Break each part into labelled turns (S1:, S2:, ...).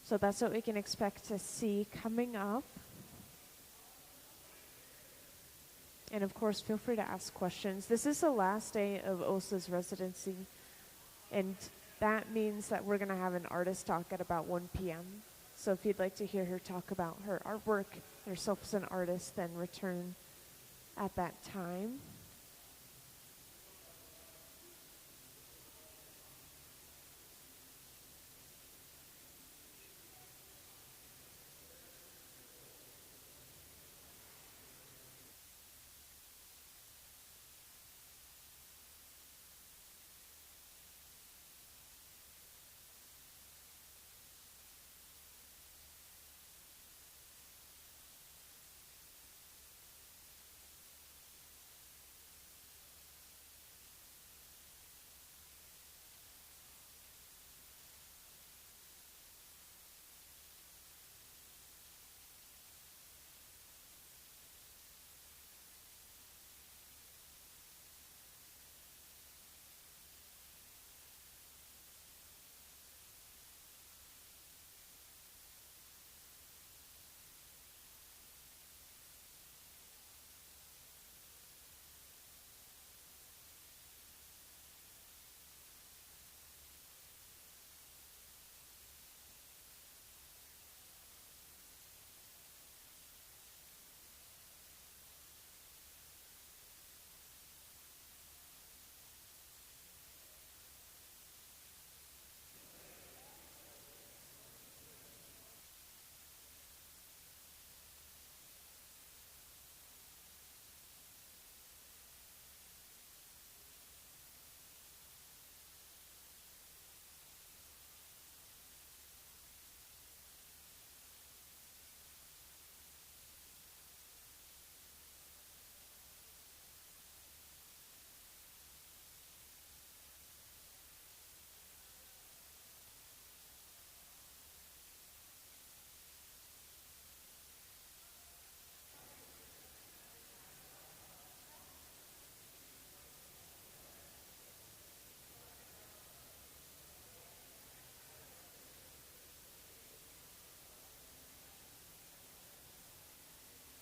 S1: So that's what we can expect to see coming up. And of course, feel free to ask questions. This is the last day of Åsa's residency, and that means that we're going to have an artist talk at about 1 p.m. So if you'd like to hear her talk about her artwork, herself as an artist, then return at that time.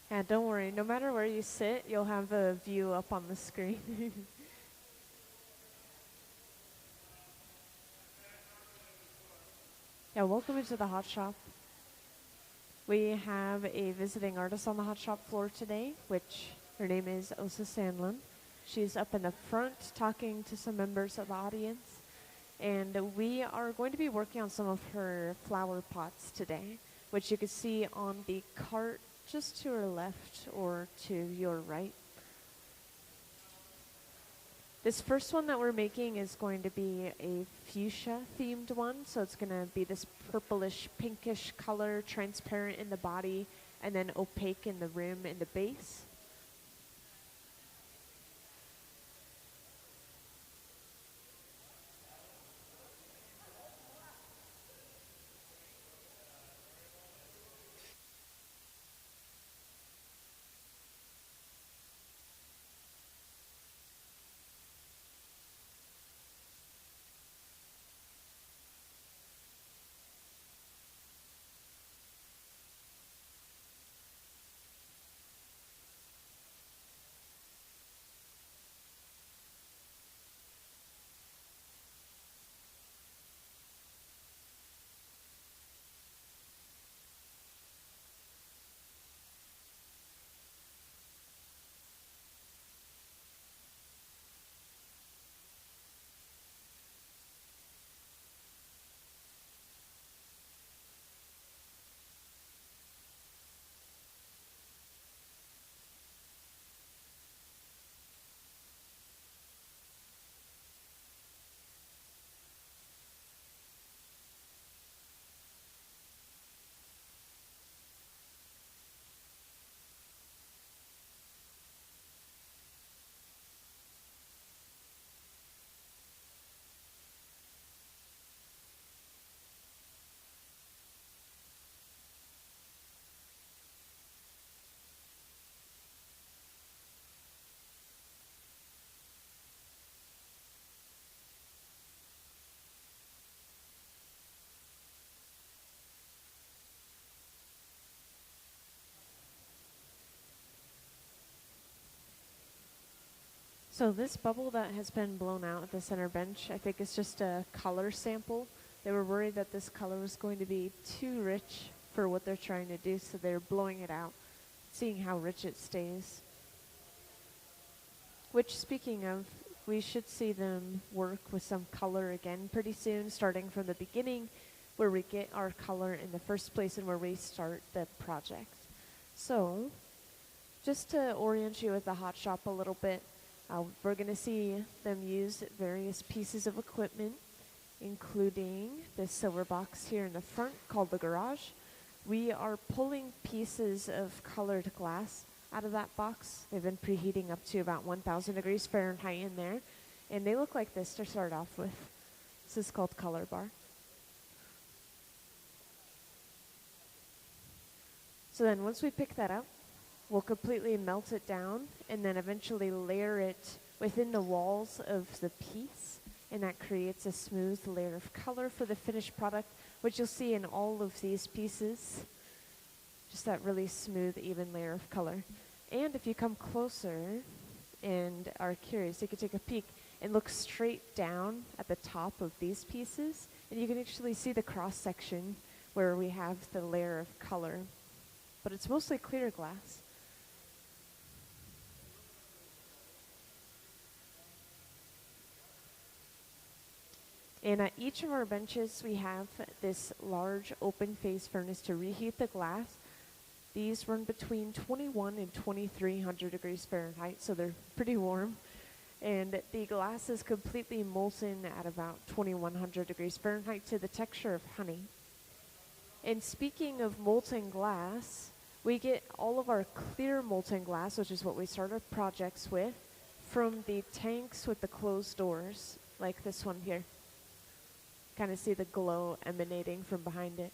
S1: Yeah, don't worry. No matter where you sit, you'll have a view up on the screen. Yeah, welcome into the hot shop. We have a visiting artist on the hot shop floor today, which her name is Åsa Sandlund. She's up in the front talking to some members of the audience. And we are going to be working on some of her flower pots today, which you can see on the cart just to her left or to your right. This first one that we're making is going to be a fuchsia themed one. So it's going to be this purplish pinkish color, transparent in the body, and then opaque in the rim and the base. So this bubble that has been blown out at the center bench, I think is just a color sample. They were worried that this color was going to be too rich for what they're trying to do, so they're blowing it out, seeing how rich it stays. Which, speaking of, we should see them work with some color again pretty soon, starting from the beginning, where we get our color in the first place and where we start the project. So, just to orient you with the hot shop a little bit, we're going to see them use various pieces of equipment, including this silver box here in the front called the garage. We are pulling pieces of colored glass out of that box. They've been preheating up to about 1,000 degrees Fahrenheit in there, and they look like this to start off with. This is called color bar. So then once we pick that up, we'll completely melt it down and then eventually layer it within the walls of the piece, and that creates a smooth layer of color for the finished product, which you'll see in all of these pieces. Just that really smooth, even layer of color. And if you come closer and are curious, you can take a peek and look straight down at the top of these pieces, and you can actually see the cross section where we have the layer of color. But it's mostly clear glass. And at each of our benches, we have this large open face furnace to reheat the glass. These run between 21 and 2300 degrees Fahrenheit, so they're pretty warm. And the glass is completely molten at about 2100 degrees Fahrenheit to the texture of honey. And speaking of molten glass, we get all of our clear molten glass, which is what we start our projects with, from the tanks with the closed doors, like this one here. Kind of see the glow emanating from behind it.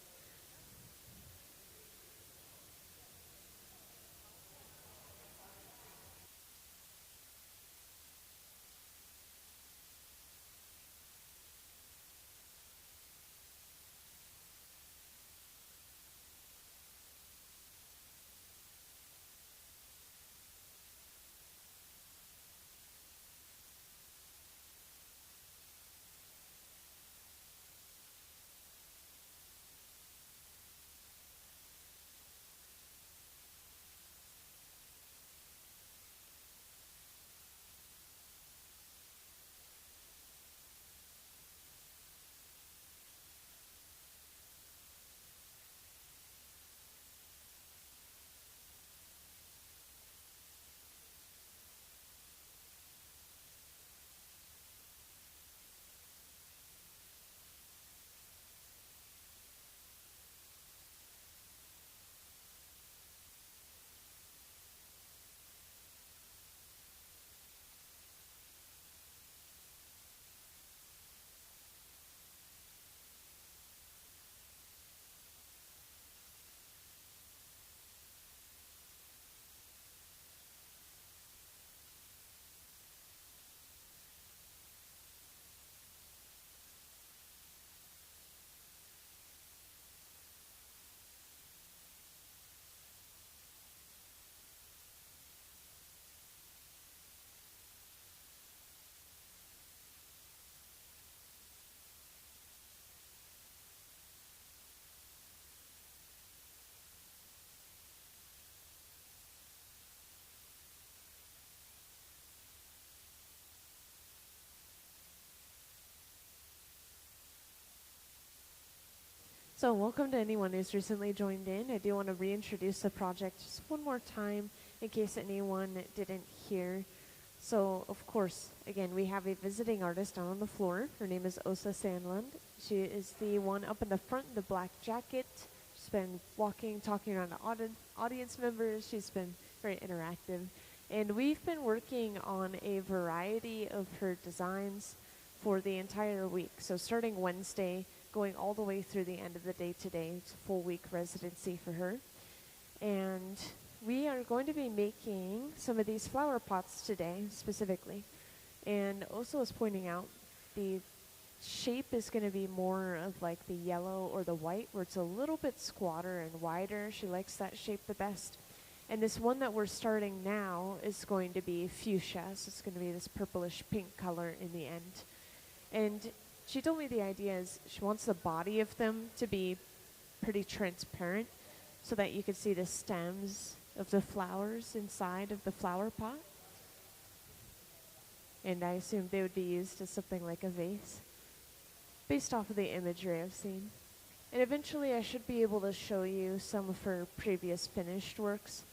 S1: So welcome to anyone who's recently joined in. I do want to reintroduce the project just one more time in case anyone didn't hear. So, of course, again, we have a visiting artist down on the floor. Her name is Åsa Sandlund. She is the one up in the front in the black jacket. She's been walking, talking around to audience members. She's been very interactive. And we've been working on a variety of her designs for the entire week. So starting Wednesday, going all the way through the end of the day today. It's a full week residency for her. And we are going to be making some of these flower pots today, specifically. And Åsa was pointing out the shape is going to be more of like the yellow or the white, where it's a little bit squatter and wider. She likes that shape the best. And this one that we're starting now is going to be fuchsia, so it's going to be this purplish pink color in the end. And she told me the idea is she wants the body of them to be pretty transparent so that you could see the stems of the flowers inside of the flower pot. And I assume they would be used as something like a vase, based off of the imagery I've seen. And eventually I should be able to show you some of her previous finished works.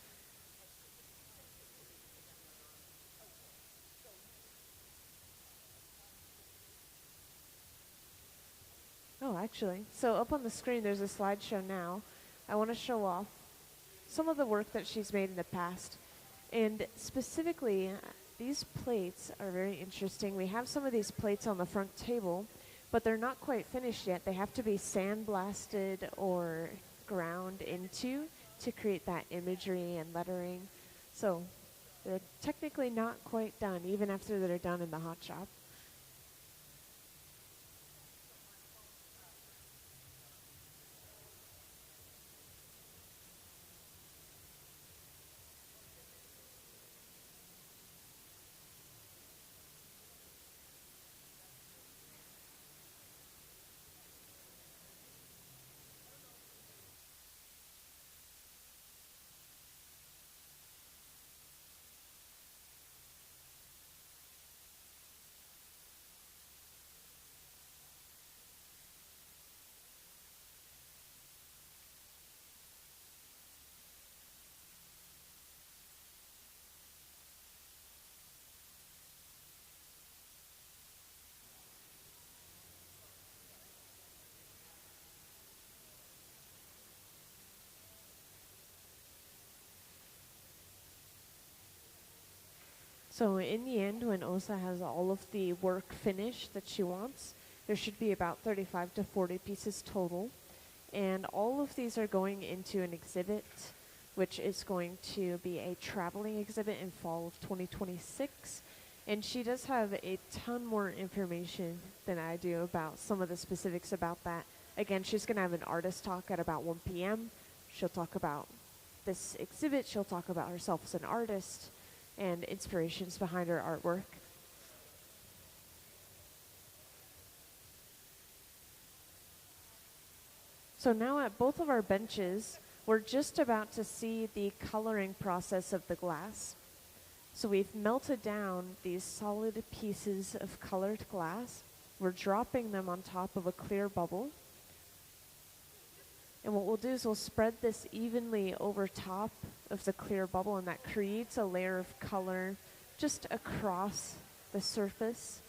S1: Oh, actually, so up on the screen there's a slideshow now. I want to show off some of the work that she's made in the past. And specifically, these plates are very interesting. We have some of these plates on the front table, but they're not quite finished yet. They have to be sandblasted or ground into to create that imagery and lettering. So they're technically not quite done, even after they're done in the hot shop. So in the end, when Åsa has all of the work finished that she wants, there should be about 35 to 40 pieces total. And all of these are going into an exhibit, which is going to be a traveling exhibit in fall of 2026. And she does have a ton more information than I do about some of the specifics about that. Again, she's going to have an artist talk at about 1 p.m. She'll talk about this exhibit. She'll talk about herself as an artist and inspirations behind her artwork. So now at both of our benches, we're just about to see the coloring process of the glass. So we've melted down these solid pieces of colored glass. We're dropping them on top of a clear bubble. And what we'll do is we'll spread this evenly over top of the clear bubble, and that creates a layer of color just across the surface.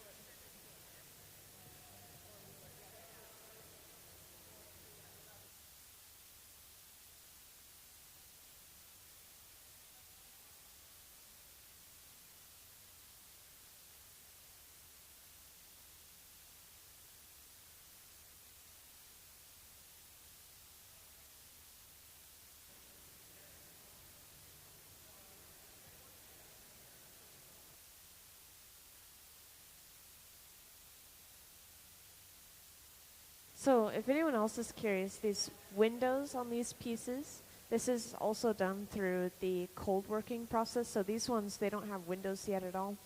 S1: So if anyone else is curious, these windows on these pieces, this is also done through the cold working process. So these ones, they don't have windows yet at all.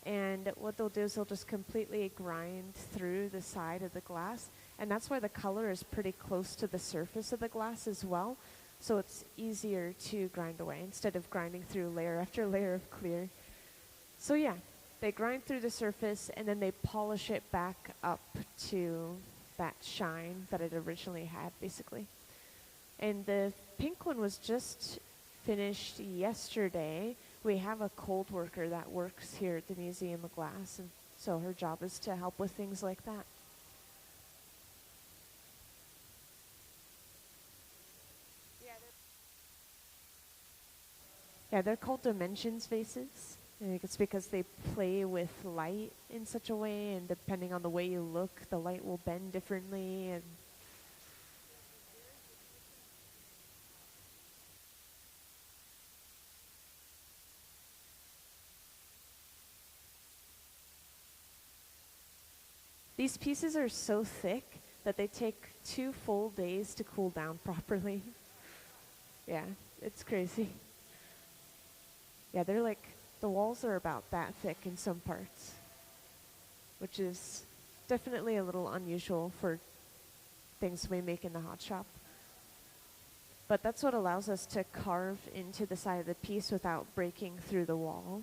S1: And what they'll do is they'll just completely grind through the side of the glass. And that's why the color is pretty close to the surface of the glass as well. So it's easier to grind away instead of grinding through layer after layer of clear. So yeah, they grind through the surface and then they polish it back up to that shine that it originally had, basically. And the pink one was just finished yesterday. We have a cold worker that works here at the Museum of Glass, and so her job is to help with things like that. Yeah, they're called dimensions vases. I think it's because they play with light in such a way, and depending on the way you look, the light will bend differently. And these pieces are so thick that they take 2 full days to cool down properly. Yeah, it's crazy. Yeah, they're like, the walls are about that thick in some parts, which is definitely a little unusual for things we make in the hot shop. But that's what allows us to carve into the side of the piece without breaking through the wall.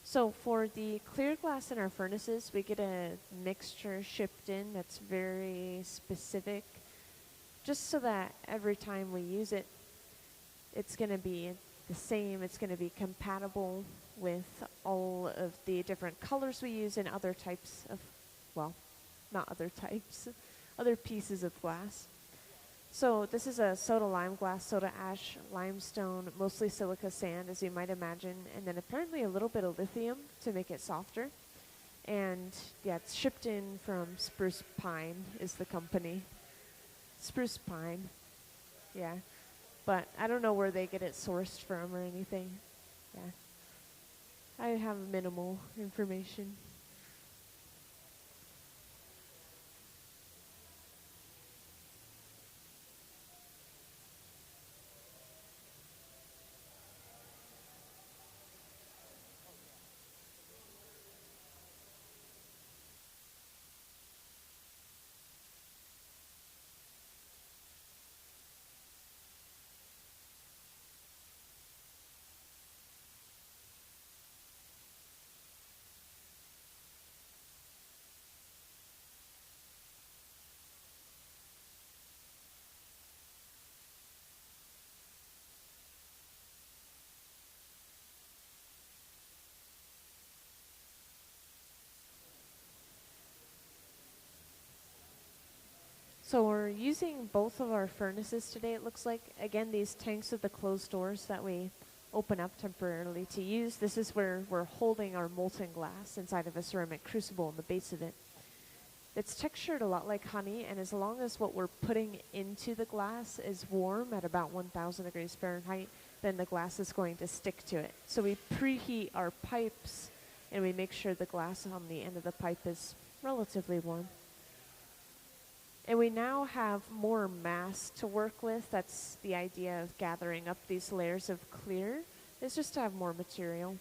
S1: So for the clear glass in our furnaces, we get a mixture shipped in that's very specific, just so that every time we use it, it's going to be the same. It's going to be compatible with all of the different colors we use and other types of, well, not other types, other pieces of glass. So this is a soda lime glass, soda ash, limestone, mostly silica sand, as you might imagine, and then apparently a little bit of lithium to make it softer. And yeah, it's shipped in from Spruce Pine is the company. Spruce Pine, yeah. But I don't know where they get it sourced from or anything. Yeah. I have minimal information. So we're using both of our furnaces today, it looks like. Again, these tanks with the closed doors that we open up temporarily to use. This is where we're holding our molten glass inside of a ceramic crucible in the base of it. It's textured a lot like honey, and as long as what we're putting into the glass is warm at about 1,000 degrees Fahrenheit, then the glass is going to stick to it. So we preheat our pipes, and we make sure the glass on the end of the pipe is relatively warm. And we now have more mass to work with. That's the idea of gathering up these layers of clear, is just to have more material.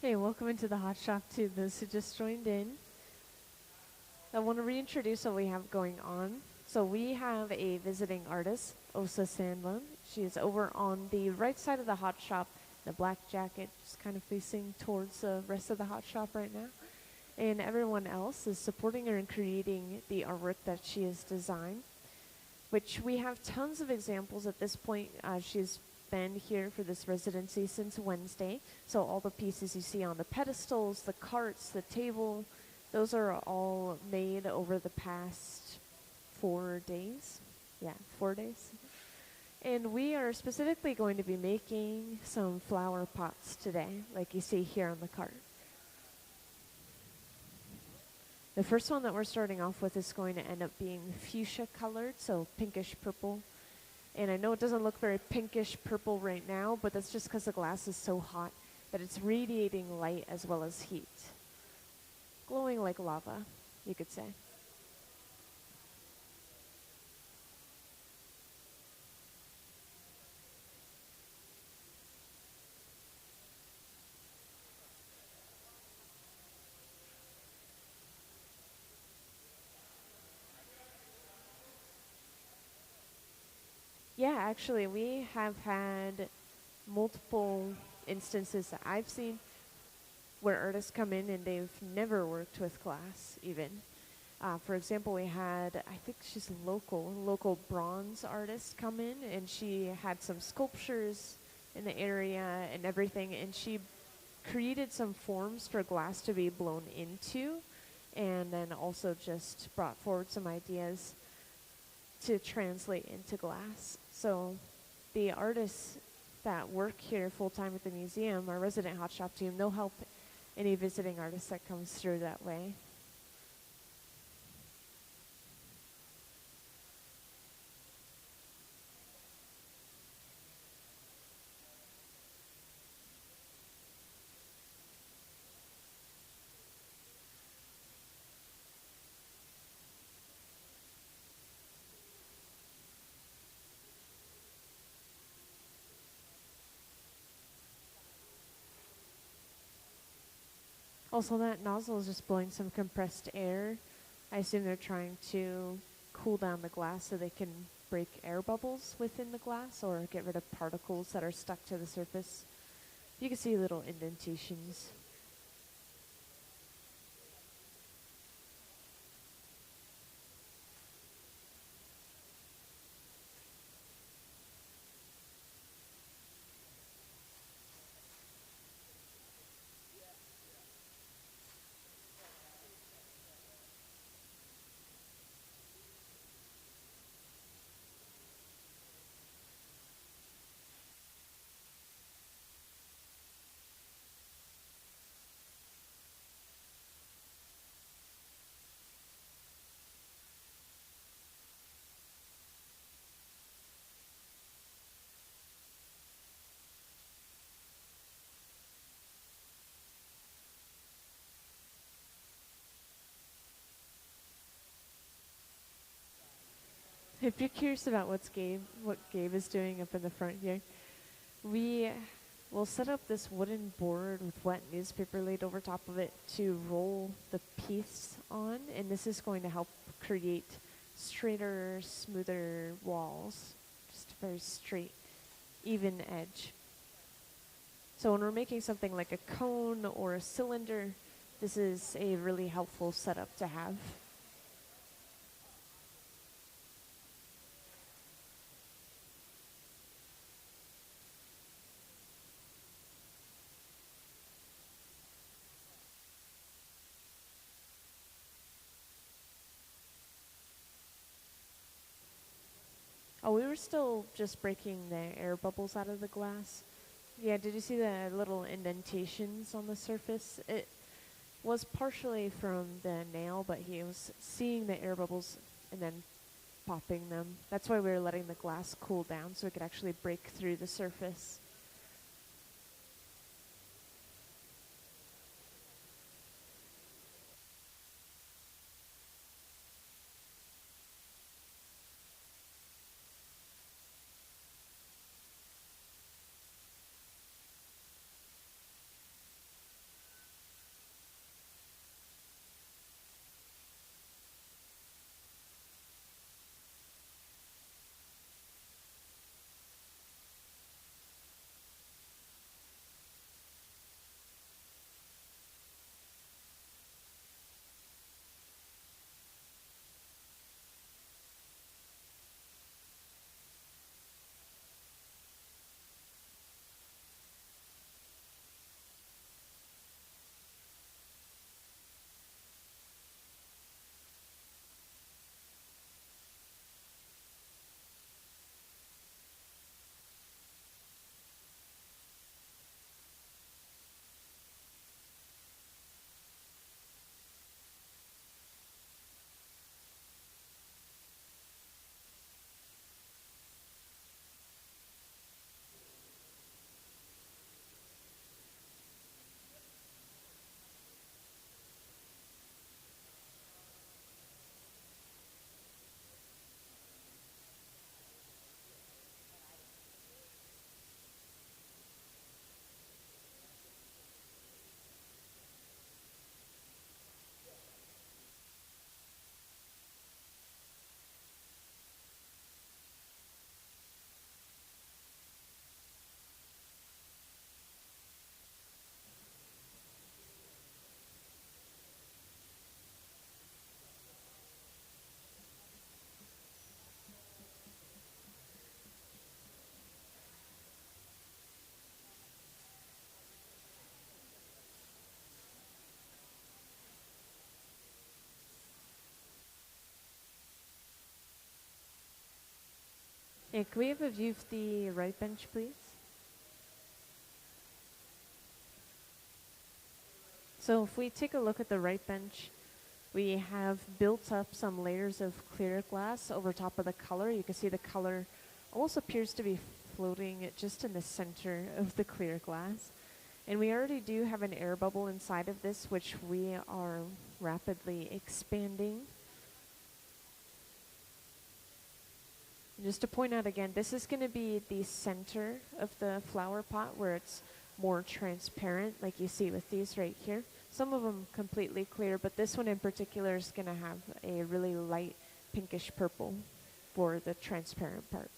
S1: Hey, welcome into the hot shop to those who just joined in. I want to reintroduce what we have going on. So we have a visiting artist, Åsa Sandlund. She is over on the right side of the hot shop, the black jacket, just kind of facing towards the rest of the hot shop right now. And everyone else is supporting her in creating the artwork that she has designed, which we have tons of examples at this point. She's been here for this residency since Wednesday. So all the pieces you see on the pedestals, the carts, the table, those are all made over the past 4 days. Yeah, 4 days. And we are specifically going to be making some flower pots today, like you see here on the cart. The first one that we're starting off with is going to end up being fuchsia colored, so pinkish purple. And I know it doesn't look very pinkish purple right now, but that's just because the glass is so hot that it's radiating light as well as heat. Glowing like lava, you could say. Yeah, actually, we have had multiple instances that I've seen where artists come in and they've never worked with glass, even. For example, we had, I think she's a local bronze artist come in, and she had some sculptures in the area and everything, and she created some forms for glass to be blown into, and then also just brought forward some ideas to translate into glass. So the artists that work here full-time at the museum, our resident hot shop team, they'll help any visiting artist that comes through that way. Also, that nozzle is just blowing some compressed air. I assume they're trying to cool down the glass so they can break air bubbles within the glass or get rid of particles that are stuck to the surface. You can see little indentations. If you're curious about what Gabe is doing up in the front here, we will set up this wooden board with wet newspaper laid over top of it to roll the piece on, and this is going to help create straighter, smoother walls, just a very straight, even edge. So when we're making something like a cone or a cylinder, this is a really helpful setup to have. Oh, we were still just breaking the air bubbles out of the glass. Yeah, did you see the little indentations on the surface? It was partially from the nail, but he was seeing the air bubbles and then popping them. That's why we were letting the glass cool down so it could actually break through the surface. Yeah, can we have a view of the right bench, please? So if we take a look at the right bench, we have built up some layers of clear glass over top of the color. You can see the color almost appears to be floating just in the center of the clear glass. And we already do have an air bubble inside of this, which we are rapidly expanding. Just to point out again, this is going to be the center of the flower pot where it's more transparent, like you see with these right here. Some of them completely clear, but this one in particular is going to have a really light pinkish purple for the transparent part.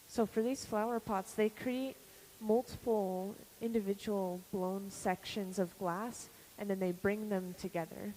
S1: So for these flower pots, they create multiple individual blown sections of glass, and then they bring them together.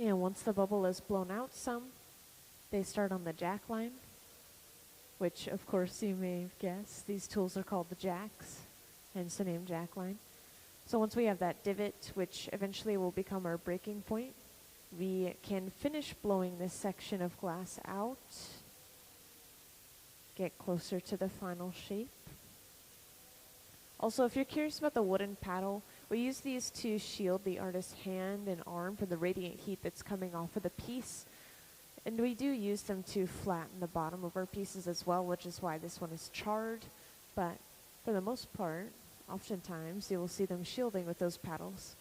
S1: And once the bubble is blown out some, they start on the jack line, which of course you may have guessed, these tools are called the jacks, hence the name jack line. So once we have that divot, which eventually will become our breaking point, we can finish blowing this section of glass out, get closer to the final shape. Also, if you're curious about the wooden paddle, we use these to shield the artist's hand and arm from the radiant heat that's coming off of the piece. And we do use them to flatten the bottom of our pieces as well, which is why this one is charred. But for the most part, oftentimes you will see them shielding with those paddles.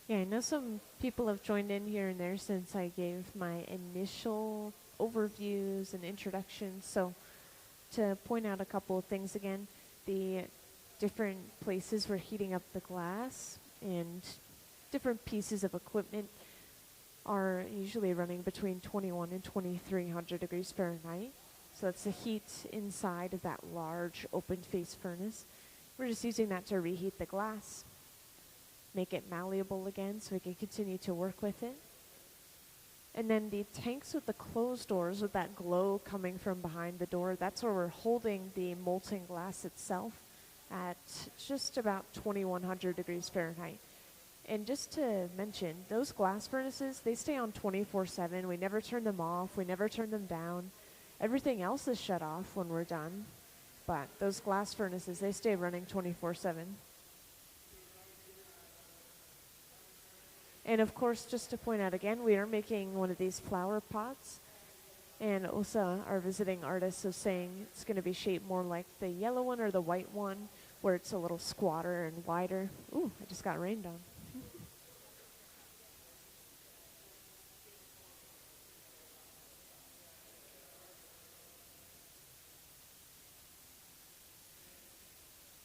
S1: Yeah, I know some people have joined in here and there since I gave my initial overviews and introductions. So to point out a couple of things again, the different places we're heating up the glass and different pieces of equipment are usually running between 21 and 2300 degrees Fahrenheit. So that's the heat inside of that large open face furnace. We're just using that to reheat the glass, make it malleable again so we can continue to work with it. And then the tanks with the closed doors with that glow coming from behind the door, that's where we're holding the molten glass itself at just about 2100 degrees Fahrenheit. And just to mention, those glass furnaces, they stay on 24/7. We never turn them off. We never turn them down. Everything else is shut off when we're done. But those glass furnaces, they stay running 24/7. And of course, just to point out again, we are making one of these flower pots. And Åsa, our visiting artist, is saying it's going to be shaped more like the yellow one or the white one, where it's a little squatter and wider. Ooh, I just got rained on.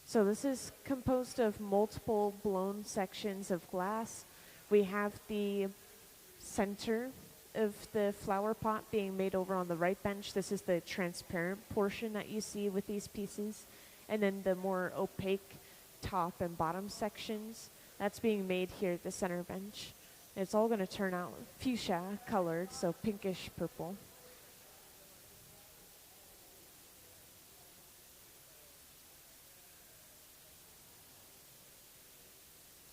S1: So this is composed of multiple blown sections of glass. We have the center of the flower pot being made over on the right bench. This is the transparent portion that you see with these pieces. And then the more opaque top and bottom sections, that's being made here at the center bench. It's all going to turn out fuchsia colored, so pinkish purple.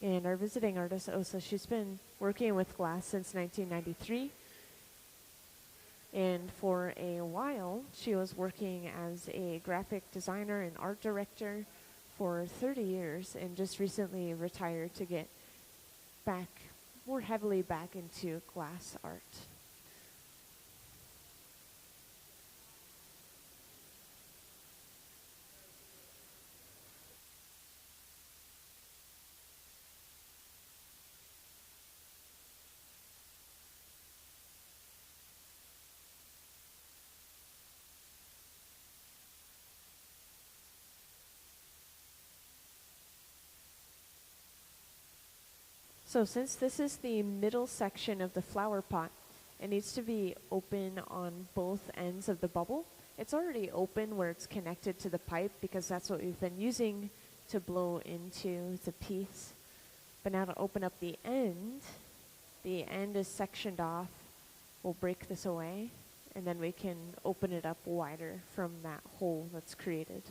S1: And our visiting artist, Åsa, she's been working with glass since 1993. And for a while, she was working as a graphic designer and art director for 30 years and just recently retired to get back, more heavily back into glass art. So since this is the middle section of the flower pot, it needs to be open on both ends of the bubble. It's already open where it's connected to the pipe because that's what we've been using to blow into the piece. But now to open up the end is sectioned off. We'll break this away and then we can open it up wider from that hole that's created.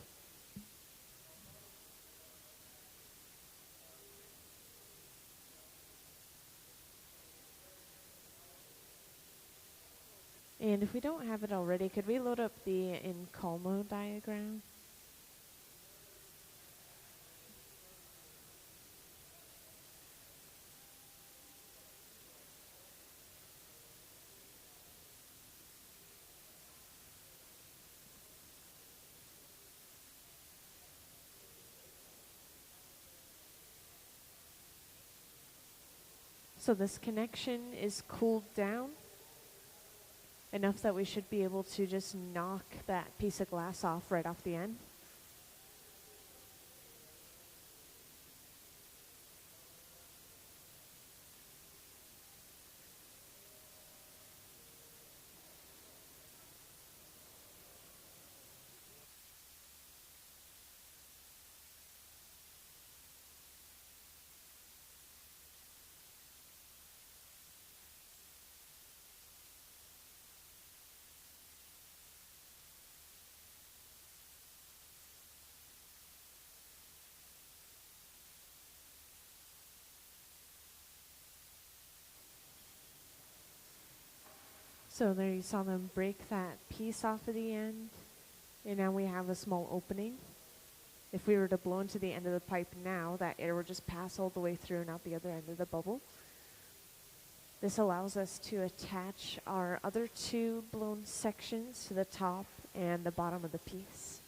S1: And if we don't have it already, could we load up the incalmo diagram? So this connection is cooled down enough that we should be able to just knock that piece of glass off right off the end. So there you saw them break that piece off of the end, and now we have a small opening. If we were to blow into the end of the pipe now, that air would just pass all the way through and out the other end of the bubble. This allows us to attach our other two blown sections to the top and the bottom of the piece.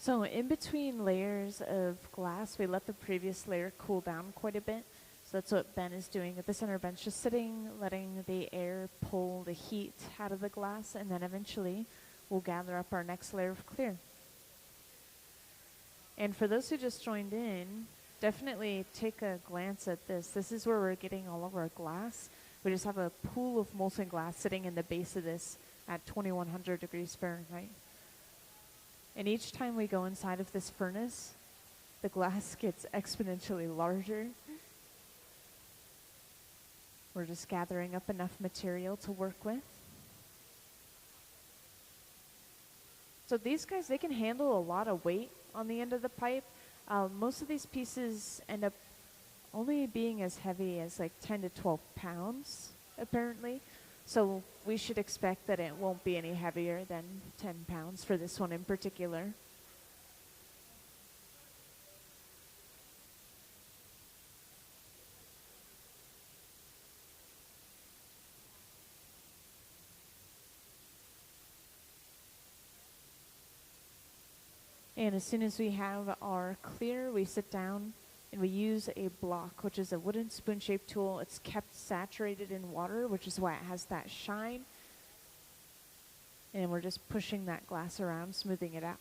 S1: So in between layers of glass, we let the previous layer cool down quite a bit. So that's what Ben is doing at the center bench, just sitting, letting the air pull the heat out of the glass, and then eventually we'll gather up our next layer of clear. And for those who just joined in, definitely take a glance at this. This is where we're getting all of our glass. We just have a pool of molten glass sitting in the base of this at 2100 degrees Fahrenheit. And each time we go inside of this furnace, the glass gets exponentially larger. We're just gathering up enough material to work with. So these guys, they can handle a lot of weight on the end of the pipe. Most of these pieces end up only being as heavy as like 10 to 12 pounds, apparently. So we should expect that it won't be any heavier than 10 pounds for this one in particular. And as soon as we have our clear, we sit down and we use a block, which is a wooden spoon-shaped tool. It's kept saturated in water, which is why it has that shine. And we're just pushing that glass around, smoothing it out.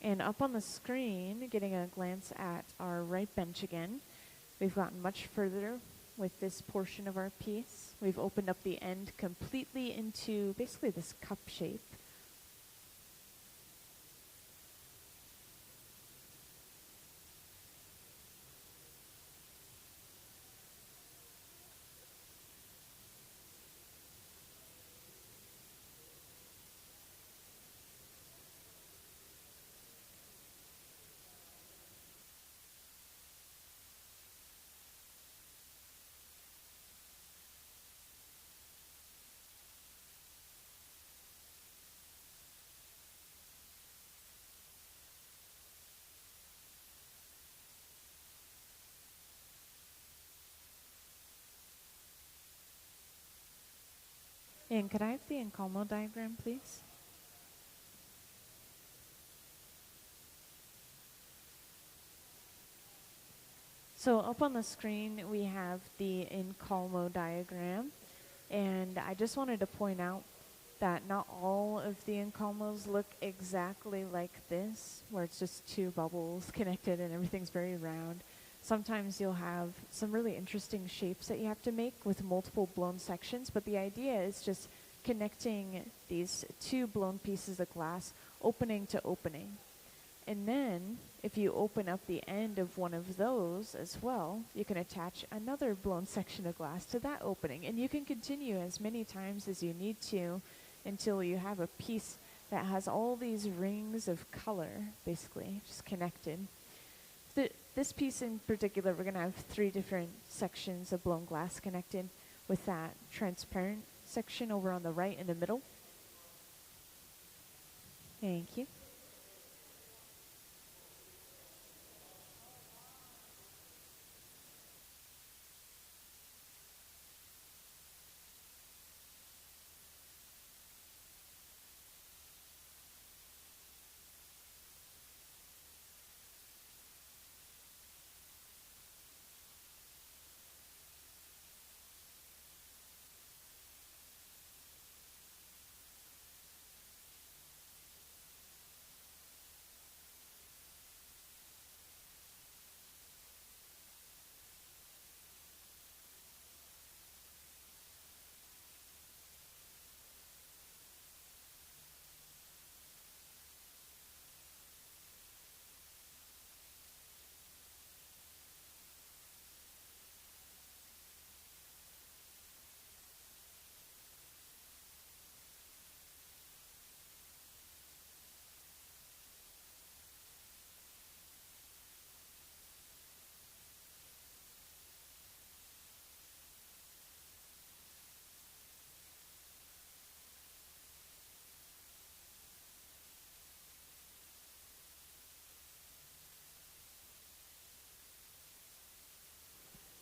S1: And up on the screen, getting a glance at our right bench again, we've gotten much further with this portion of our piece. We've opened up the end completely into basically this cup shape. And could I have the incalmo diagram, please? So up on the screen, we have the incalmo diagram. And I just wanted to point out that not all of the incalmos look exactly like this, where it's just two bubbles connected and everything's very round. Sometimes you'll have some really interesting shapes that you have to make with multiple blown sections, but the idea is just connecting these two blown pieces of glass, opening to opening. And then, if you open up the end of one of those as well, you can attach another blown section of glass to that opening. And you can continue as many times as you need to until you have a piece that has all these rings of color, basically, just connected. This piece in particular, we're going to have 3 different sections of blown glass connected with that transparent section over on the right in the middle. Thank you.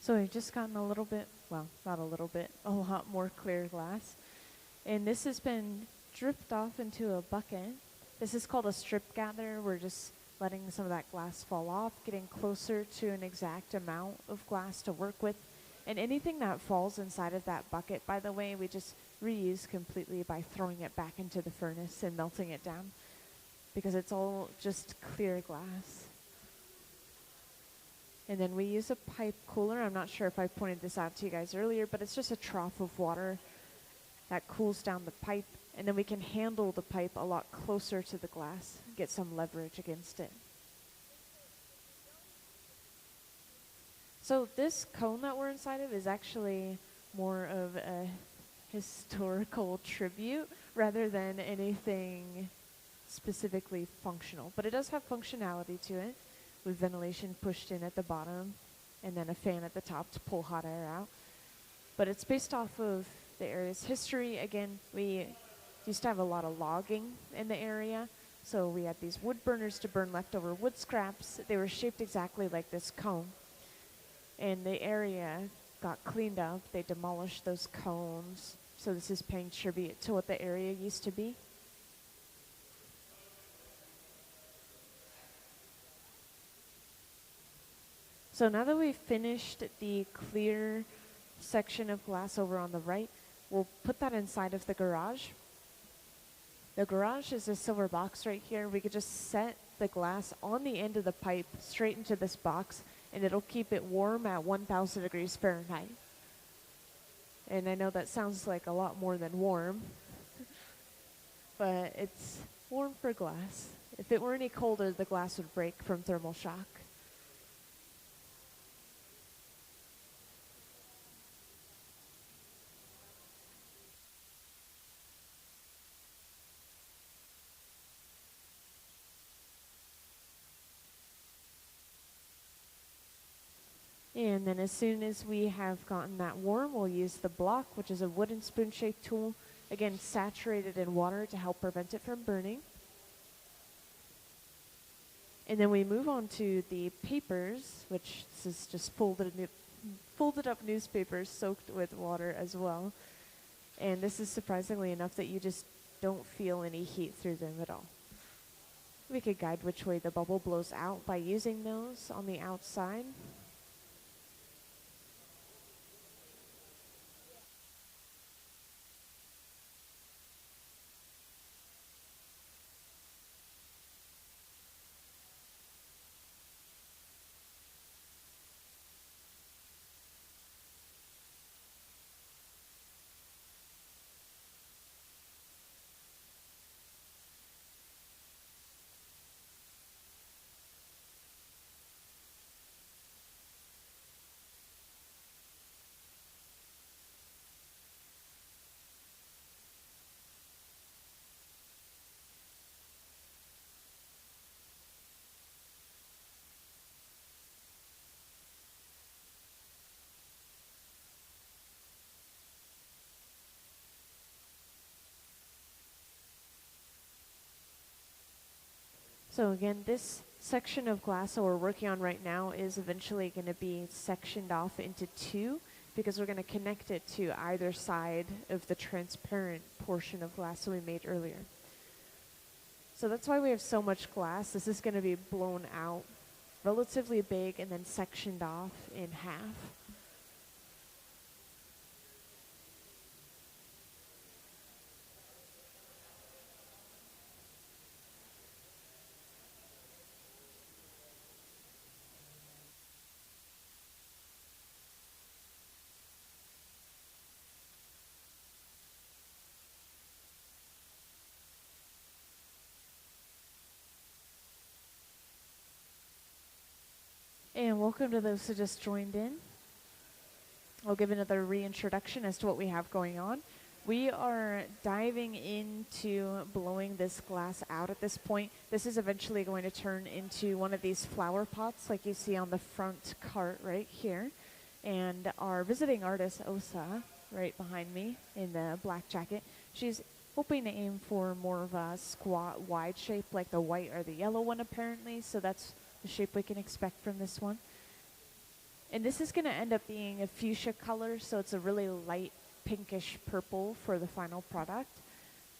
S1: So we've just gotten a little bit, well, not a little bit, a lot more clear glass. And this has been dripped off into a bucket. This is called a strip gather. We're just letting some of that glass fall off, getting closer to an exact amount of glass to work with. And anything that falls inside of that bucket, by the way, we just reuse completely by throwing it back into the furnace and melting it down, because it's all just clear glass. And then we use a pipe cooler. I'm not sure if I pointed this out to you guys earlier, but it's just a trough of water that cools down the pipe, and then we can handle the pipe a lot closer to the glass, get some leverage against it. So this cone that we're inside of is actually more of a historical tribute rather than anything specifically functional, but it does have functionality to it, with ventilation pushed in at the bottom and then a fan at the top to pull hot air out. But it's based off of the area's history. Again, we used to have a lot of logging in the area, so we had these wood burners to burn leftover wood scraps. They were shaped exactly like this cone, and the area got cleaned up. They demolished those cones, so this is paying tribute to what the area used to be. So now that we've finished the clear section of glass over on the right, we'll put that inside of the garage. The garage is a silver box right here. We could just set the glass on the end of the pipe straight into this box, and it'll keep it warm at 1,000 degrees Fahrenheit. And I know that sounds like a lot more than warm, but it's warm for glass. If it were any colder, the glass would break from thermal shock. And then as soon as we have gotten that warm, we'll use the block, which is a wooden spoon-shaped tool, again saturated in water to help prevent it from burning. And then we move on to the papers, which this is just folded up newspapers soaked with water as well. And this is surprisingly enough that you just don't feel any heat through them at all. We could guide which way the bubble blows out by using those on the outside. So again, this section of glass that we're working on right now is eventually going to be sectioned off into two, because we're going to connect it to either side of the transparent portion of glass that we made earlier. So that's why we have so much glass. This is going to be blown out relatively big and then sectioned off in half. And welcome to those who just joined in. I'll give another reintroduction as to what we have going on. We are diving into blowing this glass out at this point. This is eventually going to turn into one of these flower pots like you see on the front cart right here. And our visiting artist, Åsa, right behind me in the black jacket, she's hoping to aim for more of a squat, wide shape like the white or the yellow one apparently. So that's the shape we can expect from this one. And this is going to end up being a fuchsia color, so it's a really light pinkish purple for the final product.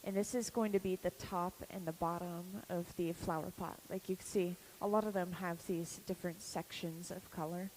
S1: And this is going to be the top and the bottom of the flower pot. Like you can see, a lot of them have these different sections of color.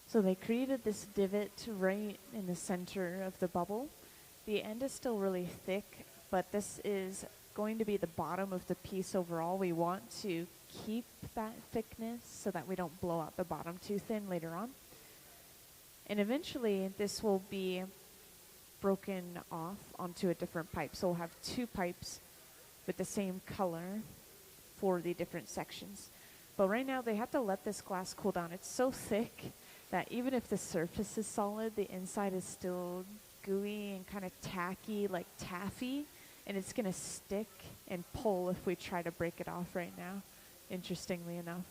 S1: So they created this divot right in the center of the bubble. The end is still really thick, but this is going to be the bottom of the piece overall. We want to keep that thickness so that we don't blow out the bottom too thin later on. And eventually this will be broken off onto a different pipe. So we'll have two pipes with the same color for the different sections. But right now they have to let this glass cool down. It's so thick that even if the surface is solid, the inside is still gooey and kind of tacky, like taffy, and it's gonna stick and pull if we try to break it off right now, interestingly enough.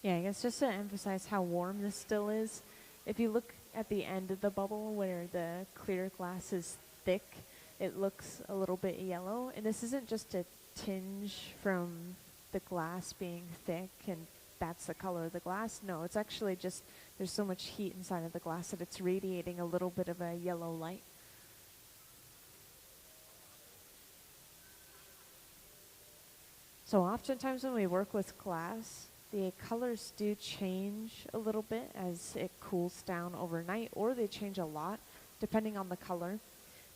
S1: Yeah, I guess just to emphasize how warm this still is, if you look at the end of the bubble where the clear glass is thick, it looks a little bit yellow. And this isn't just a tinge from the glass being thick and that's the color of the glass. No, it's actually just there's so much heat inside of the glass that it's radiating a little bit of a yellow light. So oftentimes when we work with glass, the colors do change a little bit as it cools down overnight, or they change a lot depending on the color.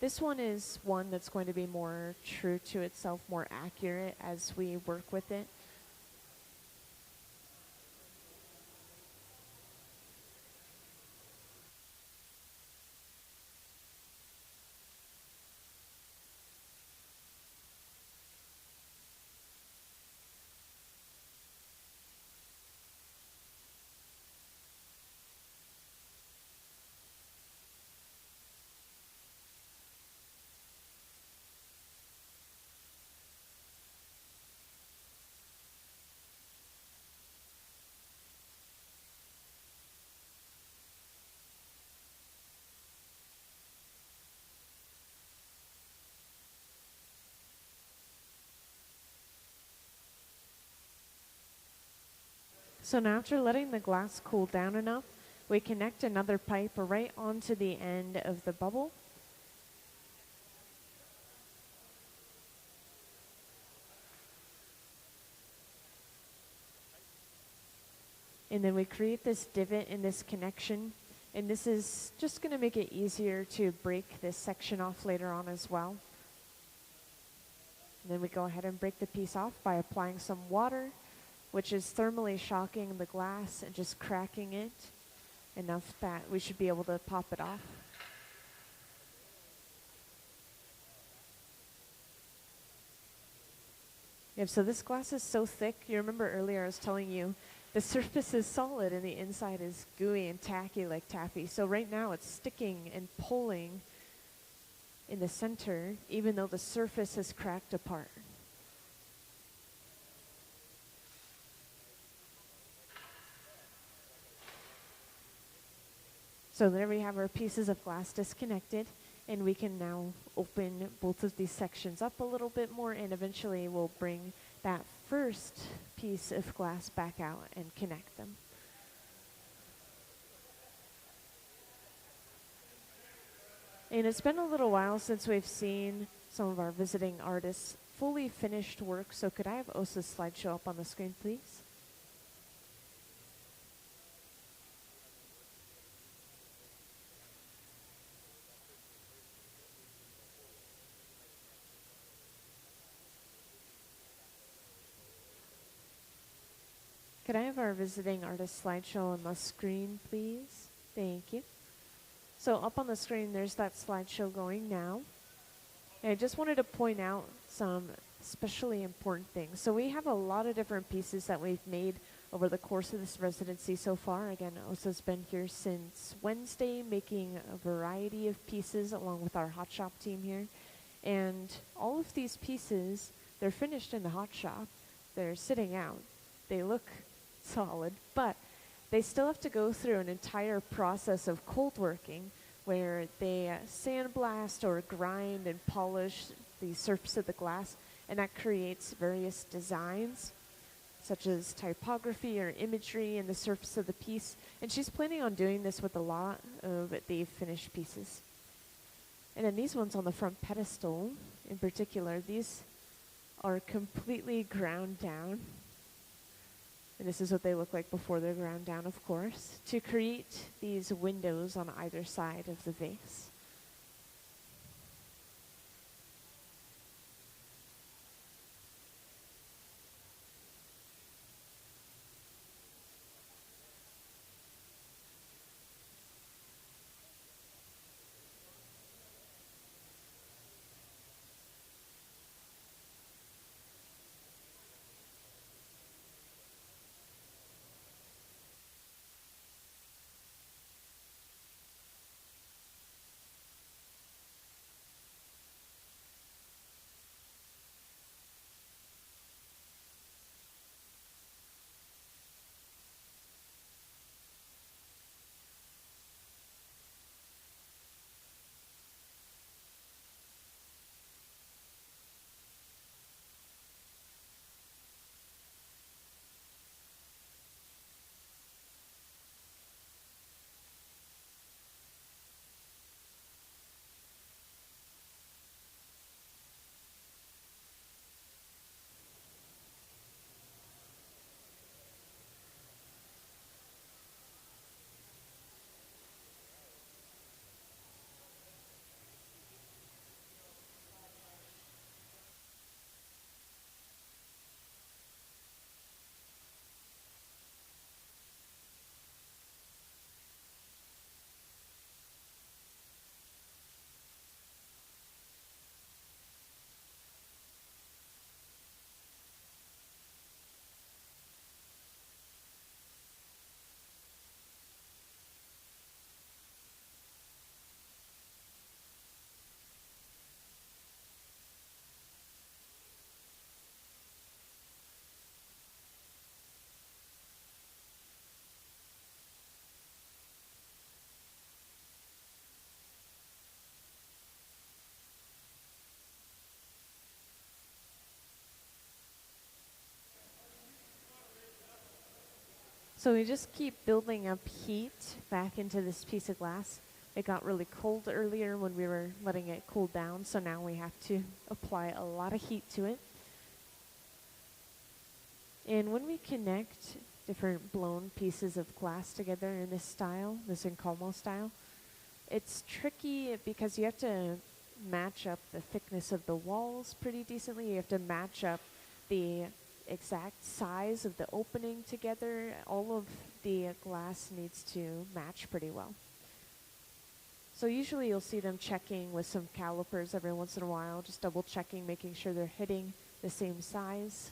S1: This one is one that's going to be more true to itself, more accurate as we work with it. So now after letting the glass cool down enough, we connect another pipe right onto the end of the bubble. And then we create this divot in this connection. And this is just going to make it easier to break this section off later on as well. And then we go ahead and break the piece off by applying some water, which is thermally shocking the glass and just cracking it enough that we should be able to pop it off. Yep, so this glass is so thick. You remember earlier I was telling you the surface is solid and the inside is gooey and tacky like taffy. So right now it's sticking and pulling in the center, even though the surface has cracked apart. So there we have our pieces of glass disconnected, and we can now open both of these sections up a little bit more, and eventually we'll bring that first piece of glass back out and connect them. And it's been a little while since we've seen some of our visiting artists' fully finished work, so could I have Åsa's slideshow up on the screen, please? Could I have our visiting artist slideshow on the screen, please? Thank you. So up on the screen, there's that slideshow going now. And I just wanted to point out some especially important things. So we have a lot of different pieces that we've made over the course of this residency so far. Again, Åsa's been here since Wednesday, making a variety of pieces along with our hot shop team here. And all of these pieces, they're finished in the hot shop. They're sitting out. They look solid, but they still have to go through an entire process of cold working where they sandblast or grind and polish the surface of the glass, and that creates various designs such as typography or imagery in the surface of the piece. And she's planning on doing this with a lot of the finished pieces. And then these ones on the front pedestal in particular, these are completely ground down. And this is what they look like before they're ground down, of course, to create these windows on either side of the vase. So we just keep building up heat back into this piece of glass. It got really cold earlier when we were letting it cool down, so now we have to apply a lot of heat to it. And when we connect different blown pieces of glass together in this style, this incalmo style. It's tricky because you have to match up the thickness of the walls pretty decently. You have to match up the exact size of the opening together. All of the glass needs to match pretty well. So usually you'll see them checking with some calipers every once in a while, just double checking, making sure they're hitting the same size.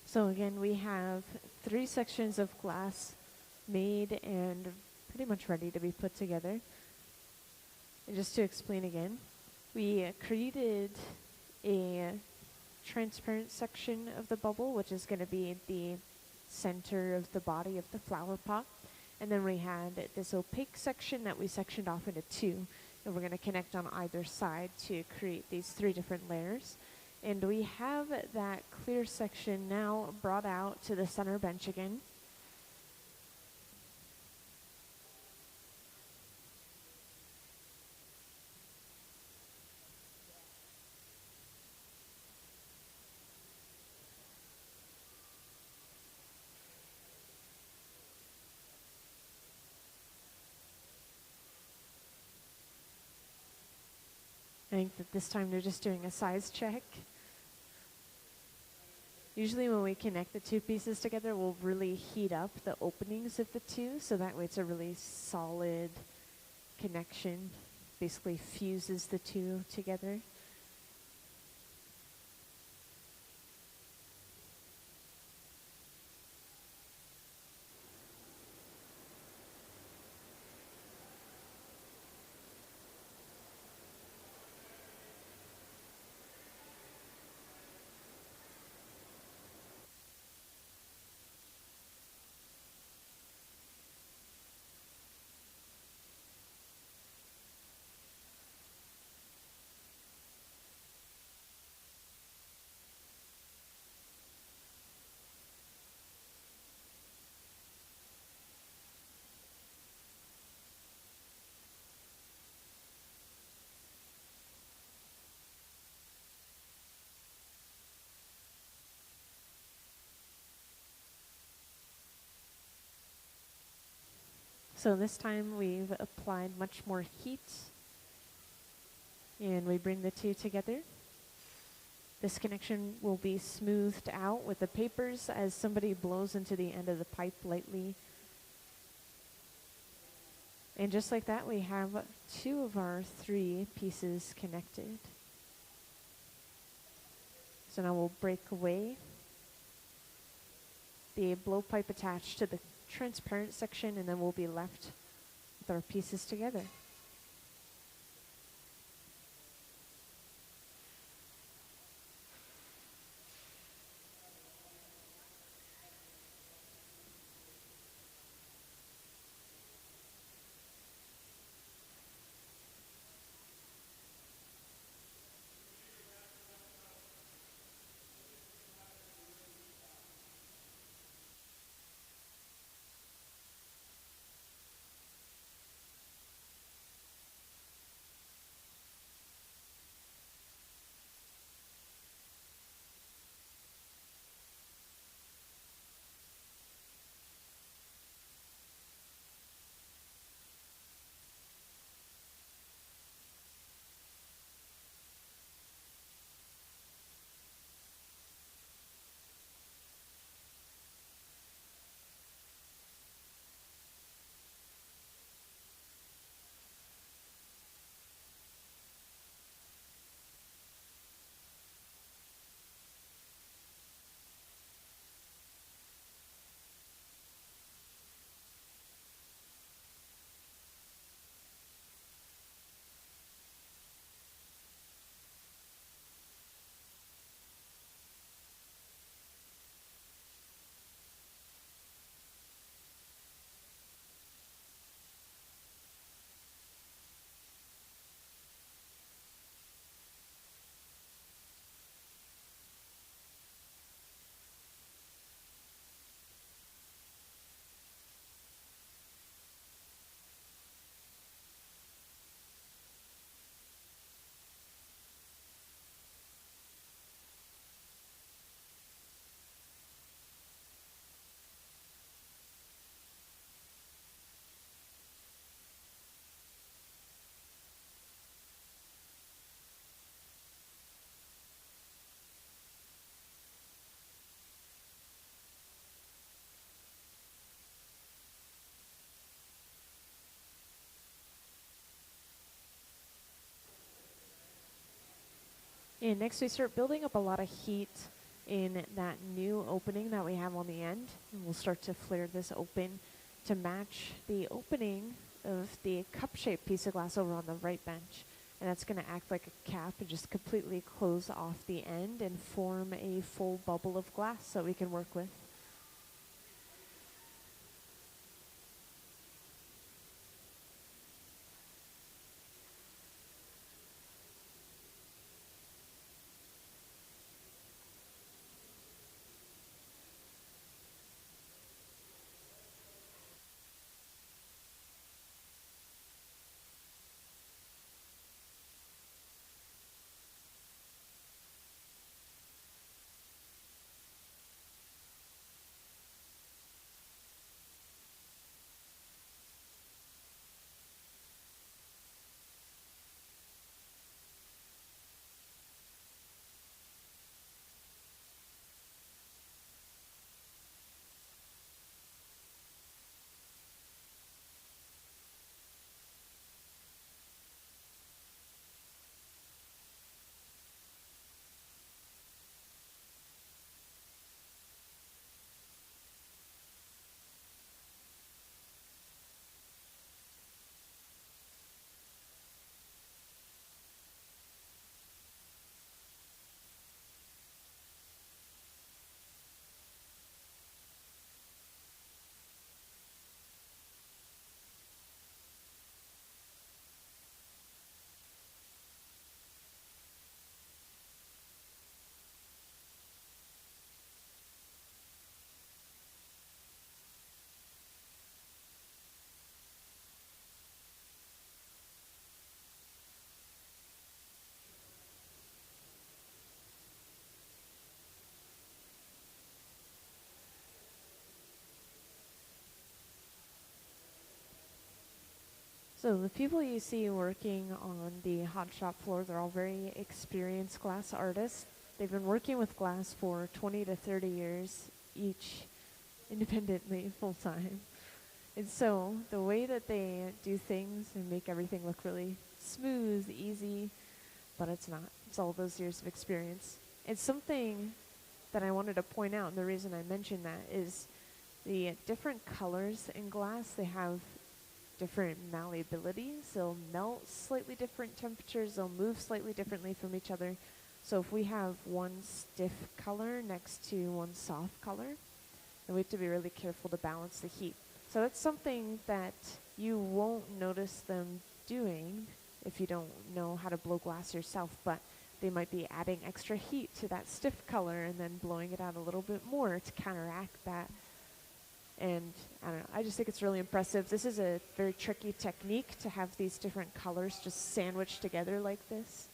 S1: So again, we have 3 sections of glass made and pretty much ready to be put together. And just to explain again, we created a transparent section of the bubble, which is going to be the center of the body of the flower pot. And then we had this opaque section that we sectioned off into 2. And we're going to connect on either side to create these 3 different layers. And we have that clear section now brought out to the center bench again. think that this time they're just doing a size check. Usually when we connect the two pieces together, we'll really heat up the openings of the two, so that way it's a really solid connection. Basically fuses the two together. So this time we've applied much more heat, and we bring the two together. This connection will be smoothed out with the papers as somebody blows into the end of the pipe lightly. And just like that, we have two of our three pieces connected. So now we'll break away the blowpipe attached to the transparent section, and then we'll be left with our pieces together. And next we start building up a lot of heat in that new opening that we have on the end. And we'll start to flare this open to match the opening of the cup-shaped piece of glass over on the right bench. And that's going to act like a cap and just completely close off the end and form a full bubble of glass that we can work with. So the people you see working on the hot shop floor, they're all very experienced glass artists. They've been working with glass for 20 to 30 years each, independently, full time. And so the way that they do things and make everything look really smooth, easy, but it's not. It's all those years of experience. It's something that I wanted to point out, and the reason I mentioned that is the different colors in glass, they have different malleabilities. They'll melt slightly different temperatures. They'll move slightly differently from each other. So if we have one stiff color next to one soft color, then we have to be really careful to balance the heat. So that's something that you won't notice them doing if you don't know how to blow glass yourself, but they might be adding extra heat to that stiff color and then blowing it out a little bit more to counteract that. And I don't know, I just think it's really impressive. This is a very tricky technique to have these different colors just sandwiched together like this.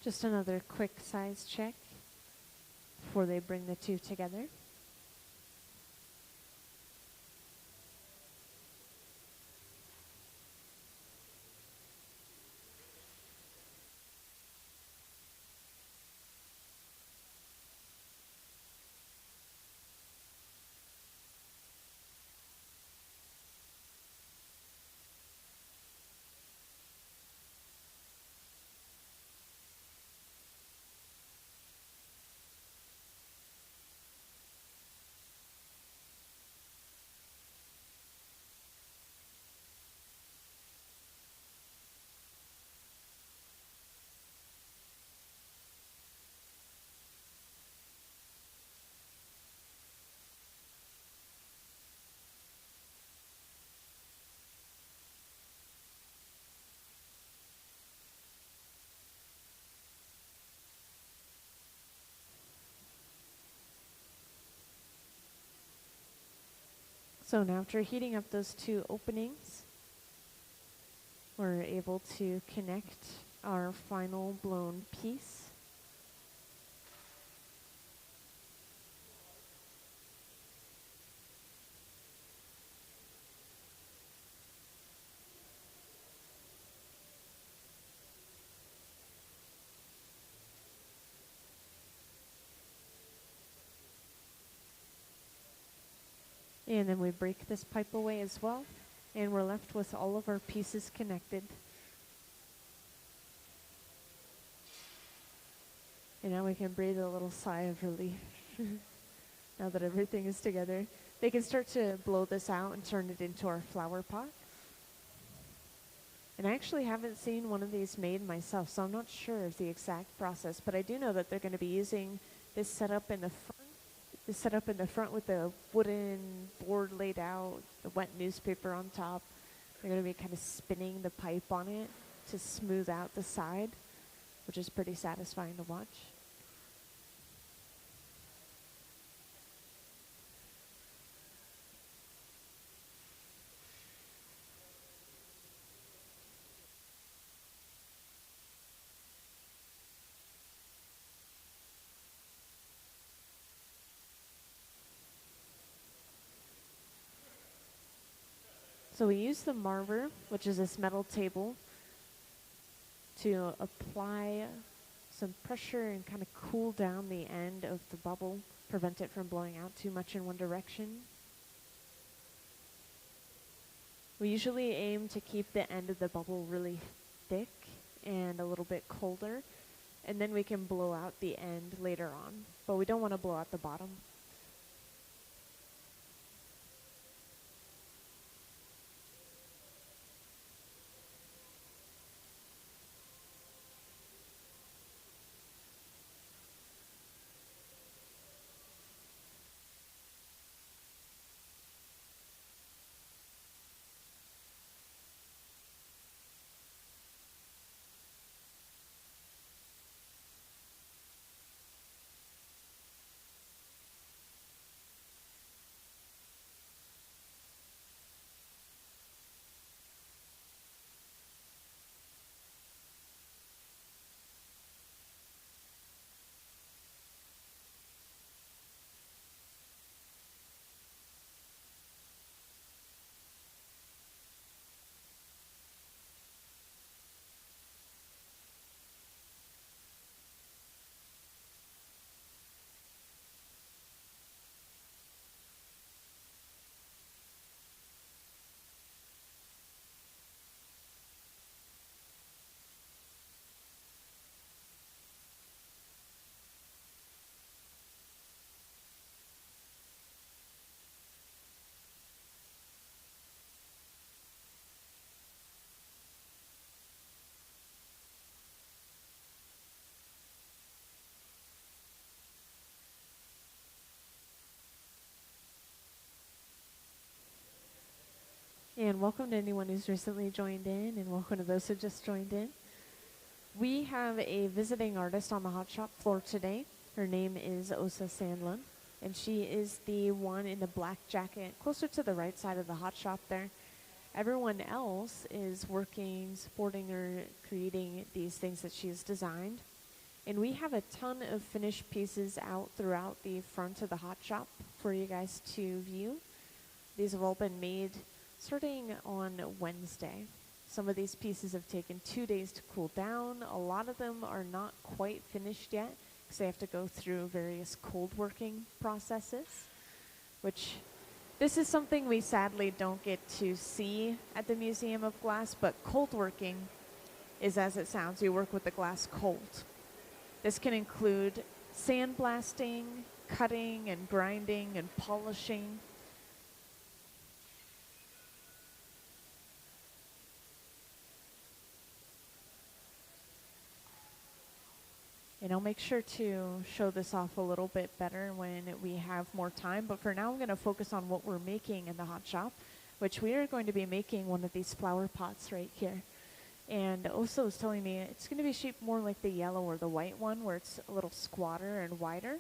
S1: Just another quick size check before they bring the two together. So now after heating up those two openings, we're able to connect our final blown piece. And then we break this pipe away as well, and we're left with all of our pieces connected. And now we can breathe a little sigh of relief now that everything is together. They can start to blow this out and turn it into our flower pot. And I actually haven't seen one of these made myself, so I'm not sure of the exact process, but I do know that they're going to be using this setup in the front. This setup in the front with the wooden board laid out, the wet newspaper on top. They're going to be kind of spinning the pipe on it to smooth out the side, which is pretty satisfying to watch. So we use the marver, which is this metal table, to apply some pressure and kind of cool down the end of the bubble, prevent it from blowing out too much in one direction. We usually aim to keep the end of the bubble really thick and a little bit colder, and then we can blow out the end later on, but we don't want to blow out the bottom. And welcome to anyone who's recently joined in, and welcome to those who just joined in. We have a visiting artist on the hot shop floor today. Her name is Åsa Sandlund, and she is the one in the black jacket closer to the right side of the hot shop there. Everyone else is working, supporting her, creating these things that she's designed. And we have a ton of finished pieces out throughout the front of the hot shop for you guys to view. These have all been made starting on Wednesday. Some of these pieces have taken 2 days to cool down. A lot of them are not quite finished yet because they have to go through various cold working processes, which this is something we sadly don't get to see at the Museum of Glass, but cold working is as it sounds. You work with the glass cold. This can include sandblasting, cutting and grinding and polishing. And I'll make sure to show this off a little bit better when we have more time. But for now, I'm going to focus on what we're making in the hot shop, which we are going to be making one of these flower pots right here. And Åsa was telling me it's going to be shaped more like the yellow or the white one, where it's a little squatter and wider.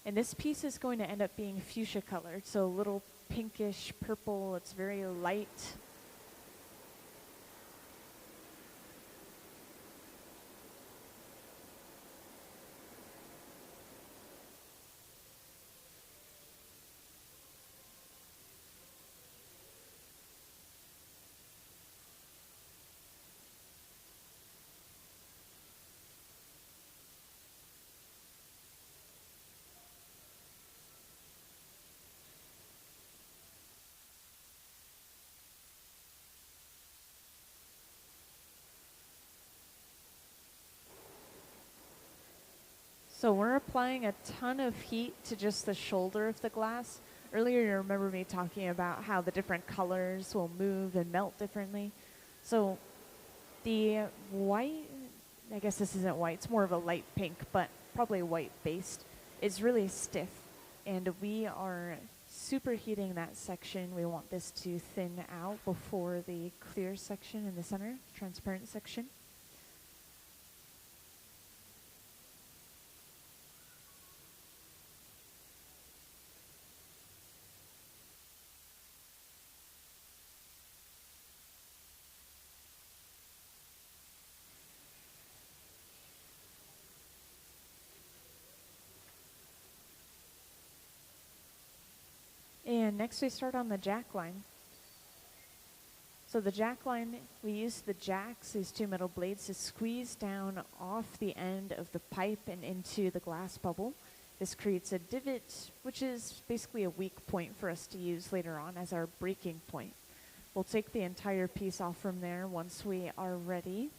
S1: And this piece is going to end up being fuchsia colored, so a little pinkish purple. It's very light. So we're applying a ton of heat to just the shoulder of the glass. Earlier, you remember me talking about how the different colors will move and melt differently. So the white, I guess this isn't white, it's more of a light pink, but probably white based, is really stiff. And we are superheating that section. We want this to thin out before the clear section in the center, transparent section. And next we start on the jack line. So the jack line, we use the jacks, these two metal blades, to squeeze down off the end of the pipe and into the glass bubble. This creates a divot, which is basically a weak point for us to use later on as our breaking point. We'll take the entire piece off from there once we are ready.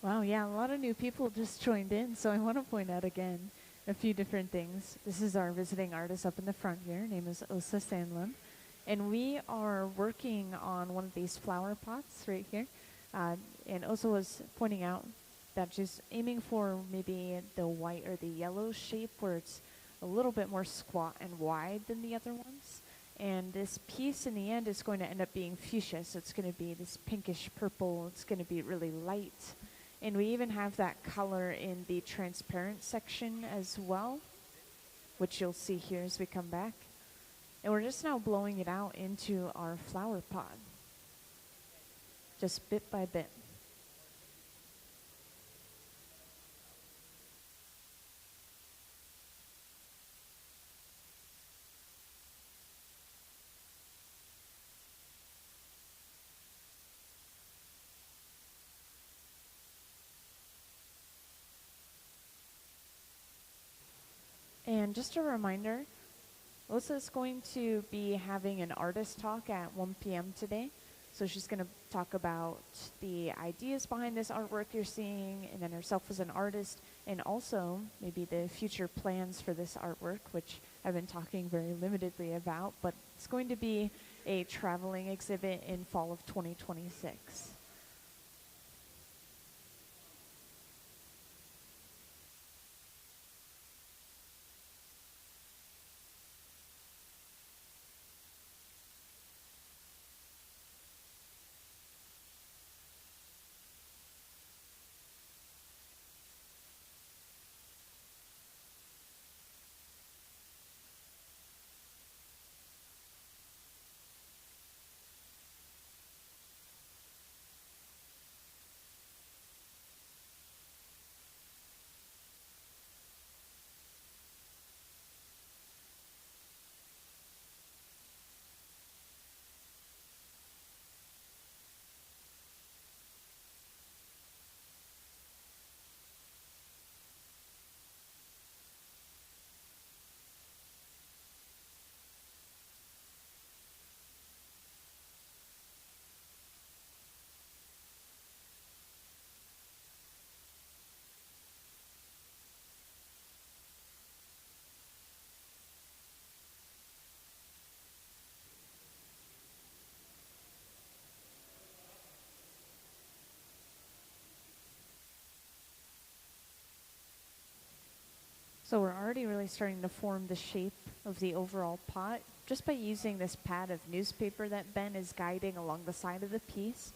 S1: Wow, yeah, a lot of new people just joined in, so I want to point out again a few different things. This is our visiting artist up in the front here. Her name is Åsa Sandlund. And we are working on one of these flower pots right here. And Åsa was pointing out that she's aiming for maybe the white or the yellow shape where it's a little bit more squat and wide than the other ones. And this piece in the end is going to end up being fuchsia, so it's going to be this pinkish purple. It's going to be really light. And we even have that color in the transparent section as well, which you'll see here as we come back. And we're just now blowing it out into our flower pot, just bit by bit. And just a reminder, Åsa is going to be having an artist talk at 1 p.m. today. So she's going to talk about the ideas behind this artwork you're seeing, and then herself as an artist, and also maybe the future plans for this artwork, which I've been talking very limitedly about, but it's going to be a traveling exhibit in fall of 2026. So we're already really starting to form the shape of the overall pot just by using this pad of newspaper that Ben is guiding along the side of the piece.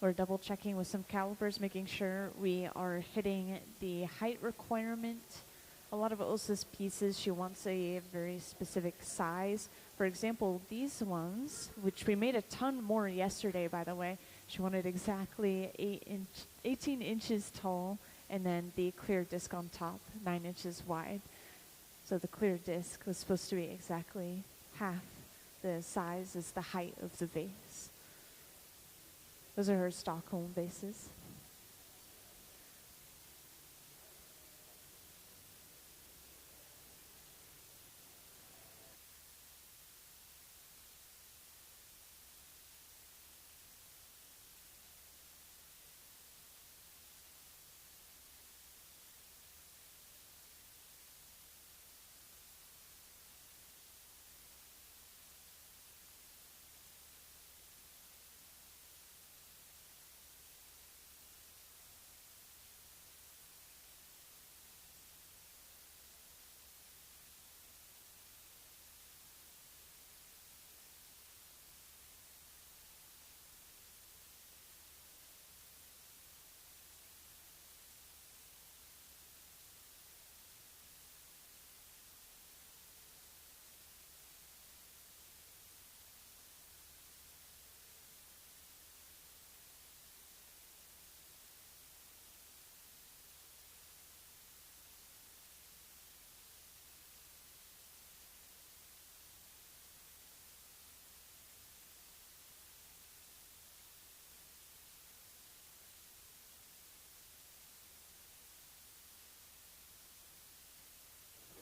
S1: We're double checking with some calipers, making sure we are hitting the height requirement. A lot of Åsa's pieces, she wants a very specific size. For example, these ones, which we made a ton more yesterday, by the way, she wanted exactly 18 inches tall, and then the clear disc on top, 9 inches wide. So the clear disc was supposed to be exactly half the size as the height of the vase. Those are her Stockholm vases.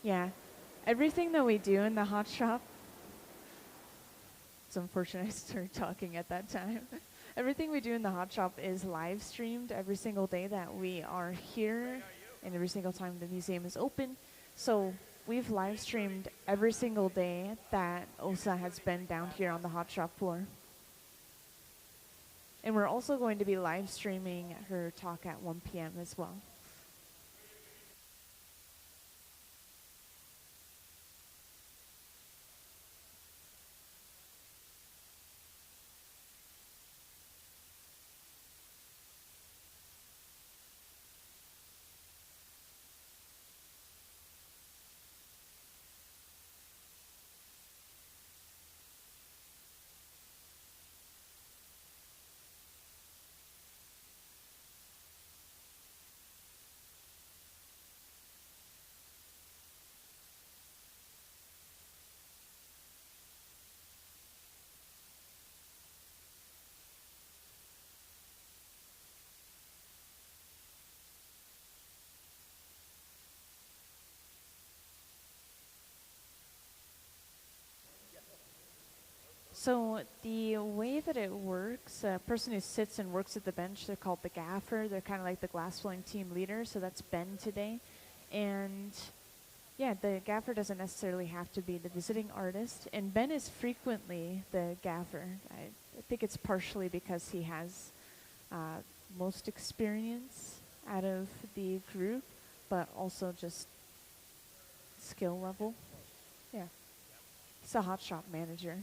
S1: Yeah, everything that we do in the hot shop, it's unfortunate I started talking at that time. Everything we do in the hot shop is live streamed every single day that we are here and every single time the museum is open. So we've live streamed every single day that Åsa has been down here on the hot shop floor. And we're also going to be live streaming her talk at 1 p.m. as well. So the way that it works, a person who sits and works at the bench, they're called the gaffer. They're kind of like the glass blowing team leader. So that's Ben today. And yeah, the gaffer doesn't necessarily have to be the visiting artist. And Ben is frequently the gaffer. I think it's partially because he has most experience out of the group, but also just skill level. Yeah. He's a hot shop manager.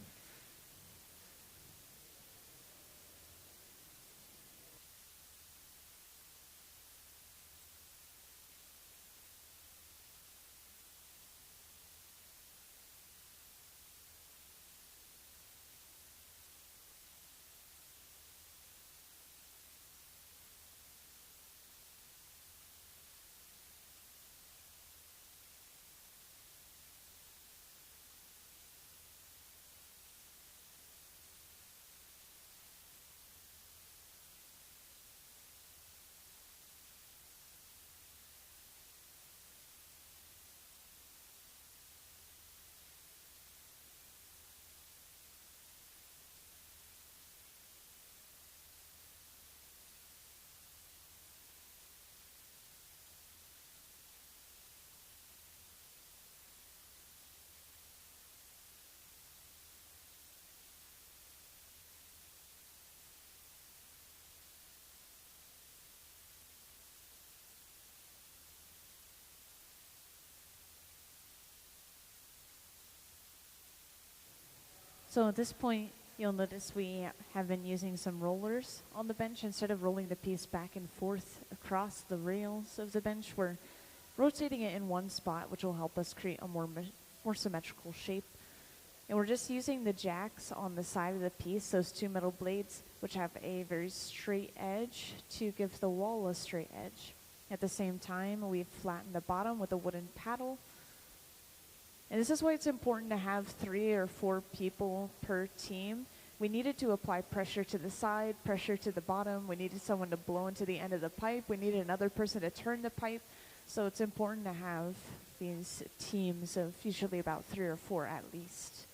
S1: So at this point, you'll notice we have been using some rollers on the bench. Instead of rolling the piece back and forth across the rails of the bench, we're rotating it in one spot, which will help us create a more symmetrical shape. And we're just using the jacks on the side of the piece, those two metal blades, which have a very straight edge, to give the wall a straight edge. At the same time, we've flattened the bottom with a wooden paddle. And this is why it's important to have 3 or 4 people per team. We needed to apply pressure to the side, pressure to the bottom. We needed someone to blow into the end of the pipe. We needed another person to turn the pipe. So it's important to have these teams of usually about 3 or 4 at least.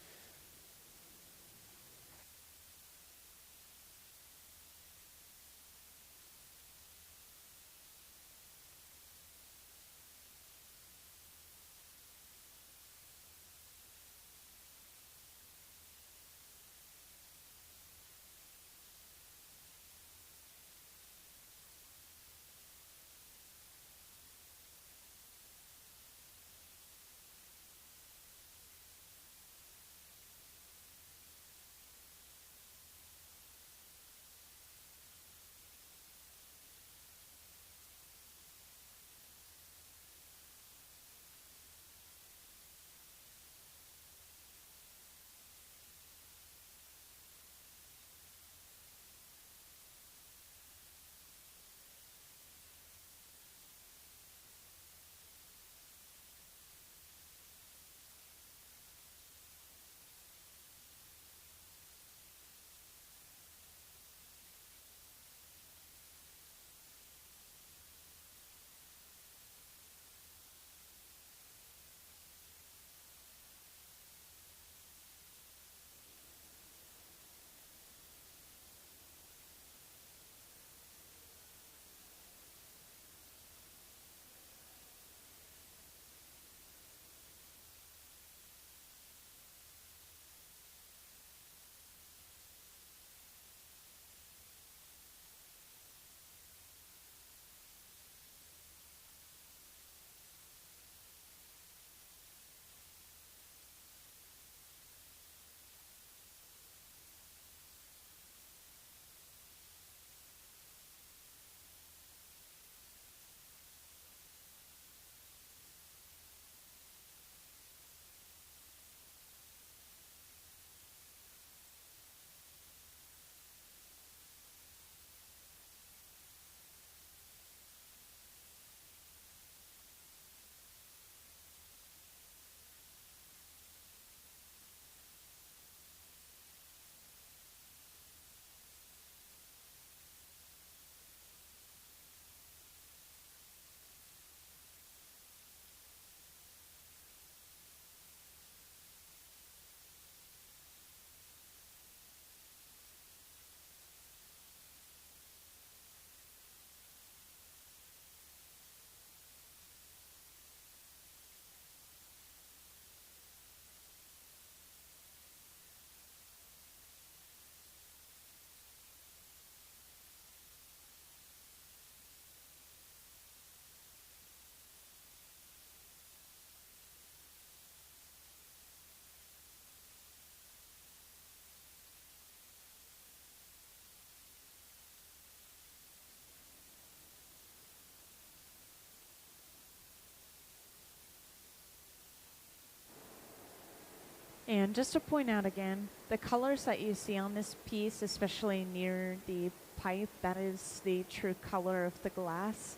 S1: And just to point out again, the colors that you see on this piece, especially near the pipe, that is the true color of the glass.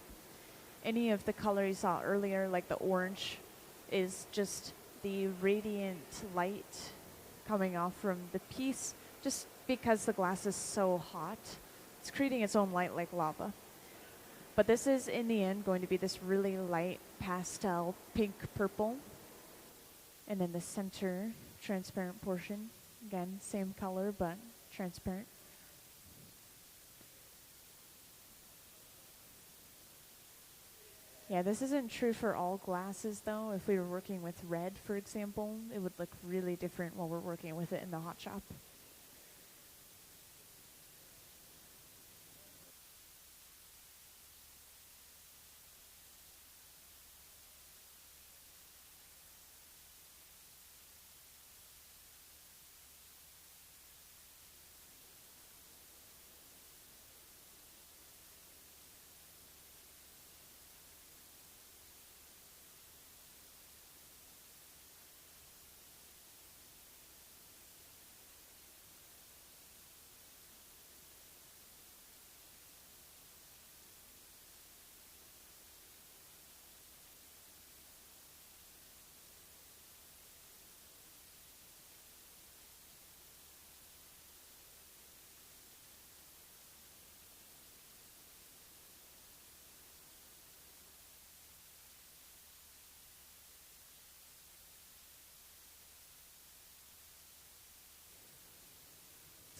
S1: Any of the color you saw earlier, like the orange, is just the radiant light coming off from the piece, just because the glass is so hot. It's creating its own light like lava. But this is, in the end, going to be this really light pastel pink purple. And then the center transparent portion, again, same color, but transparent. Yeah, this isn't true for all glasses, though. If we were working with red, for example, it would look really different while we're working with it in the hot shop.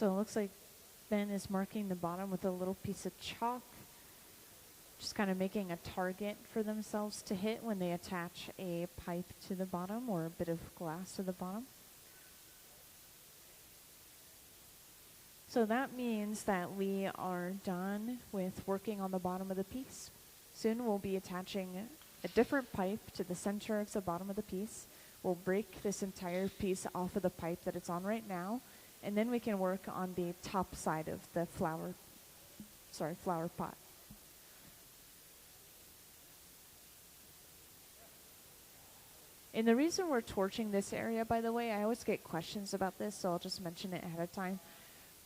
S1: So it looks like Ben is marking the bottom with a little piece of chalk, just kind of making a target for themselves to hit when they attach a pipe to the bottom or a bit of glass to the bottom. So that means that we are done with working on the bottom of the piece. Soon we'll be attaching a different pipe to the center of the bottom of the piece. We'll break this entire piece off of the pipe that it's on right now, and then we can work on the top side of the flower pot. And the reason we're torching this area, by the way, I always get questions about this, so I'll just mention it ahead of time.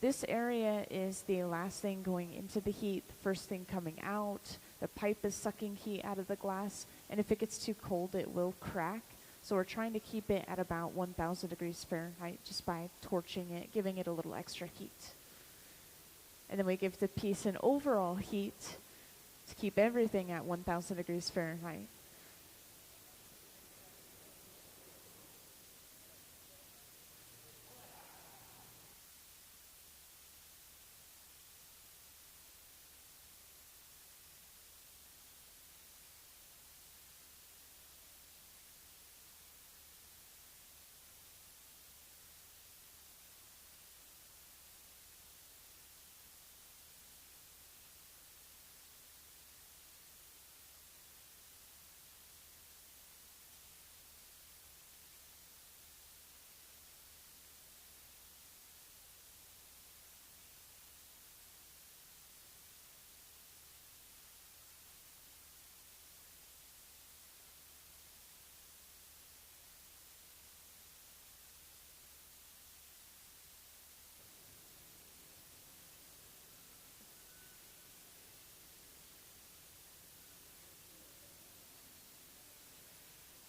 S1: This area is the last thing going into the heat, first thing coming out. The pipe is sucking heat out of the glass, and if it gets too cold, it will crack. So we're trying to keep it at about 1,000 degrees Fahrenheit just by torching it, giving it a little extra heat. And then we give the piece an overall heat to keep everything at 1,000 degrees Fahrenheit.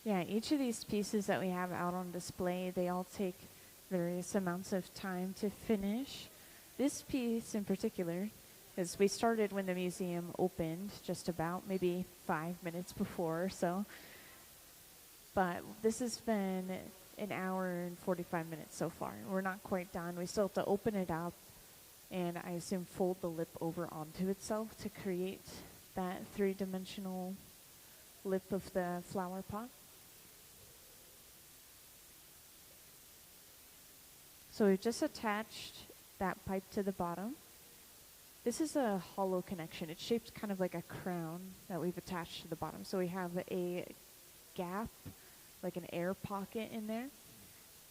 S1: Yeah, each of these pieces that we have out on display, they all take various amounts of time to finish. This piece in particular, as we started when the museum opened, just about maybe 5 minutes before or so. But this has been an hour and 45 minutes so far. We're not quite done. We still have to open it up and I assume fold the lip over onto itself to create that three-dimensional lip of the flower pot. So we've just attached that pipe to the bottom. This is a hollow connection. It's shaped kind of like a crown that we've attached to the bottom. So we have a gap, like an air pocket in there.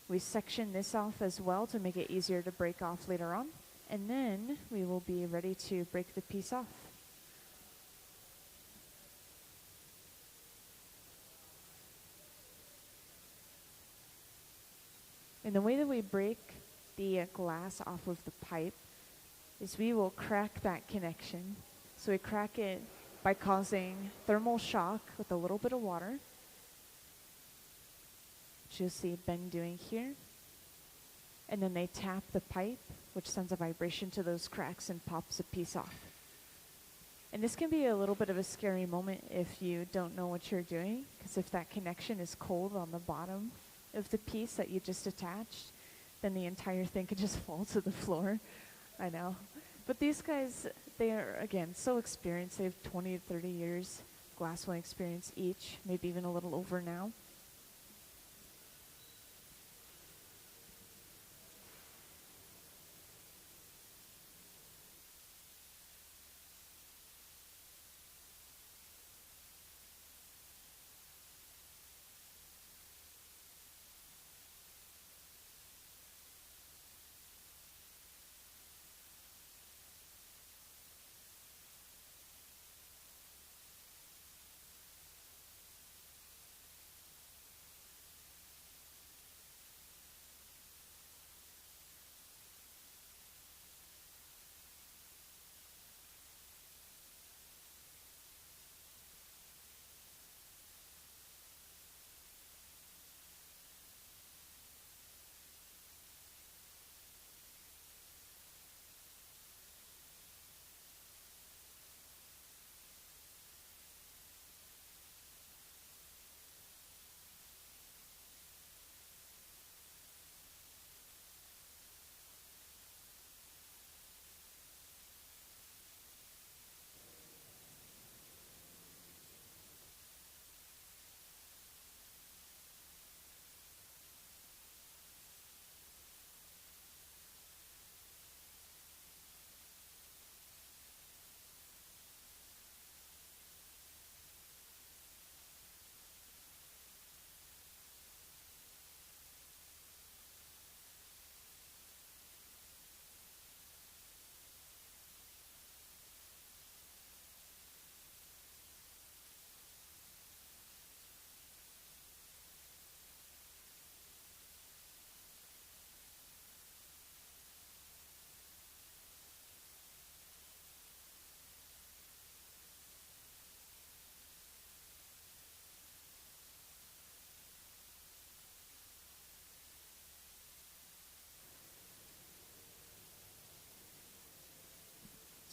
S1: We section this off as well to make it easier to break off later on. And then we will be ready to break the piece off. And the way that we break the glass off of the pipe is we will crack that connection. So we crack it by causing thermal shock with a little bit of water, which you'll see Ben doing here. And then they tap the pipe, which sends a vibration to those cracks and pops a piece off. And this can be a little bit of a scary moment if you don't know what you're doing, because if that connection is cold on the bottom of the piece that you just attached, then the entire thing could just fall to the floor. I know. But these guys, they are, again, so experienced. They have 20 to 30 years glassblowing experience each, maybe even a little over now.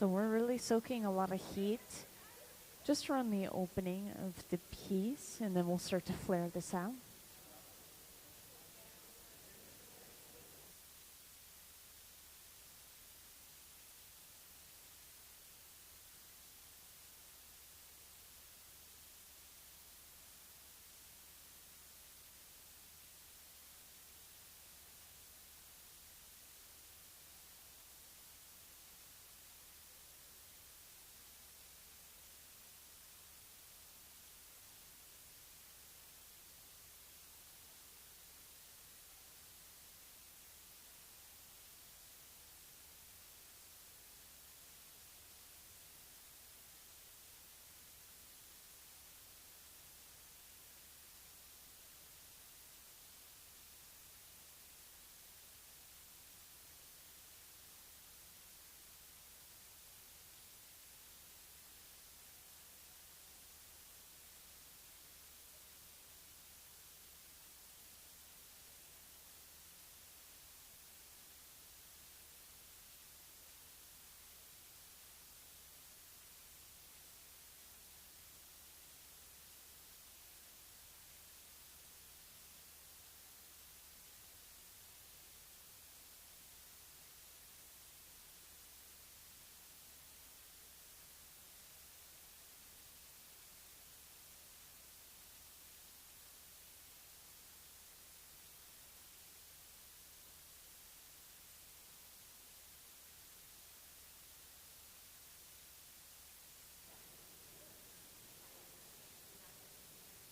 S2: So we're really soaking a lot of heat just around the opening of the piece, and then we'll start to flare this out.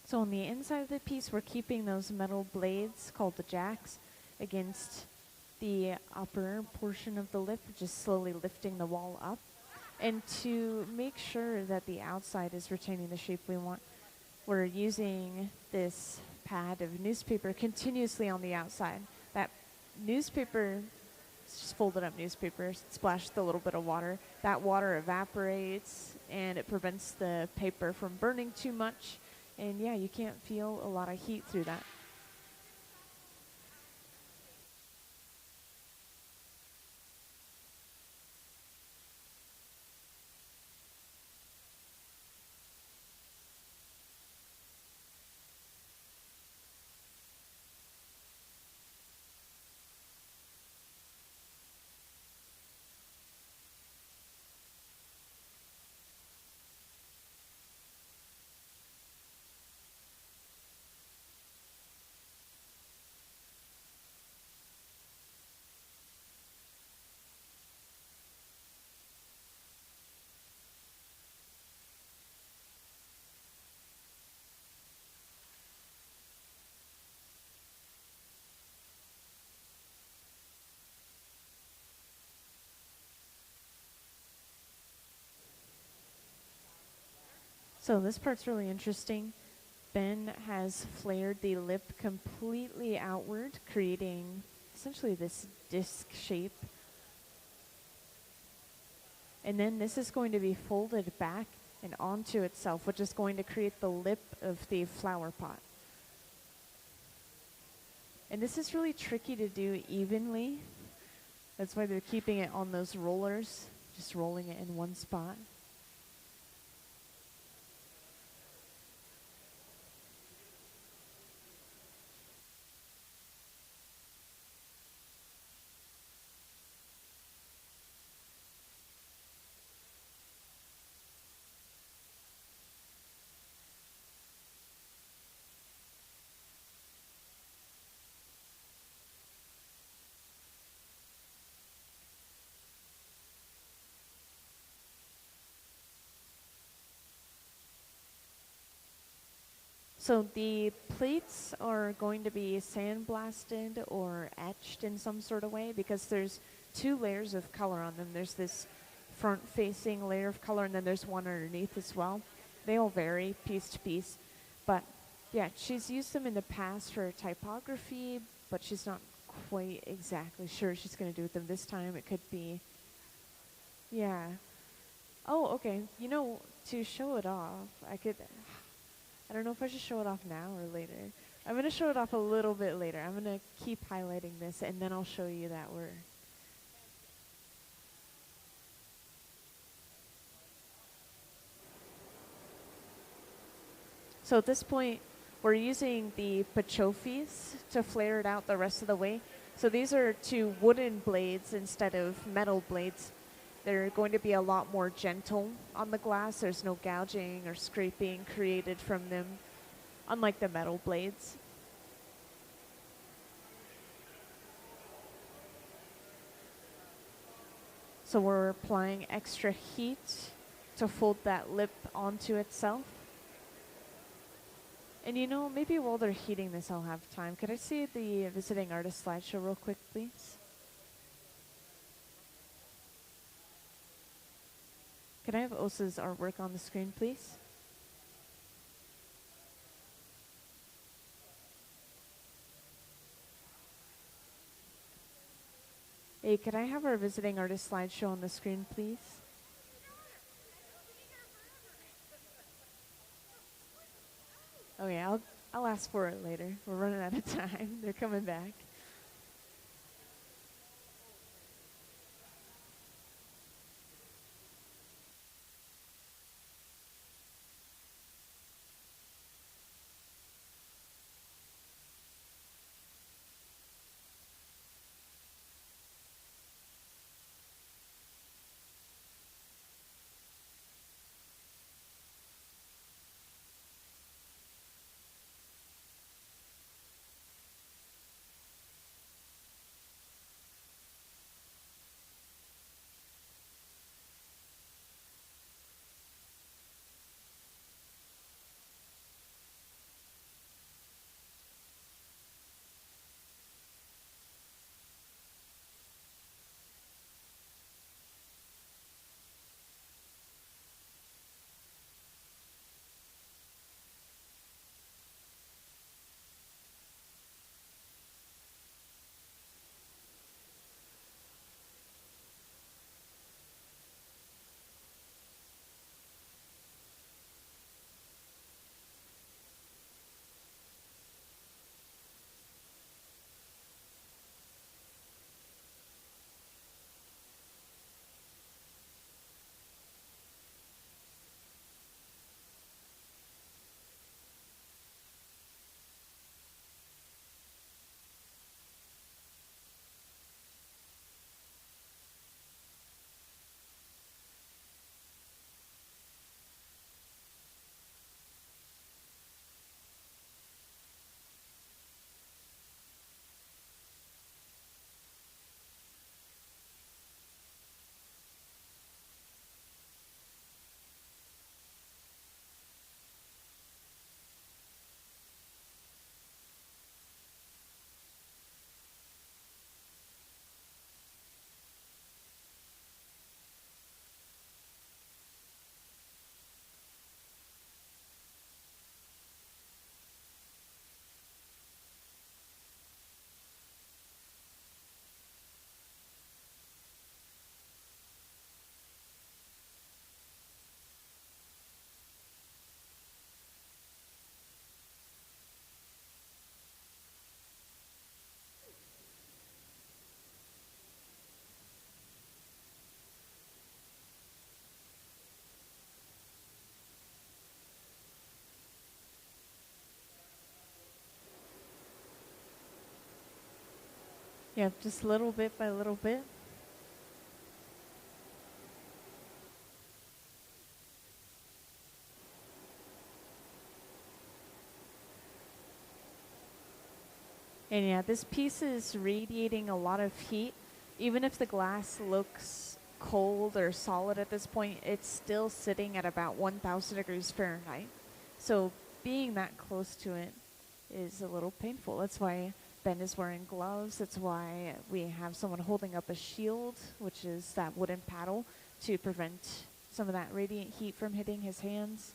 S2: So on the inside of the piece, we're keeping those metal blades called the jacks against the upper portion of the lip, just slowly lifting the wall up. And to make sure that the outside is retaining the shape we want, we're using this pad of newspaper continuously on the outside. That newspaper, it's just folded up newspaper, splashed a little bit of water. That water evaporates and it prevents the paper from burning too much. And yeah, you can't feel a lot of heat through that. So this part's really interesting. Ben has flared the lip completely outward, creating essentially this disc shape. And then this is going to be folded back and onto itself, which is going to create the lip of the flower pot. And this is really tricky to do evenly. That's why they're keeping it on those rollers, just rolling it in one spot. So the plates are going to be sandblasted or etched in some sort of way because there's two layers of color on them. There's this front-facing layer of color, and then there's one underneath as well. They all vary piece to piece. But yeah, she's used them in the past for typography, but she's not quite exactly sure she's going to do with them this time. It could be, yeah. Oh, okay. You know, to show it off, I don't know if I should show it off now or later. I'm going to show it off a little bit later. I'm going to keep highlighting this, and then I'll show you that we're... So at this point, we're using the pachofis to flare it out the rest of the way. So these are two wooden blades instead of metal blades. They're going to be a lot more gentle on the glass. There's no gouging or scraping created from them, unlike the metal blades. So we're applying extra heat to fold that lip onto itself. And you know, maybe while they're heating this, I'll have time. Could I see the visiting artist slideshow real quick, please? Can I have Åsa's artwork on the screen, please? Hey, could I have our visiting artist slideshow on the screen, please? Oh yeah, I'll ask for it later. We're running out of time. They're coming back. Yeah, just little bit by little bit. And yeah, this piece is radiating a lot of heat. Even if the glass looks cold or solid at this point, it's still sitting at about 1,000 degrees Fahrenheit. So being that close to it is a little painful. That's why Ben is wearing gloves. That's why we have someone holding up a shield, which is that wooden paddle, to prevent some of that radiant heat from hitting his hands.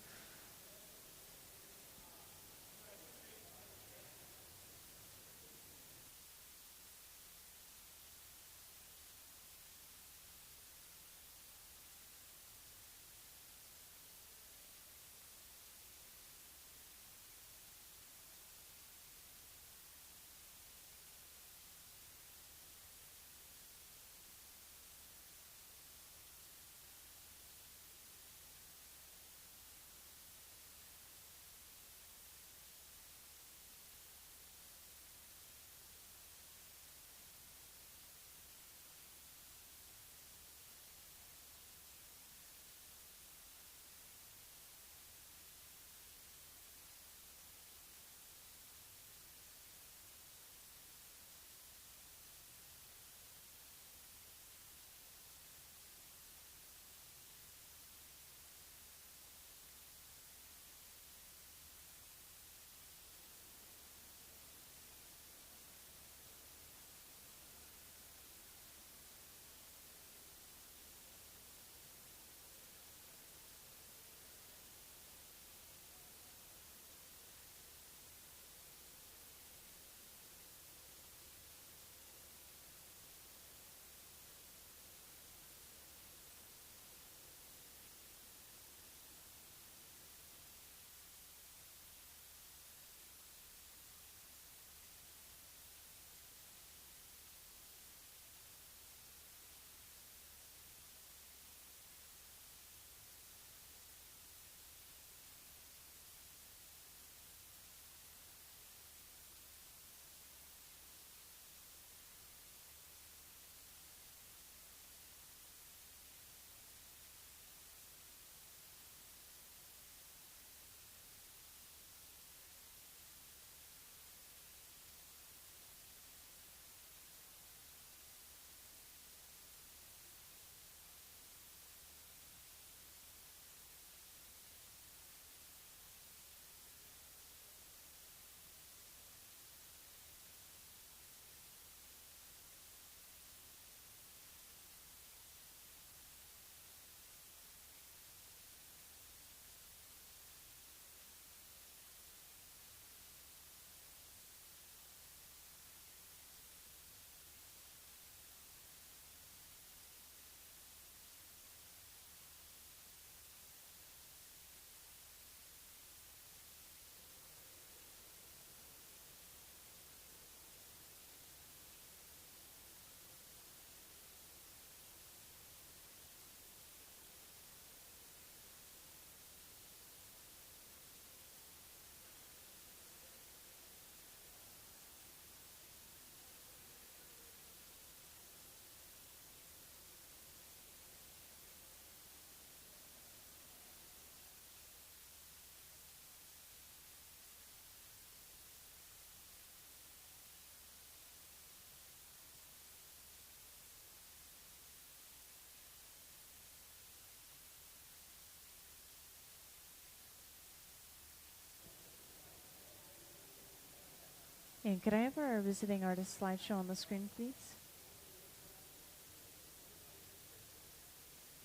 S2: And could I have our visiting artist slideshow on the screen, please?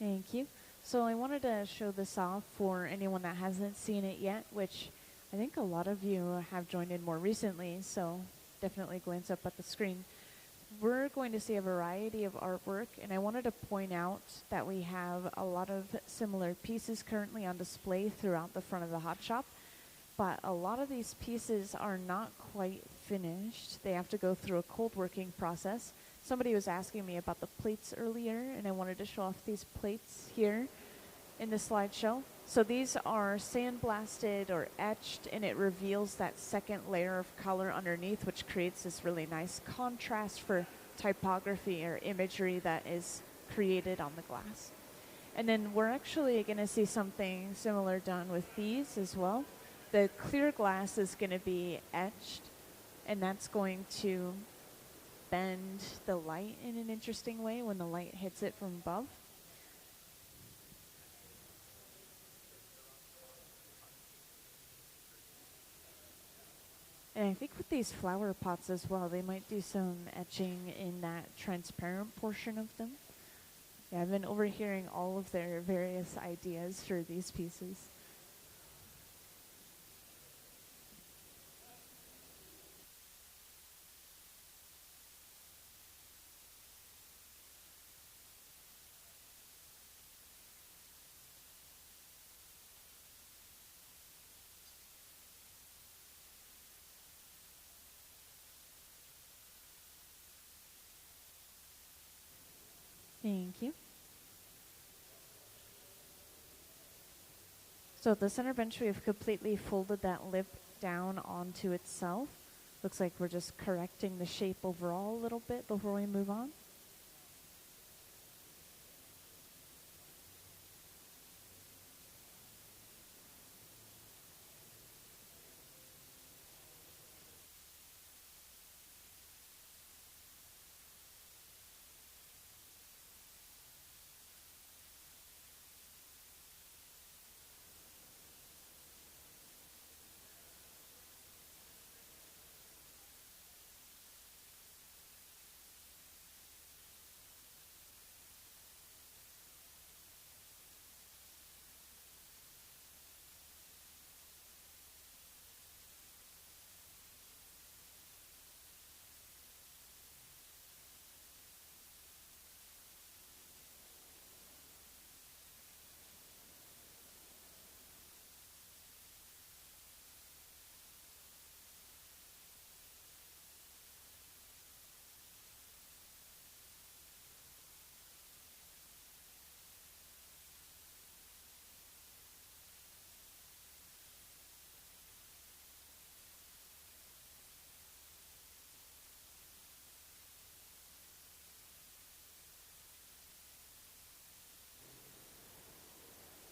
S2: Thank you. So I wanted to show this off for anyone that hasn't seen it yet, which I think a lot of you have joined in more recently, so definitely glance up at the screen. We're going to see a variety of artwork, and I wanted to point out that we have a lot of similar pieces currently on display throughout the front of the hot shop, but a lot of these pieces are not quite finished. They have to go through a cold working process. Somebody was asking me about the plates earlier, and I wanted to show off these plates here in the slideshow. So these are sandblasted or etched, and it reveals that second layer of color underneath, which creates this really nice contrast for typography or imagery that is created on the glass. And then we're actually going to see something similar done with these as well. The clear glass is going to be etched, and that's going to bend the light in an interesting way when the light hits it from above. And I think with these flower pots as well, they might do some etching in that transparent portion of them. Yeah, I've been overhearing all of their various ideas for these pieces. Thank you. So at the center bench, we've completely folded that lip down onto itself. Looks like we're just correcting the shape overall a little bit before we move on.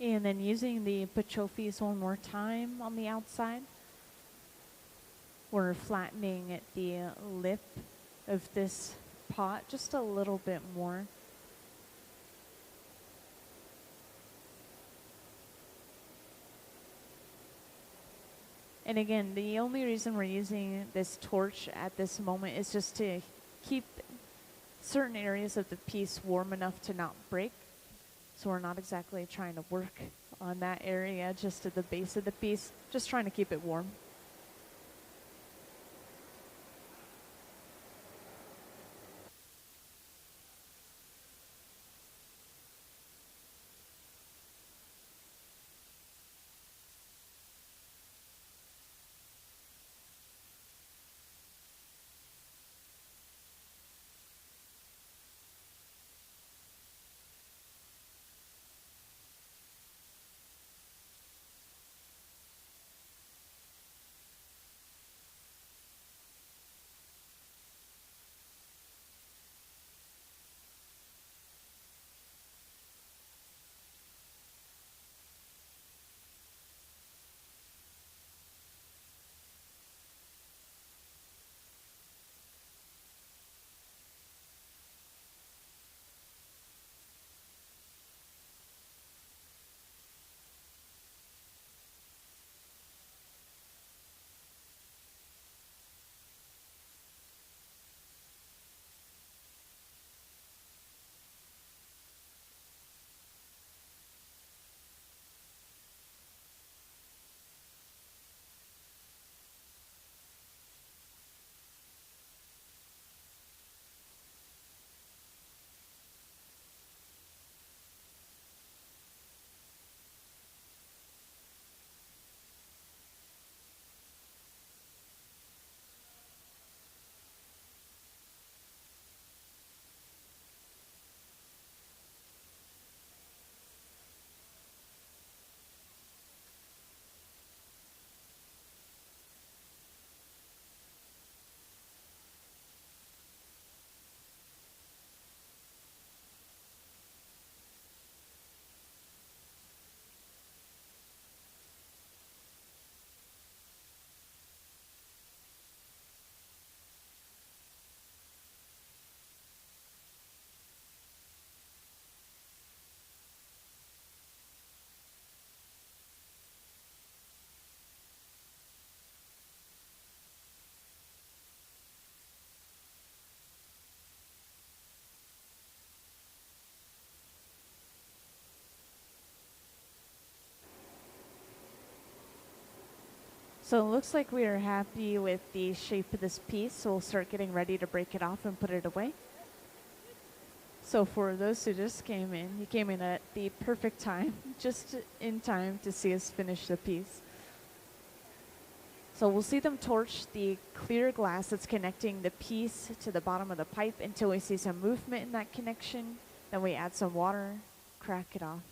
S2: And then using the pachofis one more time on the outside, we're flattening the lip of this pot just a little bit more. And again, the only reason we're using this torch at this moment is just to keep certain areas of the piece warm enough to not break. So we're not exactly trying to work on that area just at the base of the piece, just trying to keep it warm. So it looks like we are happy with the shape of this piece, so we'll start getting ready to break it off and put it away. So for those who just came in, you came in at the perfect time, just in time to see us finish the piece. So we'll see them torch the clear glass that's connecting the piece to the bottom of the pipe until we see some movement in that connection. Then we add some water, crack it off.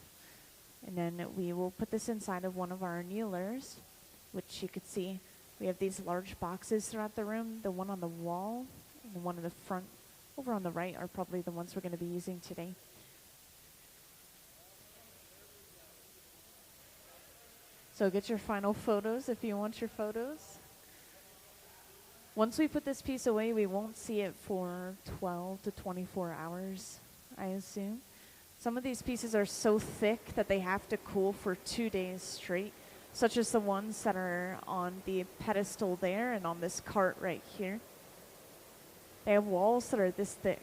S2: And then we will put this inside of one of our annealers, which you could see. We have these large boxes throughout the room. The one on the wall and the one in the front over on the right are probably the ones we're going to be using today. So get your final photos if you want your photos. Once we put this piece away, we won't see it for 12 to 24 hours, I assume. Some of these pieces are so thick that they have to cool for 2 days straight, such as the ones that are on the pedestal there and on this cart right here. They have walls that are this thick.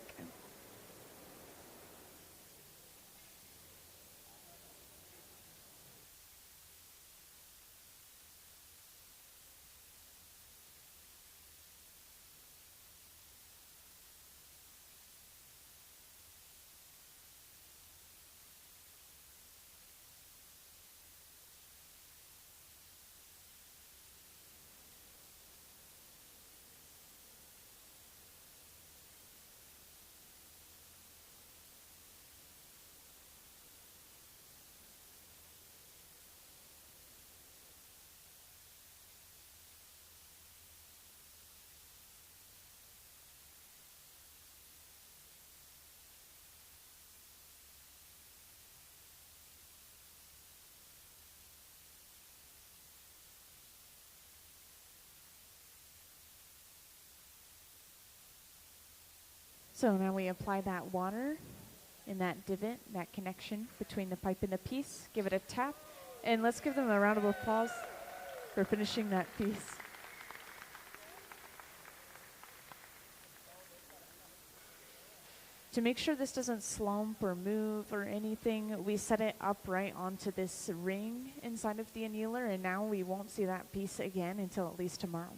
S2: So now we apply that water in that divot, that connection between the pipe and the piece. Give it a tap, and let's give them a round of applause for finishing that piece. To make sure this doesn't slump or move or anything, we set it upright onto this ring inside of the annealer, and now we won't see that piece again until at least tomorrow.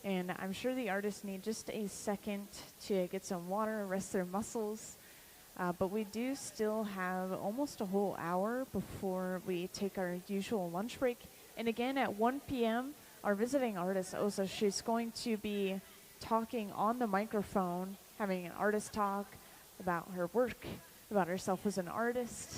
S2: And I'm sure the artists need just a second to get some water, rest their muscles. But we do still have almost a whole hour before we take our usual lunch break. And again, at 1 p.m., our visiting artist, Åsa, she's going to be talking on the microphone, having an artist talk about her work, about herself as an artist.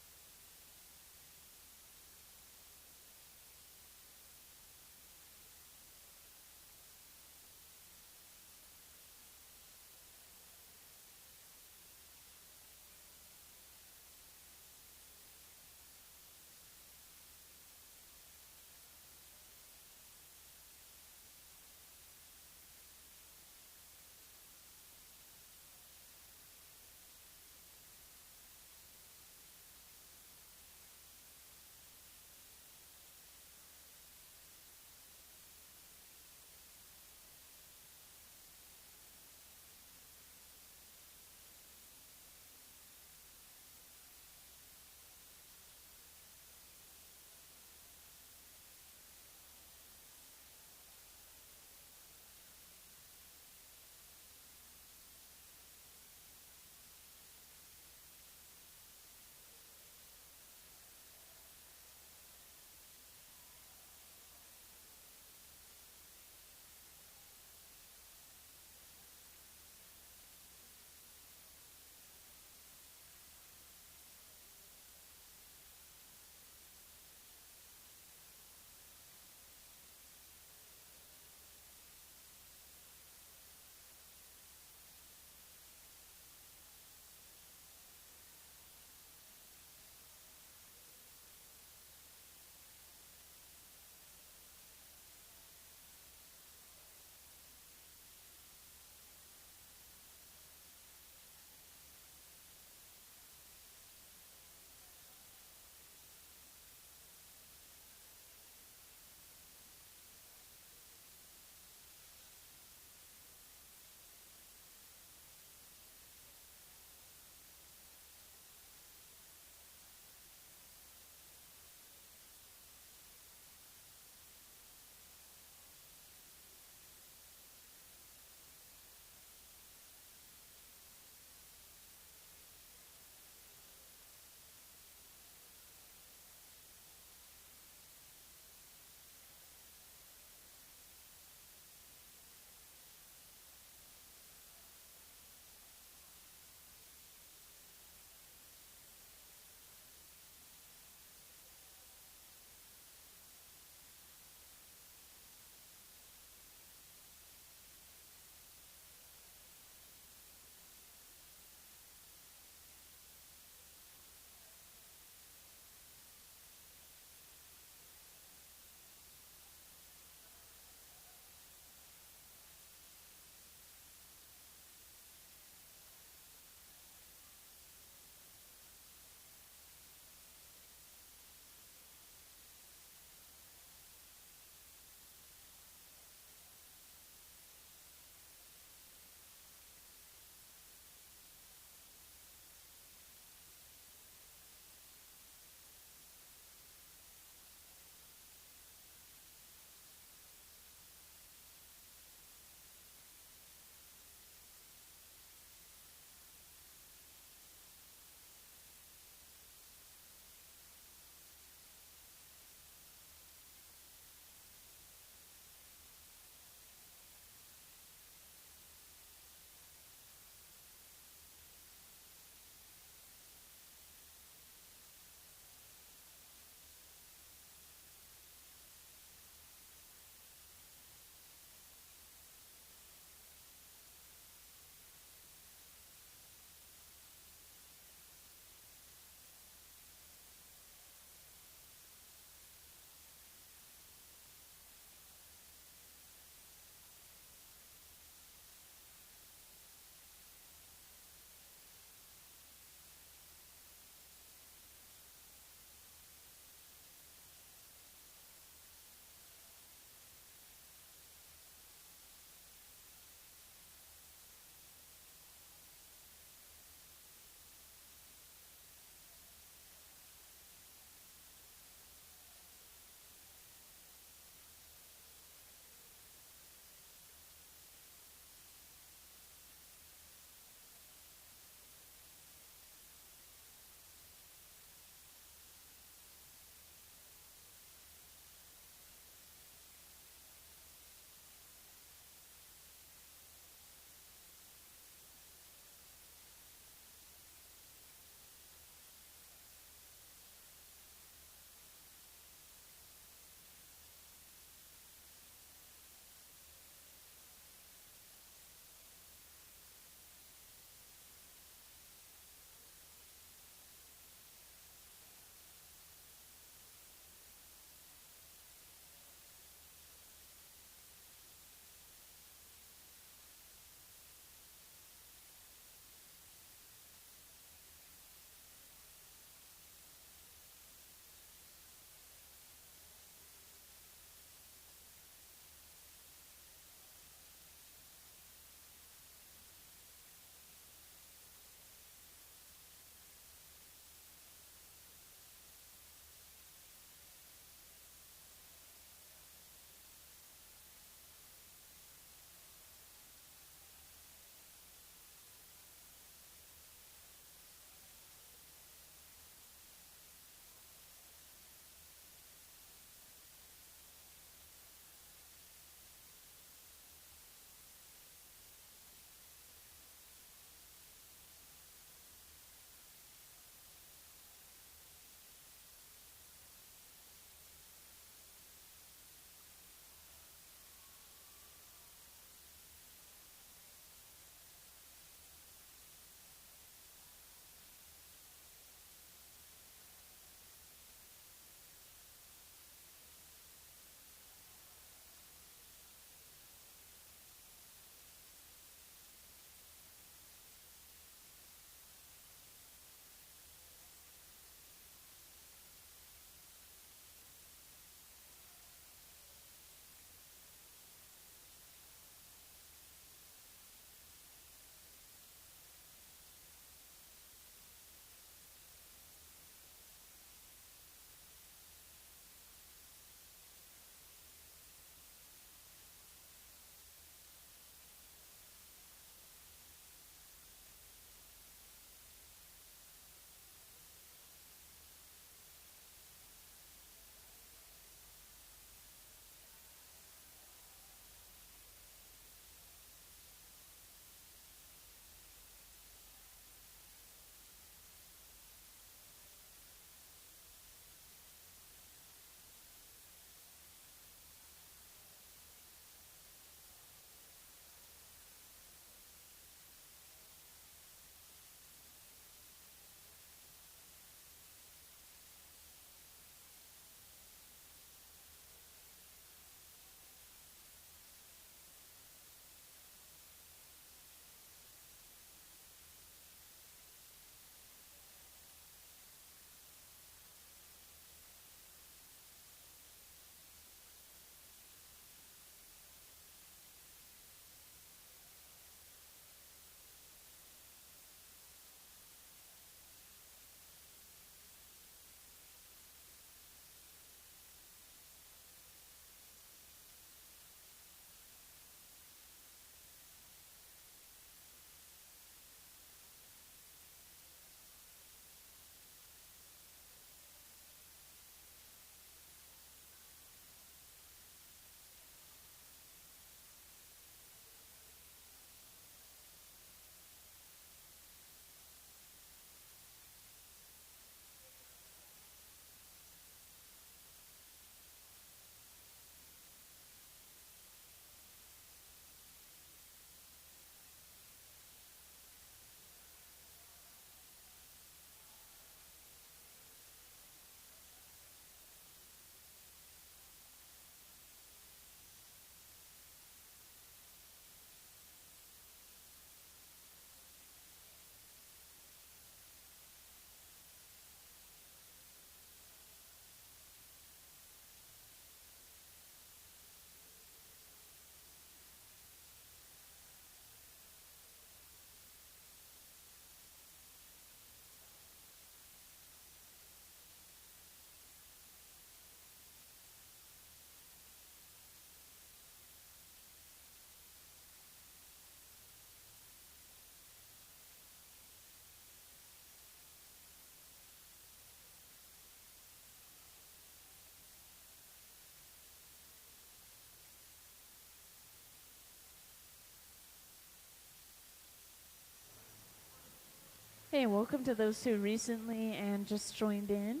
S2: Hey, welcome to those who recently and just joined in.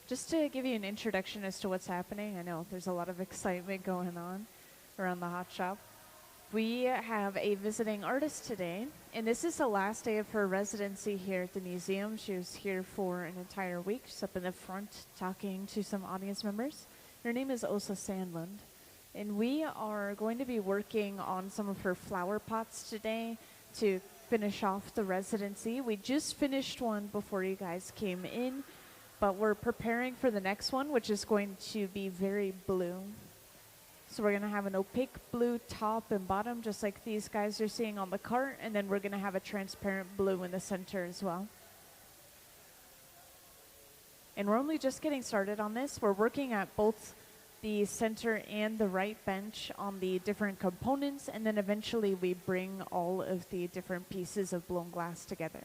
S2: Just to give you an introduction as to what's happening, I know there's a lot of excitement going on around the hot shop. We have a visiting artist today, and this is the last day of her residency here at the museum. She was here for an entire week. She's up in the front talking to some audience members. Her name is Åsa Sandlund, and we are going to be working on some of her flower pots today to finish off the residency. We just finished one before you guys came in, but we're preparing for the next one, which is going to be very blue. So we're going to have an opaque blue top and bottom, just like these guys are seeing on the cart, and then we're going to have a transparent blue in the center as well. And we're only just getting started on this. We're working at both the center and the right bench on the different components, and then eventually we bring all of the different pieces of blown glass together.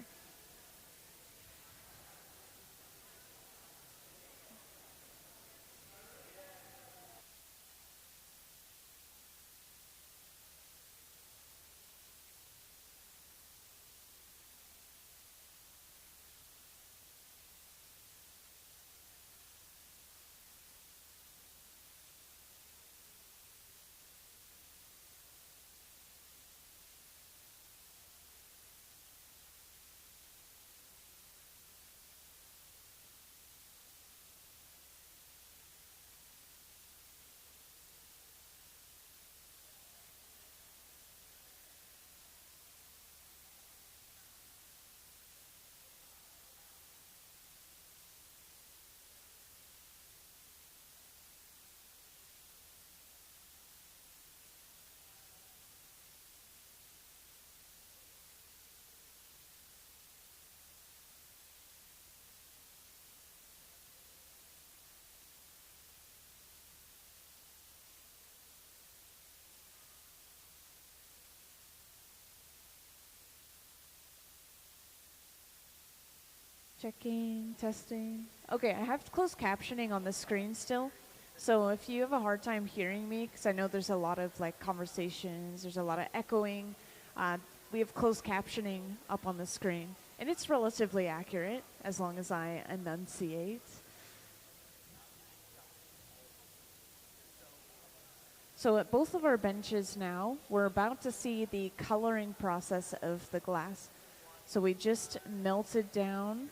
S2: Checking, testing. Okay, I have closed captioning on the screen still. So if you have a hard time hearing me, because I know there's a lot of like conversations, there's a lot of echoing, we have closed captioning up on the screen. And it's relatively accurate as long as I enunciate. So at both of our benches now, we're about to see the coloring process of the glass. So we just melted down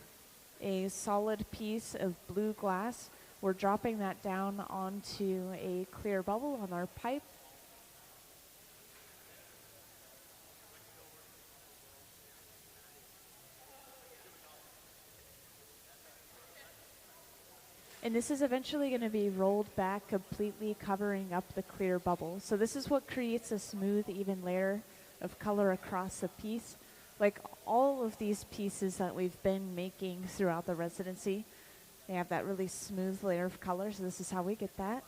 S2: a solid piece of blue glass. We're dropping that down onto a clear bubble on our pipe. And this is eventually going to be rolled back, completely covering up the clear bubble. So this is what creates a smooth, even layer of color across the piece. Like all of these pieces that we've been making throughout the residency, they have that really smooth layer of color, so this is how we get that.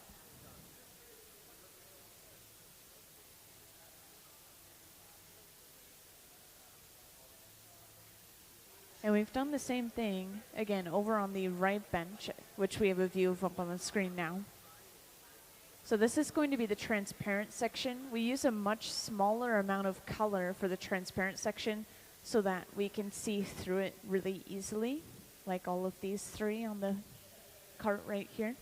S2: And we've done the same thing, again, over on the right bench, which we have a view of up on the screen now. So this is going to be the transparent section. We use a much smaller amount of color for the transparent section so that we can see through it really easily, like all of these three on the cart right here.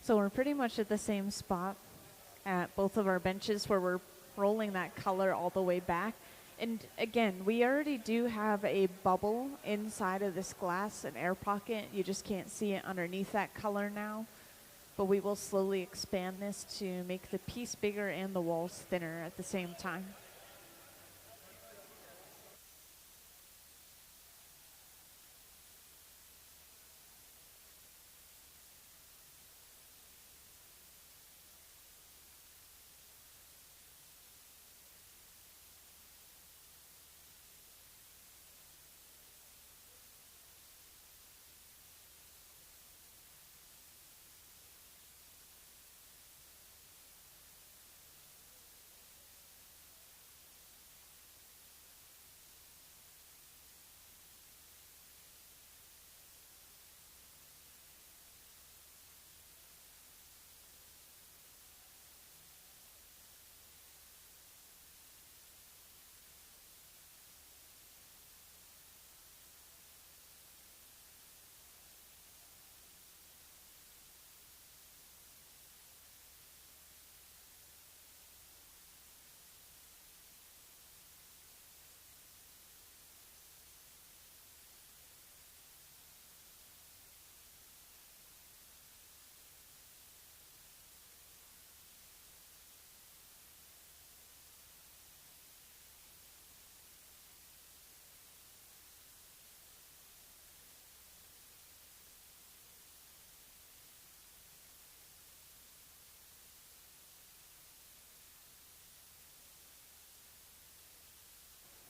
S2: So we're pretty much at the same spot at both of our benches where we're rolling that color all the way back. And again, we already do have a bubble inside of this glass, an air pocket. You just can't see it underneath that color now. But we will slowly expand this to make the piece bigger and the walls thinner at the same time.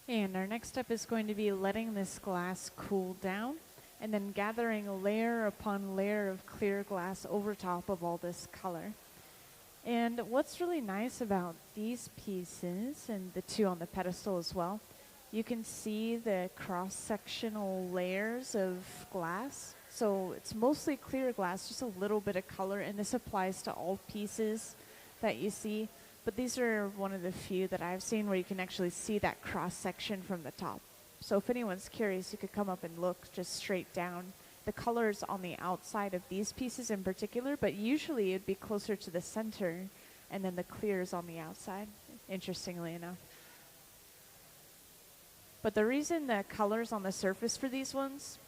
S2: And our next step is going to be letting this glass cool down and then gathering layer upon layer of clear glass over top of all this color. And what's really nice about these pieces, and the two on the pedestal as well, you can see the cross-sectional layers of glass. So it's mostly clear glass, just a little bit of color, and this applies to all pieces that you see. But these are one of the few that I've seen where you can actually see that cross-section from the top. So if anyone's curious, you could come up and look just straight down. The color's on the outside of these pieces in particular, but usually it'd be closer to the center, and then the clear's on the outside, interestingly enough. But the reason the color's on the surface for these ones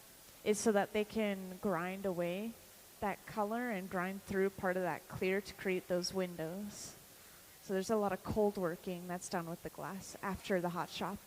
S2: is so that they can grind away that color and grind through part of that clear to create those windows. So there's a lot of cold working that's done with the glass after the hot shop.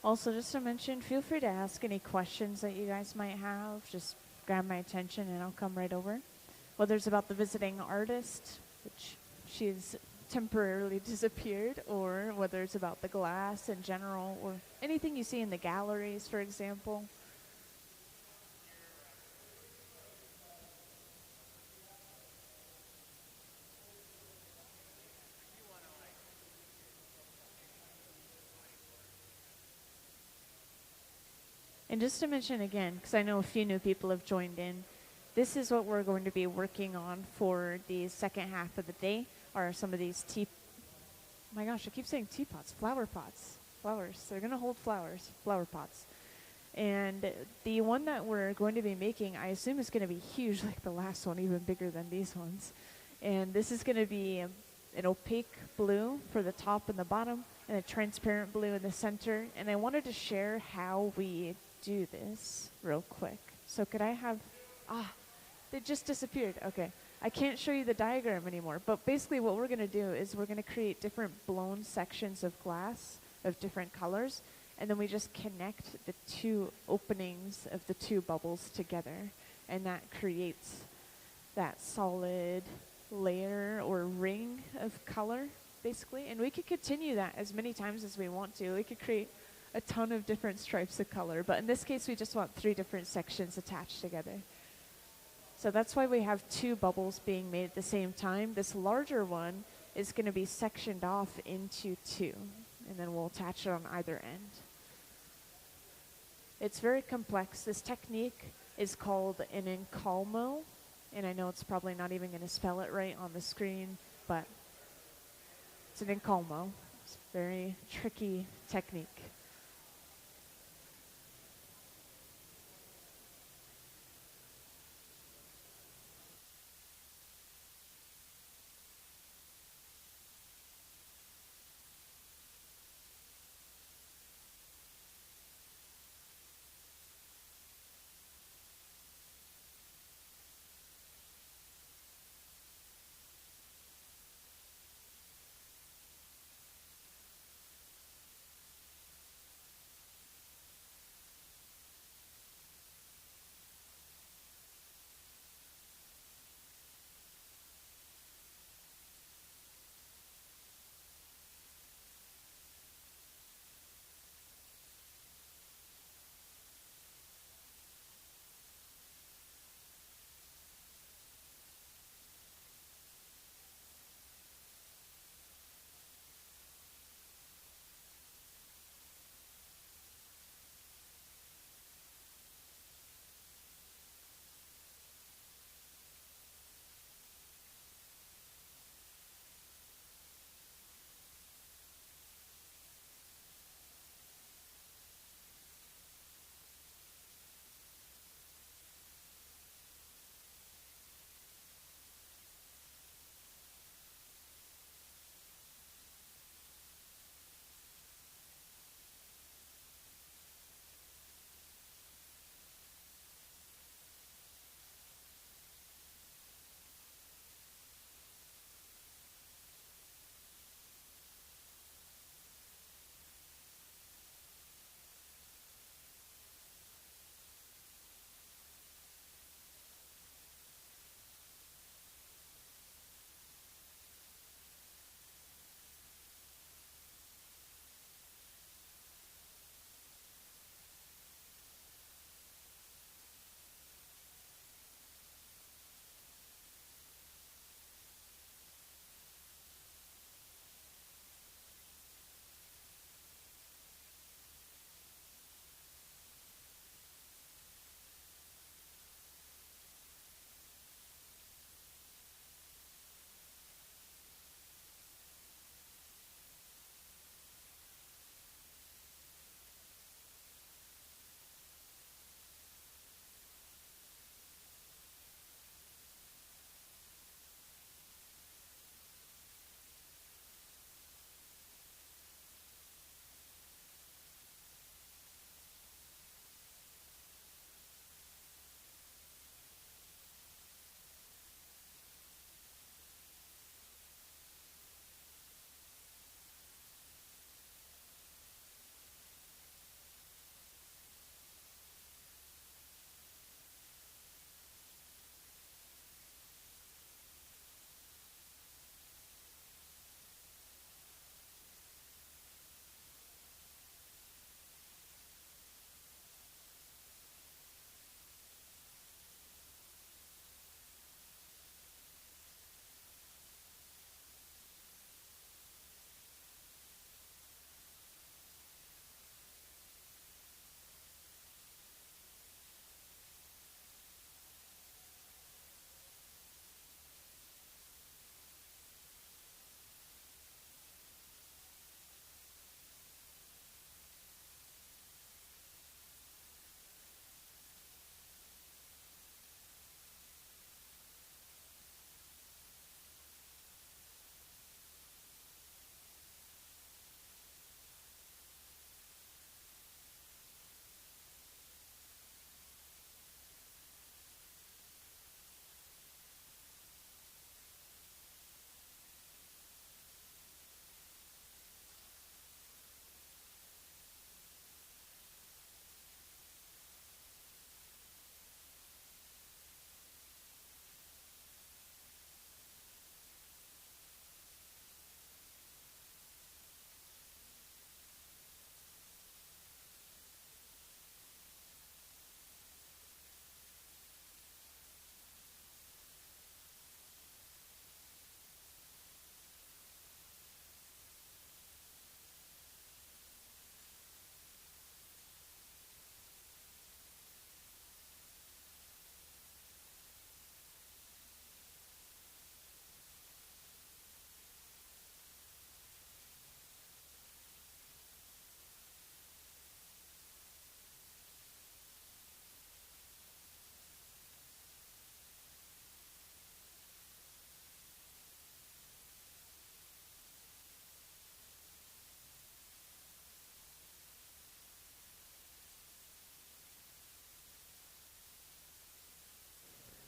S2: Also, just to mention, feel free to ask any questions that you guys might have. Just grab my attention and I'll come right over. Whether it's about the visiting artist, which she's temporarily disappeared, or whether it's about the glass in general, or anything you see in the galleries, for example. And just to mention again, because I know a few new people have joined in, this is what we're going to be working on for the second half of the day, are some of these oh my gosh, I keep saying teapots, flower pots, flowers. They're going to hold flowers, flower pots. And the one that we're going to be making, I assume is going to be huge, like the last one, even bigger than these ones. And this is going to be an opaque blue for the top and the bottom, and a transparent blue in the center. And I wanted to share how we do this real quick. So could I have, they just disappeared. Okay. I can't show you the diagram anymore, but basically what we're going to do is we're going to create different blown sections of glass of different colors, and then we just connect the two openings of the two bubbles together, and that creates that solid layer or ring of color, basically. And we could continue that as many times as we want to. We could create a ton of different stripes of color, but in this case we just want 3 different sections attached together. So that's why we have 2 bubbles being made at the same time. This larger one is going to be sectioned off into 2, and then we'll attach it on either end. It's very complex. This technique is called an incalmo, and I know it's probably not even going to spell it right on the screen, but it's an incalmo. It's a very tricky technique.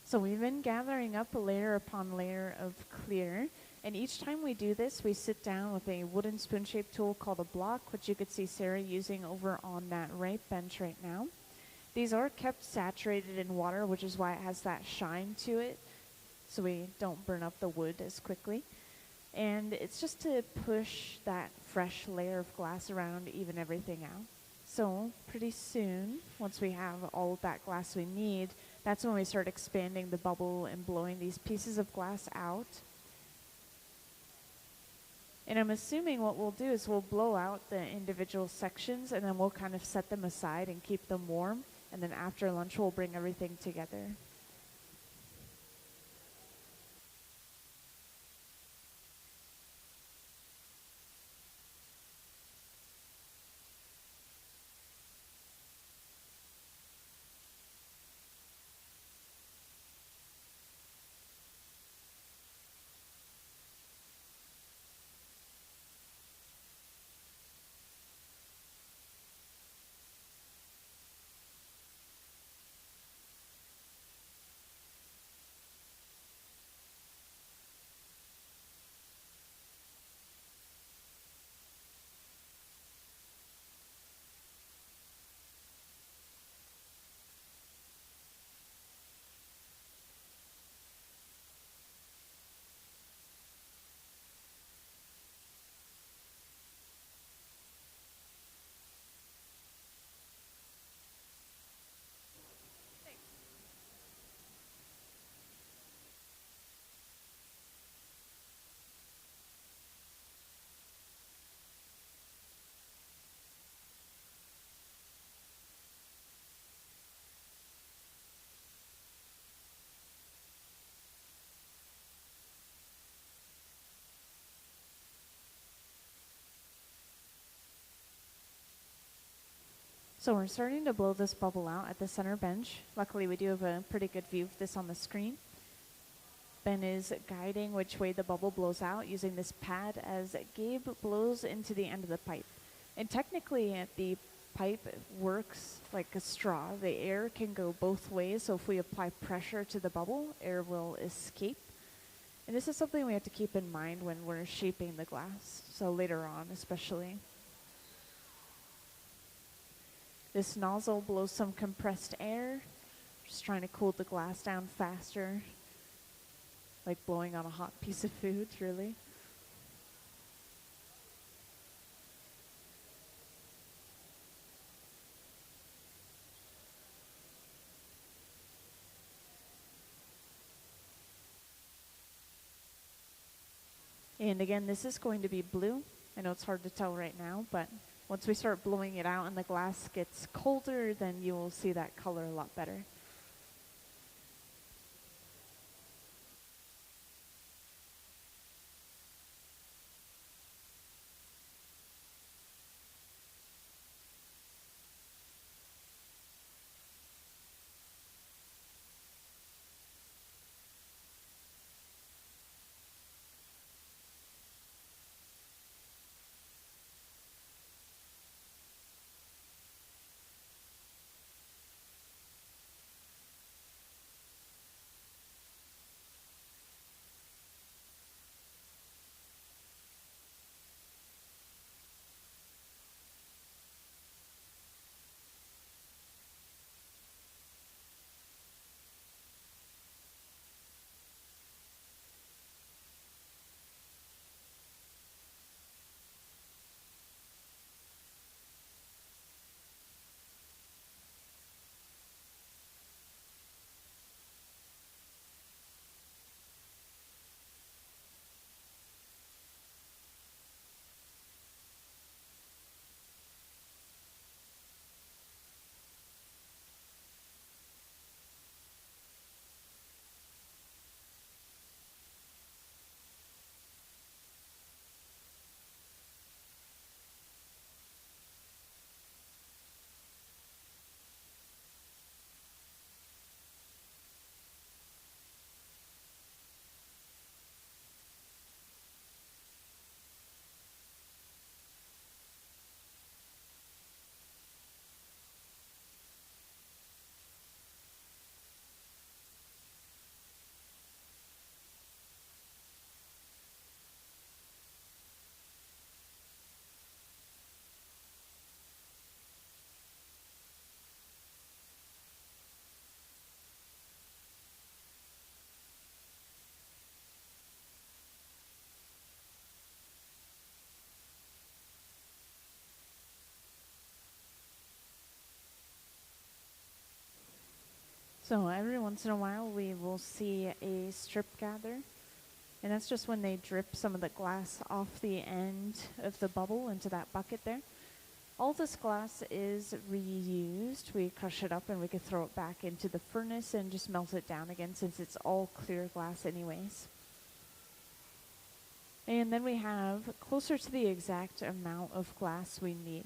S2: So we've been gathering up layer upon layer of clear, and each time we do this, we sit down with a wooden spoon-shaped tool called a block, which you could see Sarah using over on that right bench right now. These are kept saturated in water, which is why it has that shine to it, so we don't burn up the wood as quickly. And it's just to push that fresh layer of glass around, even everything out. So pretty soon, once we have all of that glass we need, that's when we start expanding the bubble and blowing these pieces of glass out. And I'm assuming what we'll do is we'll blow out the individual sections, and then we'll kind of set them aside and keep them warm. And then after lunch, we'll bring everything together. So we're starting to blow this bubble out at the center bench. Luckily, we do have a pretty good view of this on the screen. Ben is guiding which way the bubble blows out using this pad as Gabe blows into the end of the pipe. And technically, the pipe works like a straw. The air can go both ways, so if we apply pressure to the bubble, air will escape. And this is something we have to keep in mind when we're shaping the glass, so later on especially. This nozzle blows some compressed air, just trying to cool the glass down faster, like blowing on a hot piece of food, really. And again, this is going to be blue. I know it's hard to tell right now, but once we start blowing it out and the glass gets colder, then you will see that color a lot better. So every once in a while we will see a strip gather, and that's just when they drip some of the glass off the end of the bubble into that bucket there. All this glass is reused. We crush it up and we can throw it back into the furnace and just melt it down again, since it's all clear glass anyways. And then we have closer to the exact amount of glass we need.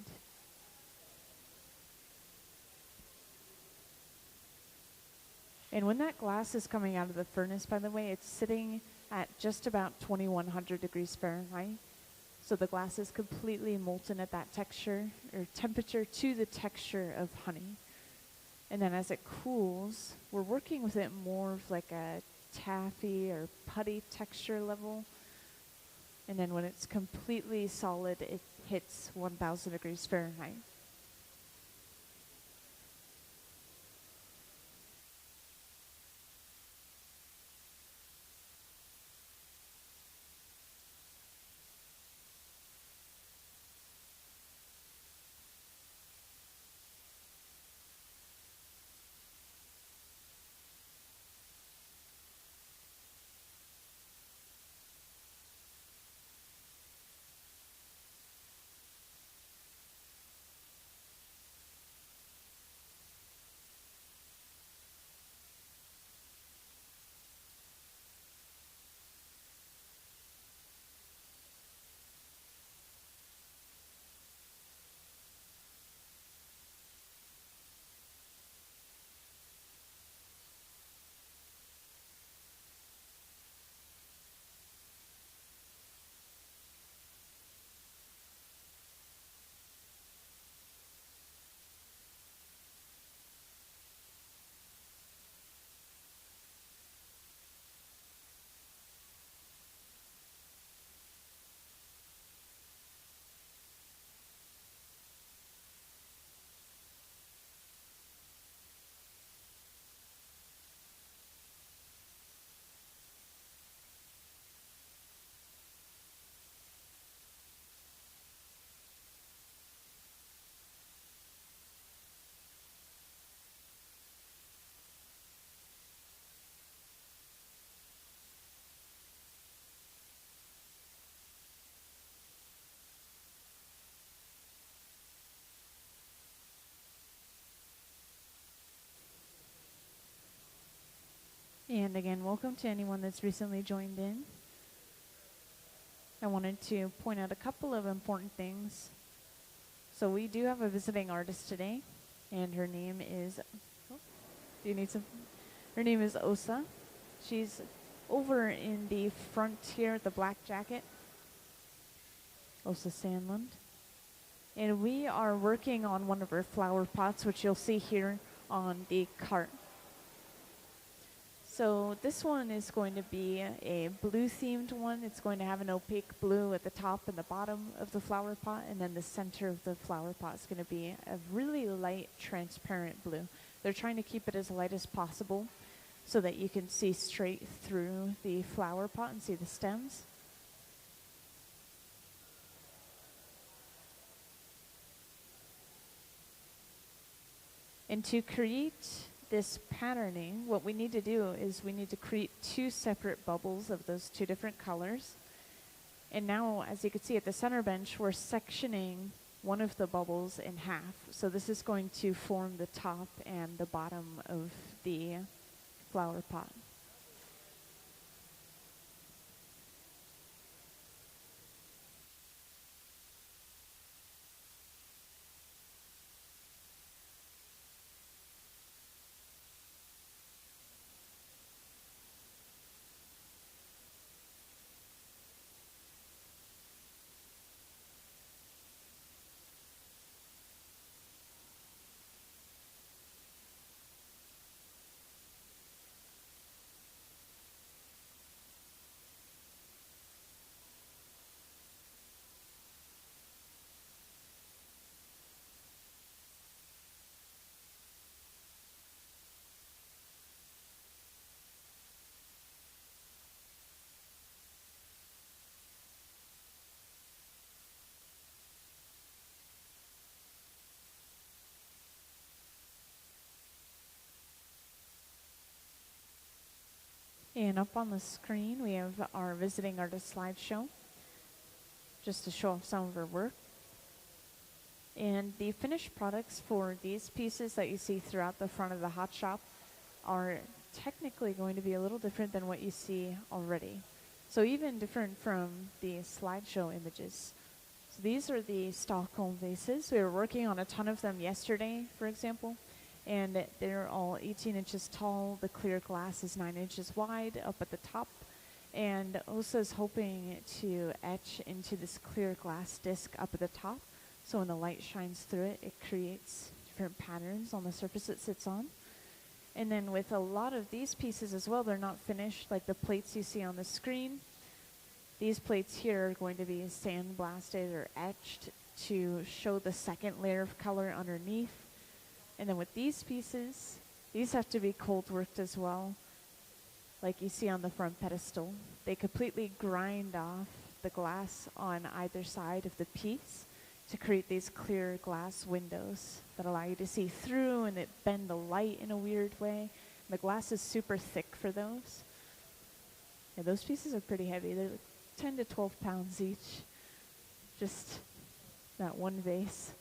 S2: And when that glass is coming out of the furnace, by the way, it's sitting at just about 2100 degrees Fahrenheit. So the glass is completely molten at that texture or temperature to the texture of honey. And then as it cools, we're working with it more of like a taffy or putty texture level. And then when it's completely solid, it hits 1000 degrees Fahrenheit. And again, welcome to anyone that's recently joined in. I wanted to point out a couple of important things. So we do have a visiting artist today, and her name is, do you need some? Her name is Åsa. She's over in the front here, the black jacket. Åsa Sandlund. And we are working on one of her flower pots, which you'll see here on the cart. So this one is going to be a blue-themed one. It's going to have an opaque blue at the top and the bottom of the flower pot, and then the center of the flower pot is going to be a really light, transparent blue. They're trying to keep it as light as possible so that you can see straight through the flower pot and see the stems. And to create this patterning, what we need to do is we need to create two separate bubbles of those two different colors. And now, as you can see at the center bench, we're sectioning one of the bubbles in half. So this is going to form the top and the bottom of the flower pot. And up on the screen, we have our visiting artist slideshow, just to show off some of her work. And the finished products for these pieces that you see throughout the front of the hot shop are technically going to be a little different than what you see already. So even different from the slideshow images. So these are the Stockholm vases. We were working on a ton of them yesterday, for example, and they're all 18 inches tall. The clear glass is 9 inches wide up at the top. And Åsa's hoping to etch into this clear glass disc up at the top. So when the light shines through it, it creates different patterns on the surface it sits on. And then with a lot of these pieces as well, they're not finished, like the plates you see on the screen. These plates here are going to be sandblasted or etched to show the second layer of color underneath. And then with these pieces, these have to be cold worked as well, like you see on the front pedestal. They completely grind off the glass on either side of the piece to create these clear glass windows that allow you to see through, and that bend the light in a weird way. The glass is super thick for those. Yeah, those pieces are pretty heavy. They're like 10 to 12 pounds each. Just that one vase.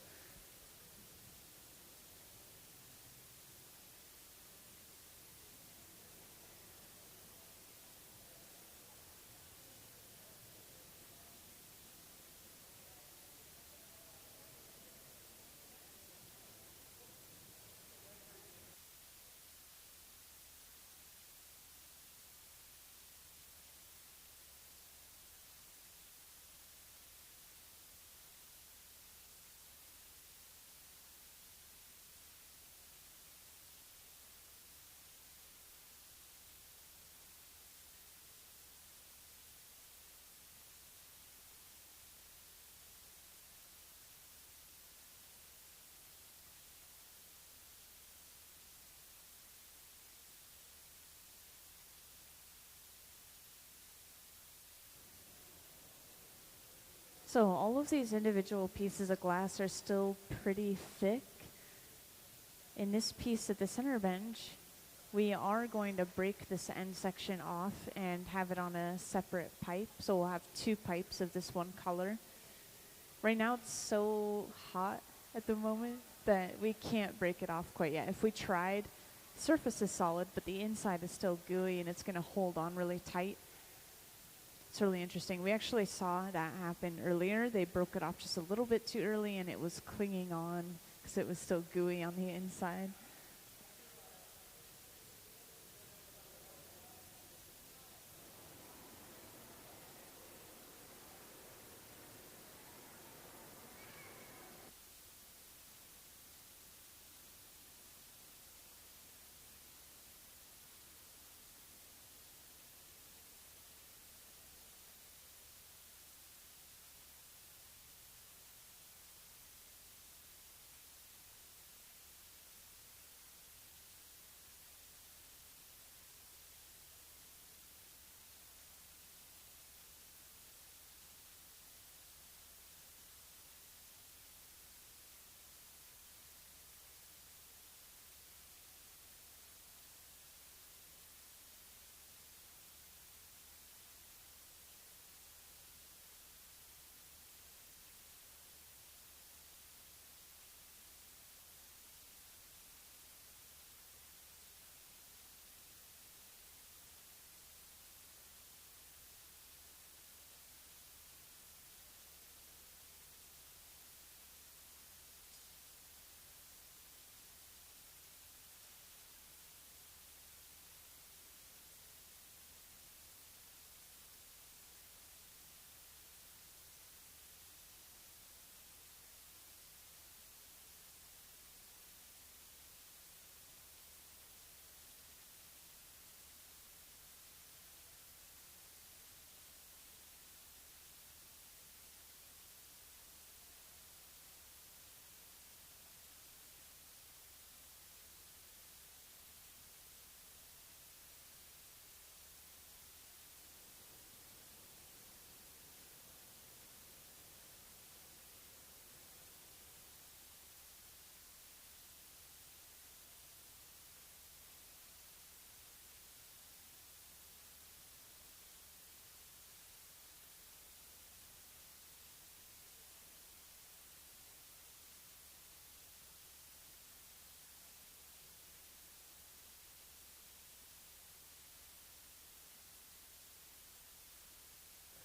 S2: So all of these individual pieces of glass are still pretty thick. In this piece at the center bench, we are going to break this end section off and have it on a separate pipe. So we'll have two pipes of this one color. Right now it's so hot at the moment that we can't break it off quite yet. If we tried, the surface is solid, but the inside is still gooey and it's going to hold on really tight. It's really interesting. We actually saw that happen earlier. They broke it off just a little bit too early and it was clinging on because it was still gooey on the inside.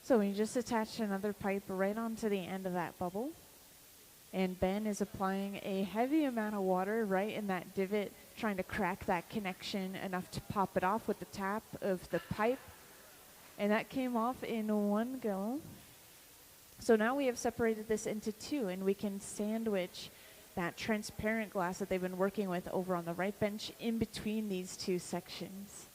S2: So we just attached another pipe right onto the end of that bubble. And Ben is applying a heavy amount of water right in that divot, trying to crack that connection enough to pop it off with the tap of the pipe. And that came off in one go. So now we have separated this into two, and we can sandwich that transparent glass that they've been working with over on the right bench in between these two sections.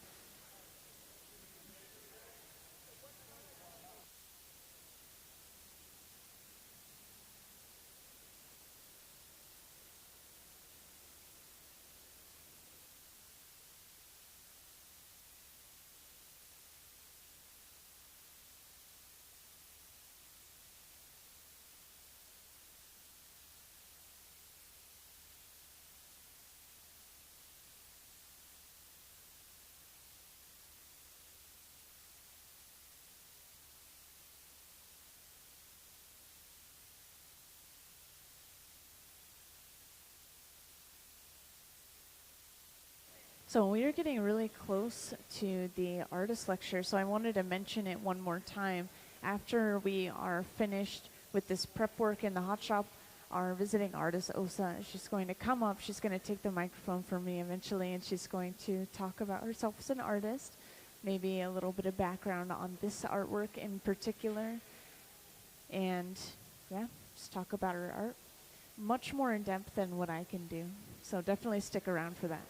S2: So we are getting really close to the artist lecture, so I wanted to mention it one more time. After we are finished with this prep work in the hot shop, our visiting artist, Åsa, she's going to come up, she's going to take the microphone from me eventually, and she's going to talk about herself as an artist, maybe a little bit of background on this artwork in particular, and yeah, just talk about her art. Much more in depth than what I can do, so definitely stick around for that.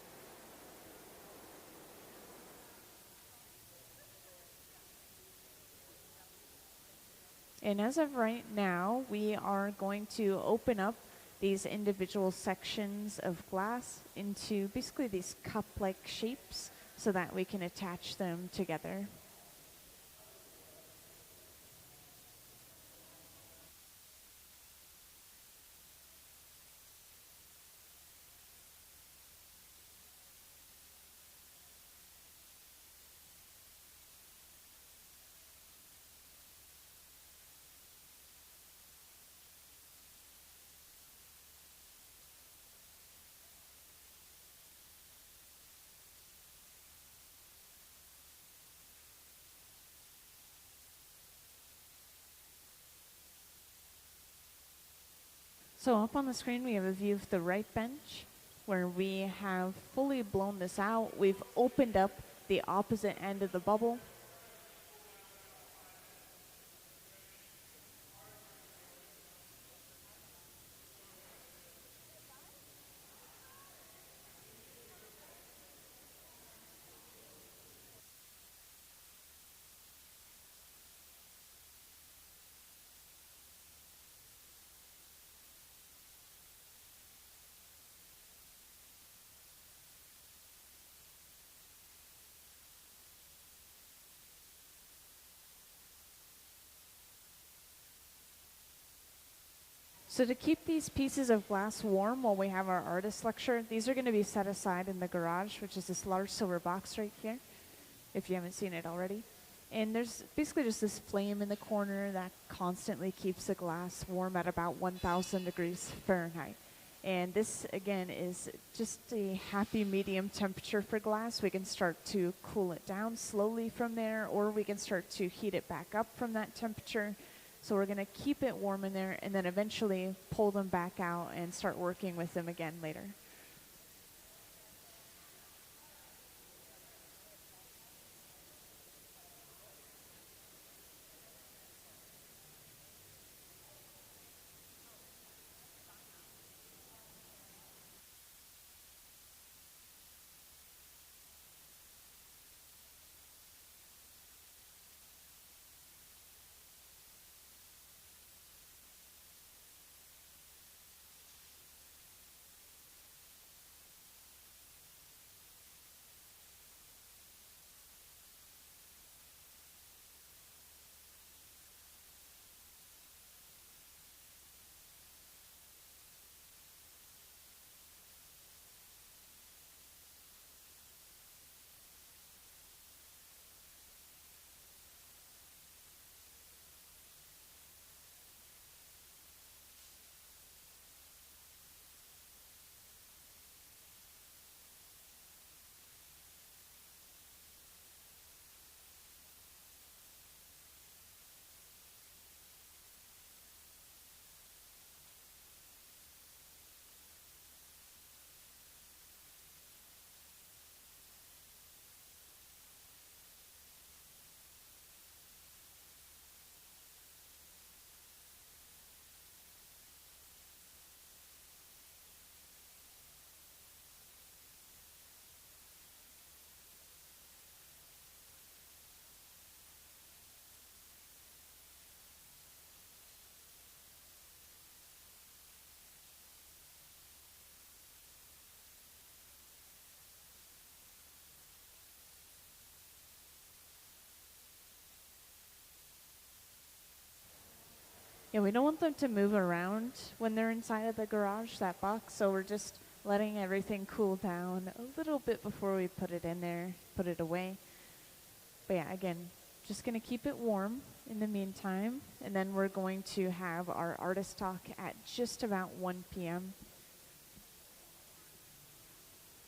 S2: And as of right now, we are going to open up these individual sections of glass into basically these cup-like shapes so that we can attach them together. So up on the screen, we have a view of the right bench where we have fully blown this out. We've opened up the opposite end of the bubble. So to keep these pieces of glass warm while we have our artist lecture, these are going to be set aside in the garage, which is this large silver box right here, if you haven't seen it already. And there's basically just this flame in the corner that constantly keeps the glass warm at about 1,000 degrees Fahrenheit. And this, again, is just a happy medium temperature for glass. We can start to cool it down slowly from there, or we can start to heat it back up from that temperature. So we're going to keep it warm in there and then eventually pull them back out and start working with them again later. Yeah, we don't want them to move around when they're inside of the garage, that box, so we're just letting everything cool down a little bit before we put it in there, put it away. But yeah, again, just going to keep it warm in the meantime, and then we're going to have our artist talk at just about 1 p.m.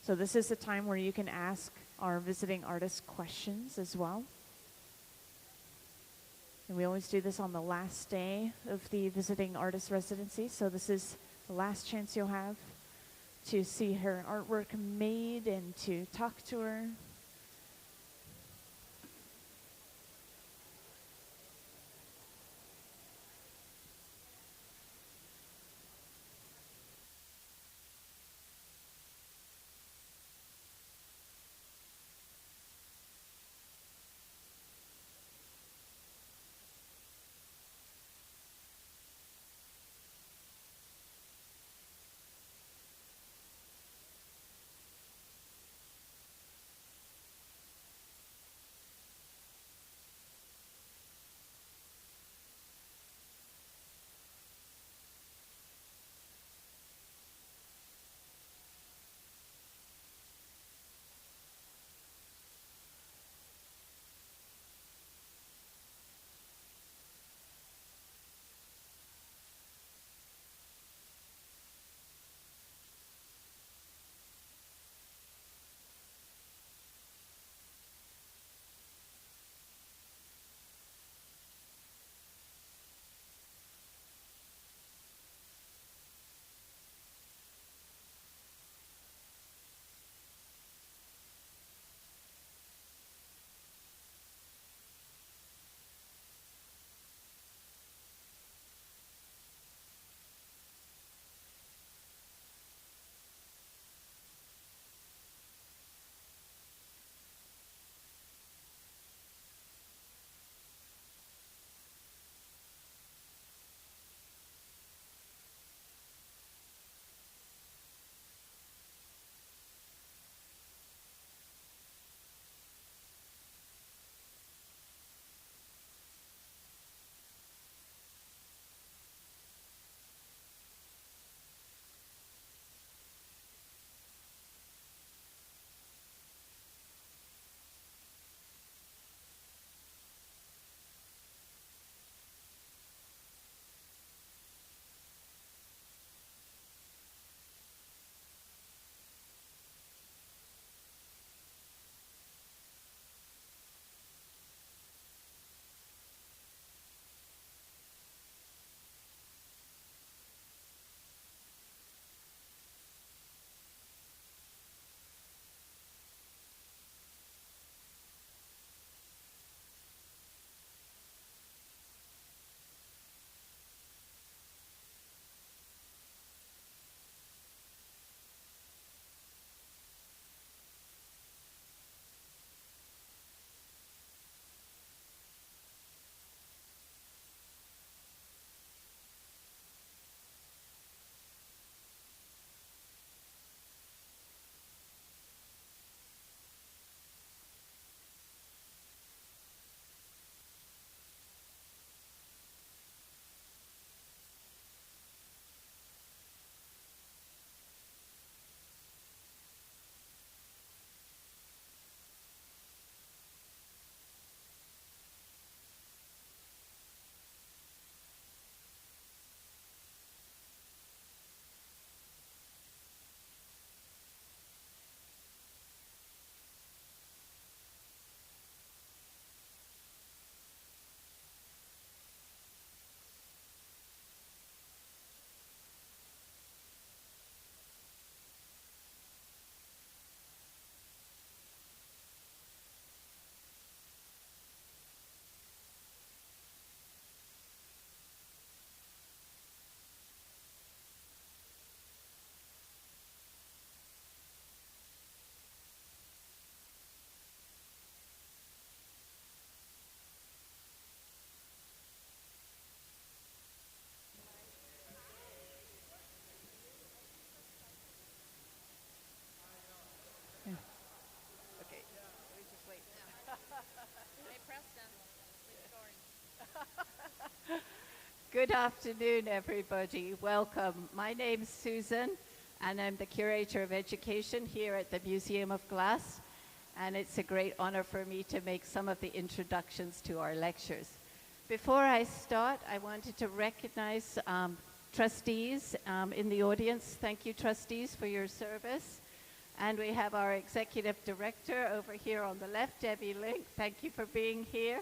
S2: So this is the time where you can ask our visiting artists questions as well. And we always do this on the last day of the visiting artist residency, so this is the last chance you'll have to see her artwork made and to talk to her.
S3: Good afternoon, everybody. Welcome. My name's Susan, and I'm the Curator of Education here at the Museum of Glass. And it's a great honor for me to make some of the introductions to our lectures. Before I start, I wanted to recognize trustees in the audience. Thank you, trustees, for your service. And we have our executive director over here on the left, Debbie Link. Thank you for being here.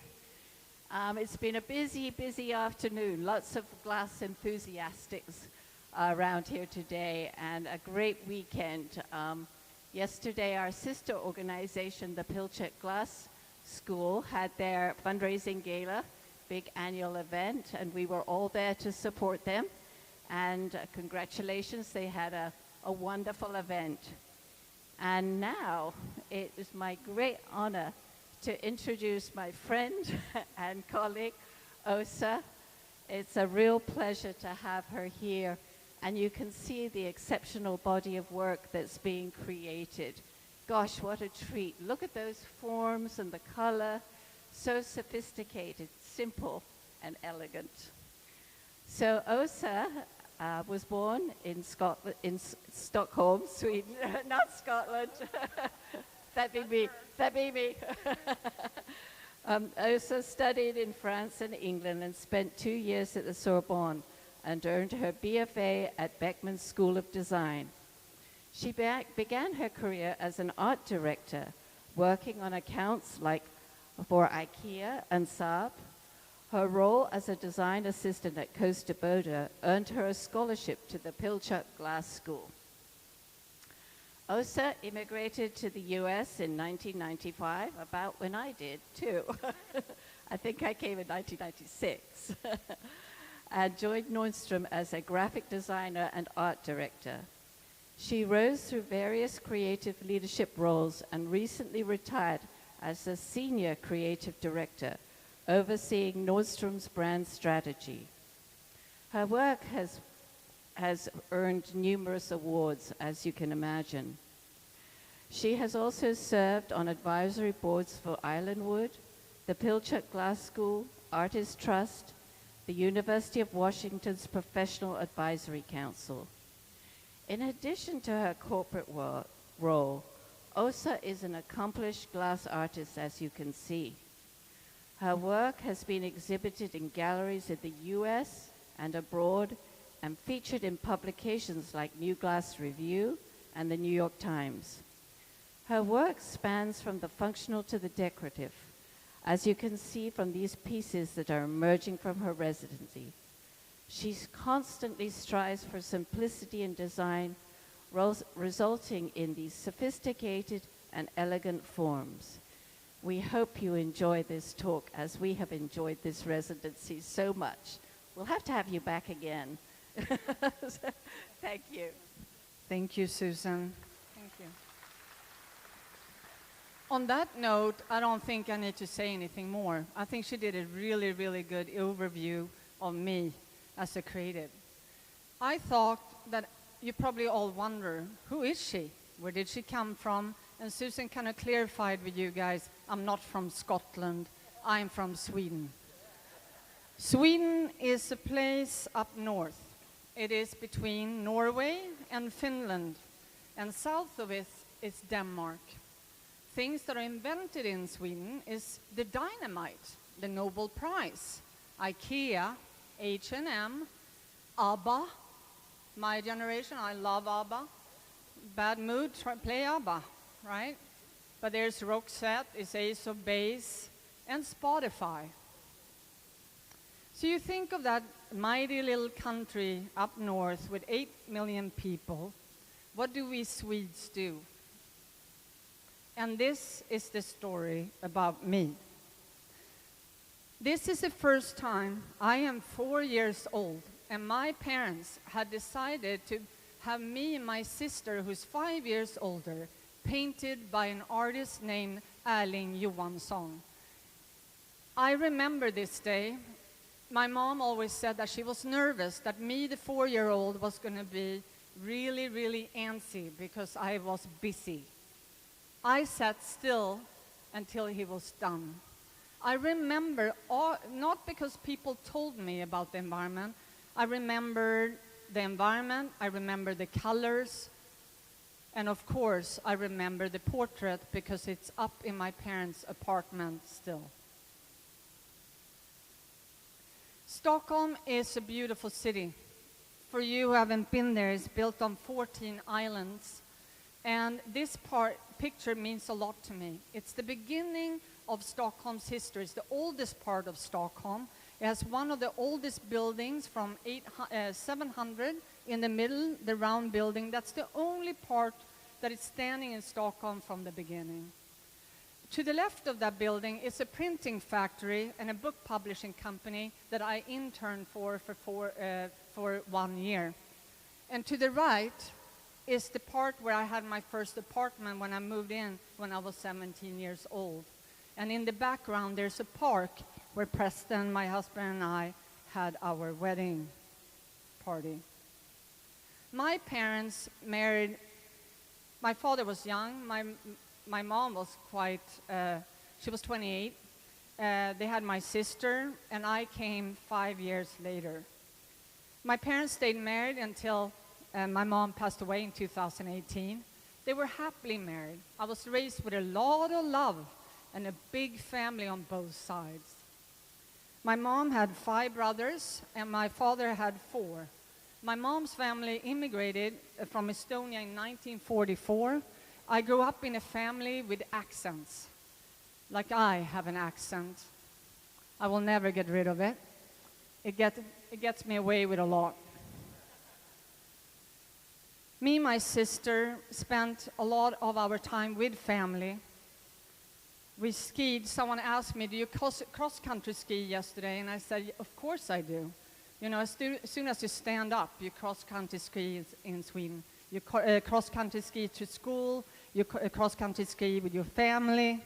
S3: It's been a busy, busy afternoon. Lots of glass enthusiasts around here today, and a great weekend. Yesterday, our sister organization, the Pilchuck Glass School, had their fundraising gala, big annual event, and we were all there to support them. And congratulations, they had a wonderful event. And now, it is my great honor to introduce my friend and colleague, Åsa. It's a real pleasure to have her here. And you can see the exceptional body of work that's being created. Gosh, what a treat. Look at those forms and the color. So sophisticated, simple, and elegant. So Åsa was born in Scotland, in Stockholm, Sweden, not Scotland. That'd be me. Åsa studied in France and England and spent 2 years at the Sorbonne and earned her BFA at Beckman School of Design. She began her career as an art director, working on accounts like for IKEA and Saab. Her role as a design assistant at Costa Boda earned her a scholarship to the Pilchuck Glass School. Åsa immigrated to the US in 1995, about when I did too. I think I came in 1996. And joined Nordstrom as a graphic designer and art director. She rose through various creative leadership roles and recently retired as a senior creative director, overseeing Nordstrom's brand strategy. Her work has earned numerous awards, as you can imagine. She has also served on advisory boards for Islandwood, the Pilchuck Glass School, Artist Trust, the University of Washington's Professional Advisory Council. In addition to her corporate role, Åsa is an accomplished glass artist, as you can see. Her work has been exhibited in galleries in the US and abroad and featured in publications like New Glass Review and the New York Times. Her work spans from the functional to the decorative, as you can see from these pieces that are emerging from her residency. She constantly strives for simplicity in design, resulting in these sophisticated and elegant forms. We hope you enjoy this talk as we have enjoyed this residency so much. We'll have to have you back again. Thank you.
S4: Thank you, Susan. Thank you. On that note, I don't think I need to say anything more. I think she did a really, really good overview of me as a creative. I thought that you probably all wonder, who is she? Where did she come from? And Susan kind of clarified with you guys, I'm not from Scotland, I'm from Sweden. Sweden is a place up north. It is between Norway and Finland, and south of it is Denmark. Things that are invented in Sweden is the dynamite, the Nobel Prize, IKEA, H&M, ABBA. My generation, I love ABBA. Bad mood, play ABBA, right? But there's Roxette, it's Ace of Base, and Spotify. So you think of that mighty little country up north with 8 million people. What do we Swedes do? And this is the story about me. This is the first time I am 4 years old, and my parents had decided to have me and my sister, who's 5 years older, painted by an artist named Erling Johansson. I remember this day. My mom always said that she was nervous that me, the 4-year-old, was going to be really, really antsy because I was busy. I sat still until he was done. I remember, not because people told me about the environment, I remember the environment, I remember the colors, and of course, I remember the portrait because it's up in my parents' apartment still. Stockholm is a beautiful city. For you who haven't been there, it's built on 14 islands. And this picture means a lot to me. It's the beginning of Stockholm's history. It's the oldest part of Stockholm. It has one of the oldest buildings from 700 in the middle, the round building. That's the only part that is standing in Stockholm from the beginning. To the left of that building is a printing factory and a book publishing company that I interned for 1 year. And to the right is the part where I had my first apartment when I moved in when I was 17 years old. And in the background there's a park where Preston, my husband, and I had our wedding party. My parents married. My father was young. My mom was she was 28. They had my sister, and I came 5 years later. My parents stayed married until my mom passed away in 2018. They were happily married. I was raised with a lot of love and a big family on both sides. My mom had 5 brothers, and my father had 4. My mom's family immigrated from Estonia in 1944. I grew up in a family with accents, like I have an accent. I will never get rid of it. It gets me away with a lot. Me and my sister spent a lot of our time with family. We skied. Someone asked me, do you cross-country ski yesterday? And I said, of course I do. You know, as soon as you stand up, you cross-country ski in Sweden. You cross-country ski to school, you cross-country ski with your family,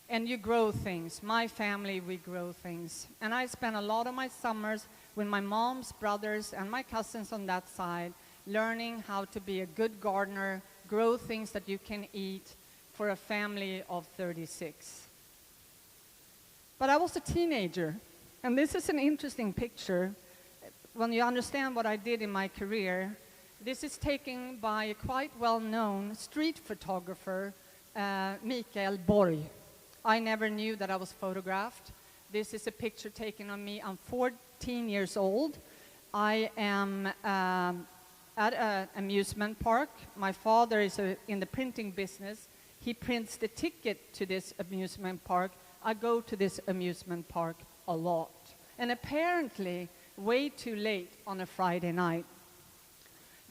S4: and you grow things. My family, we grow things. And I spent a lot of my summers with my mom's brothers and my cousins on that side, learning how to be a good gardener, grow things that you can eat for a family of 36. But I was a teenager, and this is an interesting picture. When you understand what I did in my career, this is taken by a quite well-known street photographer, Mikael Borg. I never knew that I was photographed. This is a picture taken of me. I'm 14 years old. I am at an amusement park. My father is in the printing business. He prints the ticket to this amusement park. I go to this amusement park a lot. And apparently, way too late on a Friday night.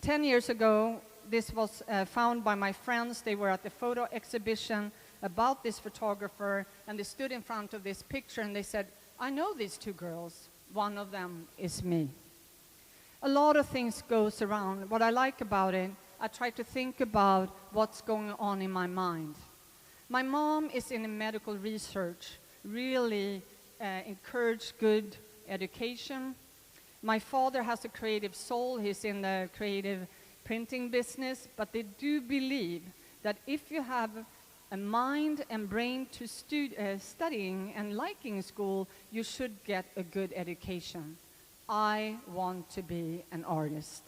S4: 10 years ago, this was found by my friends. They were at the photo exhibition about this photographer, and they stood in front of this picture and they said, I know these 2 girls. One of them is me. A lot of things goes around. What I like about it, I try to think about what's going on in my mind. My mom is in medical research, really encourage good education. My father has a creative soul. He's in the creative printing business, but they do believe that if you have a mind and brain to studying and liking school, you should get a good education. I want to be an artist.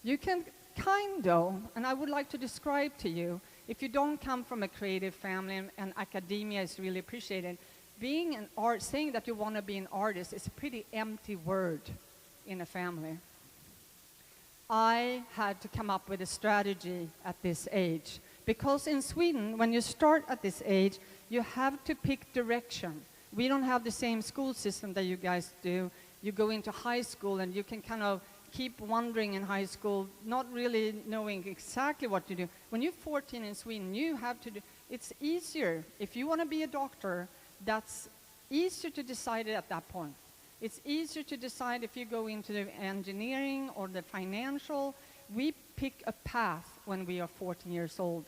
S4: You can and I would like to describe to you, if you don't come from a creative family and academia is really appreciated, being an saying that you want to be an artist is a pretty empty word in a family. I had to come up with a strategy at this age, because in Sweden, when you start at this age, you have to pick direction. We don't have the same school system that you guys do. You go into high school and you can kind of keep wandering in high school, not really knowing exactly what to do. When you're 14 in Sweden, you have to do, it's easier. If you want to be a doctor, that's easier to decide at that point. It's easier to decide if you go into the engineering or the financial. We pick a path when we are 14 years old.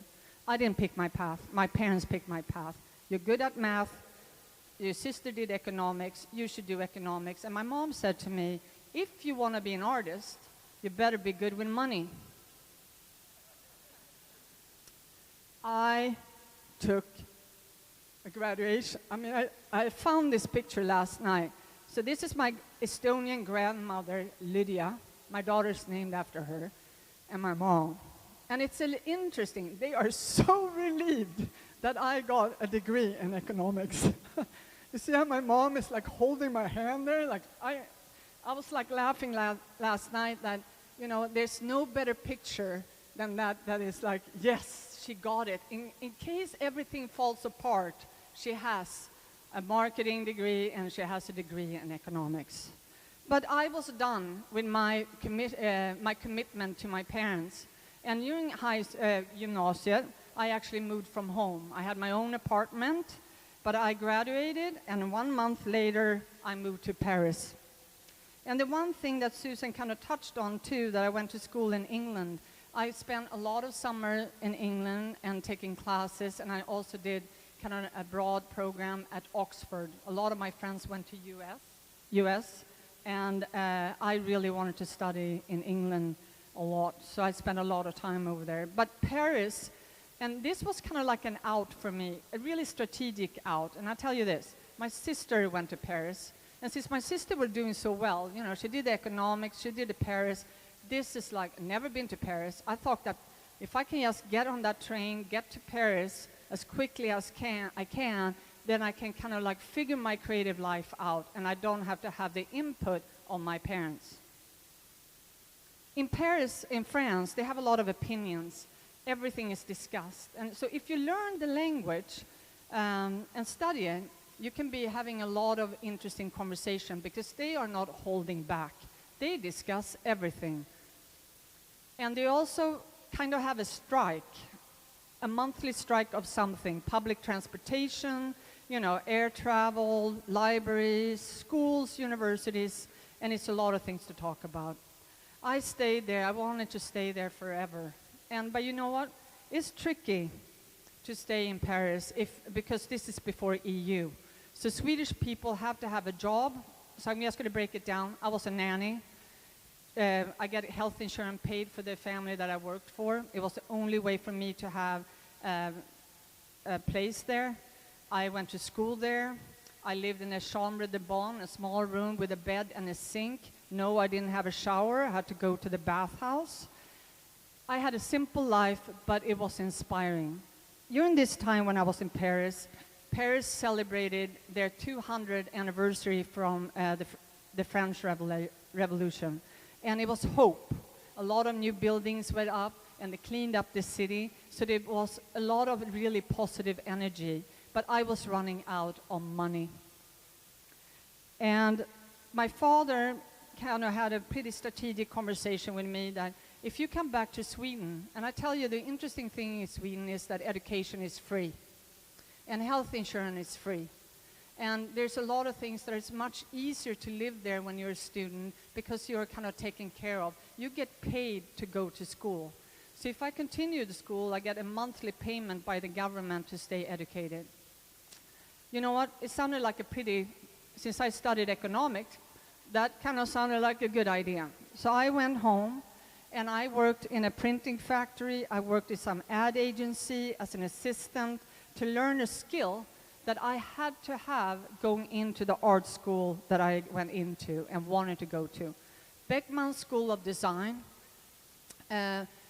S4: I didn't pick my path. My parents picked my path. You're good at math. Your sister did economics. You should do economics. And my mom said to me, if you want to be an artist, you better be good with money. I took a graduation. I mean, I found this picture last night. So this is my Estonian grandmother, Lydia. My daughter's named after her, and my mom. And it's interesting. They are so relieved that I got a degree in economics. You see how my mom is like holding my hand there? Like I was like laughing last night that, you know, there's no better picture than that is like, yes, she got it. In case everything falls apart, she has a marketing degree and she has a degree in economics. But I was done with my commitment to my parents. And during gymnasiet, I actually moved from home. I had my own apartment, but I graduated, and 1 month later, I moved to Paris. And the one thing that Susan kind of touched on too, that I went to school in England, I spent a lot of summer in England and taking classes, and I also did kind of a broad program at Oxford. A lot of my friends went to US, and I really wanted to study in England a lot, so I spent a lot of time over there. But Paris, and this was kind of like an out for me, a really strategic out. And I'll tell you this, my sister went to Paris, and since my sister was doing so well, you know, she did economics, she did Paris, this is like, never been to Paris. I thought that if I can just get on that train, get to Paris as quickly as I can, then I can kind of like figure my creative life out, and I don't have to have the input of my parents. In Paris, in France, they have a lot of opinions. Everything is discussed. And so if you learn the language and study it, you can be having a lot of interesting conversation because they are not holding back. They discuss everything. And they also kind of have a strike, a monthly strike of something, public transportation, you know, air travel, libraries, schools, universities, and it's a lot of things to talk about. I stayed there. I wanted to stay there forever. But you know what? It's tricky to stay in Paris because this is before EU. So Swedish people have to have a job. So I'm just going to break it down. I was a nanny. I get health insurance paid for the family that I worked for. It was the only way for me to have a place there. I went to school there. I lived in a chambre de bonne, a small room with a bed and a sink. No, I didn't have a shower. I had to go to the bathhouse. I had a simple life, but it was inspiring. During this time when I was in Paris, Paris celebrated their 200th anniversary from the French Revolution. And it was hope. A lot of new buildings went up, and they cleaned up the city. So there was a lot of really positive energy. But I was running out of money. And my father kind of had a pretty strategic conversation with me that if you come back to Sweden, and I tell you the interesting thing in Sweden is that education is free and health insurance is free. And there's a lot of things that it's much easier to live there when you're a student because you're kind of taken care of. You get paid to go to school. So if I continue the school, I get a monthly payment by the government to stay educated. You know what? It sounded like a pretty, since I studied economics, that kind of sounded like a good idea. So I went home and I worked in a printing factory. I worked in some ad agency as an assistant to learn a skill that I had to have going into the art school that I went into and wanted to go to. Beckman School of Design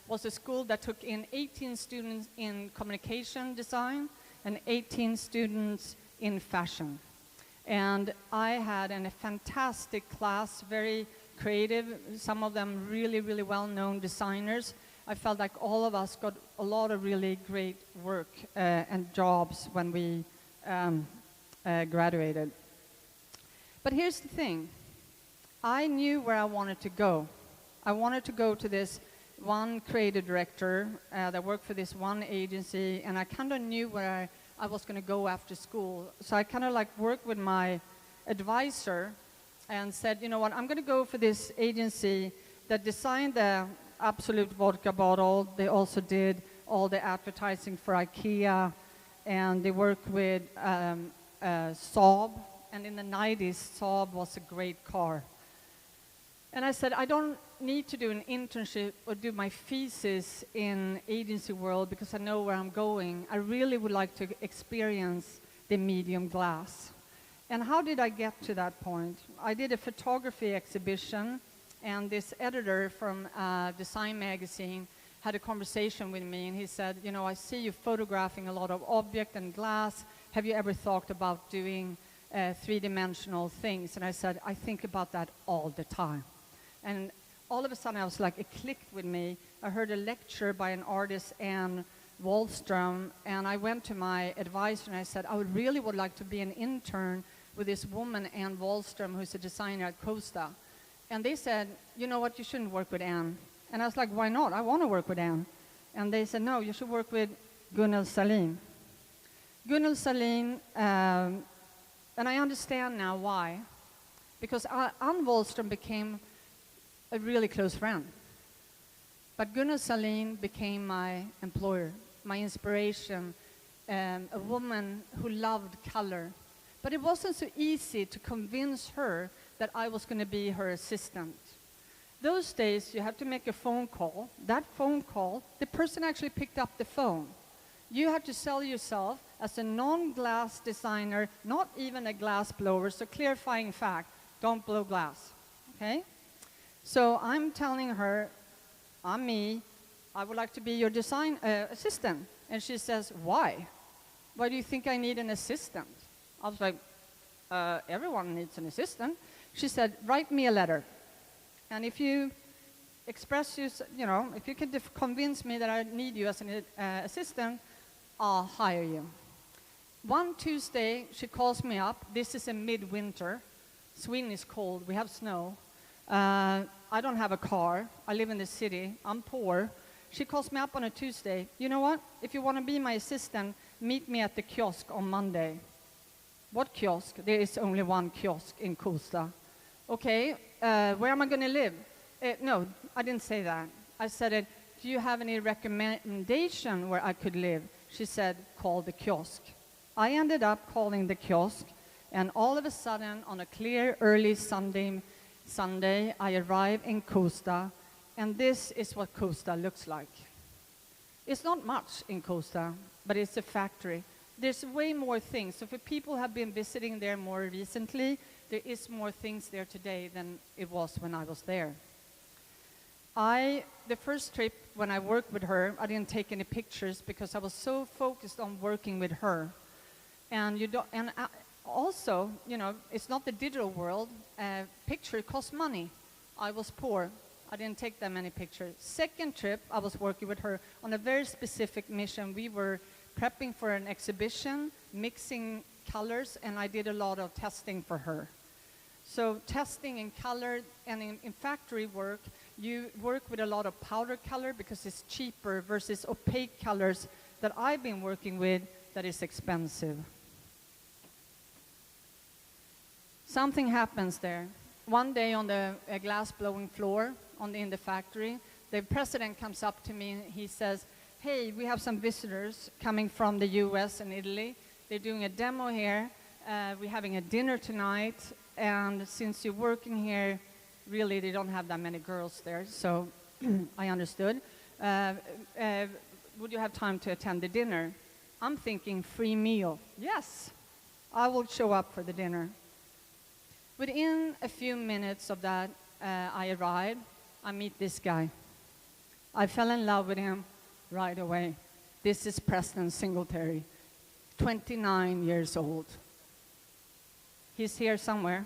S4: was a school that took in 18 students in communication design and 18 students in fashion. And I had a fantastic class, very creative, some of them really, really well-known designers. I felt like all of us got a lot of really great work and jobs when we graduated. But here's the thing. I knew where I wanted to go. I wanted to go to this one creative director that worked for this one agency, and I kind of knew where I was going to go after school. So I kind of like worked with my advisor and said, you know what, I'm going to go for this agency that designed the Absolute vodka bottle. They also did all the advertising for IKEA, and they worked with Saab. And in the 90s, Saab was a great car. And I said, I don't need to do an internship or do my thesis in agency world because I know where I'm going. I really would like to experience the medium glass. And how did I get to that point? I did a photography exhibition, and this editor from Design Magazine had a conversation with me, and he said, you know, I see you photographing a lot of object and glass. Have you ever thought about doing three-dimensional things? And I said, I think about that all the time. And all of a sudden, I was like, it clicked with me. I heard a lecture by an artist, Anne Wallström, and I went to my advisor and I said, I really would like to be an intern with this woman, Anne Wallström, who's a designer at Costa. And they said, you know what, you shouldn't work with Anne. And I was like, why not? I want to work with Anne. And they said, no, you should work with Gunnel Salin. Gunnel Salin, and I understand now why. Because Anne Wallström became a really close friend. But Gunnel Salin became my employer, my inspiration, a woman who loved color. But it wasn't so easy to convince her that I was going to be her assistant. Those days, you had to make a phone call. That phone call, the person actually picked up the phone. You had to sell yourself as a non-glass designer, not even a glass blower. So clarifying fact, don't blow glass, okay? So I'm telling her, I'm me, I would like to be your design assistant. And she says, why? Why do you think I need an assistant? I was like, everyone needs an assistant. She said, write me a letter. And if you express, you know, if you can convince me that I need you as an assistant, I'll hire you. One Tuesday, she calls me up. This is in midwinter. Sweden is cold. We have snow. I don't have a car. I live in the city. I'm poor. She calls me up on a Tuesday. You know what? If you want to be my assistant, meet me at the kiosk on Monday. What kiosk? There is only one kiosk in Costa. Okay, where am I going to live? No, I didn't say that. I said, do you have any recommendation where I could live? She said, call the kiosk. I ended up calling the kiosk, and all of a sudden, on a clear early Sunday, I arrive in Costa, and this is what Costa looks like. It's not much in Costa, but it's a factory. There's way more things. So for people who have been visiting there more recently, there is more things there today than it was when I was there. The first trip when I worked with her, I didn't take any pictures because I was so focused on working with her. And also, you know, it's not the digital world. Picture costs money. I was poor. I didn't take that many pictures. Second trip, I was working with her on a very specific mission. We were prepping for an exhibition, mixing colors, and I did a lot of testing for her. So testing in color, and in factory work, you work with a lot of powder color because it's cheaper versus opaque colors that I've been working with that is expensive. Something happens there. One day on the glass blowing floor in the factory, the president comes up to me and he says, hey, we have some visitors coming from the US and Italy. They're doing a demo here. We're having a dinner tonight. And since you're working here, really, they don't have that many girls there. So I understood. Would you have time to attend the dinner? I'm thinking free meal. Yes, I will show up for the dinner. Within a few minutes of that, I arrived. I meet this guy. I fell in love with him right away. This is Preston Singletary, 29 years old. He's here somewhere.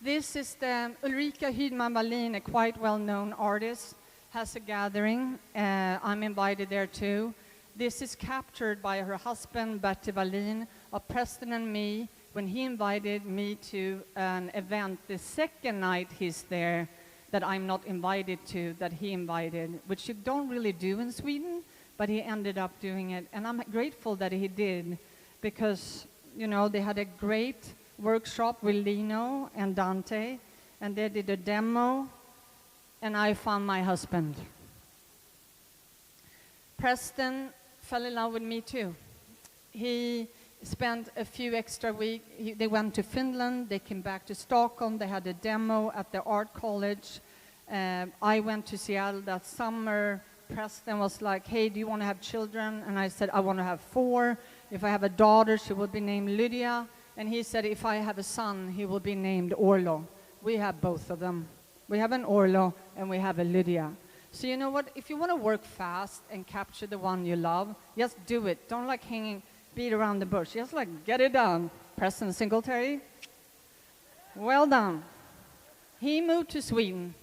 S4: This is the Ulrika Hydman Wallin, a quite well-known artist, has a gathering. I'm invited there too. This is captured by her husband, Bertil Wallin, of Preston and me, when he invited me to an event the second night he's there that I'm not invited to, that he invited, which you don't really do in Sweden, but he ended up doing it. And I'm grateful that he did, because, you know, they had a great workshop with Lino and Dante, and they did a demo, and I found my husband. Preston fell in love with me too. He spent a few extra weeks. They went to Finland, they came back to Stockholm, they had a demo at the art college. I went to Seattle that summer, Preston was like, hey, do you want to have children? And I said, I want to have 4. If I have a daughter, she will be named Lydia. And he said, if I have a son, he will be named Orlo. We have both of them. We have an Orlo and we have a Lydia. So you know what? If you want to work fast and capture the one you love, just do it. Don't like beat around the bush. Just like get it done. Preston Singletary, well done. He moved to Sweden.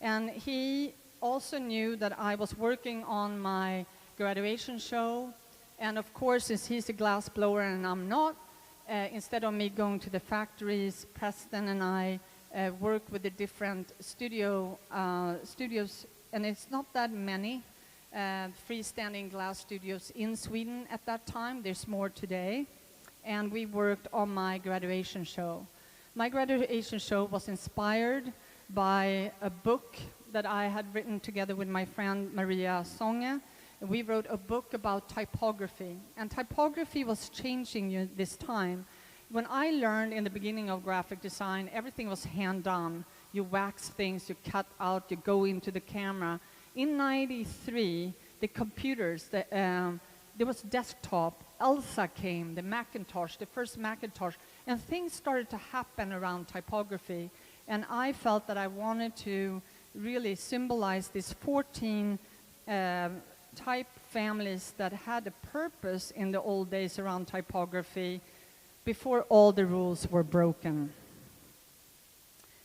S4: And he also knew that I was working on my graduation show. And of course, since he's a glass blower and I'm not, instead of me going to the factories, Preston and I work with the different studios, and it's not that many freestanding glass studios in Sweden at that time. There's more today. And we worked on my graduation show. My graduation show was inspired by a book that I had written together with my friend Maria Songe. We wrote a book about typography, and typography was changing this time. When I learned in the beginning of graphic design, everything was hand-done. You wax things, you cut out, you go into the camera. In '93, the computers, there was desktop, Elsa came, the Macintosh, the first Macintosh, and things started to happen around typography. And I felt that I wanted to really symbolize these 14 type families that had a purpose in the old days around typography before all the rules were broken.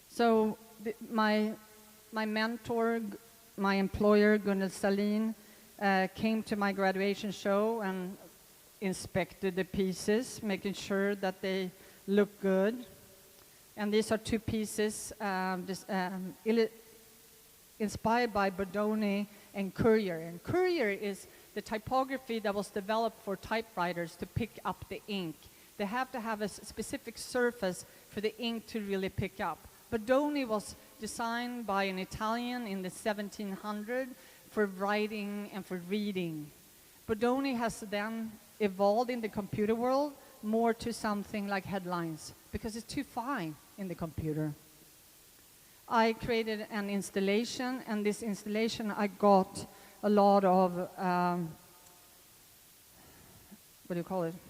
S4: So my mentor, my employer, Gunnar Salin, came to my graduation show and inspected the pieces, making sure that they look good. And these are 2 pieces inspired by Bodoni and Courier. And Courier is the typography that was developed for typewriters to pick up the ink. They have to have a specific surface for the ink to really pick up. Bodoni was designed by an Italian in the 1700s for writing and for reading. Bodoni has then evolved in the computer world more to something like headlines because it's too fine in the computer. I created an installation, and this installation I got a lot of, a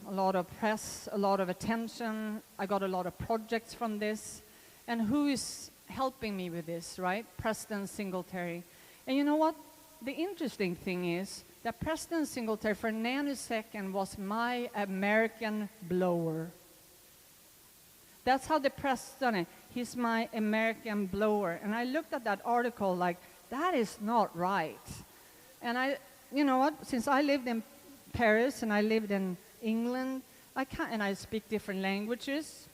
S4: lot of press, a lot of attention. I got a lot of projects from this. And who is helping me with this, right? Preston Singletary. And you know what? The interesting thing is that Preston Singletary for a nanosecond was my American blower. That's how the press done it. He's my American blower. And I looked at that article like, that is not right. And you know what? Since I lived in Paris and I lived in England, and I speak different languages.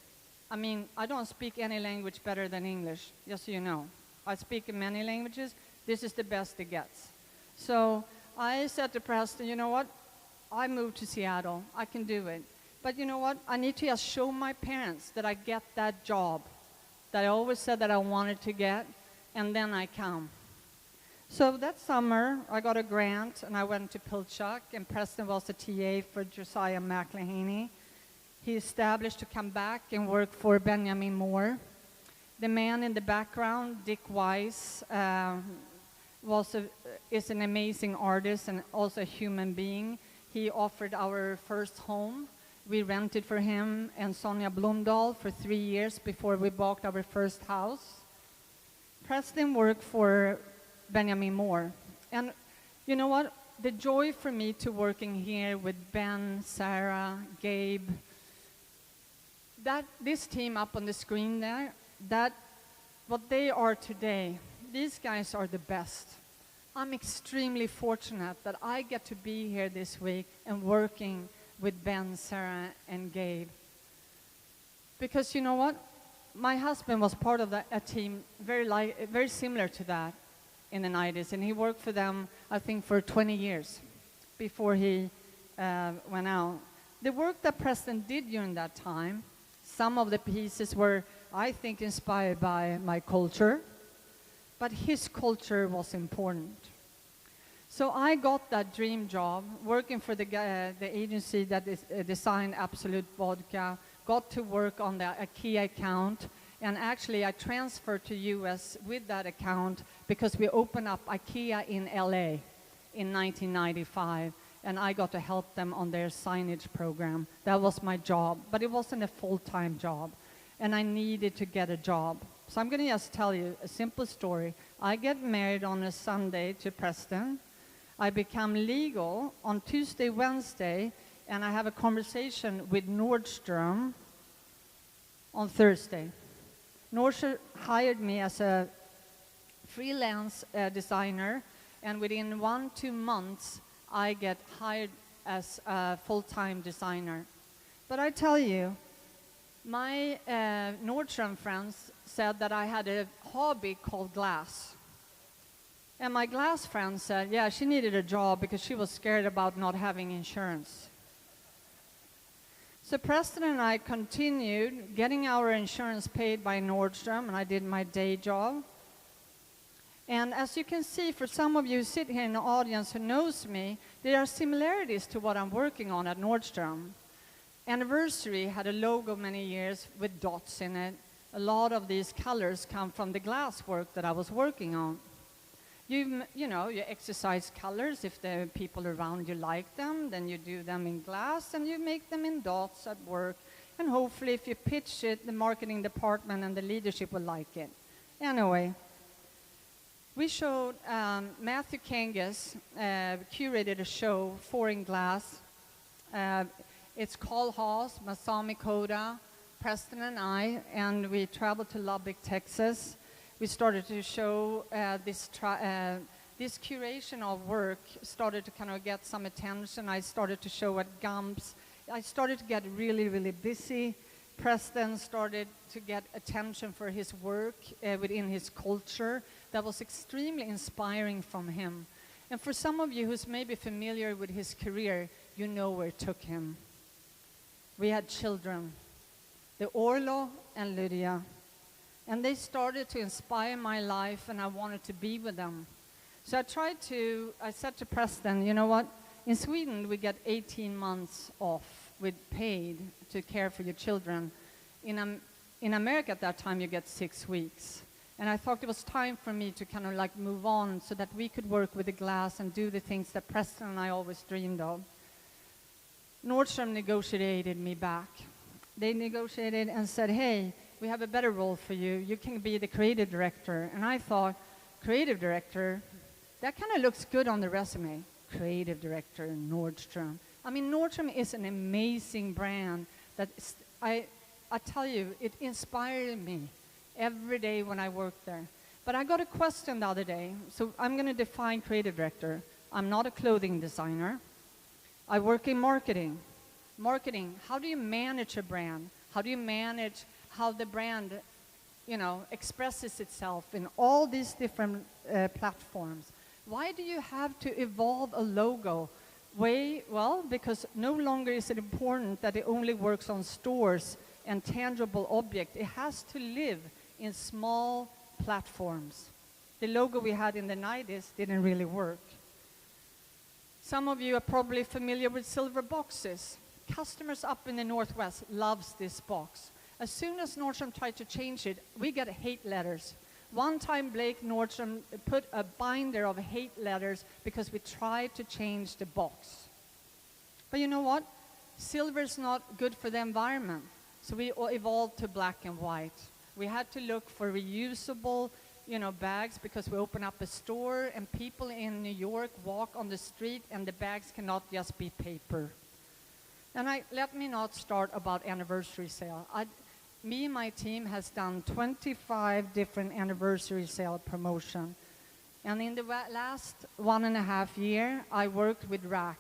S4: I mean, I don't speak any language better than English, just so you know. I speak many languages. This is the best it gets. So I said to Preston, you know what? I moved to Seattle. I can do it. But you know what? I need to just show my parents that I get that job that I always said that I wanted to get, and then I come. So that summer, I got a grant, and I went to Pilchuck, and Preston was a TA for Josiah McLehaney. He established to come back and work for Benjamin Moore. The man in the background, Dick Weiss, is an amazing artist and also a human being. He offered our first home. We rented for him and Sonja Blomdahl for 3 years before we bought our first house. Preston worked for Benjamin Moore. And you know what? The joy for me to working here with Ben, Sarah, Gabe, this team up on the screen there, what they are today, these guys are the best. I'm extremely fortunate that I get to be here this week and working with Ben, Sarah, and Gabe. Because you know what? My husband was part of a team very similar to that in the 90s, and he worked for them, I think, for 20 years before he went out. The work that Preston did during that time, some of the pieces were, I think, inspired by my culture, but his culture was important. So I got that dream job, working for the agency that designed Absolute Vodka, got to work on the IKEA account, And actually, I transferred to US with that account because we opened up IKEA in LA in 1995. And I got to help them on their signage program. That was my job, but it wasn't a full-time job. And I needed to get a job. So I'm going to just tell you a simple story. I get married on a Sunday to Preston. I become legal on Tuesday, Wednesday, and I have a conversation with Nordstrom on Thursday. Nordstrom hired me as a freelance designer, and within 1-2 months, I get hired as a full-time designer. But I tell you, my Nordstrom friends said that I had a hobby called glass. And my glass friend said, yeah, she needed a job because she was scared about not having insurance. So Preston and I continued getting our insurance paid by Nordstrom, and I did my day job. And as you can see, for some of you who sit here in the audience who knows me, there are similarities to what I'm working on at Nordstrom. Anniversary had a logo many years with dots in it. A lot of these colors come from the glass work that I was working on. You know, you exercise colors. If the people around you like them, then you do them in glass, and you make them in dots at work. And hopefully, if you pitch it, the marketing department and the leadership will like it. Anyway. We showed, Matthew Kangas curated a show, 4 in Glass. It's Carl Haas, Masami Koda, Preston and I, and we traveled to Lubbock, Texas. We started to show this curation of work started to kind of get some attention. I started to show at Gumps. I started to get really, really busy. Preston started to get attention for his work within his culture. That was extremely inspiring from him. And for some of you who's maybe familiar with his career, you know where it took him. We had children, the Orlo and Lydia. And they started to inspire my life, and I wanted to be with them. So I said to Preston, you know what? In Sweden, we get 18 months off with paid to care for your children. In America at that time, you get 6 weeks. And I thought it was time for me to kind of like move on so that we could work with the glass and do the things that Preston and I always dreamed of. Nordstrom negotiated me back. They negotiated and said, hey, we have a better role for you. You can be the creative director. And I thought, creative director, that kind of looks good on the resume. Creative director, Nordstrom. I mean, Nordstrom is an amazing brand that I tell you, it inspired me every day when I worked there. But I got a question the other day, so I'm going to define creative director. I'm not a clothing designer. I work in marketing. Marketing, how do you manage a brand? How do you manage how the brand, you know, expresses itself in all these different platforms? Why do you have to evolve a logo? Well, because no longer is it important that it only works on stores and tangible objects. It has to live in small platforms. The logo we had in the 90s didn't really work. Some of you are probably familiar with silver boxes. Customers up in the Northwest loves this box. As soon as Nordstrom tried to change it, we get hate letters. One time Blake Nordstrom put a binder of hate letters because we tried to change the box. But you know what? Silver is not good for the environment. So we evolved to black and white. We had to look for reusable, you know, bags because we opened up a store and people in New York walk on the street and the bags cannot just be paper. And let me not start about anniversary sale. Me and my team has done 25 different anniversary sale promotion. And in the last 1.5 years, I worked with Rack.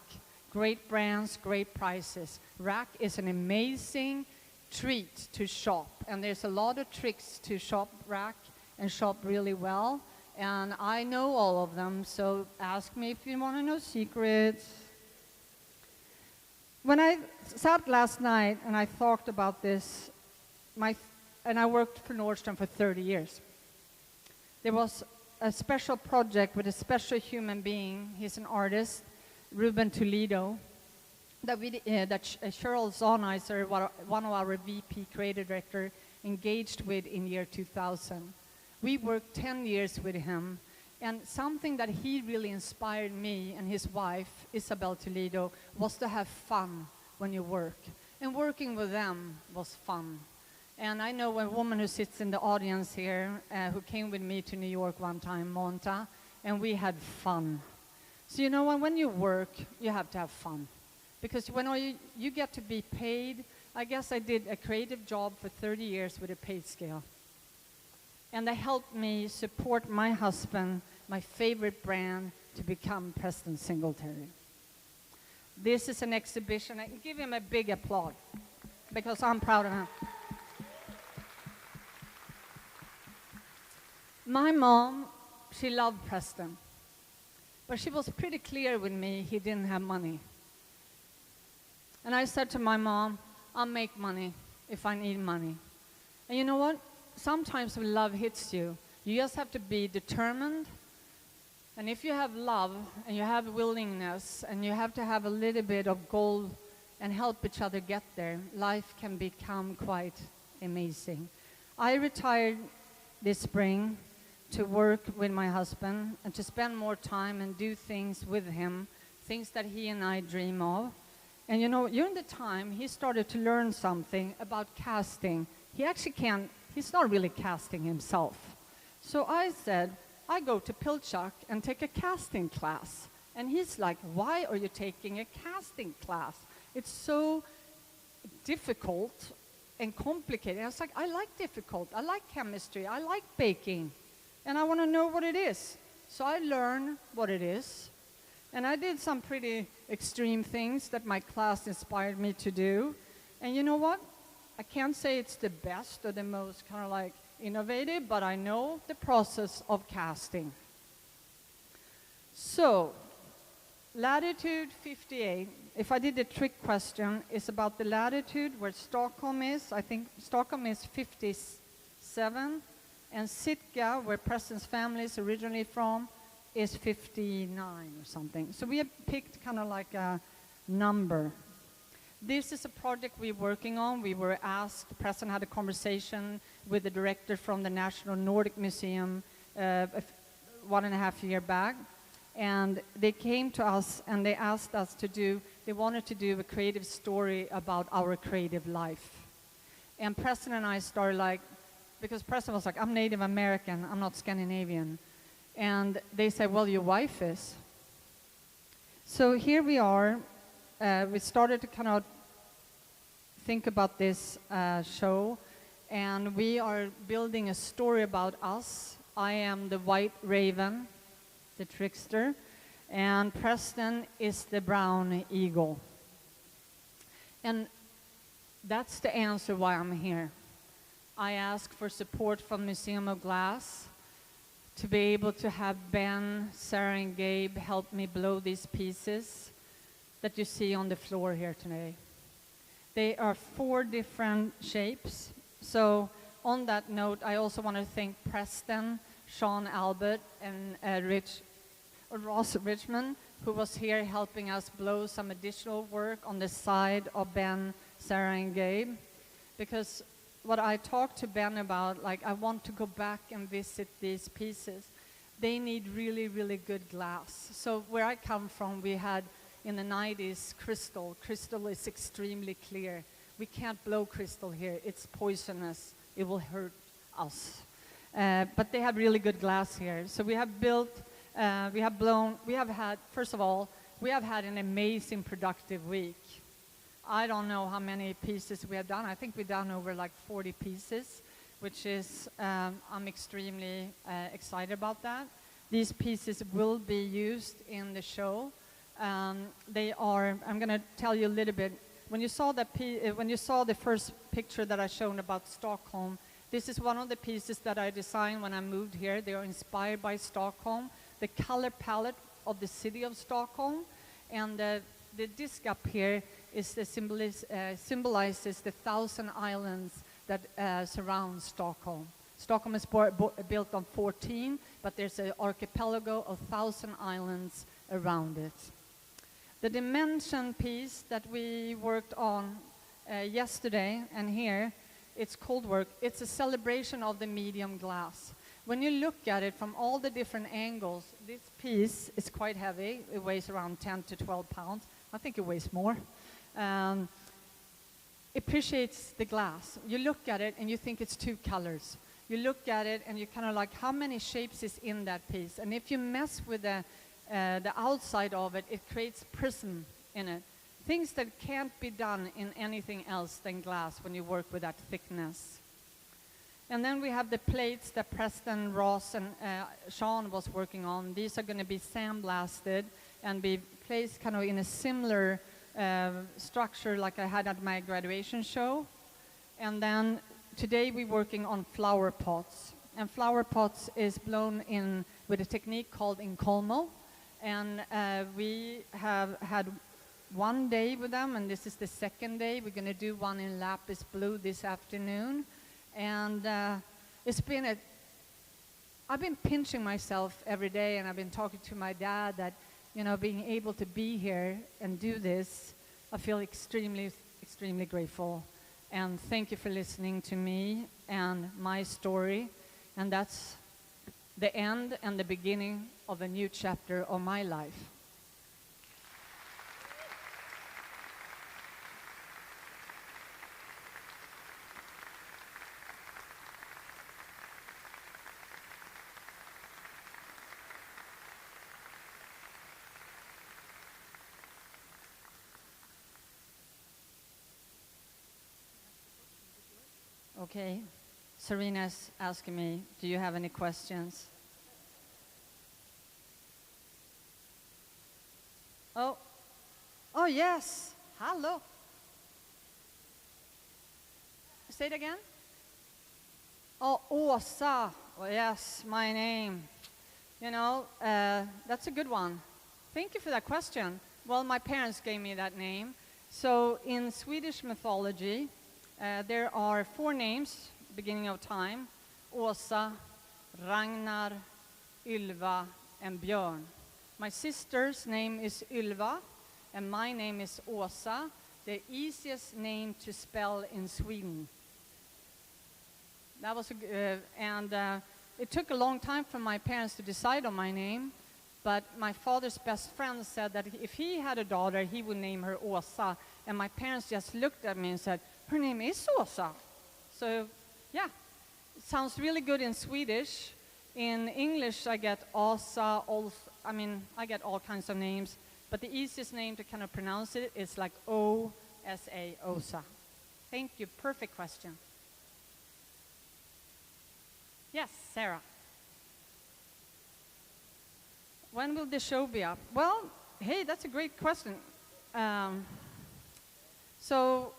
S4: Great brands, great prices. Rack is an amazing treat to shop. And there's a lot of tricks to shop Rack and shop really well. And I know all of them, so ask me if you want to know secrets. When I sat last night and I thought about this, and I worked for Nordstrom for 30 years. There was a special project with a special human being. He's an artist, Ruben Toledo, that Cheryl Zonizer, one of our VP creative director, engaged with in year 2000. We worked 10 years with him, and something that he really inspired me and his wife, Isabel Toledo, was to have fun when you work. And working with them was fun. And I know a woman who sits in the audience here who came with me to New York one time, Monta, and we had fun. So you know what, when you work, you have to have fun. Because when you get to be paid, I guess I did a creative job for 30 years with a paid scale. And they helped me support my husband, my favorite brand, to become Preston Singletary. This is an exhibition. I can give him a big applause because I'm proud of him. My mom, she loved Preston, but she was pretty clear with me he didn't have money. And I said to my mom, I'll make money if I need money. And you know what? Sometimes when love hits you, you just have to be determined. And if you have love and you have willingness and you have to have a little bit of goal and help each other get there, life can become quite amazing. I retired this spring to work with my husband and to spend more time and do things with him, things that he and I dream of. And you know, during the time, he started to learn something about casting. He actually he's not really casting himself. So I said, I go to Pilchuck and take a casting class. And he's like, why are you taking a casting class? It's so difficult and complicated. I was like, I like difficult. I like chemistry. I like baking. And I want to know what it is. So I learned what it is. And I did some pretty extreme things that my class inspired me to do. And you know what? I can't say it's the best or the most kind of like innovative, but I know the process of casting. So, latitude 58, if I did a trick question, is about the latitude where Stockholm is. I think Stockholm is 57, and Sitka, where Preston's family is originally from, is 59 or something. So we have picked kind of like a number. This is a project we're working on. We were asked, Preston had a conversation with the director from the National Nordic Museum 1.5 years back. And they came to us and they asked us they wanted to do a creative story about our creative life. And Preston and I started because Preston was like, I'm Native American, I'm not Scandinavian. And they said, well, your wife is. So here we are. We started to kind of think about this show, and we are building a story about us. I am the white raven, the trickster, and Preston is the brown eagle. And that's the answer why I'm here. I asked for support from Museum of Glass to be able to have Ben, Sarah, and Gabe help me blow these pieces that you see on the floor here today. They are 4 different shapes. So on that note, I also want to thank Preston, Sean Albert, and Ross Richmond, who was here helping us blow some additional work on the side of Ben, Sarah, and Gabe. Because what I talked to Ben about, I want to go back and visit these pieces. They need really, really good glass. So where I come from, we had in the 90s crystal. Crystal is extremely clear. We can't blow crystal here. It's poisonous. It will hurt us. But they have really good glass here. So we have built, first of all, we have had an amazing productive week. I don't know how many pieces we have done. I think we've done over 40 pieces, which is, I'm extremely excited about that. These pieces will be used in the show. I'm going to tell you a little bit. When you saw the first picture that I showed about Stockholm, this is one of the pieces that I designed when I moved here. They are inspired by Stockholm, the color palette of the city of Stockholm, and the disc up here is symbolizes the 1,000 islands that surround Stockholm. Stockholm is built on 14, but there's an archipelago of 1,000 islands around it. The dimension piece that we worked on yesterday and here it's cold work. It's a celebration of the medium glass. When you look at it from all the different angles, this piece is quite heavy. It weighs around 10 to 12 pounds. I think it weighs more. It appreciates the glass. You look at it and you think it's two colors. You look at it and you kind of like, how many shapes is in that piece? And if you mess with the outside of it, it creates prism in it. Things that can't be done in anything else than glass when you work with that thickness. And then we have the plates that Preston, Ross, and Sean was working on. These are going to be sandblasted and be placed kind of in a similar structure like I had at my graduation show. And then today we're working on flower pots. And flower pots is blown in with a technique called incalmo. And we have had one day with them, and this is the second day. We're going to do one in lapis blue this afternoon. And it's been I've been pinching myself every day, and I've been talking to my dad that, you know, being able to be here and do this, I feel extremely, extremely grateful. And thank you for listening to me and my story. And that's the end and the beginning of a new chapter of my life. Okay, Serena's asking me, do you have any questions? Oh yes, hello. Say it again. Oh, Åsa, oh, yes, my name. You know, that's a good one. Thank you for that question. Well, my parents gave me that name. So in Swedish mythology, there are 4 names, beginning of time: Åsa, Ragnar, Ylva, and Björn. My sister's name is Ylva, and my name is Åsa, the easiest name to spell in Sweden. That was it took a long time for my parents to decide on my name, but my father's best friend said that if he had a daughter, he would name her Åsa, and my parents just looked at me and said, her name is Åsa. So, yeah, it sounds really good in Swedish. In English, I get Åsa, I get all kinds of names, but the easiest name to kind of pronounce it is like O-S-A, Åsa. Thank you, perfect question. Yes, Sarah. When will the show be up? Well, hey, that's a great question. So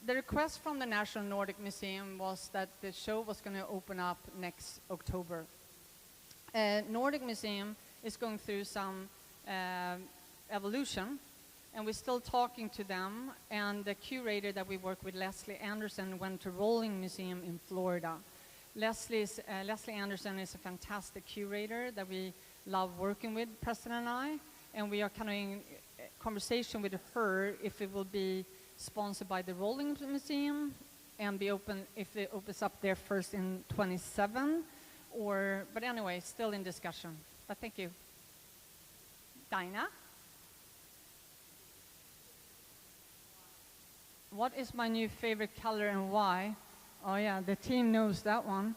S4: the request from the National Nordic Museum was that the show was going to open up next October. Nordic Museum is going through some evolution, and we're still talking to them, and the curator that we work with, Leslie Anderson, went to Rolling Museum in Florida. Leslie Anderson is a fantastic curator that we love working with, Preston and I, and we are kind of in conversation with her if it will be sponsored by the Rolling Museum and be open, if it opens up there first in 27, but anyway, still in discussion. But thank you. Dinah? What is my new favorite color and why? Oh yeah, the team knows that one.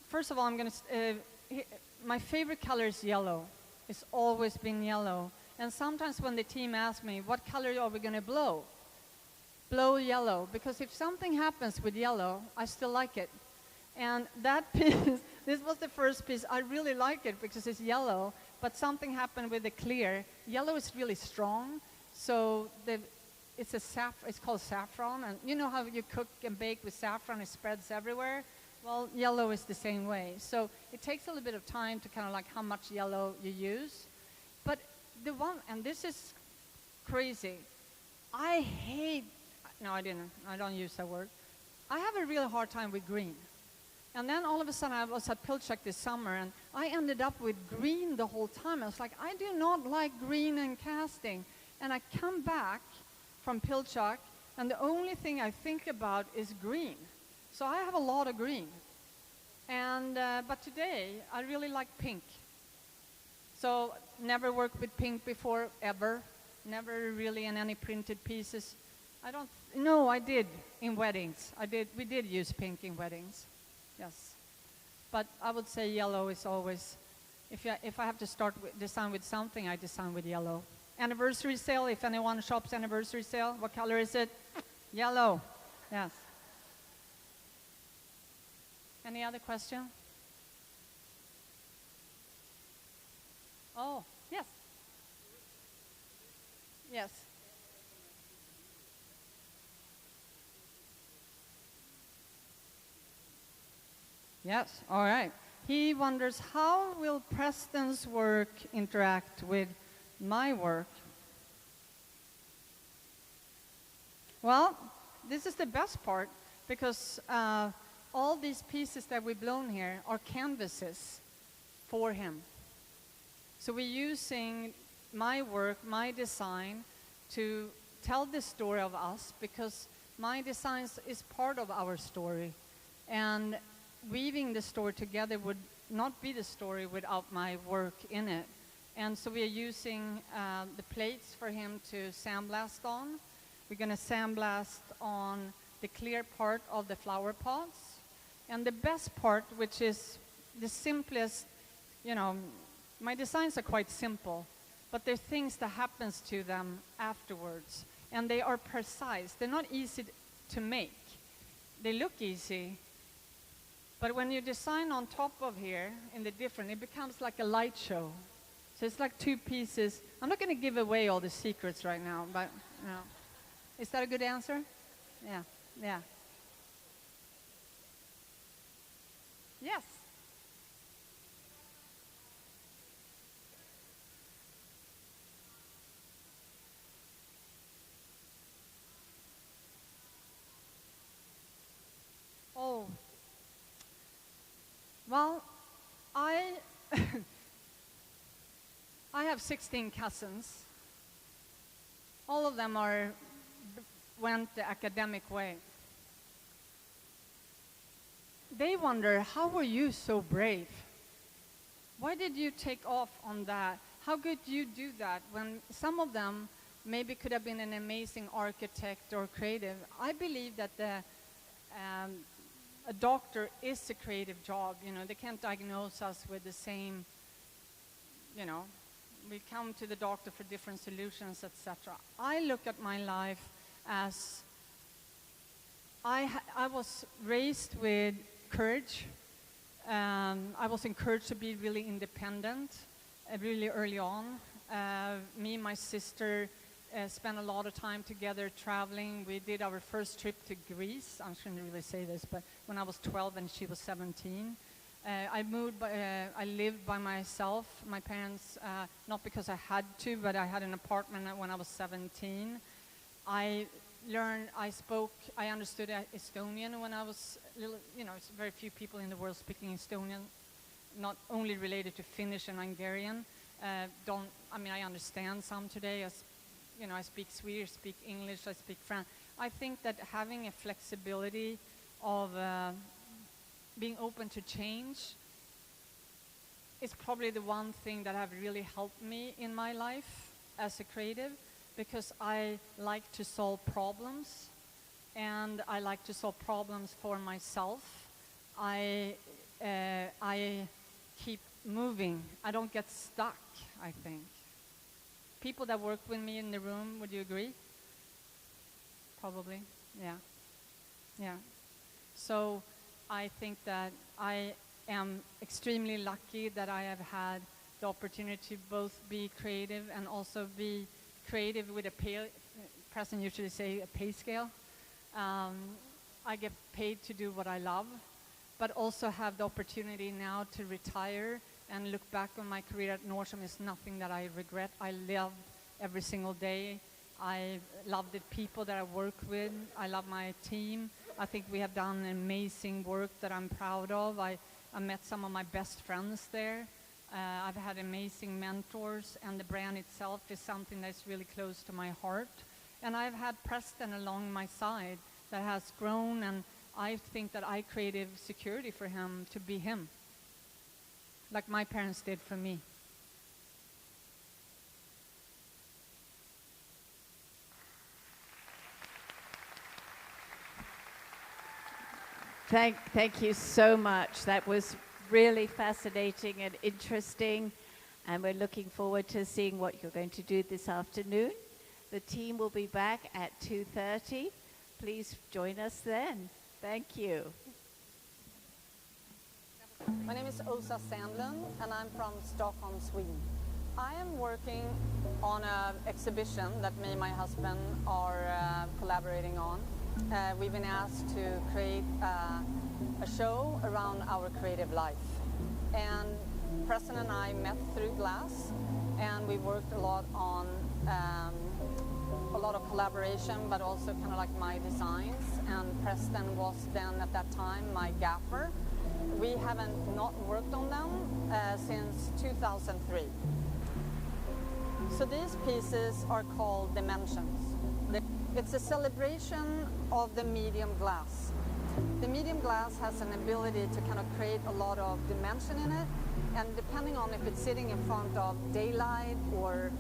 S4: First of all, my favorite color is yellow. It's always been yellow. And sometimes when the team asks me, what color are we going to blow? Blow yellow, because if something happens with yellow, I still like it. And that piece, this was the first piece, I really like it because it's yellow, but something happened with the clear. Yellow is really strong, so it's called saffron, and you know how you cook and bake with saffron, it spreads everywhere? Well, yellow is the same way. So it takes a little bit of time to kind of like how much yellow you use. But the one, and this is crazy, I don't use that word. I have a really hard time with green. And then all of a sudden I was at Pilchuck this summer and I ended up with green the whole time. I was like, I do not like green and casting. And I come back from Pilchuck And the only thing I think about is green. So I have a lot of green. And, but today, I really like pink. So never worked with pink before, ever. Never really in any printed pieces. No, I did in weddings. We did use pink in weddings, yes. But I would say yellow is always, if I have to design with something, I design with yellow. Anniversary sale, if anyone shops anniversary sale, what color is it? Yellow, yes. Any other question? Oh, yes. Yes. Yes, all right. He wonders, how will Preston's work interact with my work? Well, this is the best part, because all these pieces that we've blown here are canvases for him. So we're using my work, my design, to tell the story of us, because my designs is part of our story. And weaving the story together would not be the story without my work in it. And so we are using the plates for him to sandblast on. We're going to sandblast on the clear part of the flower pots. And the best part, which is the simplest, my designs are quite simple, but there are things that happens to them afterwards. And they are precise. They're not easy to make. They look easy, but when you design on top of here in the different, it becomes like a light show. So it's like two pieces. I'm not going to give away all the secrets right now, but is that a good answer? Yeah, yeah. Yes. Oh. Well, I have 16 cousins. All of them went the academic way. They wonder, how were you so brave? Why did you take off on that? How could you do that when some of them maybe could have been an amazing architect or creative? I believe that a doctor is a creative job. They can't diagnose us with the same, we come to the doctor for different solutions, etc. I look at my life as I was raised with courage. I was encouraged to be really independent really early on. Me and my sister spent a lot of time together traveling. We did our first trip to Greece. I shouldn't really say this, but when I was 12 and she was 17. I lived by myself. My parents, not because I had to, but I had an apartment when I was 17. I understood Estonian when I was little. It's very few people in the world speaking Estonian, not only related to Finnish and Hungarian. I understand some today. I speak Swedish, speak English, I speak French. I think that having a flexibility of being open to change is probably the one thing that have really helped me in my life as a creative, because I like to solve problems, and I like to solve problems for myself. I keep moving. I don't get stuck, I think. People that work with me in the room, would you agree? Probably, yeah. Yeah. So I think that I am extremely lucky that I have had the opportunity to both be creative and also be creative with a pay. Preston usually say a pay scale. I get paid to do what I love, but also have the opportunity now to retire and look back on my career at Nordstrom is nothing that I regret. I love every single day. I love the people that I work with. I love my team. I think we have done amazing work that I'm proud of. I met some of my best friends there. I've had amazing mentors, and the brand itself is something that's really close to my heart. And I've had Preston along my side that has grown, and I think that I created security for him to be him, like my parents did for me.
S3: Thank you so much. That was really fascinating and interesting, and we're looking forward to seeing what you're going to do this afternoon. The team will be back at 2:30. Please join us then. Thank you.
S5: My name is Åsa Sandlund, and I'm from Stockholm, Sweden. I am working on an exhibition that me and my husband are collaborating on. We've been asked to create a show around our creative life. And Preston and I met through glass, and we worked a lot on a lot of collaboration, but also kind of like my designs. And Preston was then at that time my gaffer. We haven't not worked on them since 2003. So these pieces are called Dimensions. It's a celebration of the medium glass. The medium glass has an ability to kind of create a lot of dimension in it, and depending on if it's sitting in front of daylight or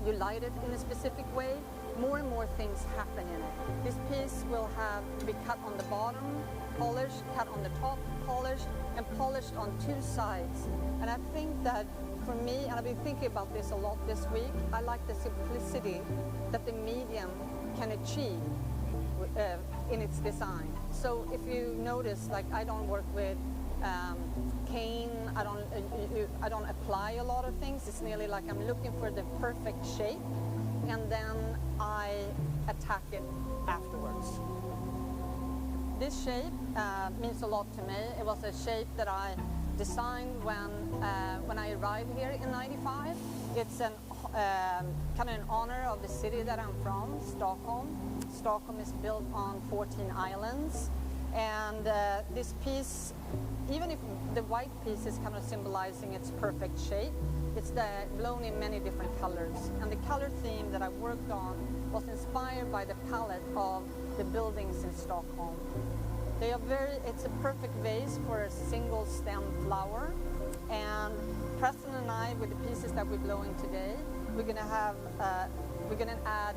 S5: you light it in a specific way, more and more things happen in it. This piece will have to be cut on the bottom, polished, cut on the top, polished, and polished on two sides. And I think that for me, and I've been thinking about this a lot this week, I like the simplicity that the medium can achieve in its design. So if you notice, like I don't work with cane, I don't apply a lot of things. It's nearly like I'm looking for the perfect shape, and then I attack it afterwards. This shape means a lot to me. It was a shape that I designed when I arrived here in '95. It's an kind of in honor of the city that I'm from, Stockholm. Stockholm is built on 14 islands, and this piece, even if the white piece is kind of symbolizing its perfect shape, it's blown in many different colors. And the color theme that I worked on was inspired by the palette of the buildings in Stockholm. They are it's a perfect vase for a single stem flower. And Preston and I, with the pieces that we're blowing today, we're going to add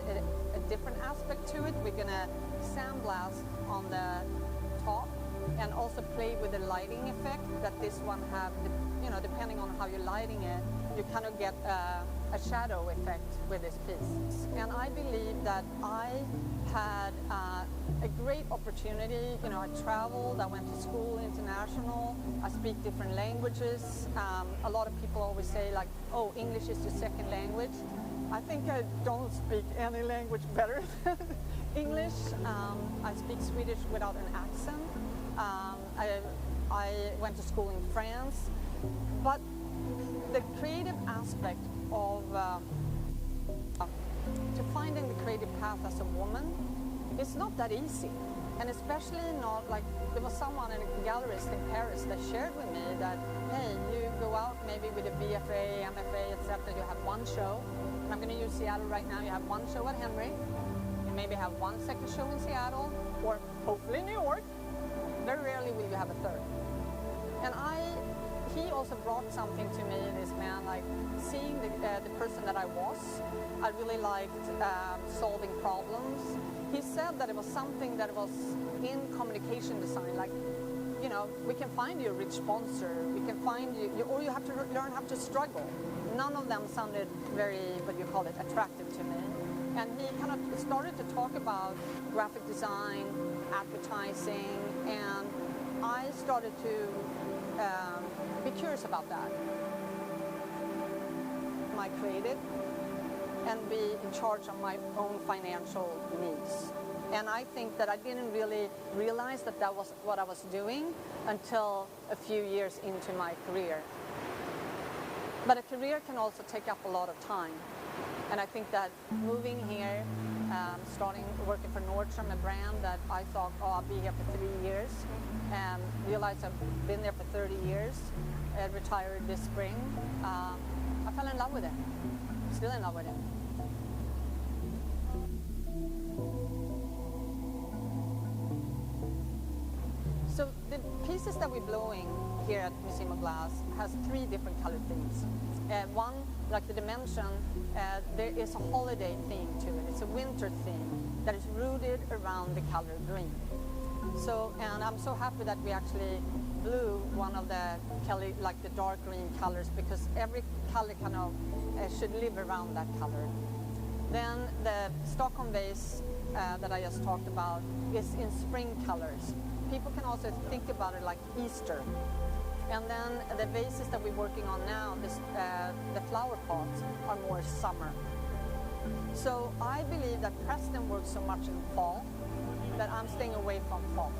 S5: a different aspect to it. We're going to sandblast on the top and also play with the lighting effect that this one have. You know, depending on how you're lighting it, you kind of get a shadow effect with this piece. And I believe that I had a great opportunity. You know, I traveled, I went to school international, I speak different languages. A lot of people always say like, oh, English is your second language. I think I don't speak any language better than English. I speak Swedish without an accent. I went to school in France. But the creative aspect of to finding the creative path as a woman, it's not that easy. And especially not like, there was someone, a gallerist in Paris, that shared with me that, hey, you go out maybe with a BFA, MFA, etc. You have one show. And I'm going to use Seattle right now. You have one show at Henry. You maybe have one second show in Seattle, or hopefully New York. Very rarely will you have a third. And he also brought something to me, this man, like seeing the person that I was. I really liked solving problems. He said that it was something that was in communication design, like, you know, we can find you a rich sponsor, we can find you, or you have to learn how to struggle. None of them sounded very, what you call it, attractive to me. And he kind of started to talk about graphic design, advertising, and I started to be curious about that. Am I creative? And be in charge of my own financial needs. And I think that I didn't really realize that that was what I was doing until a few years into my career. But a career can also take up a lot of time. And I think that moving here, starting working for Nordstrom, a brand that I thought, oh, I'll be here for 3 years, and realized I've been there for 30 years, and retired this spring. I fell in love with it. I'm still in love with it. So the pieces that we're blowing here at Museum of Glass has 3 different color themes. One, like the dimension, there is a holiday theme to it. It's a winter theme that is rooted around the color green. So, and I'm so happy that we actually blew one of the like the dark green colors, because every color kind of should live around that color. Then the Stockholm vase that I just talked about is in spring colors. People can also think about it like Easter. And then the vases that we're working on now, the flower pots, are more summer. So I believe that Preston works so much in fall that I'm staying away from fall.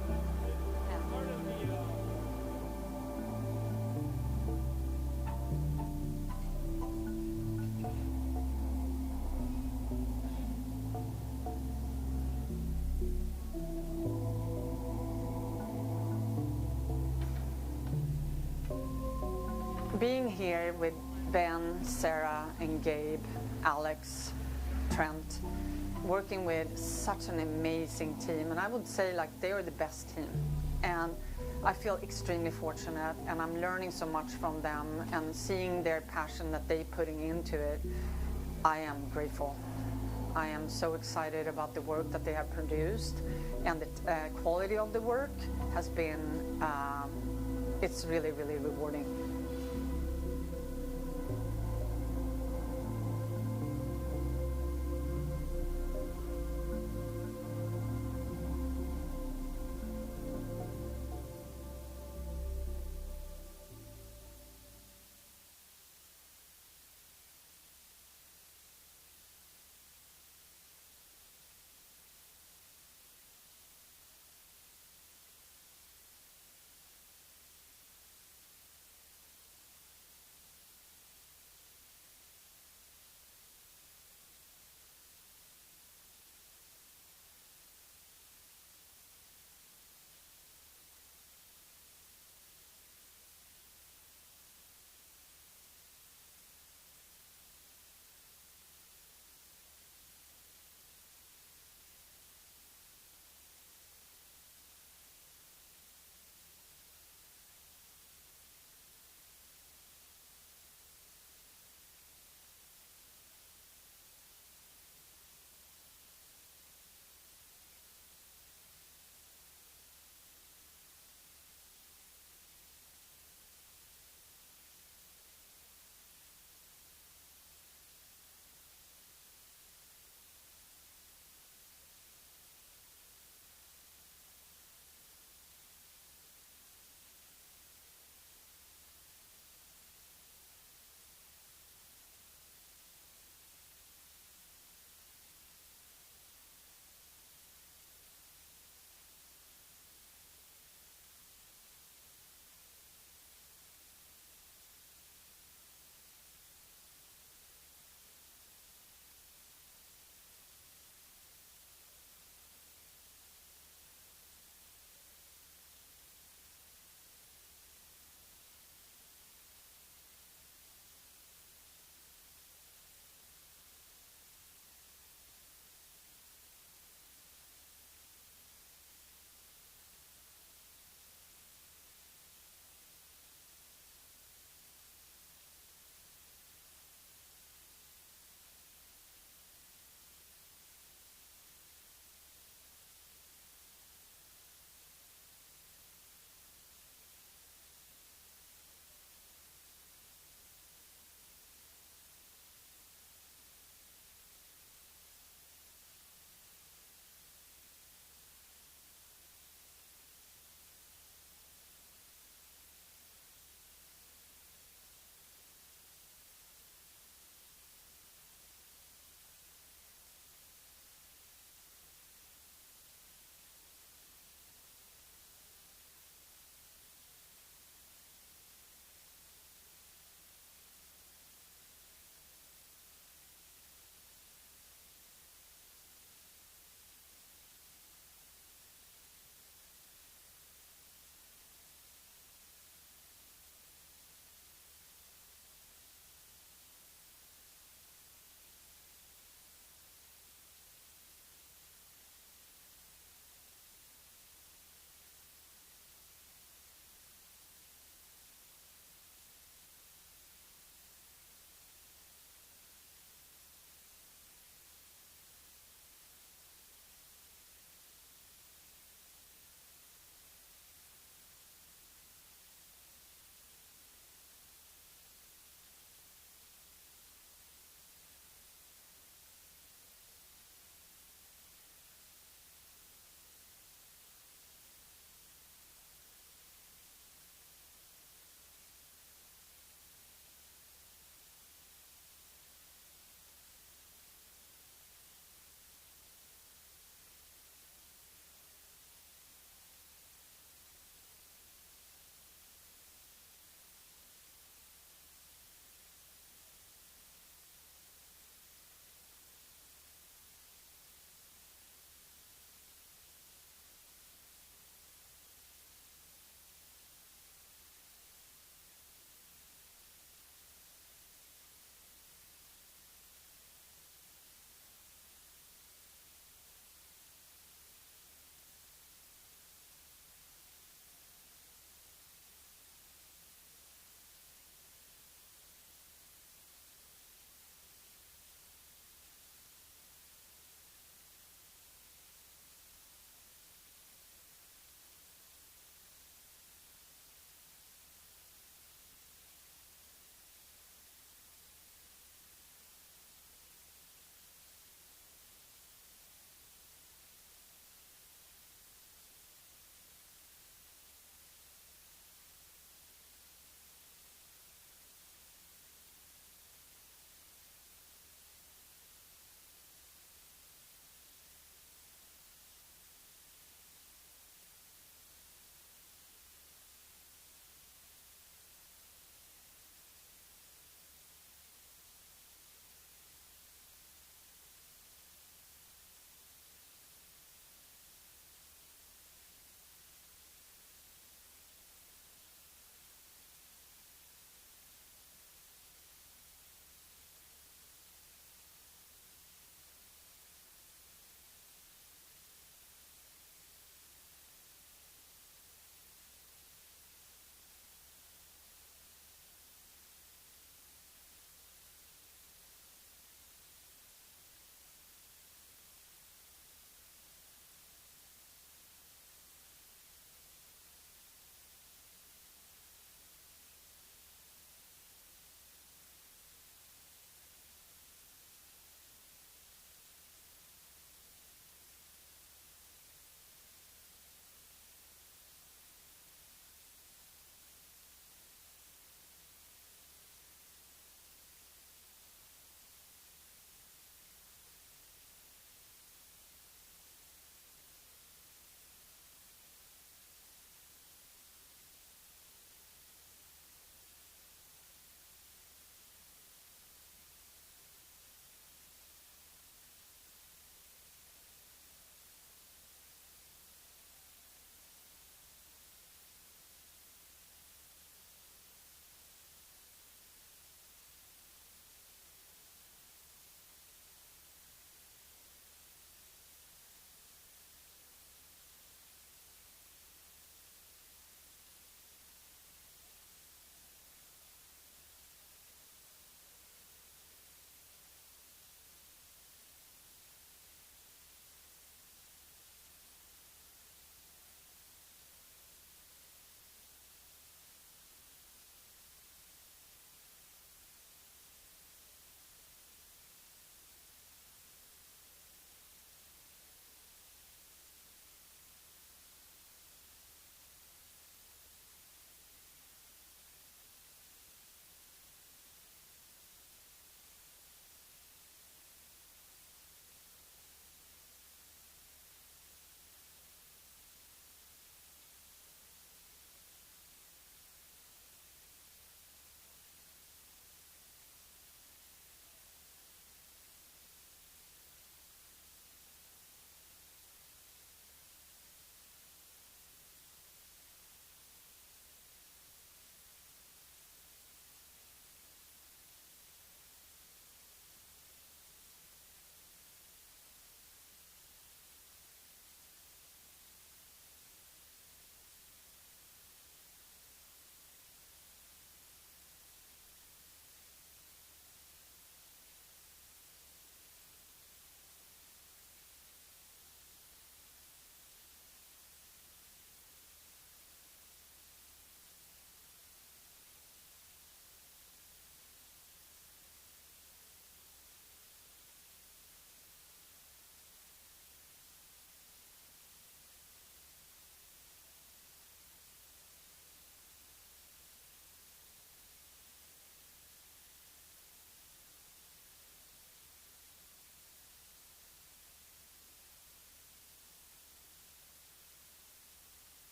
S5: Being here with Ben, Sarah, and Gabe, Alex, Trent, working with such an amazing team, and I would say like they are the best team, and I feel extremely fortunate, and I'm learning so much from them, and seeing their passion that they're putting into it, I am grateful. I am so excited about the work that they have produced, and the quality of the work has been, it's really, really rewarding.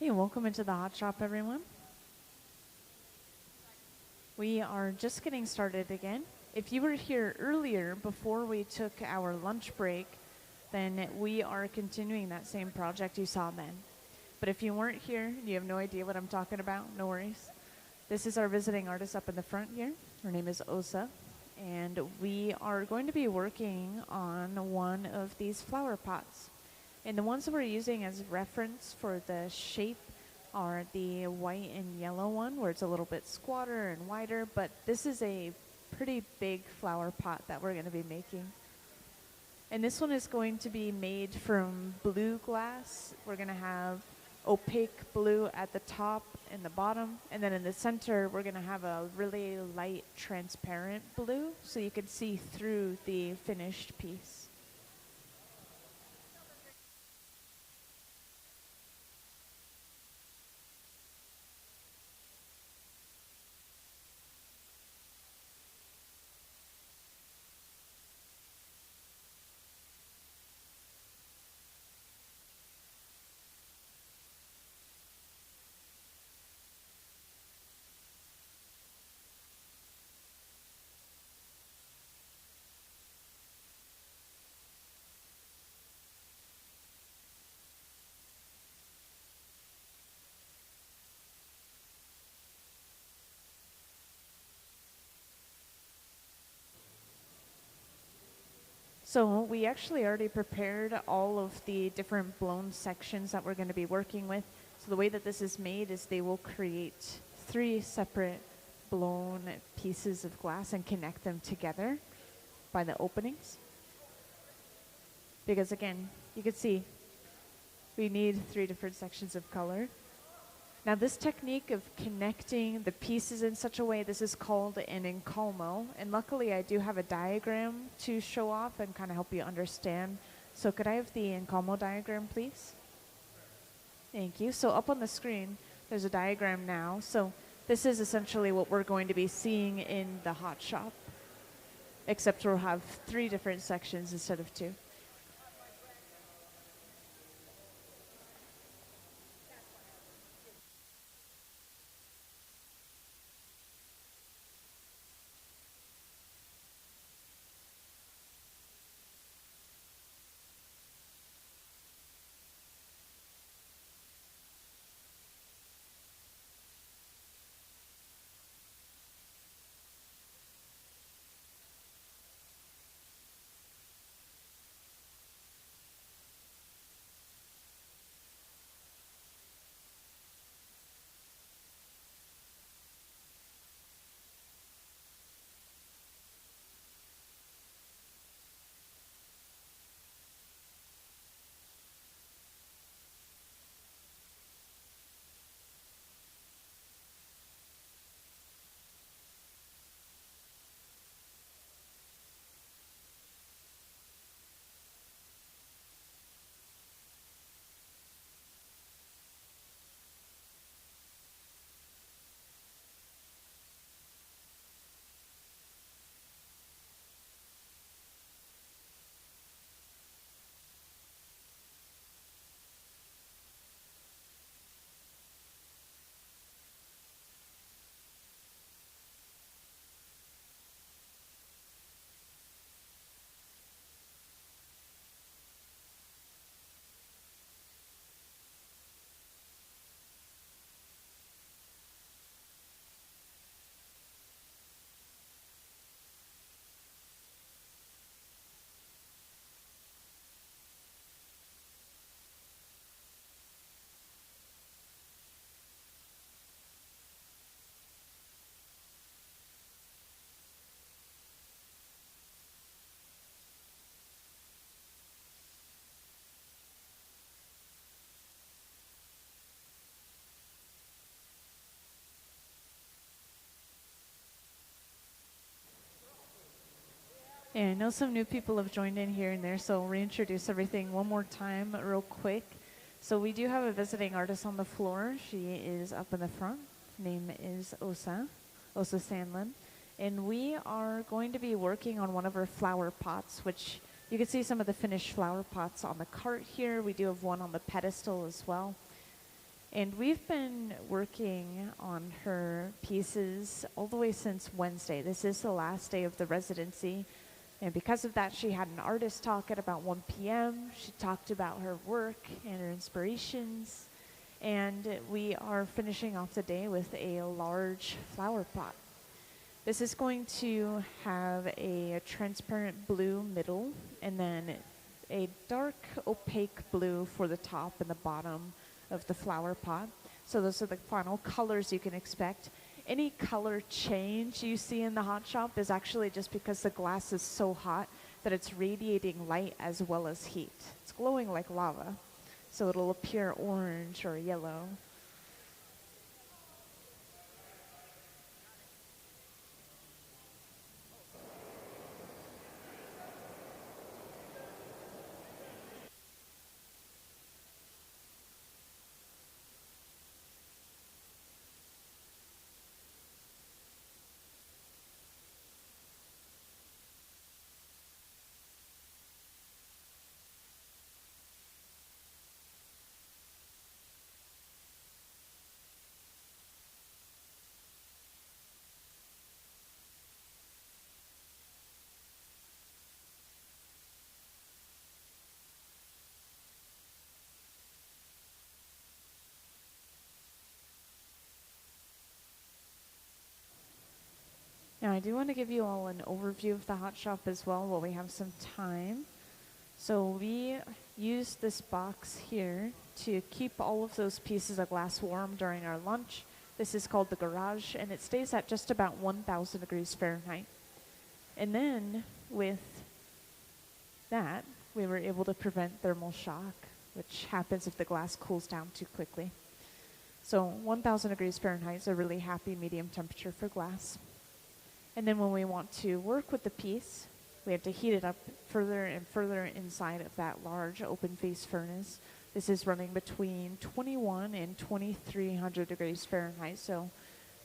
S2: Hey, welcome into the hot shop, everyone. We are just getting started again. If you were here earlier before we took our lunch break, then we are continuing that same project you saw then. But if you weren't here and you have no idea what I'm talking about, no worries. This is our visiting artist up in the front here. Her name is Åsa, and we are going to be working on one of these flower pots. And the ones that we're using as reference for the shape are the white and yellow one, where it's a little bit squatter and wider, but this is a pretty big flower pot that we're going to be making. And this one is going to be made from blue glass. We're going to have opaque blue at the top and the bottom, and then in the center we're going to have a really light transparent blue so you can see through the finished piece. So we actually already prepared all of the different blown sections that we're going to be working with. So the way that this is made is they will create 3 separate blown pieces of glass and connect them together by the openings. Because again, you can see we need 3 different sections of color. Now this technique of connecting the pieces in such a way, this is called an incalmo, and luckily I do have a diagram to show off and kind of help you understand. So could I have the incalmo diagram, please? Thank you. So up on the screen, there's a diagram now. So this is essentially what we're going to be seeing in the hot shop, except we'll have 3 different sections instead of 2. Yeah, I know some new people have joined in here and there, so I'll reintroduce everything one more time real quick. So we do have a visiting artist on the floor. She is up in the front. Her name is Åsa Sandlund. And we are going to be working on one of her flower pots, which you can see some of the finished flower pots on the cart here. We do have one on the pedestal as well. And we've been working on her pieces all the way since Wednesday. This is the last day of the residency. And because of that, she had an artist talk at about 1 p.m. She talked about her work and her inspirations. And we are finishing off the day with a large flower pot. This is going to have a transparent blue middle and then a dark opaque blue for the top and the bottom of the flower pot. So those are the final colors you can expect. Any color change you see in the hot shop is actually just because the glass is so hot that it's radiating light as well as heat. It's glowing like lava, so it'll appear orange or yellow. Now, I do want to give you all an overview of the hot shop as well while we have some time. So we use this box here to keep all of those pieces of glass warm during our lunch. This is called the garage, and it stays at just about 1,000 degrees Fahrenheit. And then with that, we were able to prevent thermal shock, which happens if the glass cools down too quickly. So 1,000 degrees Fahrenheit is a really happy medium temperature for glass. And then when we want to work with the piece, we have to heat it up further and further inside of that large open face furnace. This is running between 21 and 2,300 degrees Fahrenheit, so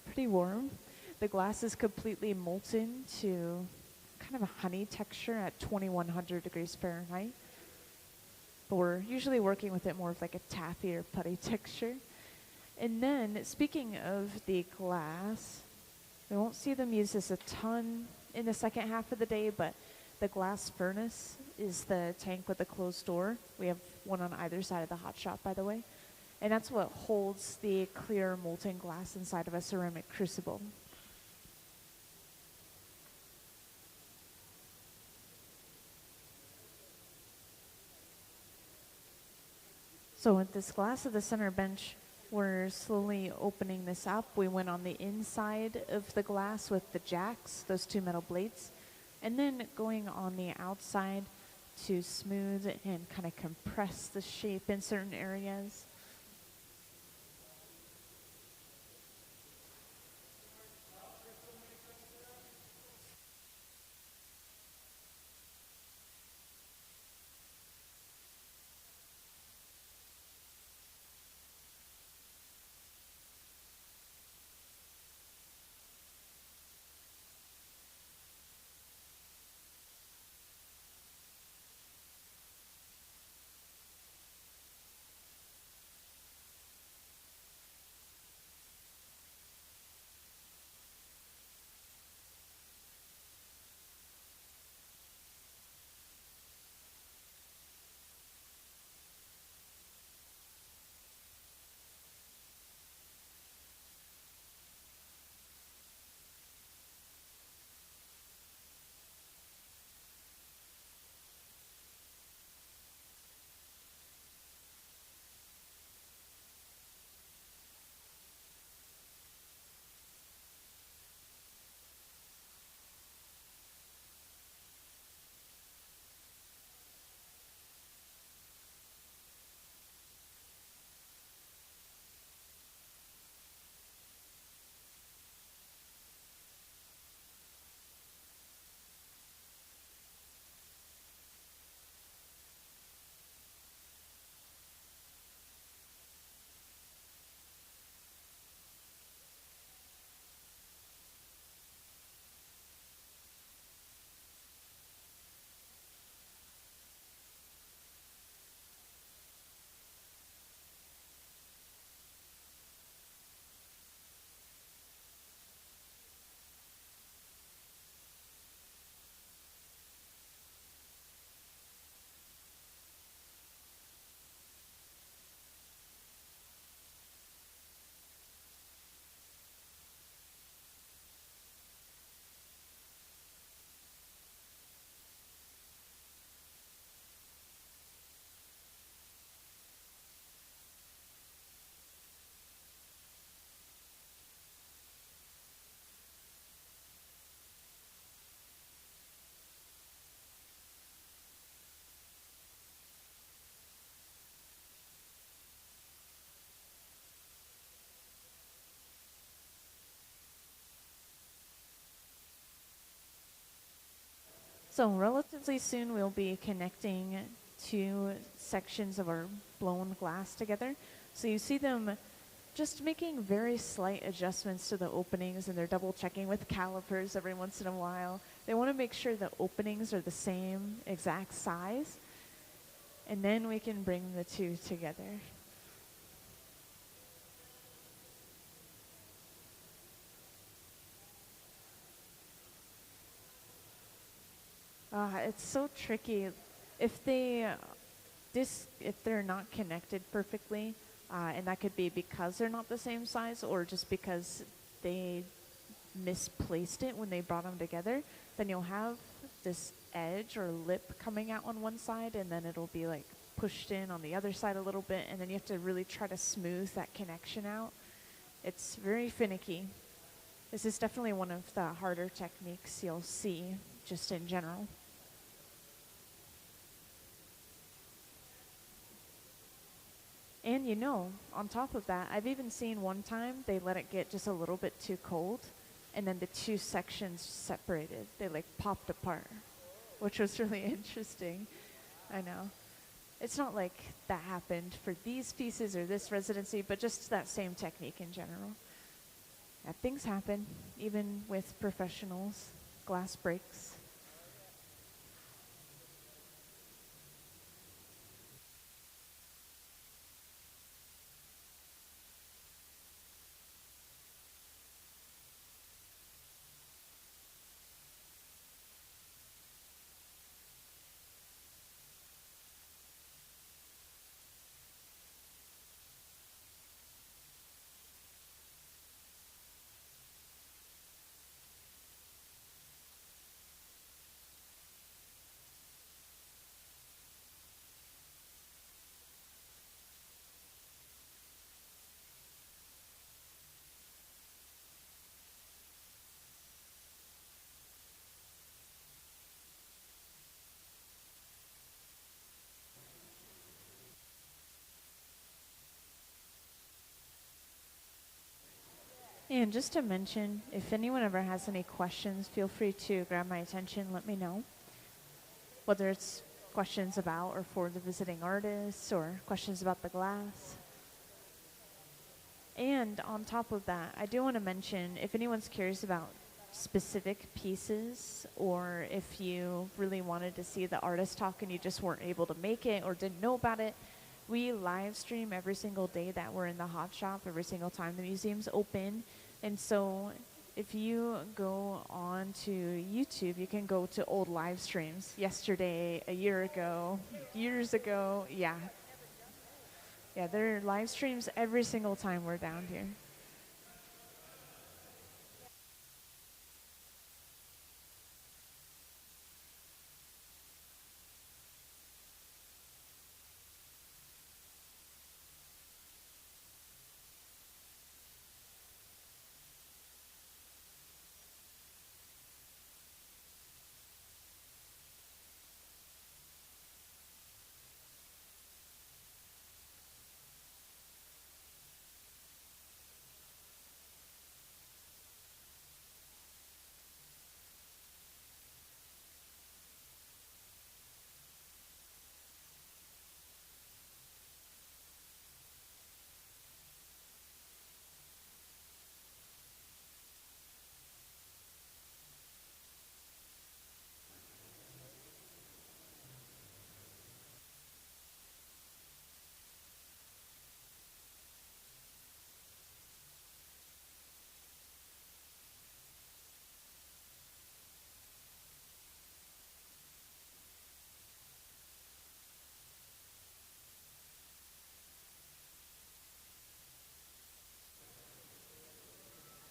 S2: pretty warm. The glass is completely molten to kind of a honey texture at 2,100 degrees Fahrenheit. But we're usually working with it more of like a taffy or putty texture. And then, speaking of the glass, we won't see them use this a ton in the second half of the day, but the glass furnace is the tank with the closed door. We have one on either side of the hot shop, by the way. And that's what holds the clear molten glass inside of a ceramic crucible. So with this glass at the center bench, we're slowly opening this up. We went on the inside of the glass with the jacks, those two metal blades, and then going on the outside to smooth and kind of compress the shape in certain areas. So relatively soon we'll be connecting two sections of our blown glass together. So you see them just making very slight adjustments to the openings, and they're double checking with calipers every once in a while. They want to make sure the openings are the same exact size, and then we can bring the two together. It's so tricky. If they're not connected perfectly, and that could be because they're not the same size or just because they misplaced it when they brought them together, then you'll have this edge or lip coming out on one side, and then it'll be like pushed in on the other side a little bit, and then you have to really try to smooth that connection out. It's very finicky. This is definitely one of the harder techniques you'll see just in general. And you know, on top of that, I've even seen one time they let it get just a little bit too cold, and then the two sections separated. They like popped apart, which was really interesting. I know. It's not like that happened for these pieces or this residency, but just that same technique in general. Yeah, things happen, even with professionals. Glass breaks. And just to mention, if anyone ever has any questions, feel free to grab my attention, let me know. Whether it's questions about or for the visiting artists or questions about the glass. And on top of that, I do want to mention, if anyone's curious about specific pieces, or if you really wanted to see the artist talk and you just weren't able to make it or didn't know about it, we live stream every single day that we're in the hot shop, every single time the museum's open. And so if you go on to YouTube, you can go to old live streams. Yesterday, a year ago, years ago, yeah. Yeah, there are live streams every single time we're down here.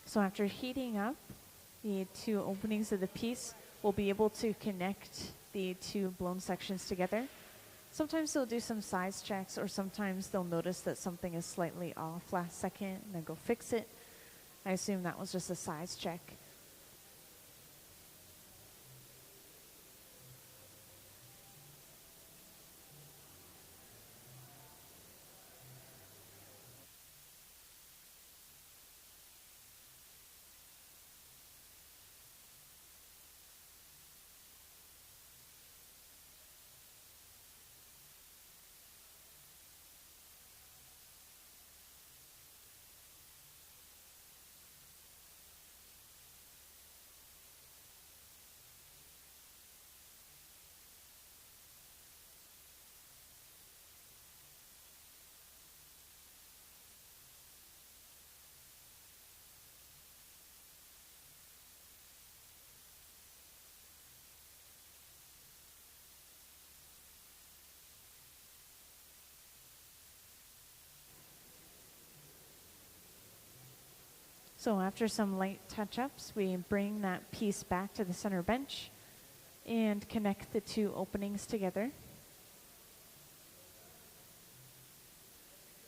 S2: So after heating up the two openings of the piece, we'll be able to connect the two blown sections together. Sometimes they'll do some size checks, or sometimes they'll notice that something is slightly off last second and then go fix it. I assume that was just a size check. So after some light touch-ups, we bring that piece back to the center bench and connect the two openings together.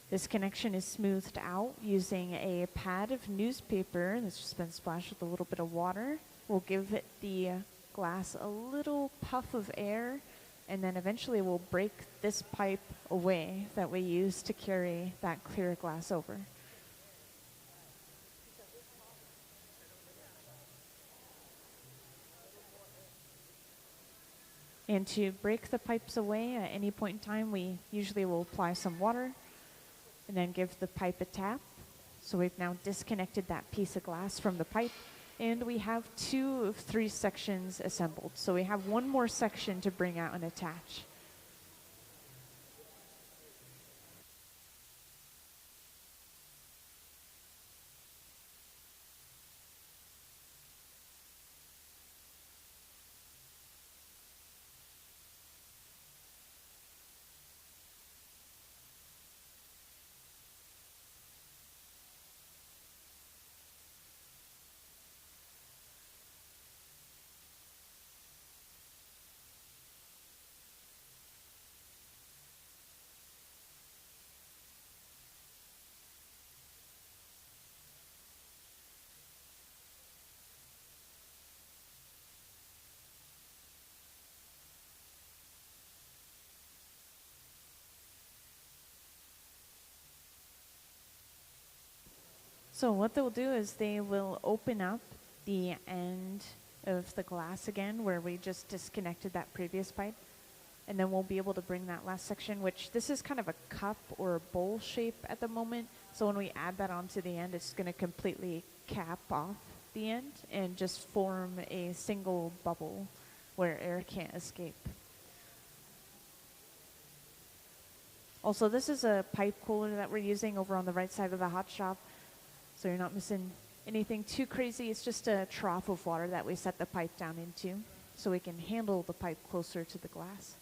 S2: This connection is smoothed out using a pad of newspaper that's just been splashed with a little bit of water. We'll give it the glass a little puff of air, and then eventually we'll break this pipe away that we use to carry that clear glass over. And to break the pipes away at any point in time, we usually will apply some water and then give the pipe a tap. So we've now disconnected that piece of glass from the pipe, and we have 2 of 3 sections assembled. So we have one more section to bring out and attach. So what they'll do is they will open up the end of the glass again where we just disconnected that previous pipe. And then we'll be able to bring that last section, which this is kind of a cup or a bowl shape at the moment. So when we add that onto the end, it's going to completely cap off the end and just form a single bubble where air can't escape. Also, this is a pipe cooler that we're using over on the right side of the hot shop. So you're not missing anything too crazy. It's just a trough of water that we set the pipe down into so we can handle the pipe closer to the glass.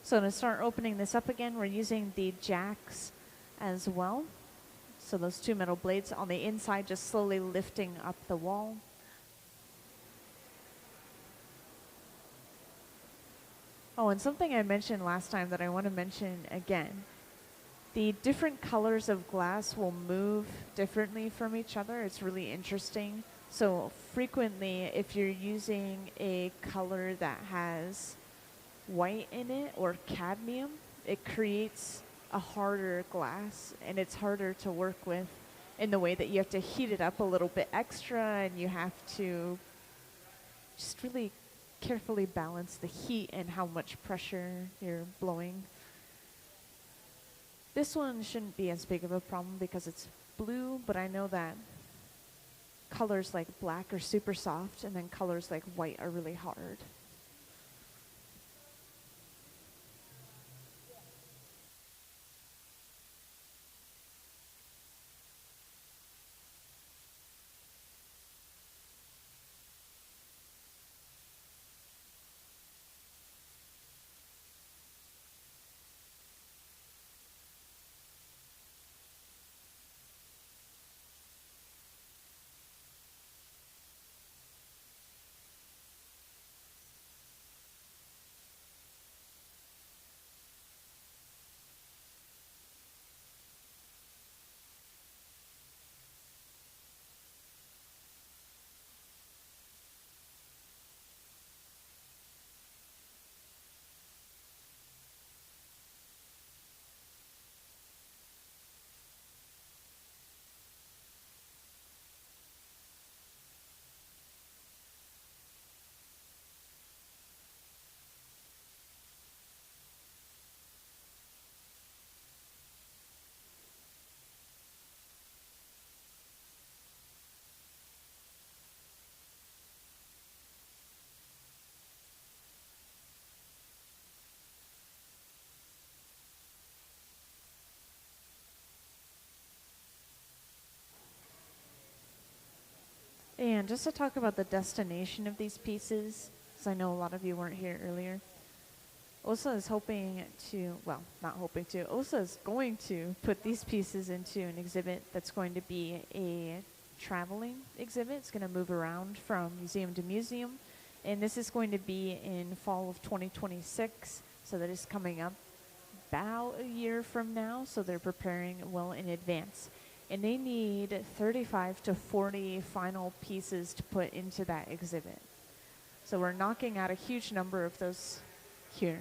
S2: So to start opening this up again, we're using the jacks as well. So those 2 metal blades on the inside just slowly lifting up the wall. Oh, and something I mentioned last time that I want to mention again. The different colors of glass will move differently from each other. It's really interesting. So frequently, if you're using a color that has white in it or cadmium, it creates a harder glass and it's harder to work with in the way that you have to heat it up a little bit extra and you have to just really carefully balance the heat and how much pressure you're blowing. This one shouldn't be as big of a problem because it's blue, but I know that colors like black are super soft and then colors like white are really hard. And just to talk about the destination of these pieces, because I know a lot of you weren't here earlier, Åsa is hoping to, well, not hoping to, Åsa is going to put these pieces into an exhibit that's going to be a traveling exhibit. It's going to move around from museum to museum. And this is going to be in fall of 2026, so that is coming up about a year from now, so they're preparing well in advance. And they need 35 to 40 final pieces to put into that exhibit. So we're knocking out a huge number of those here.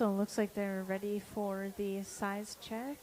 S2: So it looks like they're ready for the size check.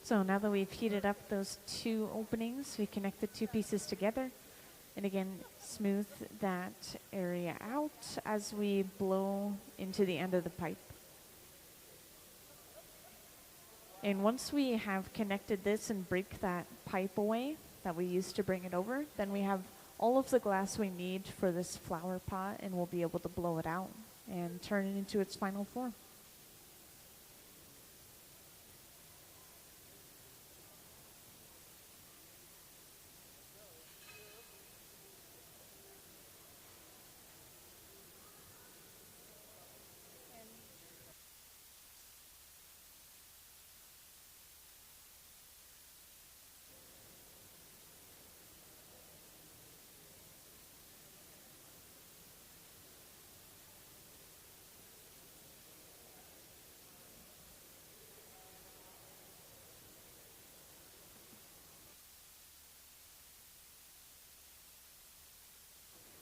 S2: So now that we've heated up those two openings, we connect the two pieces together. And again, smooth that area out as we blow into the end of the pipe. And once we have connected this and break that pipe away that we used to bring it over, then we have all of the glass we need for this flower pot, and we'll be able to blow it out and turn it into its final form.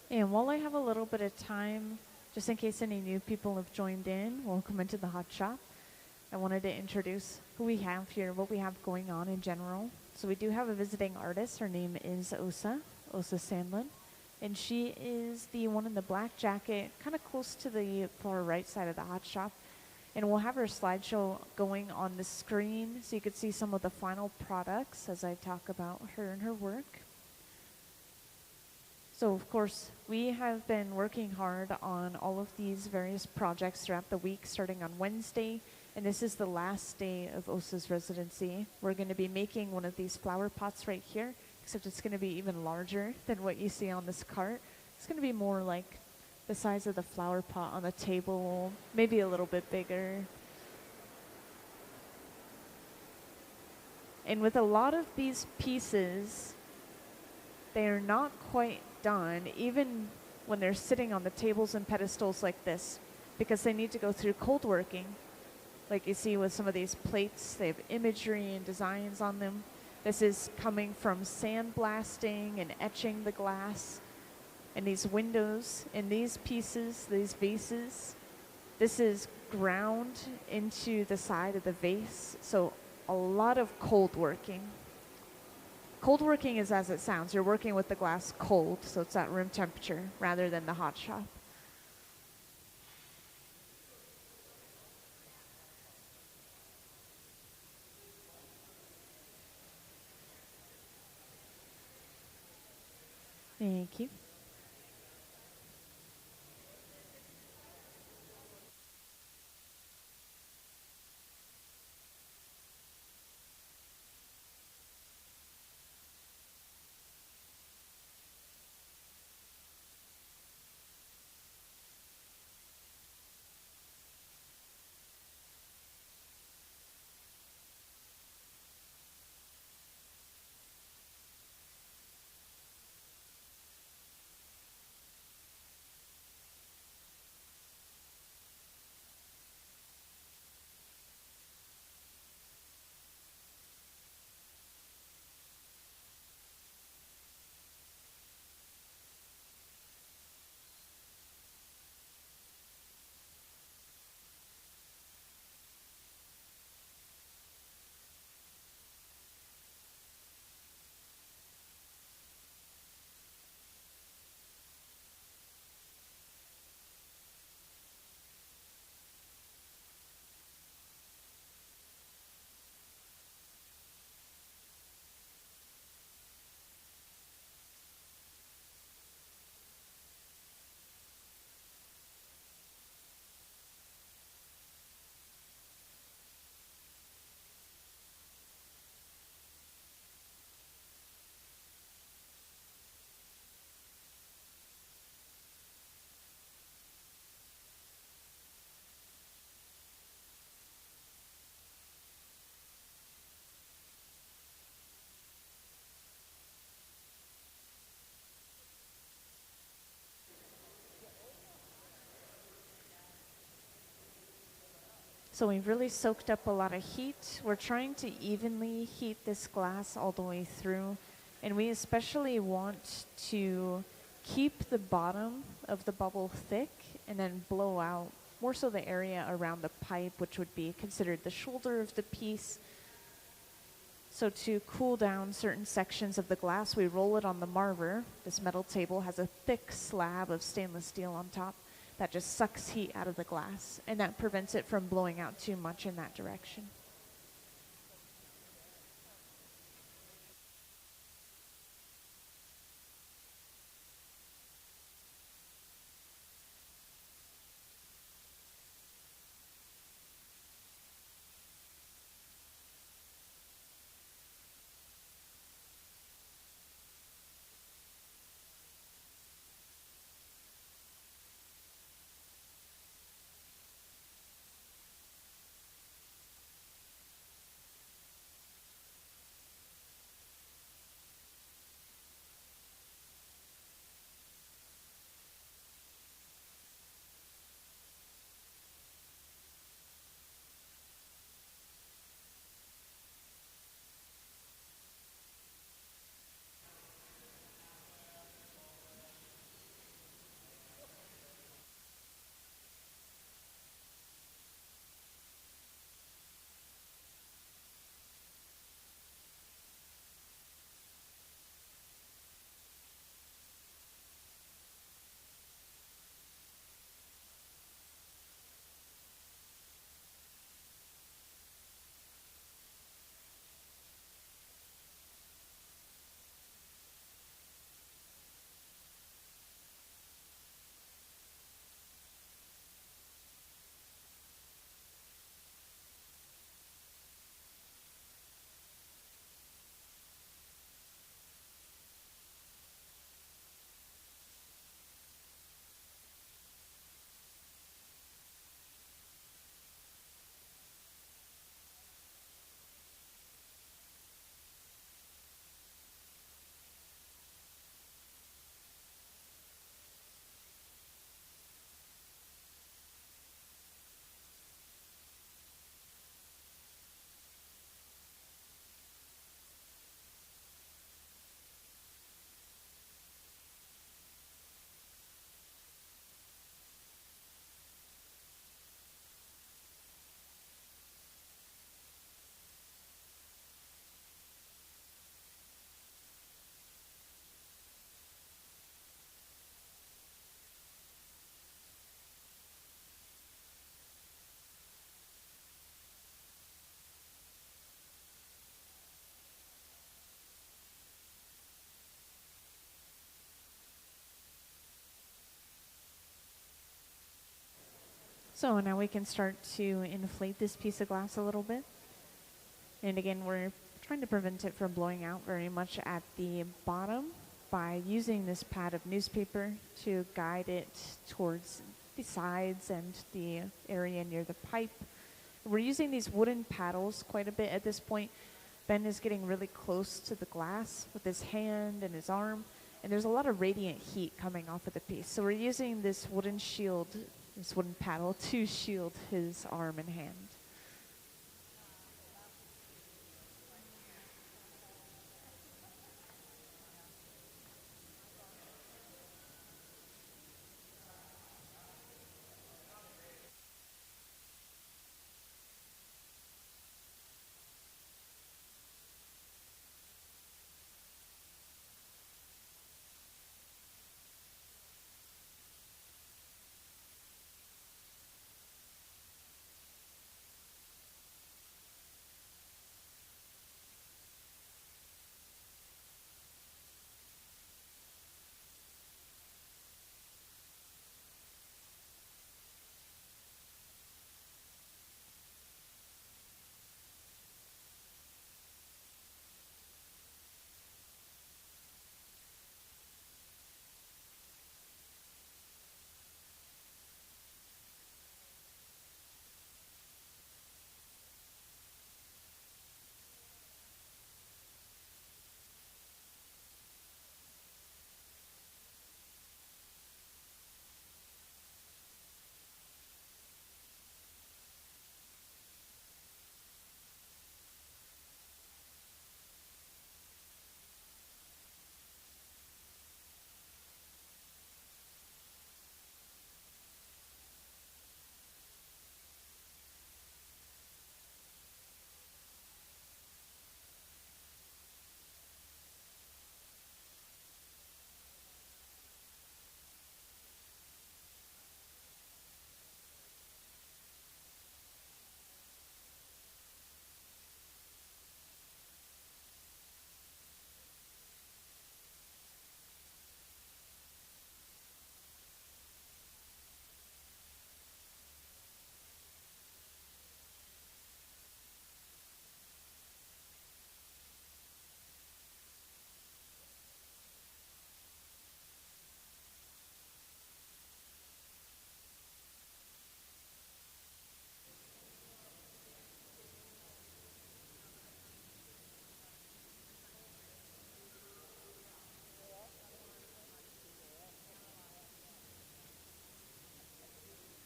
S2: And while I have a little bit of time, just in case any new people have joined in, welcome into the hot shop. I wanted to introduce who we have here, what we have going on in general. So we do have a visiting artist. Her name is Åsa Sandlund. And she is the one in the black jacket, kind of close to the far right side of the hot shop. And we'll have her slideshow going on the screen so you could see some of the final products as I talk about her and her work. So, of course, we have been working hard on all of these various projects throughout the week, starting on Wednesday, and this is the last day of Åsa's residency. We're going to be making one of these flower pots right here, except it's going to be even larger than what you see on this cart. It's going to be more like the size of the flower pot on the table, maybe a little bit bigger. And with a lot of these pieces, they are not quite done, even when they're sitting on the tables and pedestals like this, because they need to go through cold working. Like you see with some of these plates, they have imagery and designs on them. This is coming from sandblasting and etching the glass. And these windows and these pieces, these vases, this is ground into the side of the vase. So a lot of cold working. Cold working is as it sounds. You're working with the glass cold, so it's at room temperature rather than the hot shop. Thank you. So we've really soaked up a lot of heat. We're trying to evenly heat this glass all the way through. And we especially want to keep the bottom of the bubble thick and then blow out more so the area around the pipe, which would be considered the shoulder of the piece. So to cool down certain sections of the glass, we roll it on the marver. This metal table has a thick slab of stainless steel on top that just sucks heat out of the glass, and that prevents it from blowing out too much in that direction. So now we can start to inflate this piece of glass a little bit. And again, we're trying to prevent it from blowing out very much at the bottom by using this pad of newspaper to guide it towards the sides and the area near the pipe. We're using these wooden paddles quite a bit at this point. Ben is getting really close to the glass with his hand and his arm, and there's a lot of radiant heat coming off of the piece. So we're using this wooden shield, this wooden paddle, to shield his arm and hand.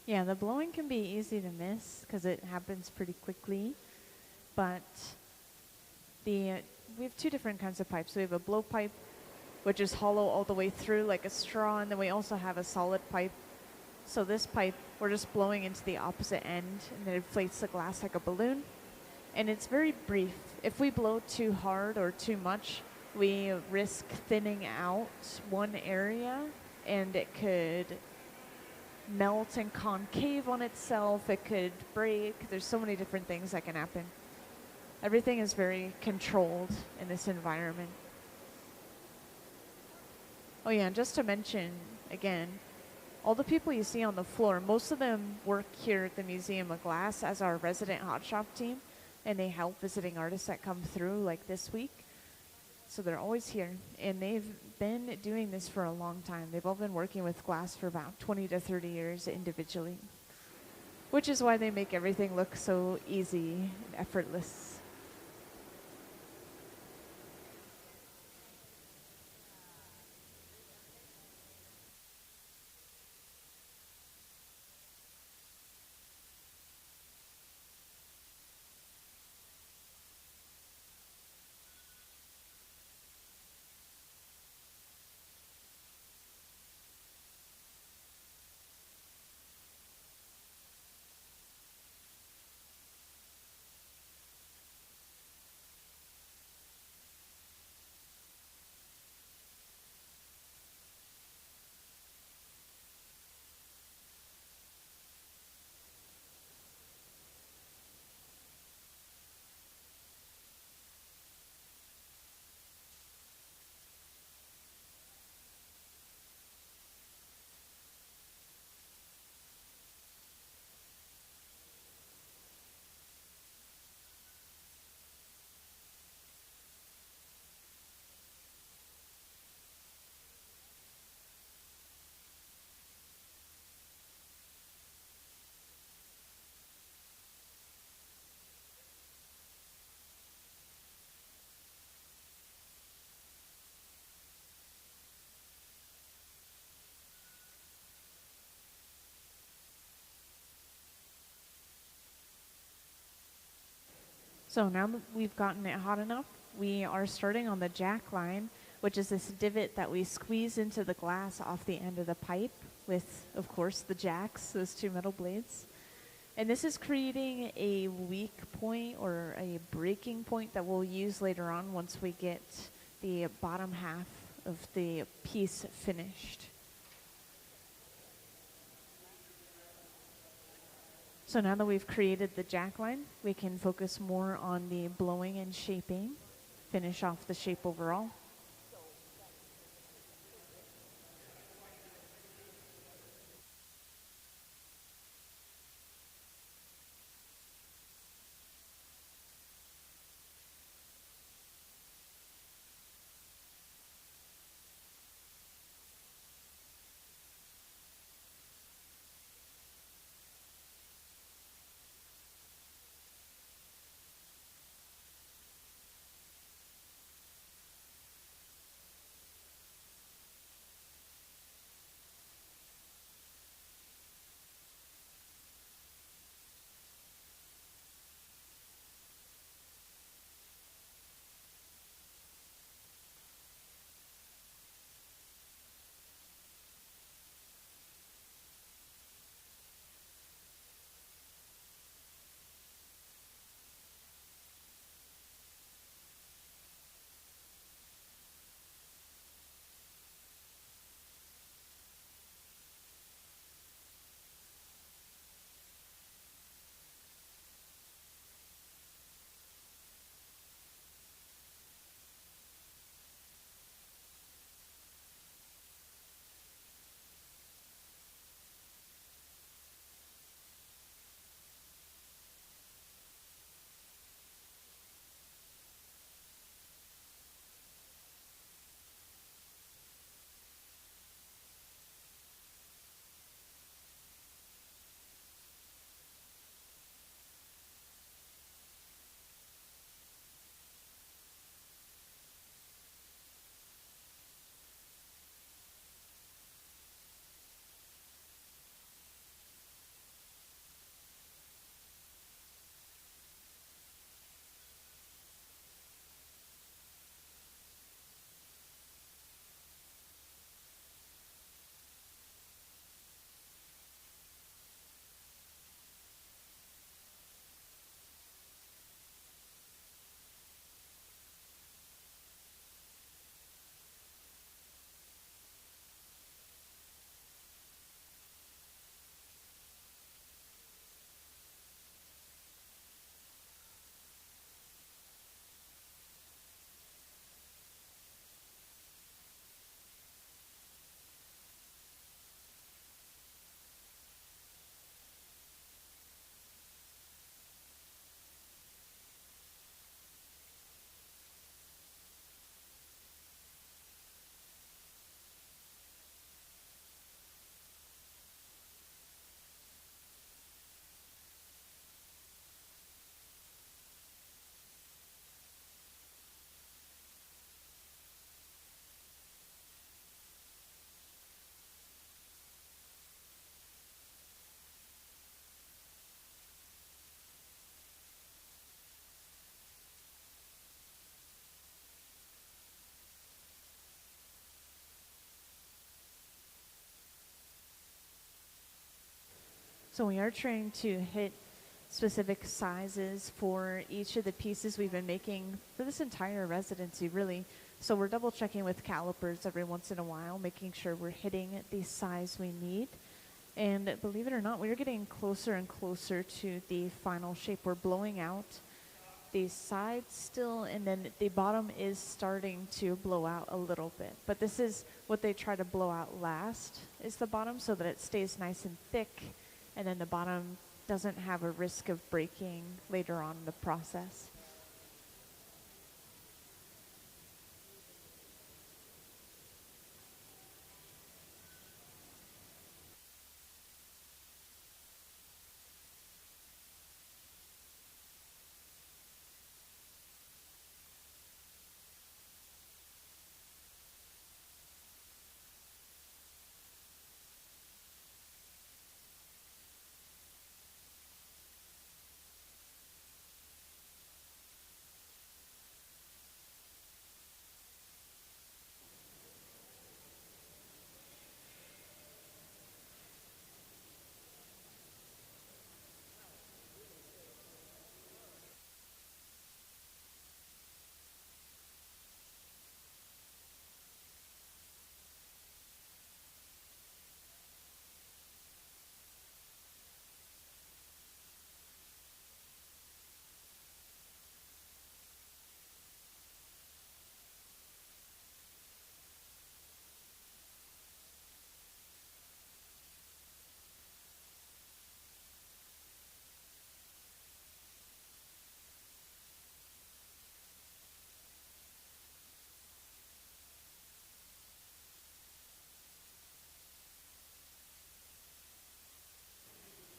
S2: Yeah, the blowing can be easy to miss because it happens pretty quickly, but we have two different kinds of pipes. We have a blowpipe, which is hollow all the way through like a straw, and then we also have a solid pipe. So this pipe, we're just blowing into the opposite end, and it inflates the glass like a balloon. And it's very brief. If we blow too hard or too much, we risk thinning out one area, and it could melt and concave on itself. It could break. There's so many different things that can happen. Everything is very controlled in this environment. Oh yeah, and just to mention again, all the people you see on the floor, most of them work here at the Museum of Glass as our resident hot shop team, and they help visiting artists that come through like this week. So they're always here, and they've been doing this for a long time. They've all been working with glass for about 20 to 30 years individually, which is why they make everything look so easy and effortless. So now that we've gotten it hot enough, we are starting on the jack line, which is this divot that we squeeze into the glass off the end of the pipe with, of course, the jacks, those two metal blades. And this is creating a weak point or a breaking point that we'll use later on once we get the bottom half of the piece finished. So now that we've created the jack line, we can focus more on the blowing and shaping, finish off the shape overall. So we are trying to hit specific sizes for each of the pieces we've been making for this entire residency, really. So we're double checking with calipers every once in a while, making sure we're hitting the size we need. And believe it or not, we're getting closer and closer to the final shape. We're blowing out the sides still, and then the bottom is starting to blow out a little bit. But this is what they try to blow out last, is the bottom, so that it stays nice and thick, and then the bottom doesn't have a risk of breaking later on in the process.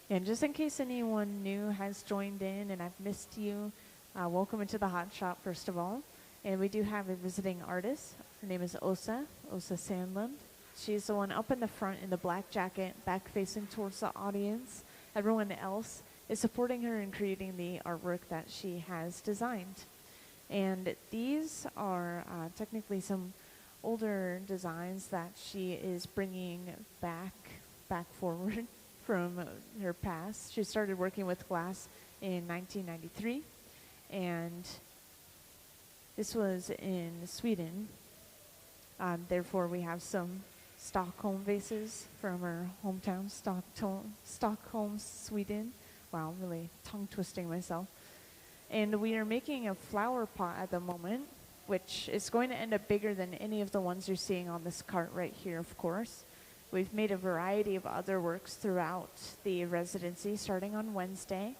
S2: And just in case anyone new has joined in and I've missed you, welcome into the hot shop, first of all. And we do have a visiting artist. Her name is Åsa Sandlund. She's the one up in the front in the black jacket, back facing towards the audience. Everyone else is supporting her in creating the artwork that she has designed. And these are technically some older designs that she is bringing back forward from her past. She started working with glass in 1993, and this was in Sweden. Therefore, we have some Stockholm vases from her hometown, Stockholm, Sweden. Wow, really tongue-twisting myself. And we are making a flower pot at the moment, which is going to end up bigger than any of the ones you're seeing on this cart right here, of course. We've made a variety of other works throughout the residency, starting on Wednesday.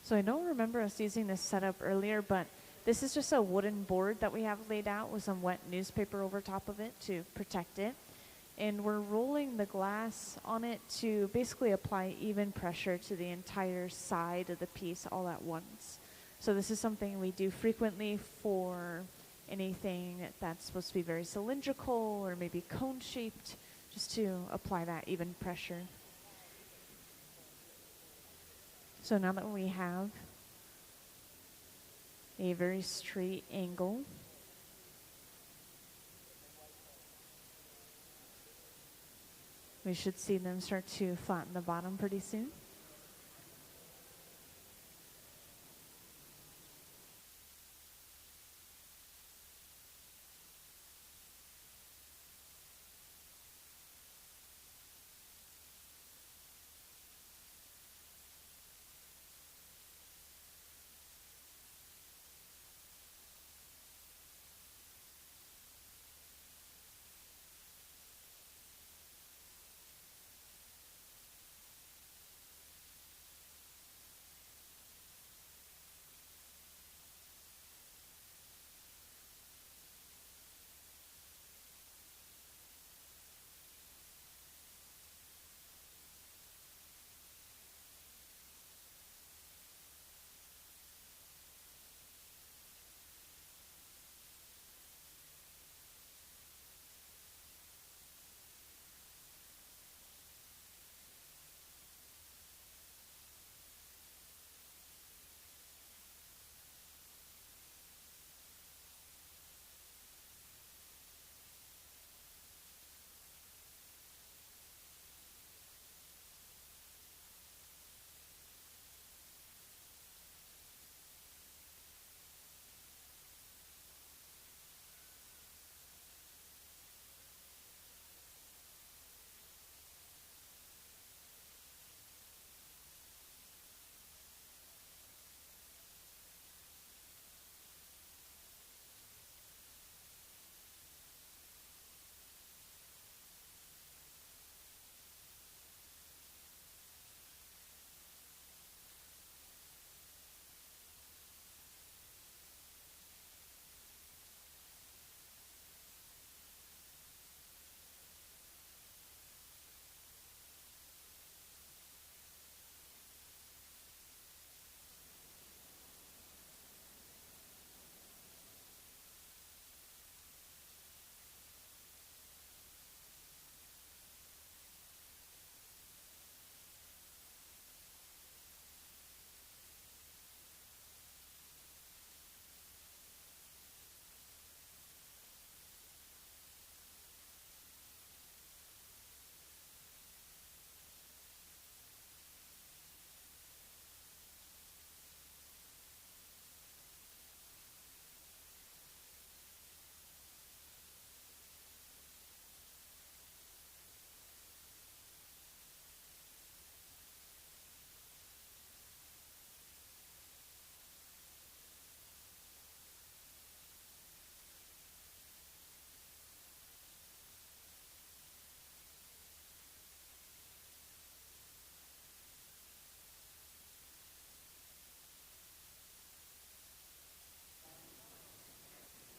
S2: So I don't remember us using this setup earlier, but this is just a wooden board that we have laid out with some wet newspaper over top of it to protect it. And we're rolling the glass on it to basically apply even pressure to the entire side of the piece all at once. So this is something we do frequently for anything that's supposed to be very cylindrical or maybe cone-shaped, just to apply that even pressure. So now that we have a very straight angle, we should see them start to flatten the bottom pretty soon.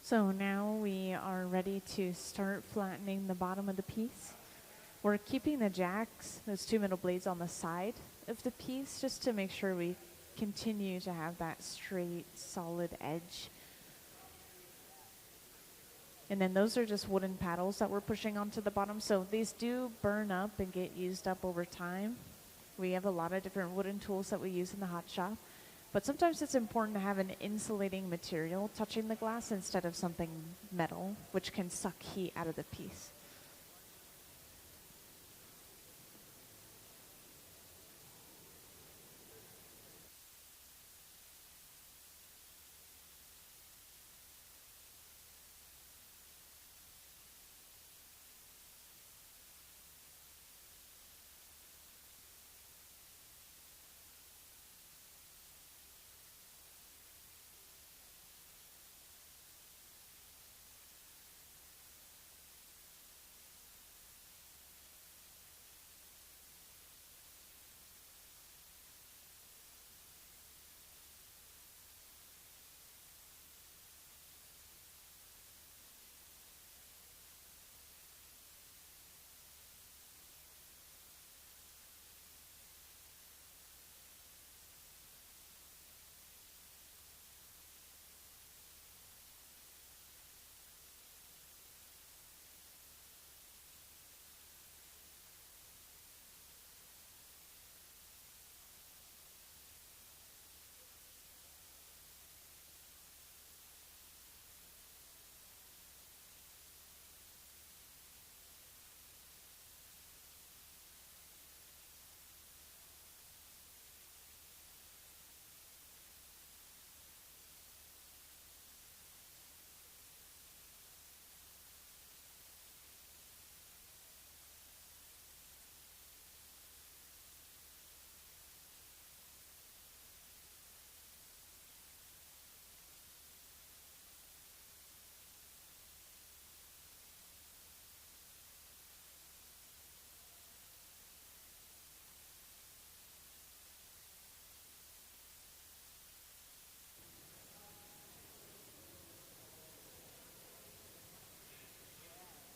S2: So now we are ready to start flattening the bottom of the piece. We're keeping the jacks, those two middle blades, on the side of the piece just to make sure we continue to have that straight, solid edge. And then those are just wooden paddles that we're pushing onto the bottom. So these do burn up and get used up over time. We have a lot of different wooden tools that we use in the hot shop. But sometimes it's important to have an insulating material touching the glass instead of something metal, which can suck heat out of the piece.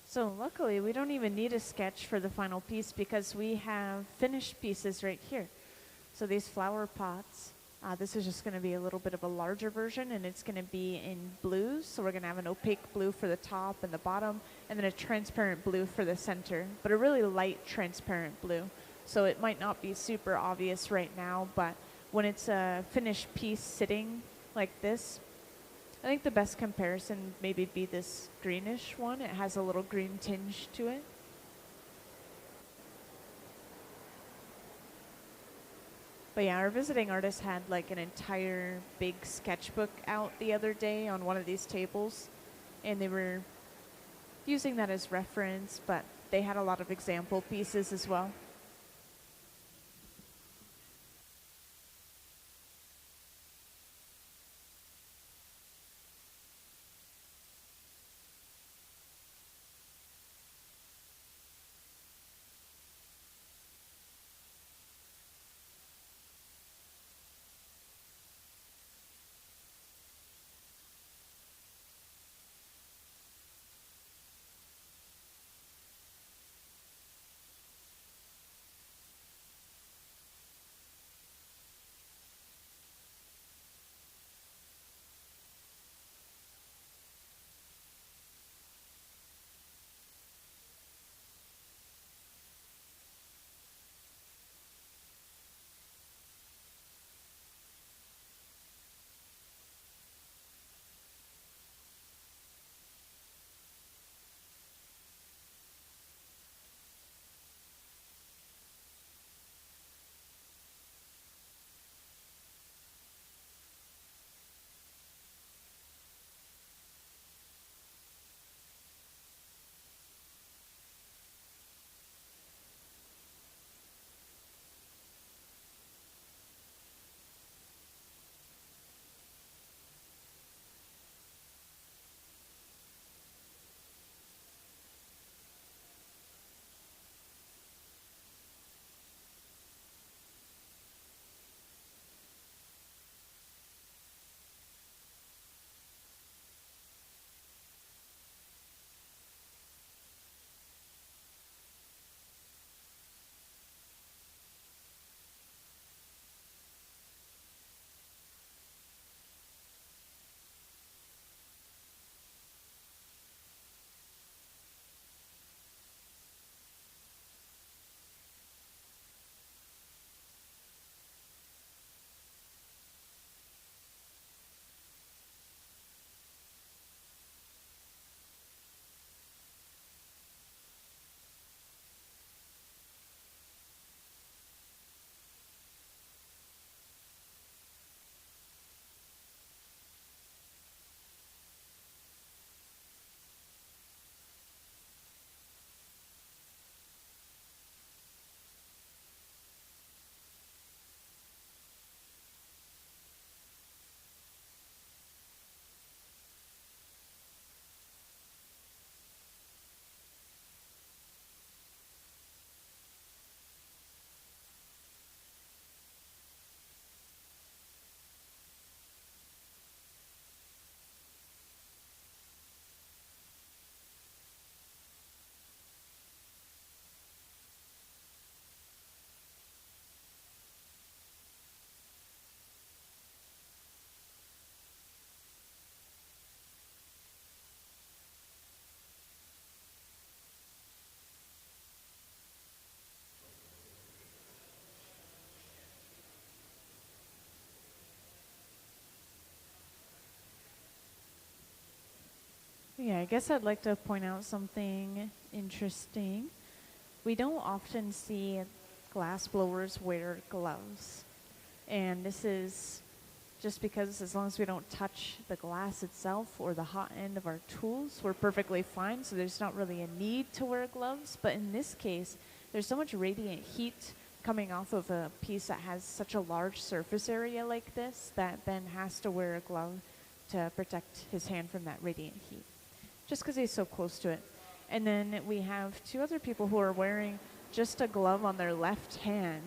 S2: So luckily, we don't even need a sketch for the final piece because we have finished pieces right here. So these flower pots, this is just going to be a little bit of a larger version, and it's going to be in blues. So we're going to have an opaque blue for the top and the bottom, and then a transparent blue for the center, but a really light transparent blue. So it might not be super obvious right now, but when it's a finished piece sitting like this, I think the best comparison maybe be this greenish one. It has a little green tinge to it. But yeah, our visiting artist had like an entire big sketchbook out the other day on one of these tables, and they were using that as reference, but they had a lot of example pieces as well. Yeah, I guess I'd like to point out something interesting. We don't often see glass blowers wear gloves. And this is just because as long as we don't touch the glass itself or the hot end of our tools, we're perfectly fine. So there's not really a need to wear gloves. But in this case, there's so much radiant heat coming off of a piece that has such a large surface area like this that Ben has to wear a glove to protect his hand from that radiant heat, just because he's so close to it. And then we have two other people who are wearing just a glove on their left hand.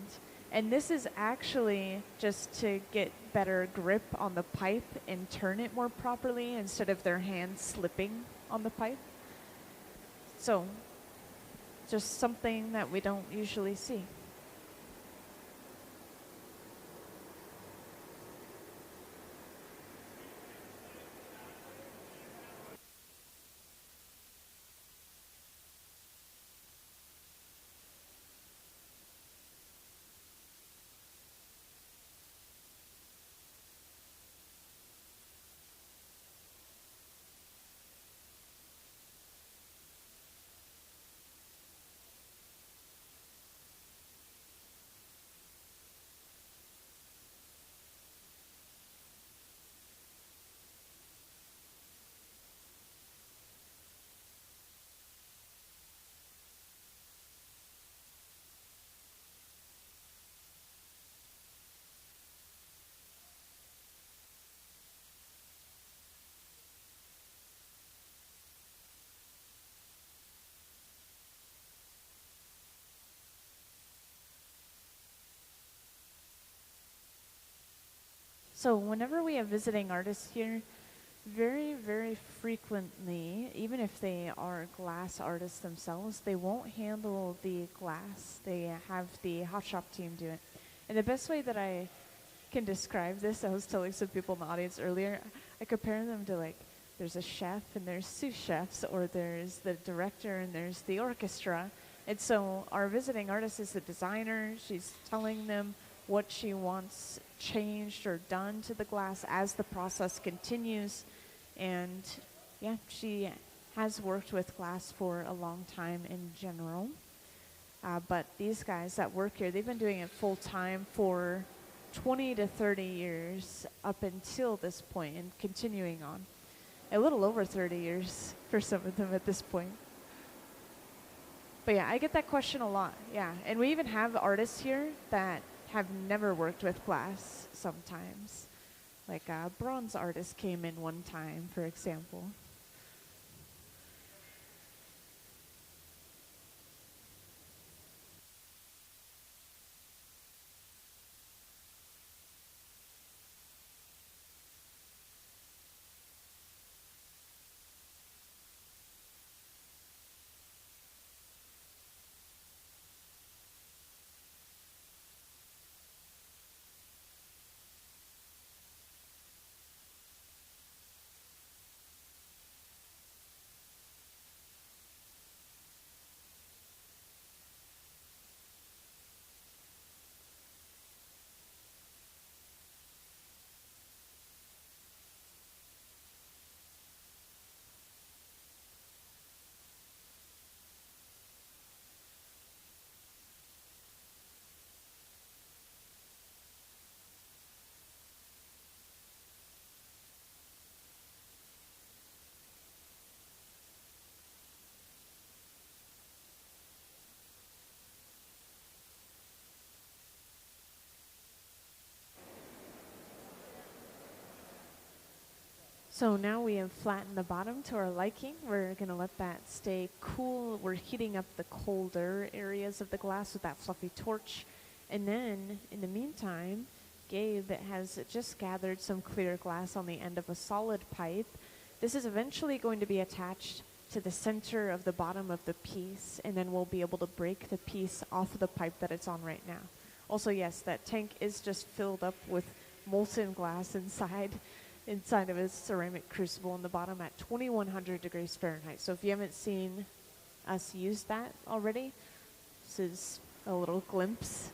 S2: And this is actually just to get better grip on the pipe and turn it more properly instead of their hand slipping on the pipe. So, just something that we don't usually see. So whenever we have visiting artists here, very, very frequently, even if they are glass artists themselves, they won't handle the glass. They have the hot shop team do it. And the best way that I can describe this, I was telling some people in the audience earlier, I compare them to like, there's a chef and there's sous chefs, or there's the director and there's the orchestra. And so our visiting artist is the designer. She's telling them what she wants changed or done to the glass as the process continues. And yeah, she has worked with glass for a long time in general. But these guys that work here, they've been doing it full time for 20 to 30 years up until this point and continuing on. A little over 30 years for some of them at this point. But yeah, I get that question a lot. Yeah, and we even have artists here that have never worked with glass sometimes. Like a bronze artist came in one time, for example. So now we have flattened the bottom to our liking. We're going to let that stay cool. We're heating up the colder areas of the glass with that fluffy torch. And then, in the meantime, Gabe has just gathered some clear glass on the end of a solid pipe. This is eventually going to be attached to the center of the bottom of the piece, and then we'll be able to break the piece off of the pipe that it's on right now. Also, yes, that tank is just filled up with molten glass inside of a ceramic crucible in the bottom at 2100 degrees Fahrenheit. So if you haven't seen us use that already, this is a little glimpse.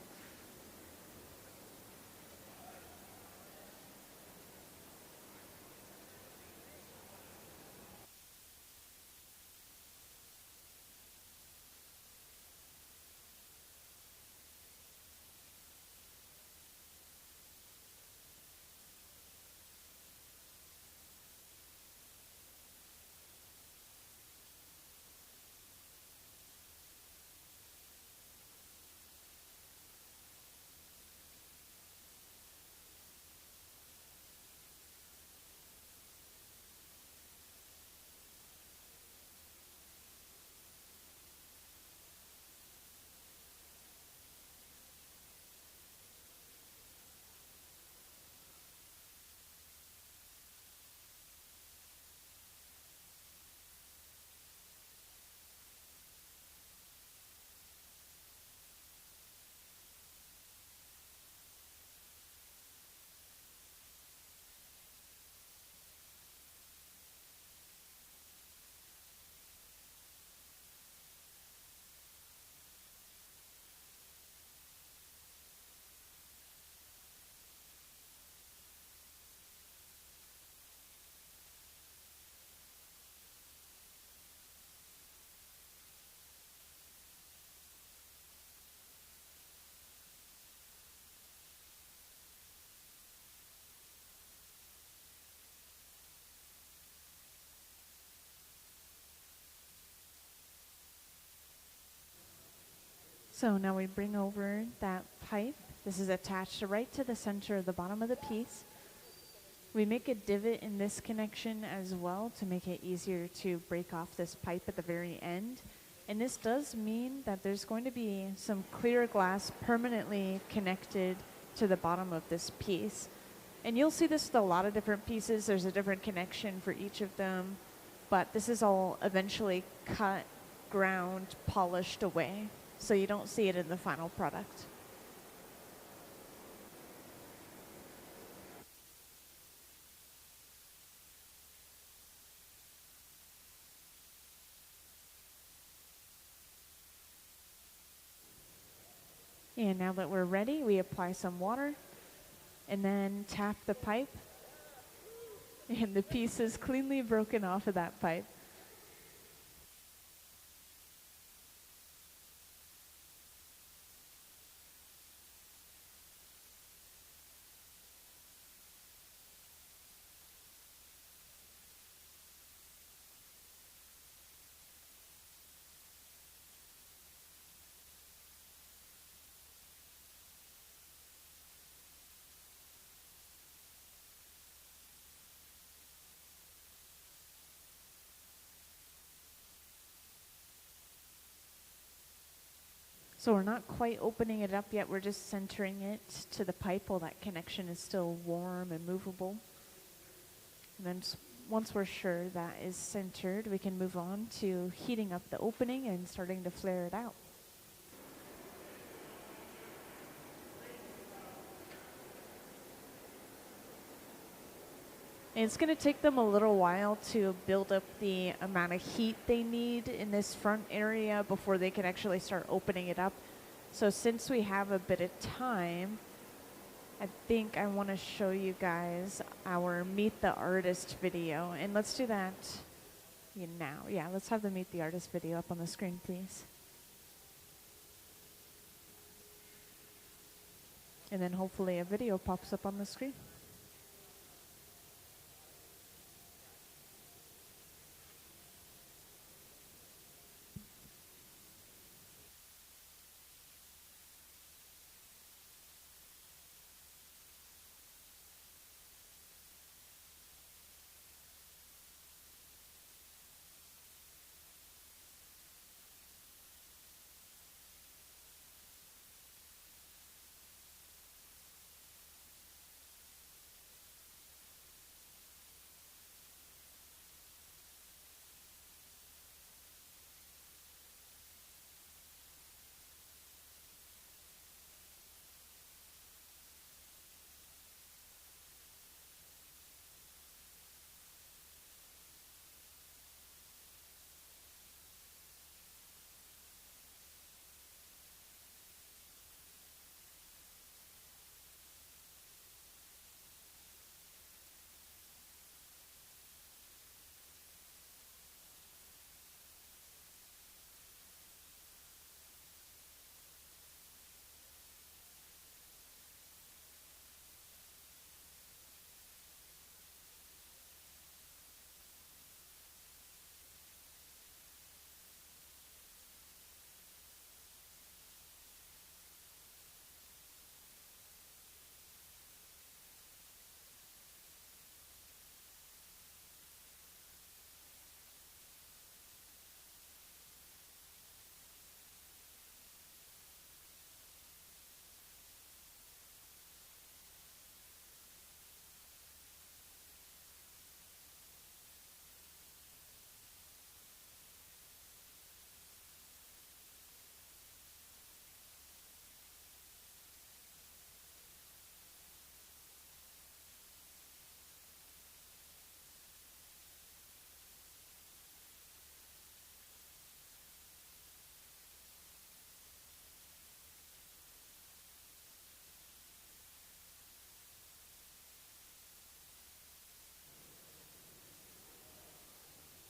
S2: So now we bring over that pipe. This is attached right to the center of the bottom of the piece. We make a divot in this connection as well to make it easier to break off this pipe at the very end. And this does mean that there's going to be some clear glass permanently connected to the bottom of this piece. And you'll see this with a lot of different pieces. There's a different connection for each of them, but this is all eventually cut, ground, polished away, so you don't see it in the final product. And now that we're ready, we apply some water and then tap the pipe. And the piece is cleanly broken off of that pipe. So we're not quite opening it up yet, we're just centering it to the pipe while that connection is still warm and movable. And then once we're sure that is centered, we can move on to heating up the opening and starting to flare it out. And it's going to take them a little while to build up the amount of heat they need in this front area before they can actually start opening it up. So since we have a bit of time, I think I want to show you guys our Meet the Artist video. And let's do that now. Yeah, let's have the Meet the Artist video up on the screen, please. And then hopefully a video pops up on the screen.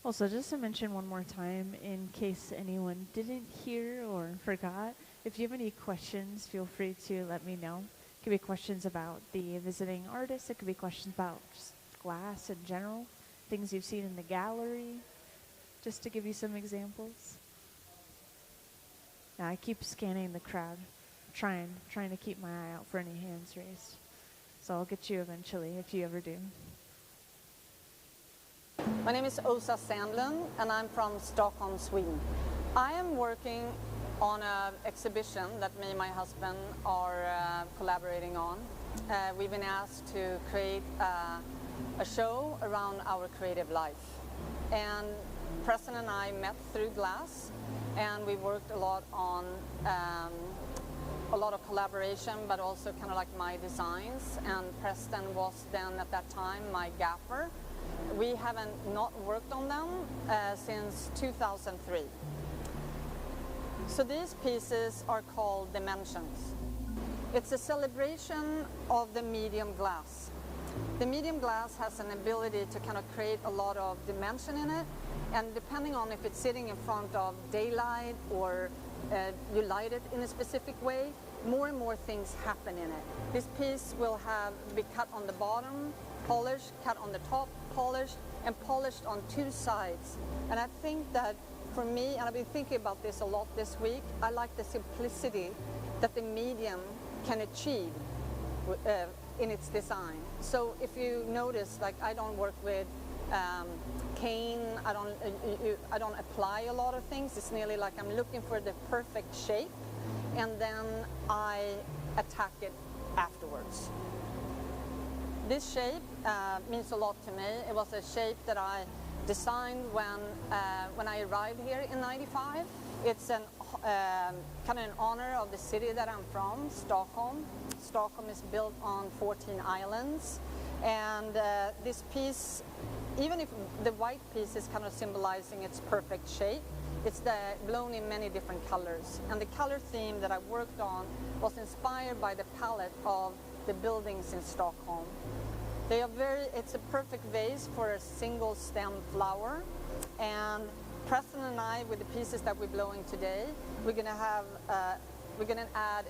S2: Also, just to mention one more time, in case anyone didn't hear or forgot, if you have any questions, feel free to let me know. It could be questions about the visiting artist. It could be questions about just glass in general, things you've seen in the gallery, just to give you some examples. Now I keep scanning the crowd, trying to keep my eye out for any hands raised. So I'll get you eventually if you ever do.
S5: My name is Åsa Sandlund and I'm from Stockholm, Sweden. I am working on an exhibition that me and my husband are collaborating on. We've been asked to create a show around our creative life. And Preston and I met through glass, and we worked a lot on a lot of collaboration, but also kind of like my designs. And Preston was then at that time my gaffer. We haven't not worked on them since 2003. So these pieces are called dimensions. It's a celebration of the medium glass. The medium glass has an ability to kind of create a lot of dimension in it, and depending on if it's sitting in front of daylight or you light it in a specific way, more and more things happen in it. This piece will be cut on the bottom, polished, cut on the top, polished, and polished on two sides. And I think that for me, and I've been thinking about this a lot this week, I like the simplicity that the medium can achieve in its design. So if you notice, like I don't work with cane, I don't apply a lot of things. It's nearly like I'm looking for the perfect shape, and then I attack it afterwards. This shape means a lot to me. It was a shape that I designed when I arrived here in '95. It's an kind of in honor of the city that I'm from, Stockholm. Stockholm is built on 14 islands, and this piece, even if the white piece is kind of symbolizing its perfect shape, it's blown in many different colors. And the color theme that I worked on was inspired by the palette of the buildings in Stockholm. They are it's a perfect vase for a single stem flower. And Preston and I, with the pieces that we're blowing today, we're going to add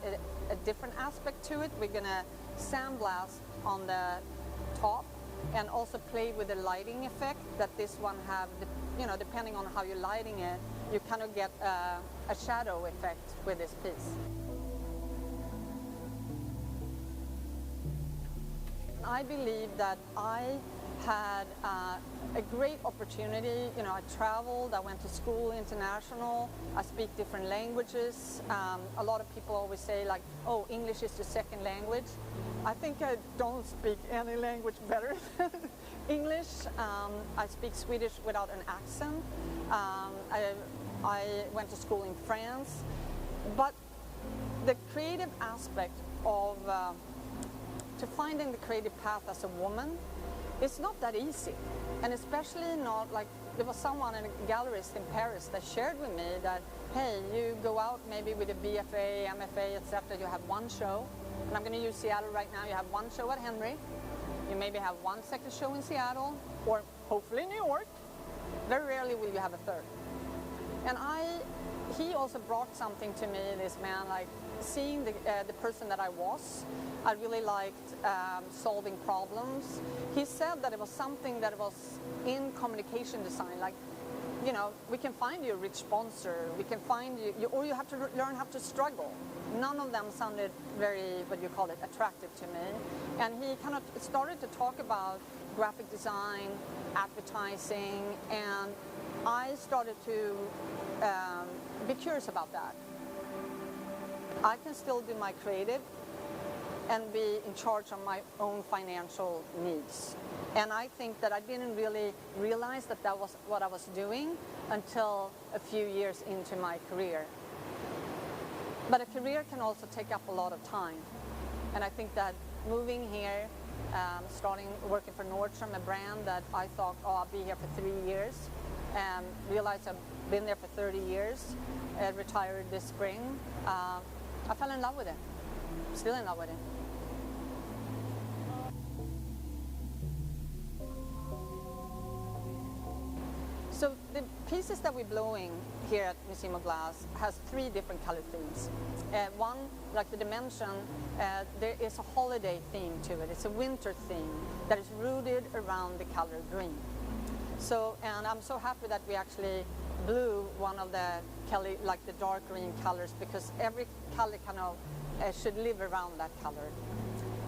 S5: a different aspect to it. We're going to sandblast on the top and also play with the lighting effect that this one have. You know, depending on how you're lighting it, you kind of get a shadow effect with this piece. I believe that I had a great opportunity. You know, I traveled, I went to school international, I speak different languages. A lot of people always say like, oh, English is your second language. I think I don't speak any language better than English. I speak Swedish without an accent. I went to school in France. But the creative aspect of to finding the creative path as a woman, it's not that easy. And especially not like, there was someone, a gallerist in Paris, that shared with me that, hey, you go out maybe with a BFA, MFA, etc., you have one show. And I'm going to use Seattle right now. You have one show at Henry. You maybe have one second show in Seattle, or hopefully New York. Very rarely will you have a third. And he also brought something to me, this man, like seeing the person that I was. I really liked solving problems. He said that it was something that was in communication design, like, you know, we can find you a rich sponsor, we can find you or you have to learn how to struggle. None of them sounded very, what you call it, attractive to me. And he kind of started to talk about graphic design, advertising, and I started to be curious about that. I can still do my creative and be in charge of my own financial needs. And I think that I didn't really realize that that was what I was doing until a few years into my career. But a career can also take up a lot of time. And I think that moving here, starting working for Nordstrom, a brand that I thought, oh, I'll be here for 3 years, and realized I've been there for 30 years, retired this spring. I fell in love with it. Still in love with it. So the pieces that we're blowing here at Museum of Glass has 3 different color themes. One, like the dimension, there is a holiday theme to it. It's a winter theme that is rooted around the color green. So, and I'm so happy that we actually blue one of the Kelly, like the dark green colors, because every color kind of should live around that color.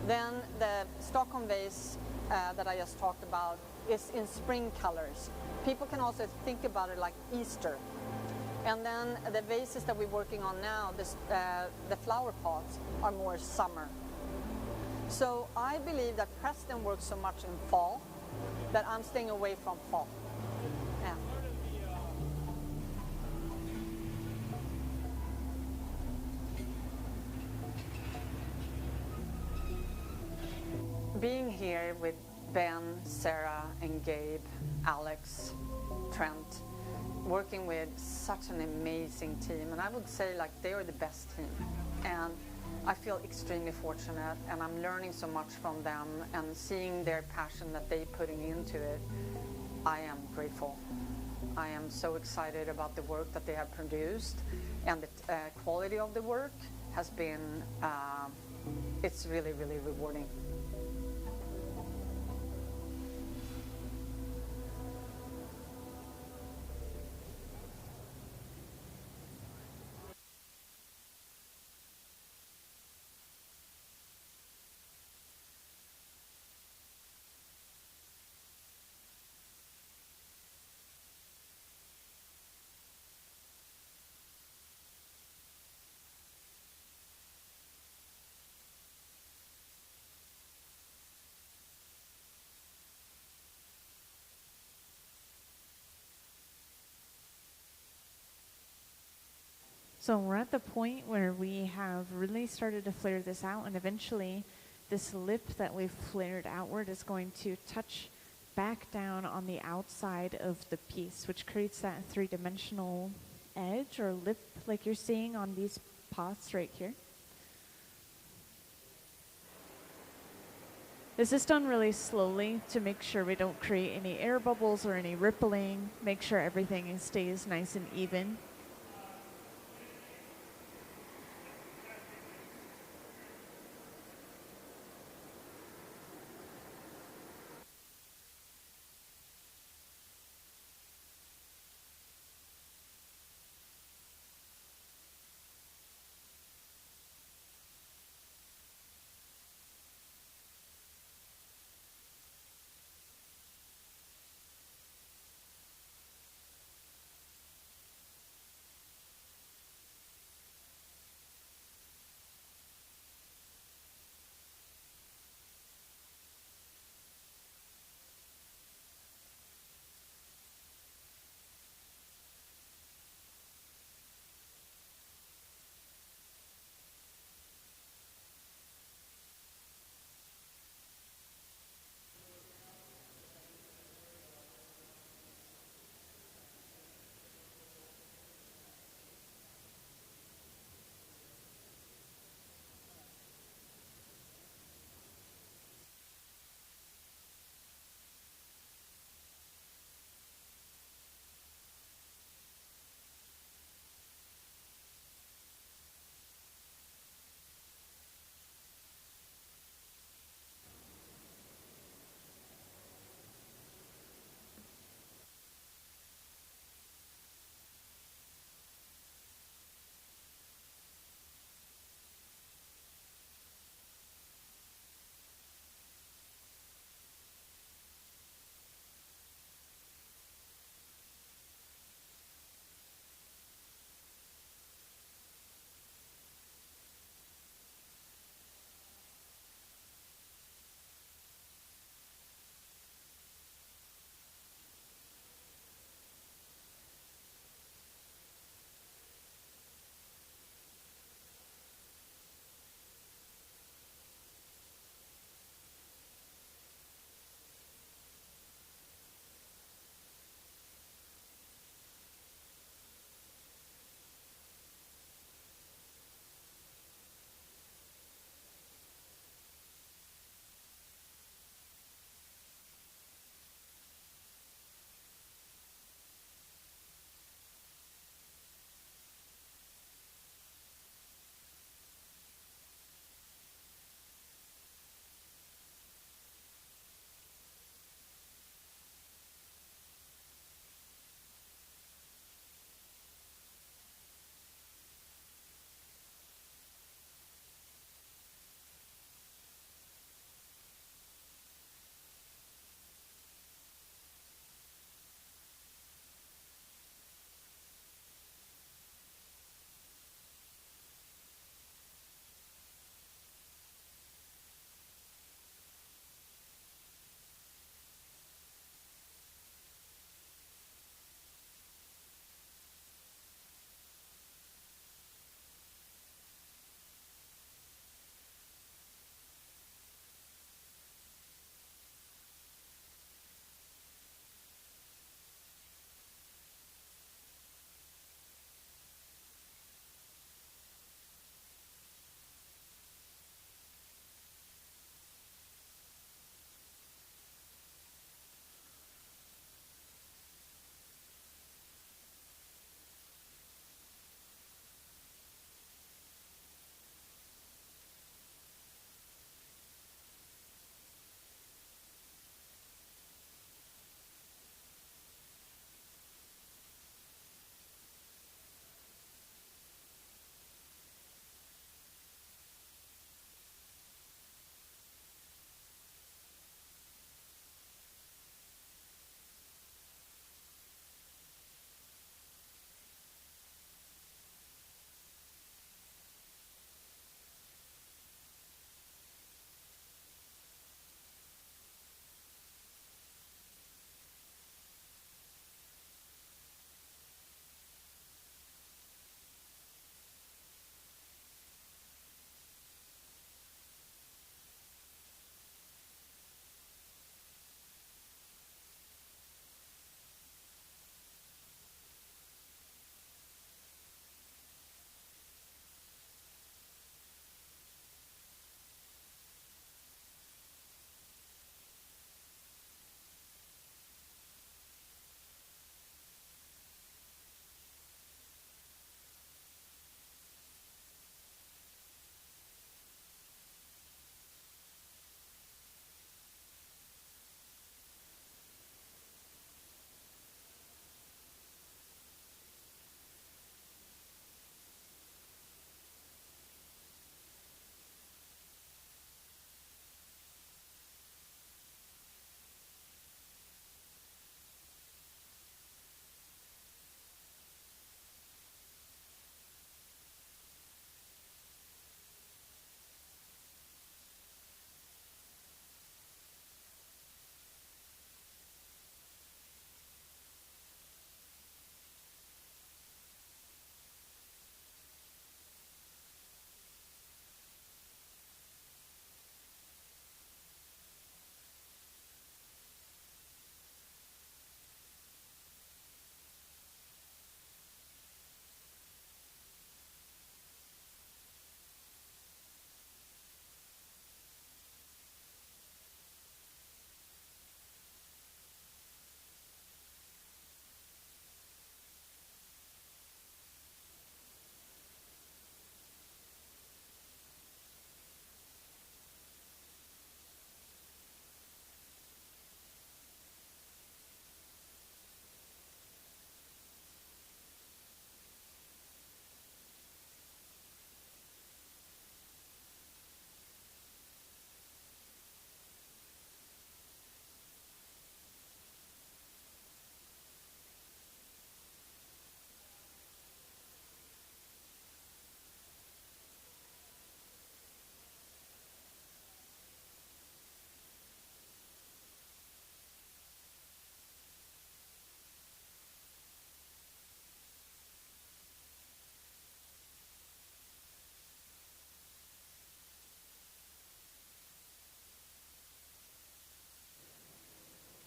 S5: Then the Stockholm vase that I just talked about is in spring colors. People can also think about it like Easter. And then the vases that we're working on now, the flower pots, are more summer. So I believe that Preston works so much in fall that I'm staying away from fall. Yeah. Being here with Ben, Sarah, and Gabe, Alex, Trent, working with such an amazing team, and I would say like they are the best team, and I feel extremely fortunate, and I'm learning so much from them, and seeing their passion that they're putting into it, I am grateful. I am so excited about the work that they have produced, and the quality of the work has been, it's really, really rewarding.
S2: So we're at the point where we have really started to flare this out, and eventually this lip that we've flared outward is going to touch back down on the outside of the piece, which creates that three-dimensional edge or lip like you're seeing on these pots right here. This is done really slowly to make sure we don't create any air bubbles or any rippling, make sure everything stays nice and even.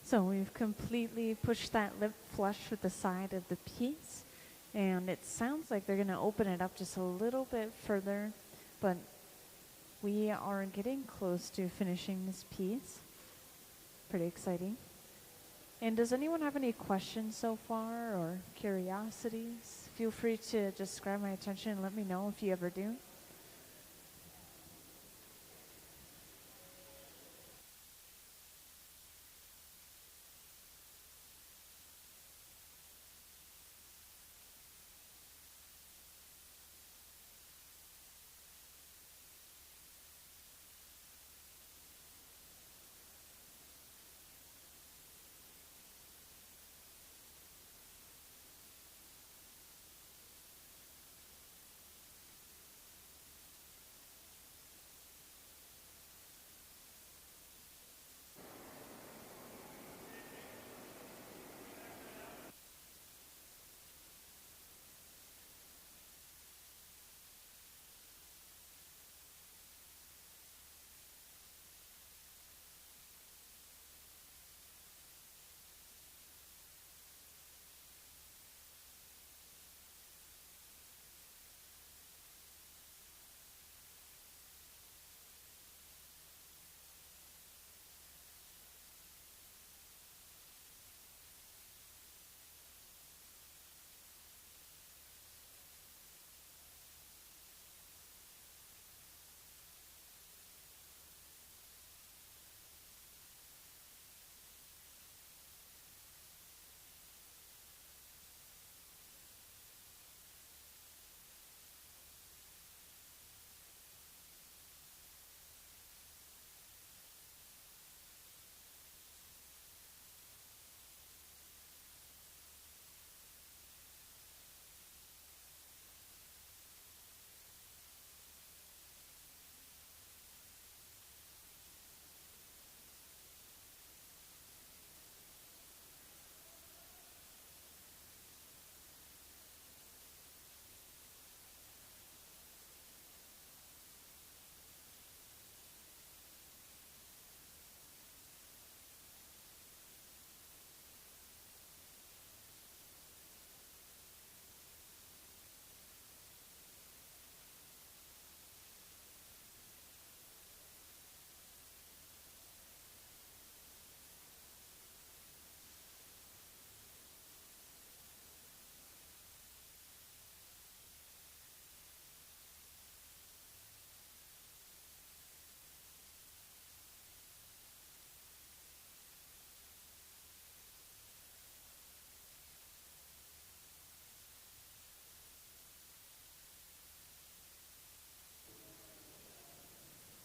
S2: So we've completely pushed that lip flush with the side of the piece, and it sounds like they're going to open it up just a little bit further, but we are getting close to finishing this piece. Pretty exciting. And does anyone have any questions so far or curiosities? Feel free to just grab my attention and let me know if you ever do.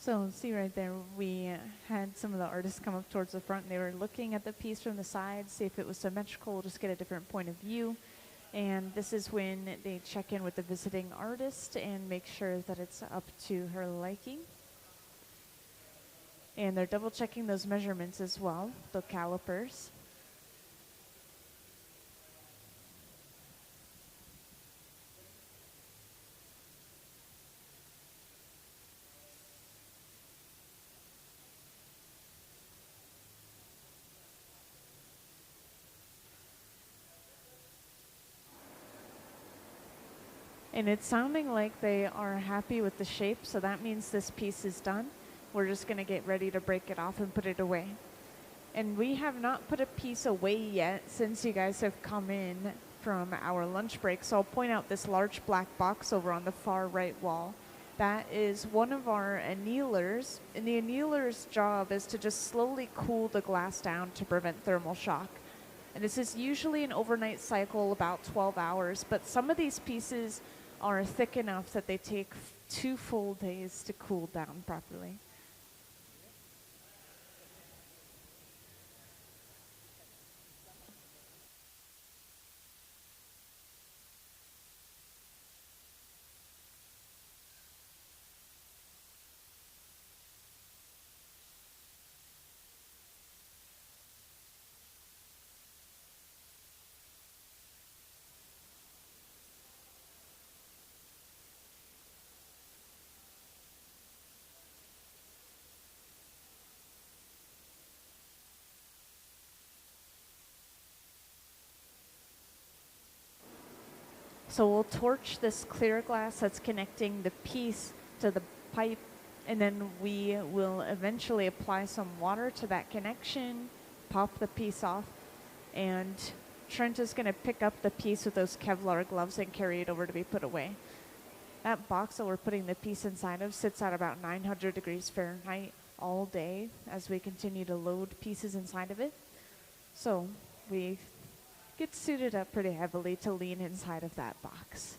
S2: So see right there, we had some of the artists come up towards the front. They were looking at the piece from the side, see if it was symmetrical, just get a different point of view. And this is when they check in with the visiting artist and make sure that it's up to her liking. And they're double checking those measurements as well, the calipers. And it's sounding like they are happy with the shape, so that means this piece is done. We're just going to get ready to break it off and put it away. And we have not put a piece away yet since you guys have come in from our lunch break. So I'll point out this large black box over on the far right wall. That is one of our annealers, and the annealer's job is to just slowly cool the glass down to prevent thermal shock. And this is usually an overnight cycle, about 12 hours, but some of these pieces are thick enough that they take 2 full days to cool down properly. So we'll torch this clear glass that's connecting the piece to the pipe, and then we will eventually apply some water to that connection, pop the piece off, and Trent is going to pick up the piece with those Kevlar gloves and carry it over to be put away. That box that we're putting the piece inside of sits at about 900 degrees Fahrenheit all day as we continue to load pieces inside of it. So we get suited up pretty heavily to lean inside of that box.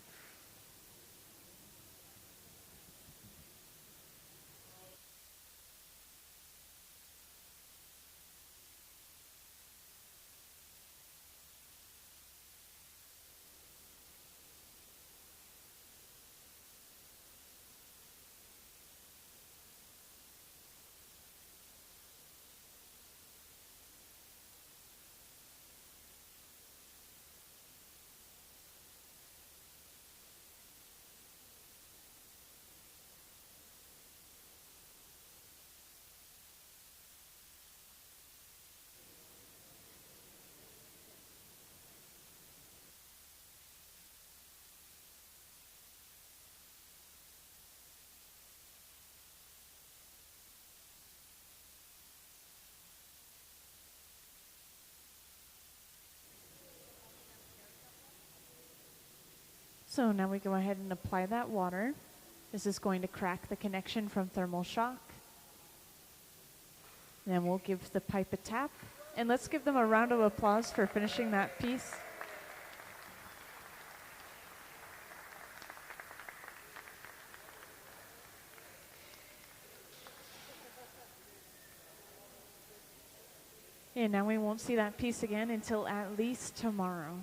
S2: So now we go ahead and apply that water. This is going to crack the connection from thermal shock. Then we'll give the pipe a tap. And let's give them a round of applause for finishing that piece. And now we won't see that piece again until at least tomorrow.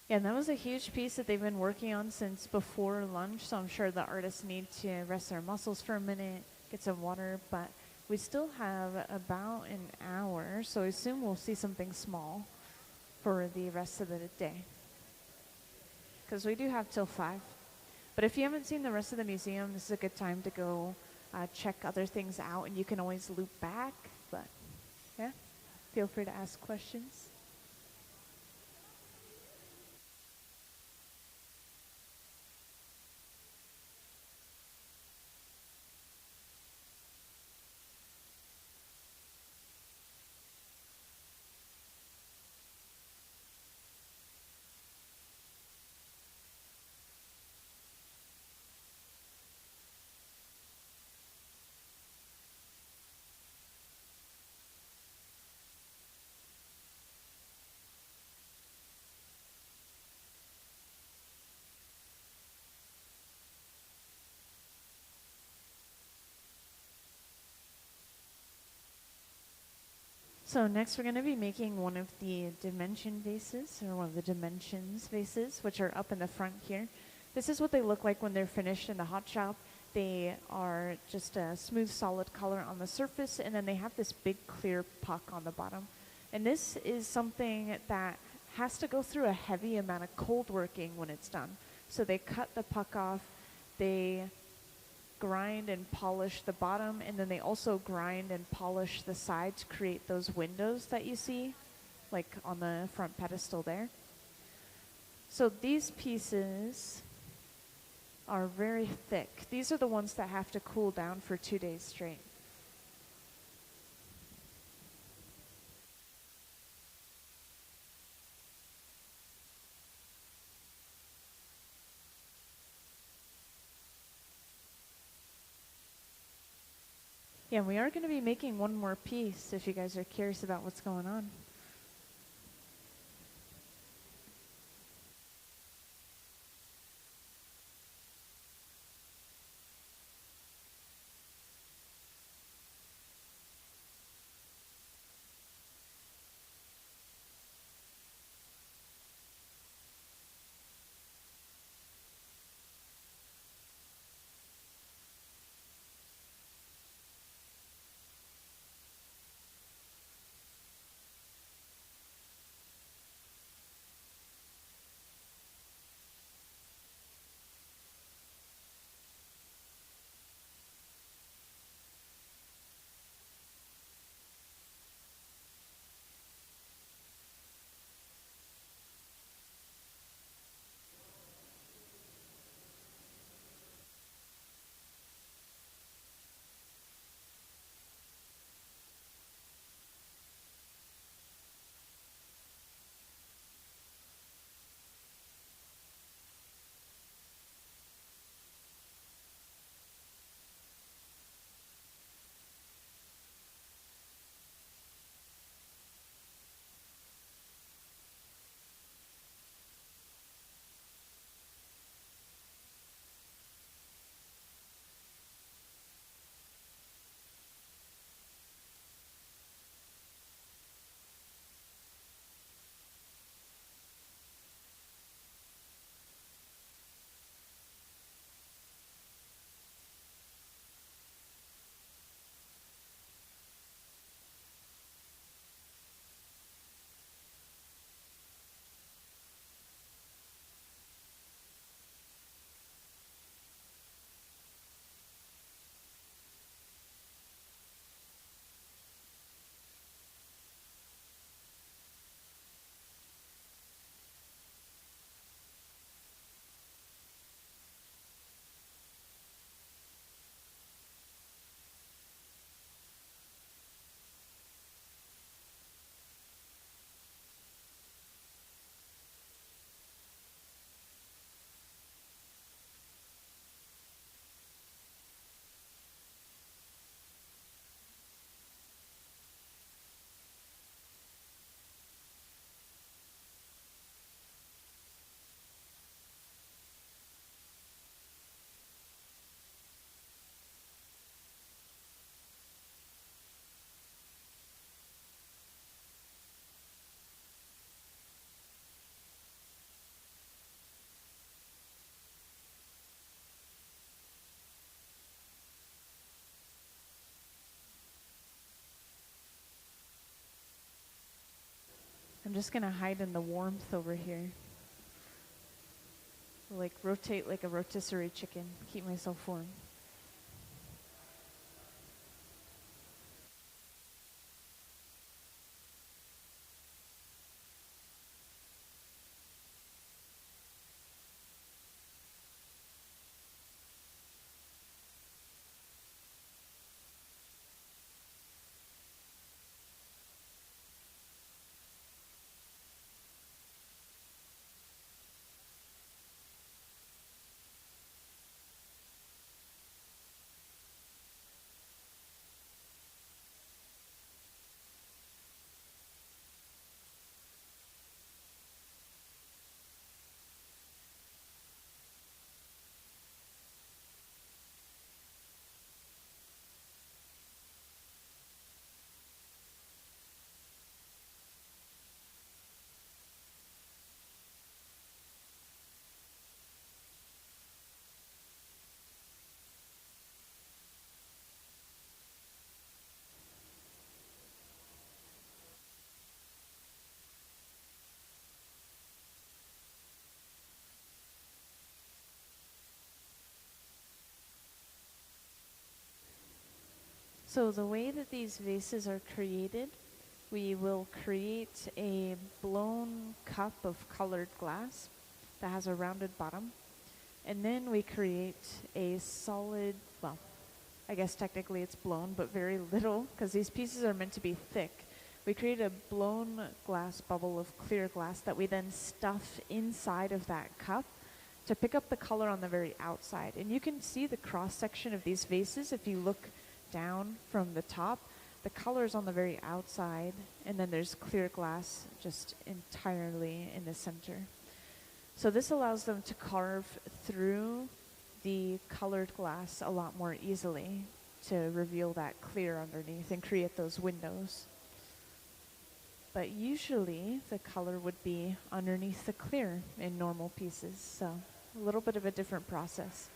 S2: Yeah, and that was a huge piece that they've been working on since before lunch, so I'm sure the artists need to rest their muscles for a minute, get some water, but we still have about an hour, so I assume we'll see something small for the rest of the day. Because we do have till 5. But if you haven't seen the rest of the museum, this is a good time to go check other things out, and you can always loop back, but yeah, feel free to ask questions. So next we're going to be making one of the dimension vases, or one of the dimensions vases, which are up in the front here. This is what they look like when they're finished in the hot shop. They are just a smooth, solid color on the surface, and then they have this big clear puck on the bottom. And this is something that has to go through a heavy amount of cold working when it's done. So they cut the puck off, they grind and polish the bottom, and then they also grind and polish the side to create those windows that you see, like on the front pedestal there. So these pieces are very thick. These are the ones that have to cool down for 2 days straight. Yeah, we are going to be making one more piece if you guys are curious about what's going on. I'm just going to hide in the warmth over here. Like rotate like a rotisserie chicken, keep myself warm. So the way that these vases are created, we will create a blown cup of colored glass that has a rounded bottom. And then we create a solid, well, I guess technically it's blown, but very little, because these pieces are meant to be thick. We create a blown glass bubble of clear glass that we then stuff inside of that cup to pick up the color on the very outside. And you can see the cross section of these vases if you look down from the top, the color's on the very outside, and then there's clear glass just entirely in the center. So this allows them to carve through the colored glass a lot more easily to reveal that clear underneath and create those windows. But usually the color would be underneath the clear in normal pieces, so a little bit of a different process.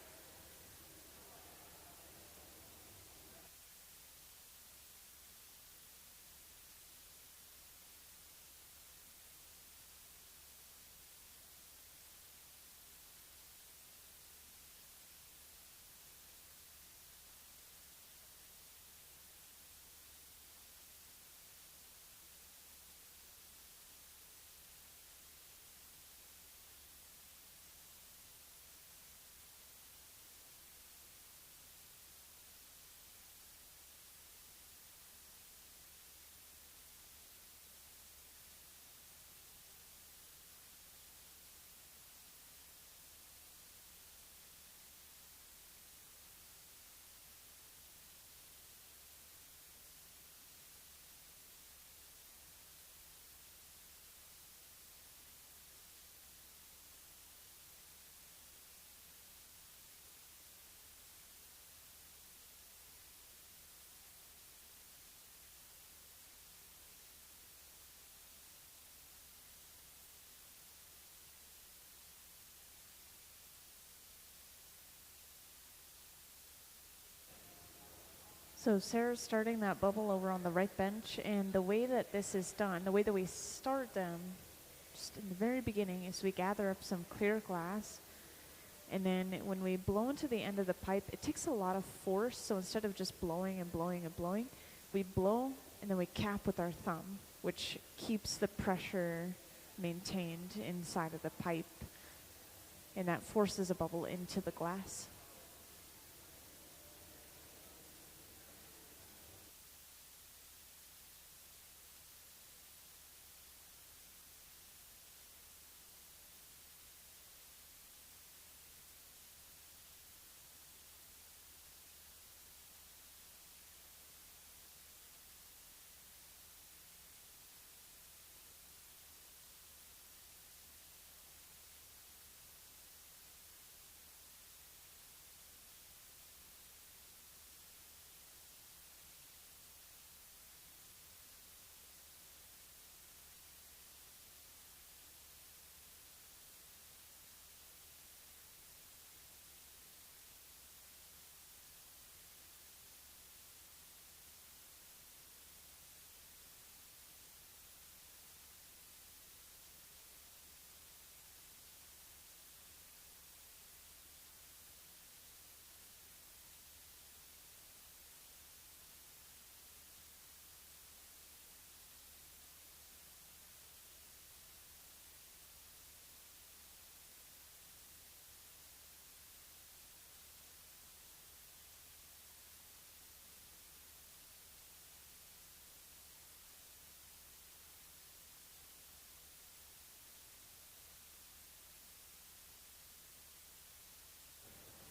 S2: So Sarah's starting that bubble over on the right bench, and the way that this is done, the way that we start them, just in the very beginning, is we gather up some clear glass, and then when we blow into the end of the pipe, it takes a lot of force, so instead of just blowing and blowing and blowing, we blow and then we cap with our thumb, which keeps the pressure maintained inside of the pipe, and that forces a bubble into the glass.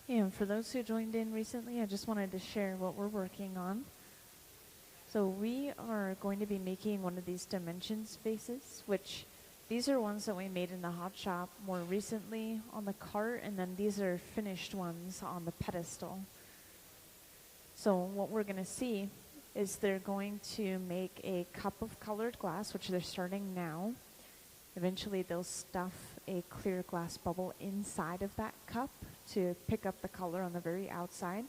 S2: And for those who joined in recently, I just wanted to share what we're working on. So we are going to be making one of these dimensions vases, which these are ones that we made in the hot shop more recently on the cart, and then these are finished ones on the pedestal. So what we're going to see is they're going to make a cup of colored glass, which they're starting now. Eventually they'll stuff a clear glass bubble inside of that cup to pick up the color on the very outside.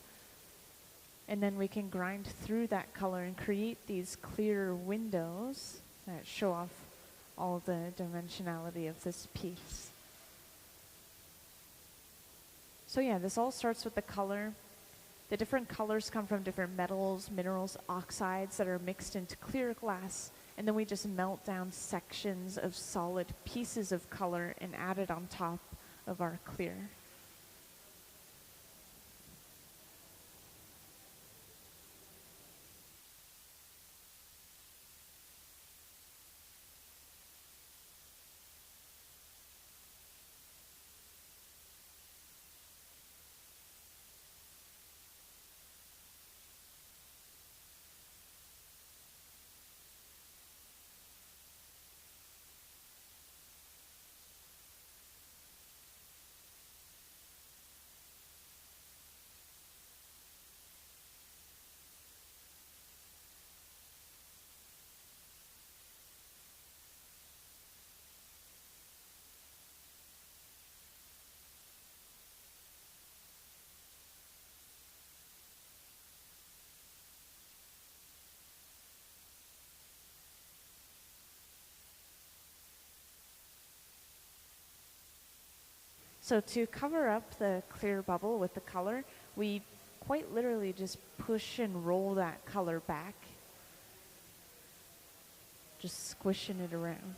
S2: And then we can grind through that color and create these clear windows that show off all the dimensionality of this piece. So yeah, this all starts with the color. The different colors come from different metals, minerals, oxides that are mixed into clear glass, and then we just melt down sections of solid pieces of color and add it on top of our clear. So to cover up the clear bubble with the color, we quite literally just push and roll that color back, just squishing it around.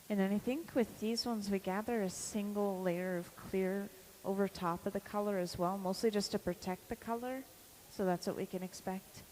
S2: And then I think with these ones, we gather a single layer of clear over top of the color as well, mostly just to protect the color. So that's what we can expect.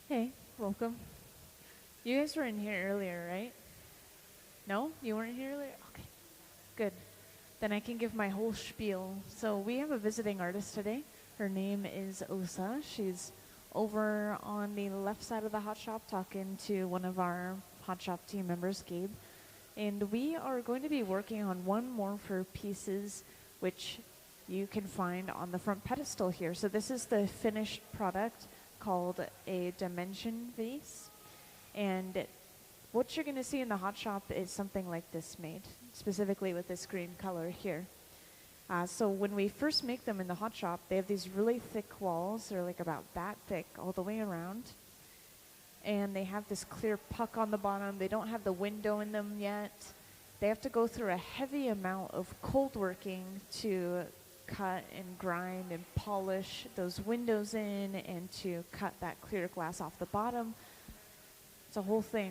S2: Hey, welcome. You guys were in here earlier, right? No? You weren't here earlier? Okay, good. Then I can give my whole spiel. So we have a visiting artist today. Her name is Åsa. She's over on the left side of the hot shop talking to one of our hot shop team members, Gabe. And we are going to be working on one more of her pieces, which you can find on the front pedestal here. So this is the finished product called a dimension vase. And what you're going to see in the hot shop is something like this made, specifically with this green color here. So when we first make them in the hot shop, they have these really thick walls. They're like about that thick all the way around. And they have this clear puck on the bottom. They don't have the window in them yet. They have to go through a heavy amount of cold working to cut and grind and polish those windows in and to cut that clear glass off the bottom. It's a whole thing.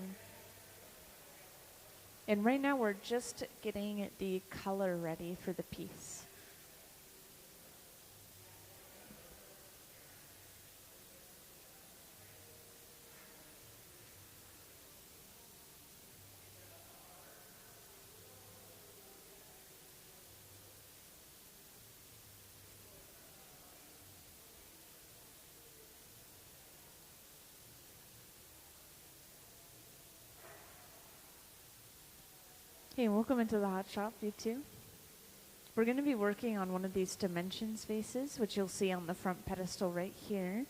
S2: And right now we're just getting the color ready for the piece. Hey, welcome into the hot shop, you two. We're going to be working on one of these dimensions vases, which you'll see on the front pedestal right here.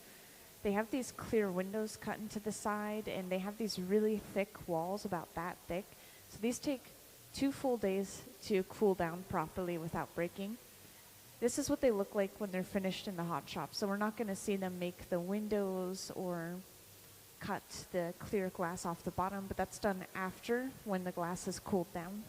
S2: They have these clear windows cut into the side, and they have these really thick walls, about that thick. So these take 2 full days to cool down properly without breaking. This is what they look like when they're finished in the hot shop. So we're not going to see them make the windows or cut the clear glass off the bottom, but that's done after, when the glass is cooled down.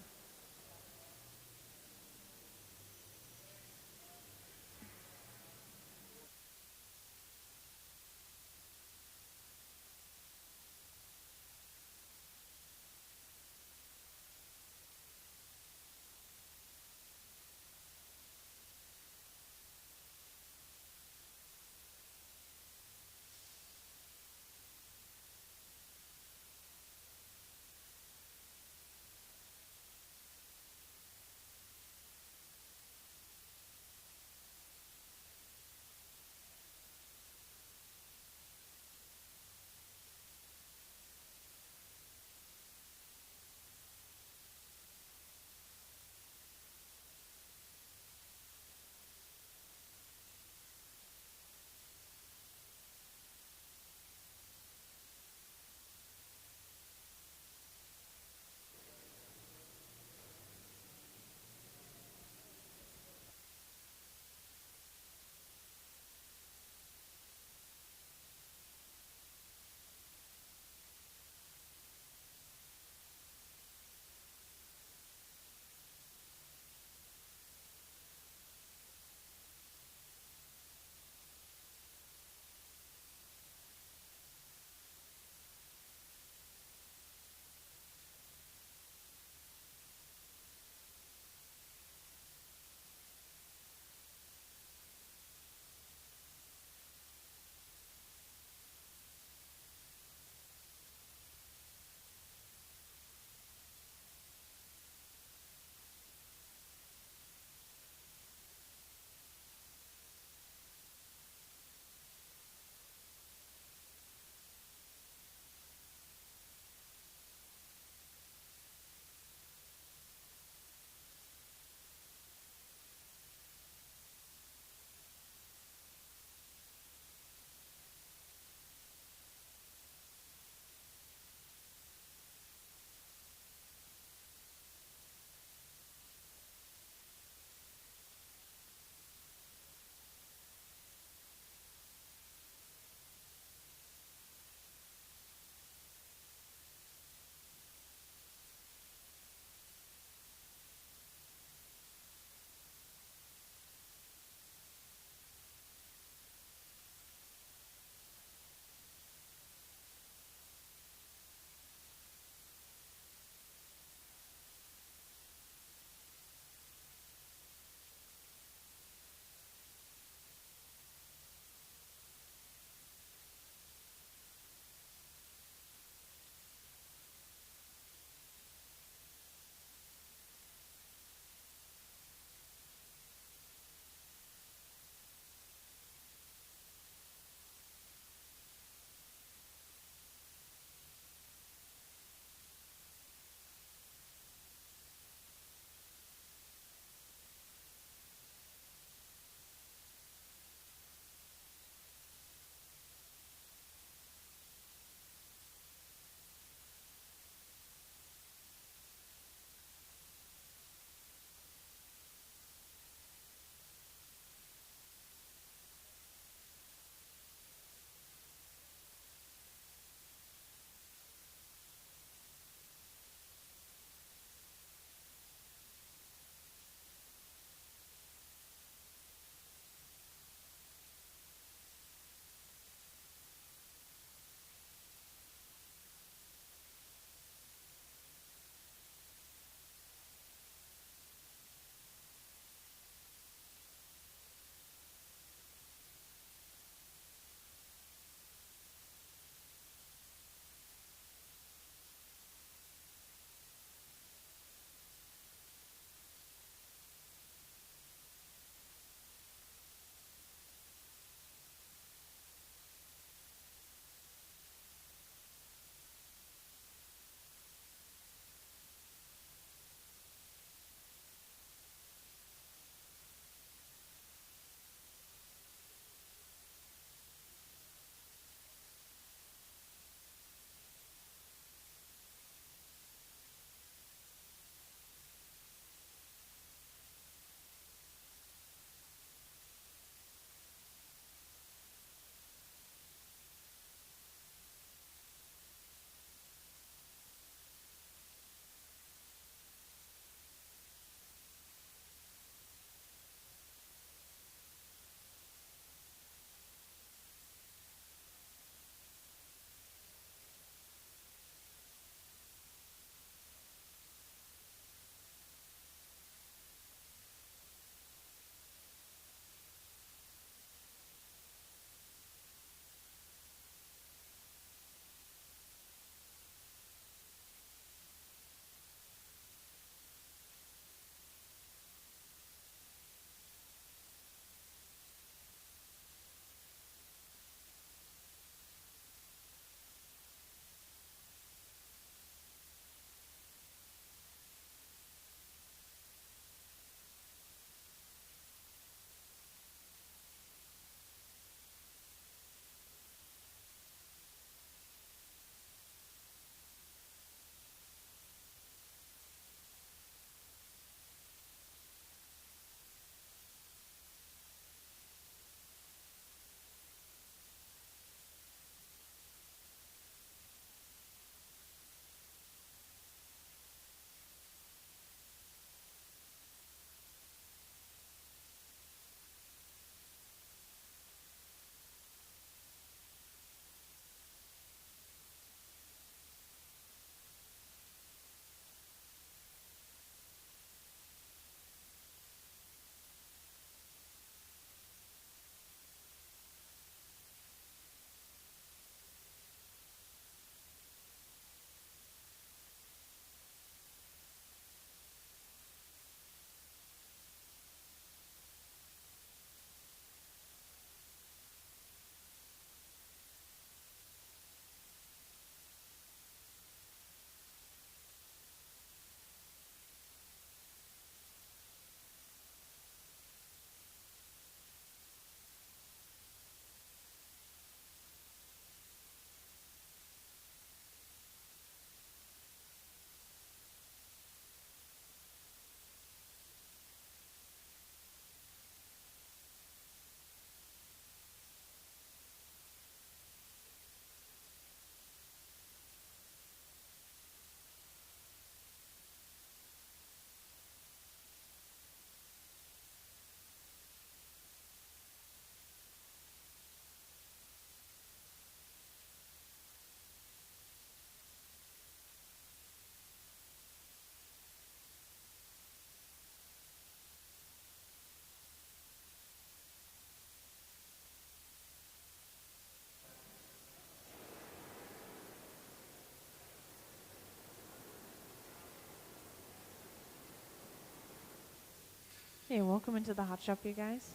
S2: Hey, welcome into the hot shop, you guys.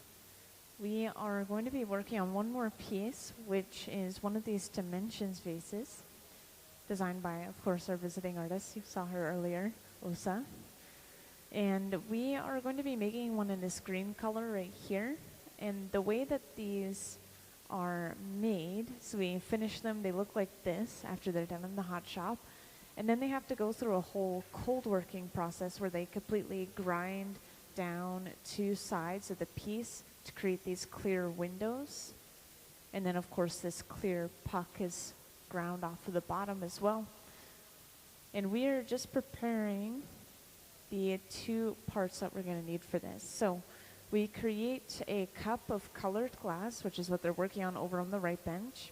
S2: We are going to be working on one more piece, which is one of these dimensions vases, designed by, of course, our visiting artist. You saw her earlier, Åsa. And we are going to be making one in this green color right here. And the way that these are made, so we finish them, they look like this after they're done in the hot shop. And then they have to go through a whole cold working process where they completely grind down two sides of the piece to create these clear windows. And then, of course, this clear puck is ground off of the bottom as well. And we are just preparing the two parts that we're going to need for this. So we create a cup of colored glass, which is what they're working on over on the right bench.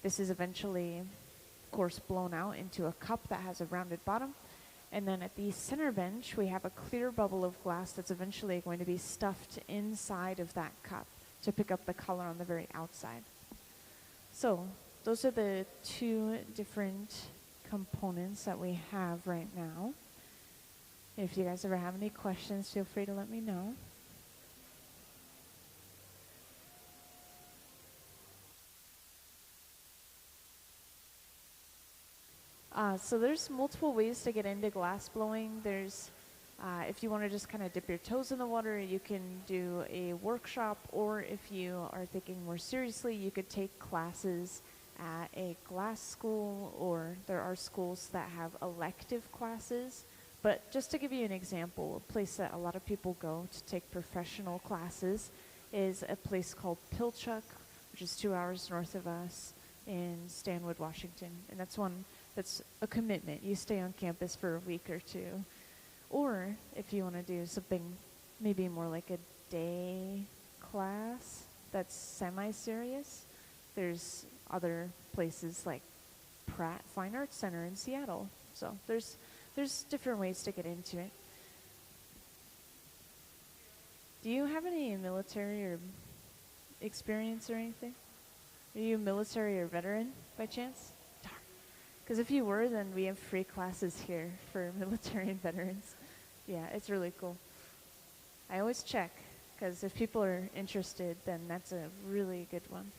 S2: This is eventually, of course, blown out into a cup that has a rounded bottom. And then at the center bench, we have a clear bubble of glass that's eventually going to be stuffed inside of that cup to pick up the color on the very outside. So those are the two different components that we have right now. If you guys ever have any questions, feel free to let me know. So there's multiple ways to get into glass blowing. There's, if you want to just kind of dip your toes in the water, you can do a workshop, or if you are thinking more seriously, you could take classes at a glass school, or there are schools that have elective classes. But just to give you an example, a place that a lot of people go to take professional classes is a place called Pilchuck, which is 2 hours north of us in Stanwood, Washington. And that's one that's a commitment. You stay on campus for a week or two. Or if you want to do something maybe more like a day class that's semi-serious, there's other places like Pratt Fine Arts Center in Seattle. So there's different ways to get into it. Do you have any military or experience or anything? Are you military or veteran by chance? Because if you were, then we have free classes here for military and veterans. Yeah, it's really cool. I always check, because if people are interested, then that's a really good one.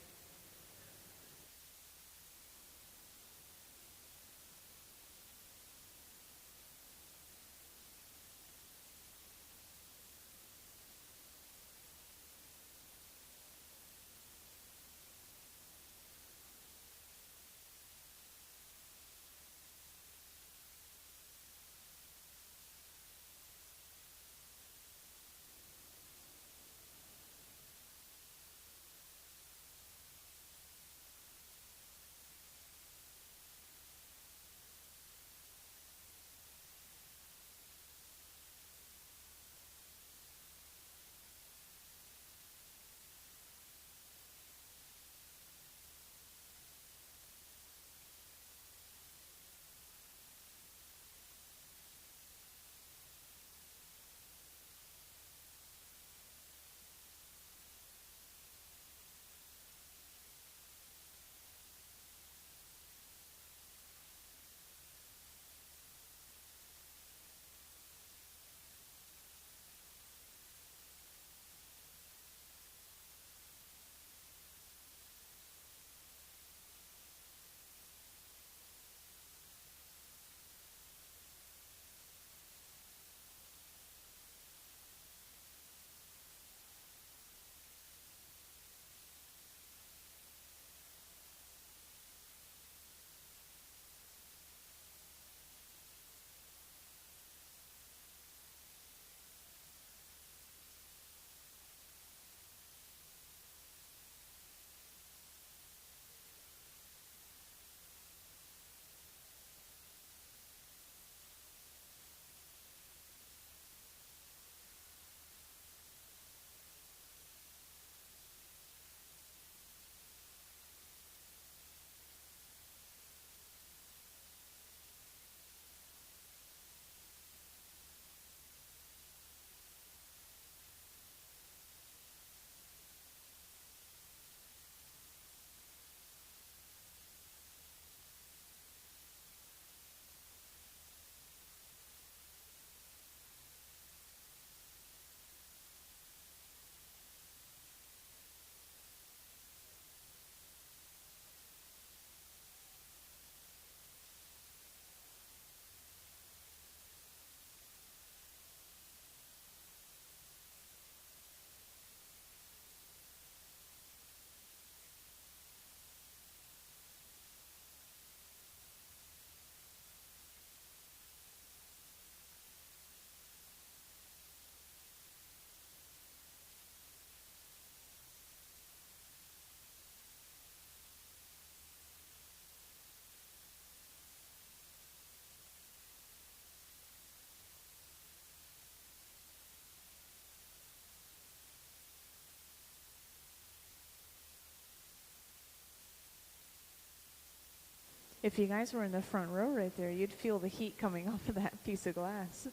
S2: If you guys were in the front row right there, you'd feel the heat coming off of that piece of glass.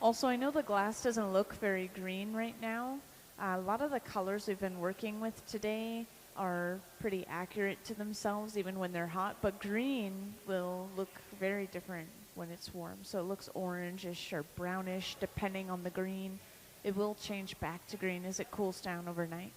S2: Also, I know the glass doesn't look very green right now. A lot of the colors we've been working with today are pretty accurate to themselves even when they're hot, but green will look very different when it's warm. So it looks orangish or brownish depending on the green. It will change back to green as it cools down overnight.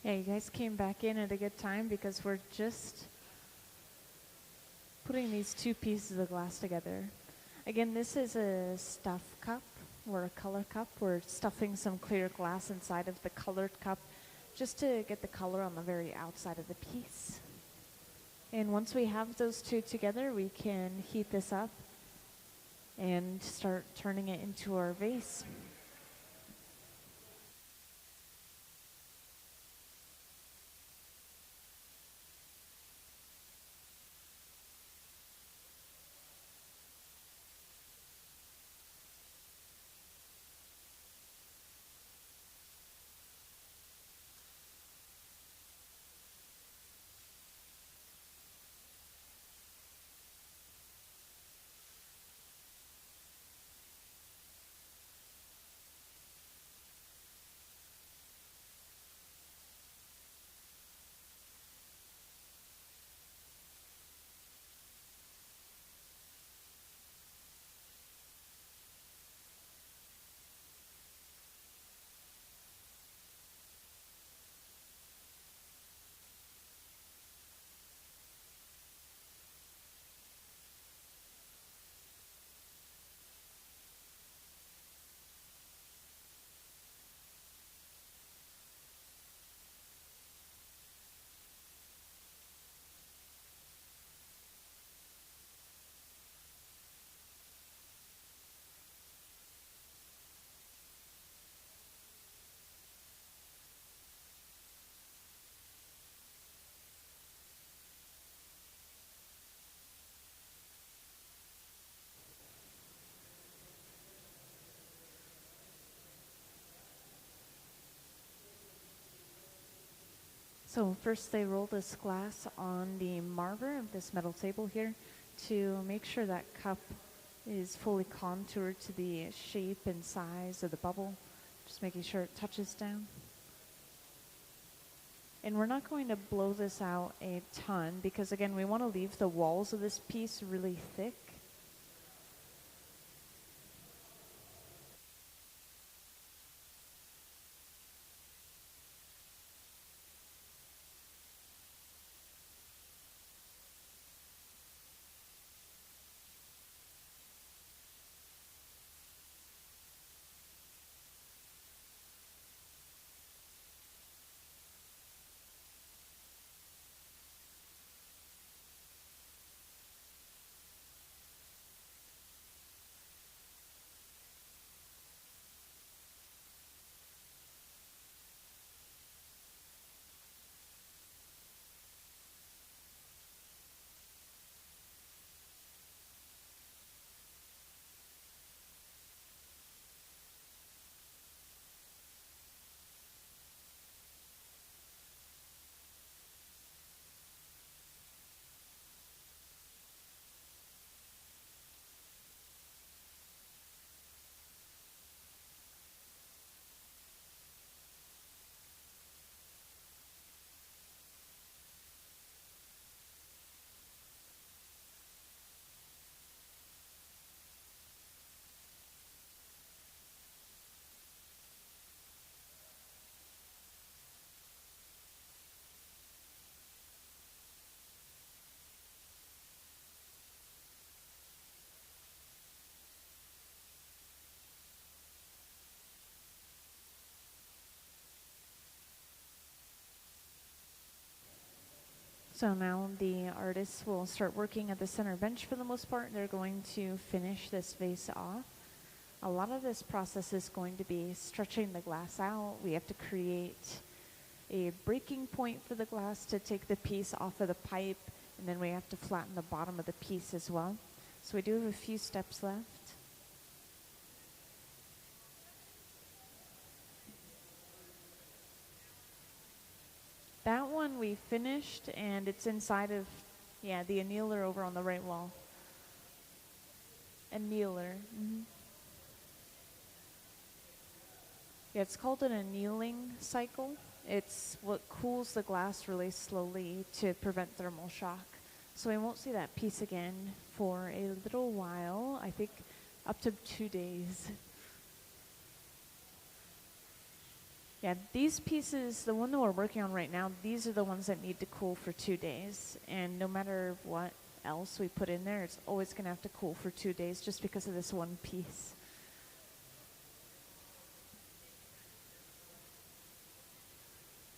S2: Yeah, you guys came back in at a good time because we're just putting these two pieces of glass together. Again, this is a stuff cup or a color cup. We're stuffing some clear glass inside of the colored cup just to get the color on the very outside of the piece. And once we have those two together, we can heat this up and start turning it into our vase. So first they roll this glass on the marble of this metal table here to make sure that cup is fully contoured to the shape and size of the bubble, just making sure it touches down. And we're not going to blow this out a ton because again, we want to leave the walls of this piece really thick. So now the artists will start working at the center bench for the most part. They're going to finish this vase off. A lot of this process is going to be stretching the glass out. We have to create a breaking point for the glass to take the piece off of the pipe, and then we have to flatten the bottom of the piece as well. So we do have a few steps left. That one we finished, and it's inside of, yeah, the annealer over on the right wall. Annealer. Yeah, it's called an annealing cycle. It's what cools the glass really slowly to prevent thermal shock. So we won't see that piece again for a little while, I think up to 2 days. Yeah, these pieces, the one that we're working on right now, these are the ones that need to cool for 2 days. And no matter what else we put in there, it's always going to have to cool for 2 days just because of this one piece.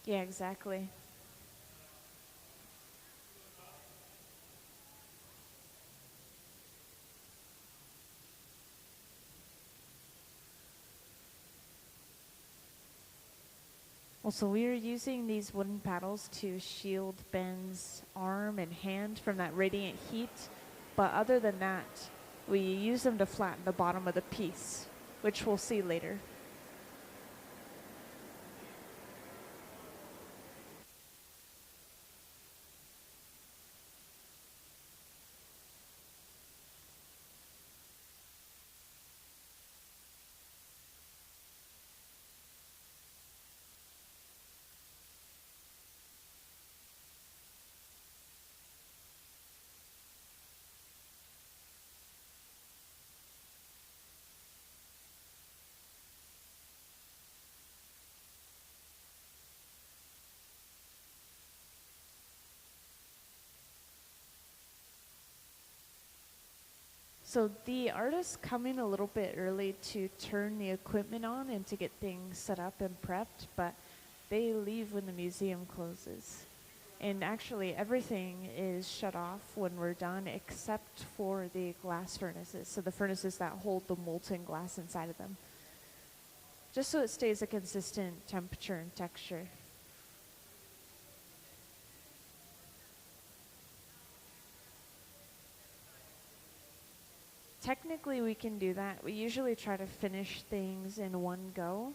S2: Yeah, exactly. Also, we are using these wooden paddles to shield Ben's arm and hand from that radiant heat. But other than that, we use them to flatten the bottom of the piece, which we'll see later. So the artists come in a little bit early to turn the equipment on and to get things set up and prepped, but they leave when the museum closes. And actually everything is shut off when we're done except for the glass furnaces, so the furnaces that hold the molten glass inside of them, just so it stays a consistent temperature and texture. Technically, we can do that. We usually try to finish things in one go,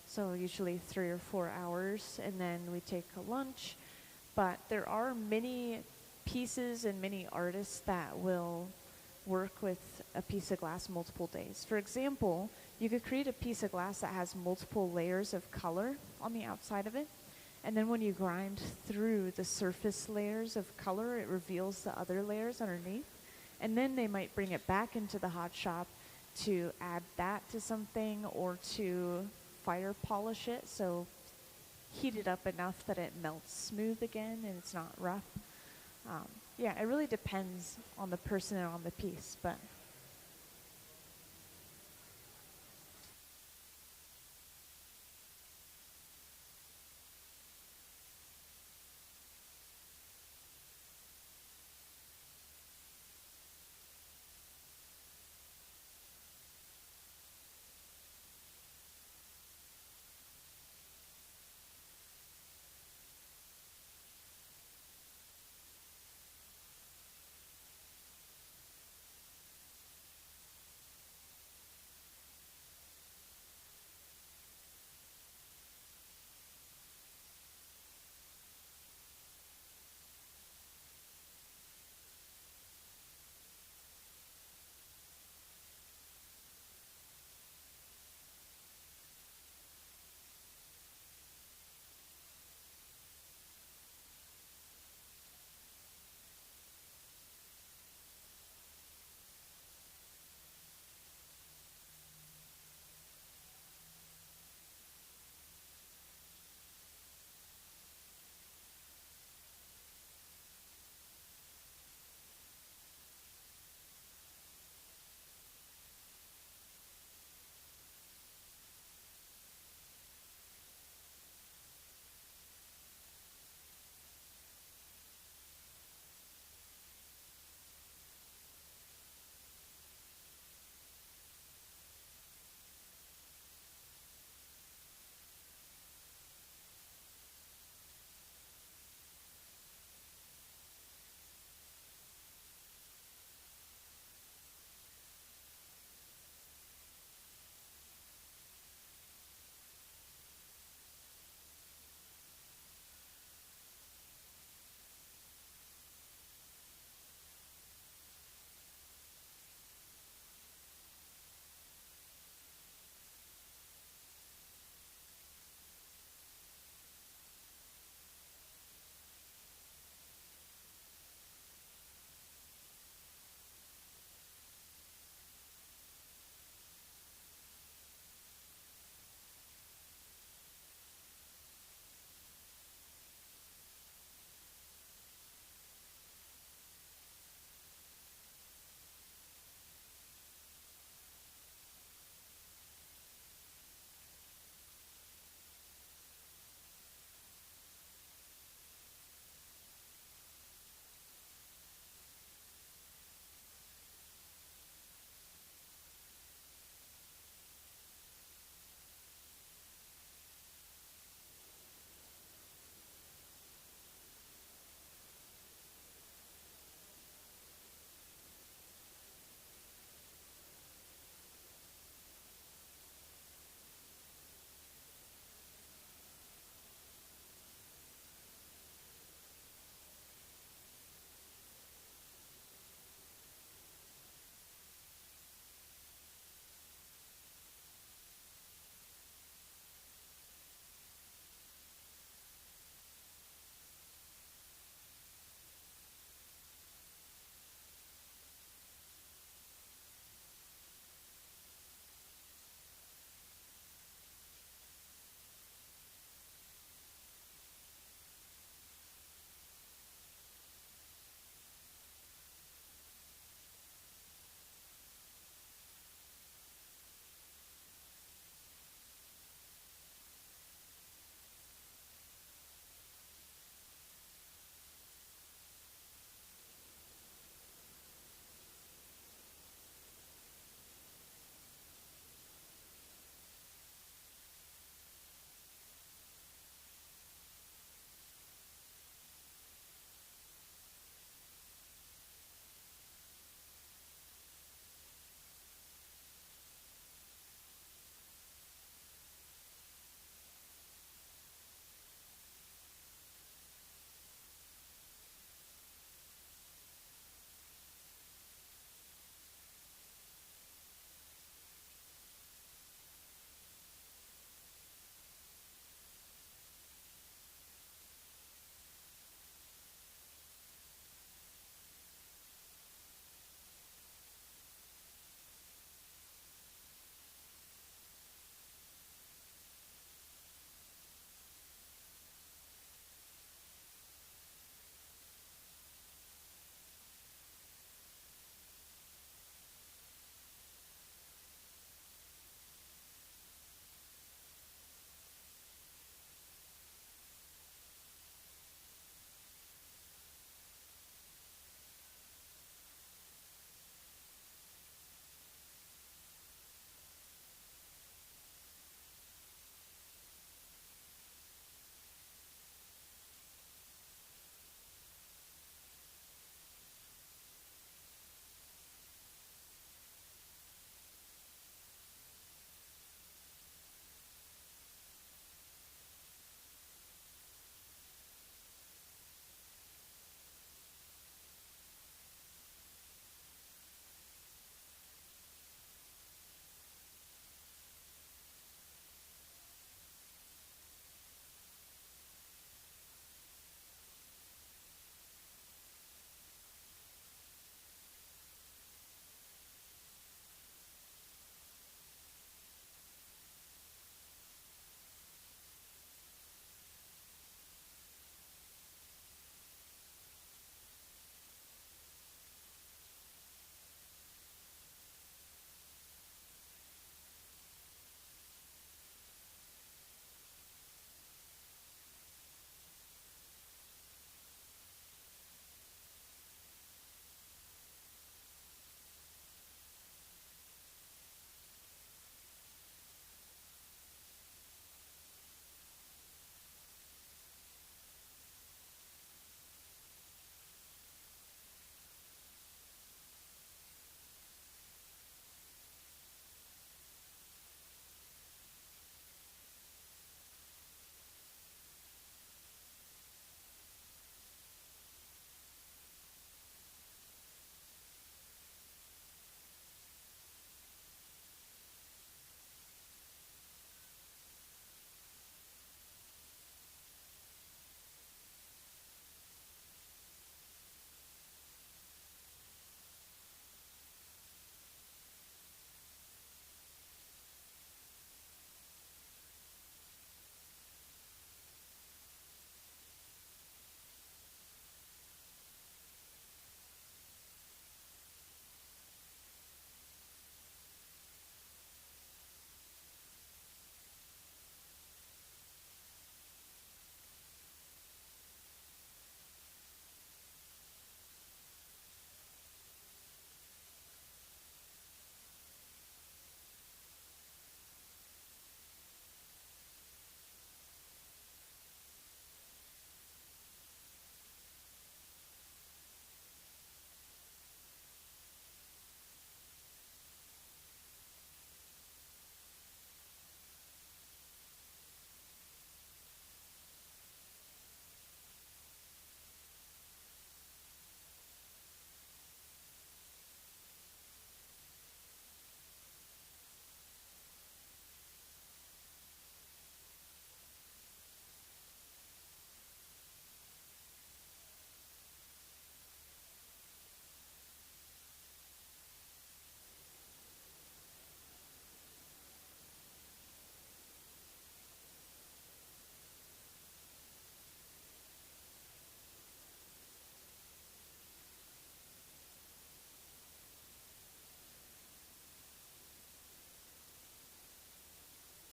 S2: so usually 3 or 4 hours, and then we take a lunch. But there are many pieces and many artists that will work with a piece of glass multiple days. For example, you could create a piece of glass that has multiple layers of color on the outside of it, and then when you grind through the surface layers of color, it reveals the other layers underneath. And then they might bring it back into the hot shop to add that to something or to fire polish it, so heat it up enough that it melts smooth again and it's not rough. Yeah, it really depends on the person and on the piece, but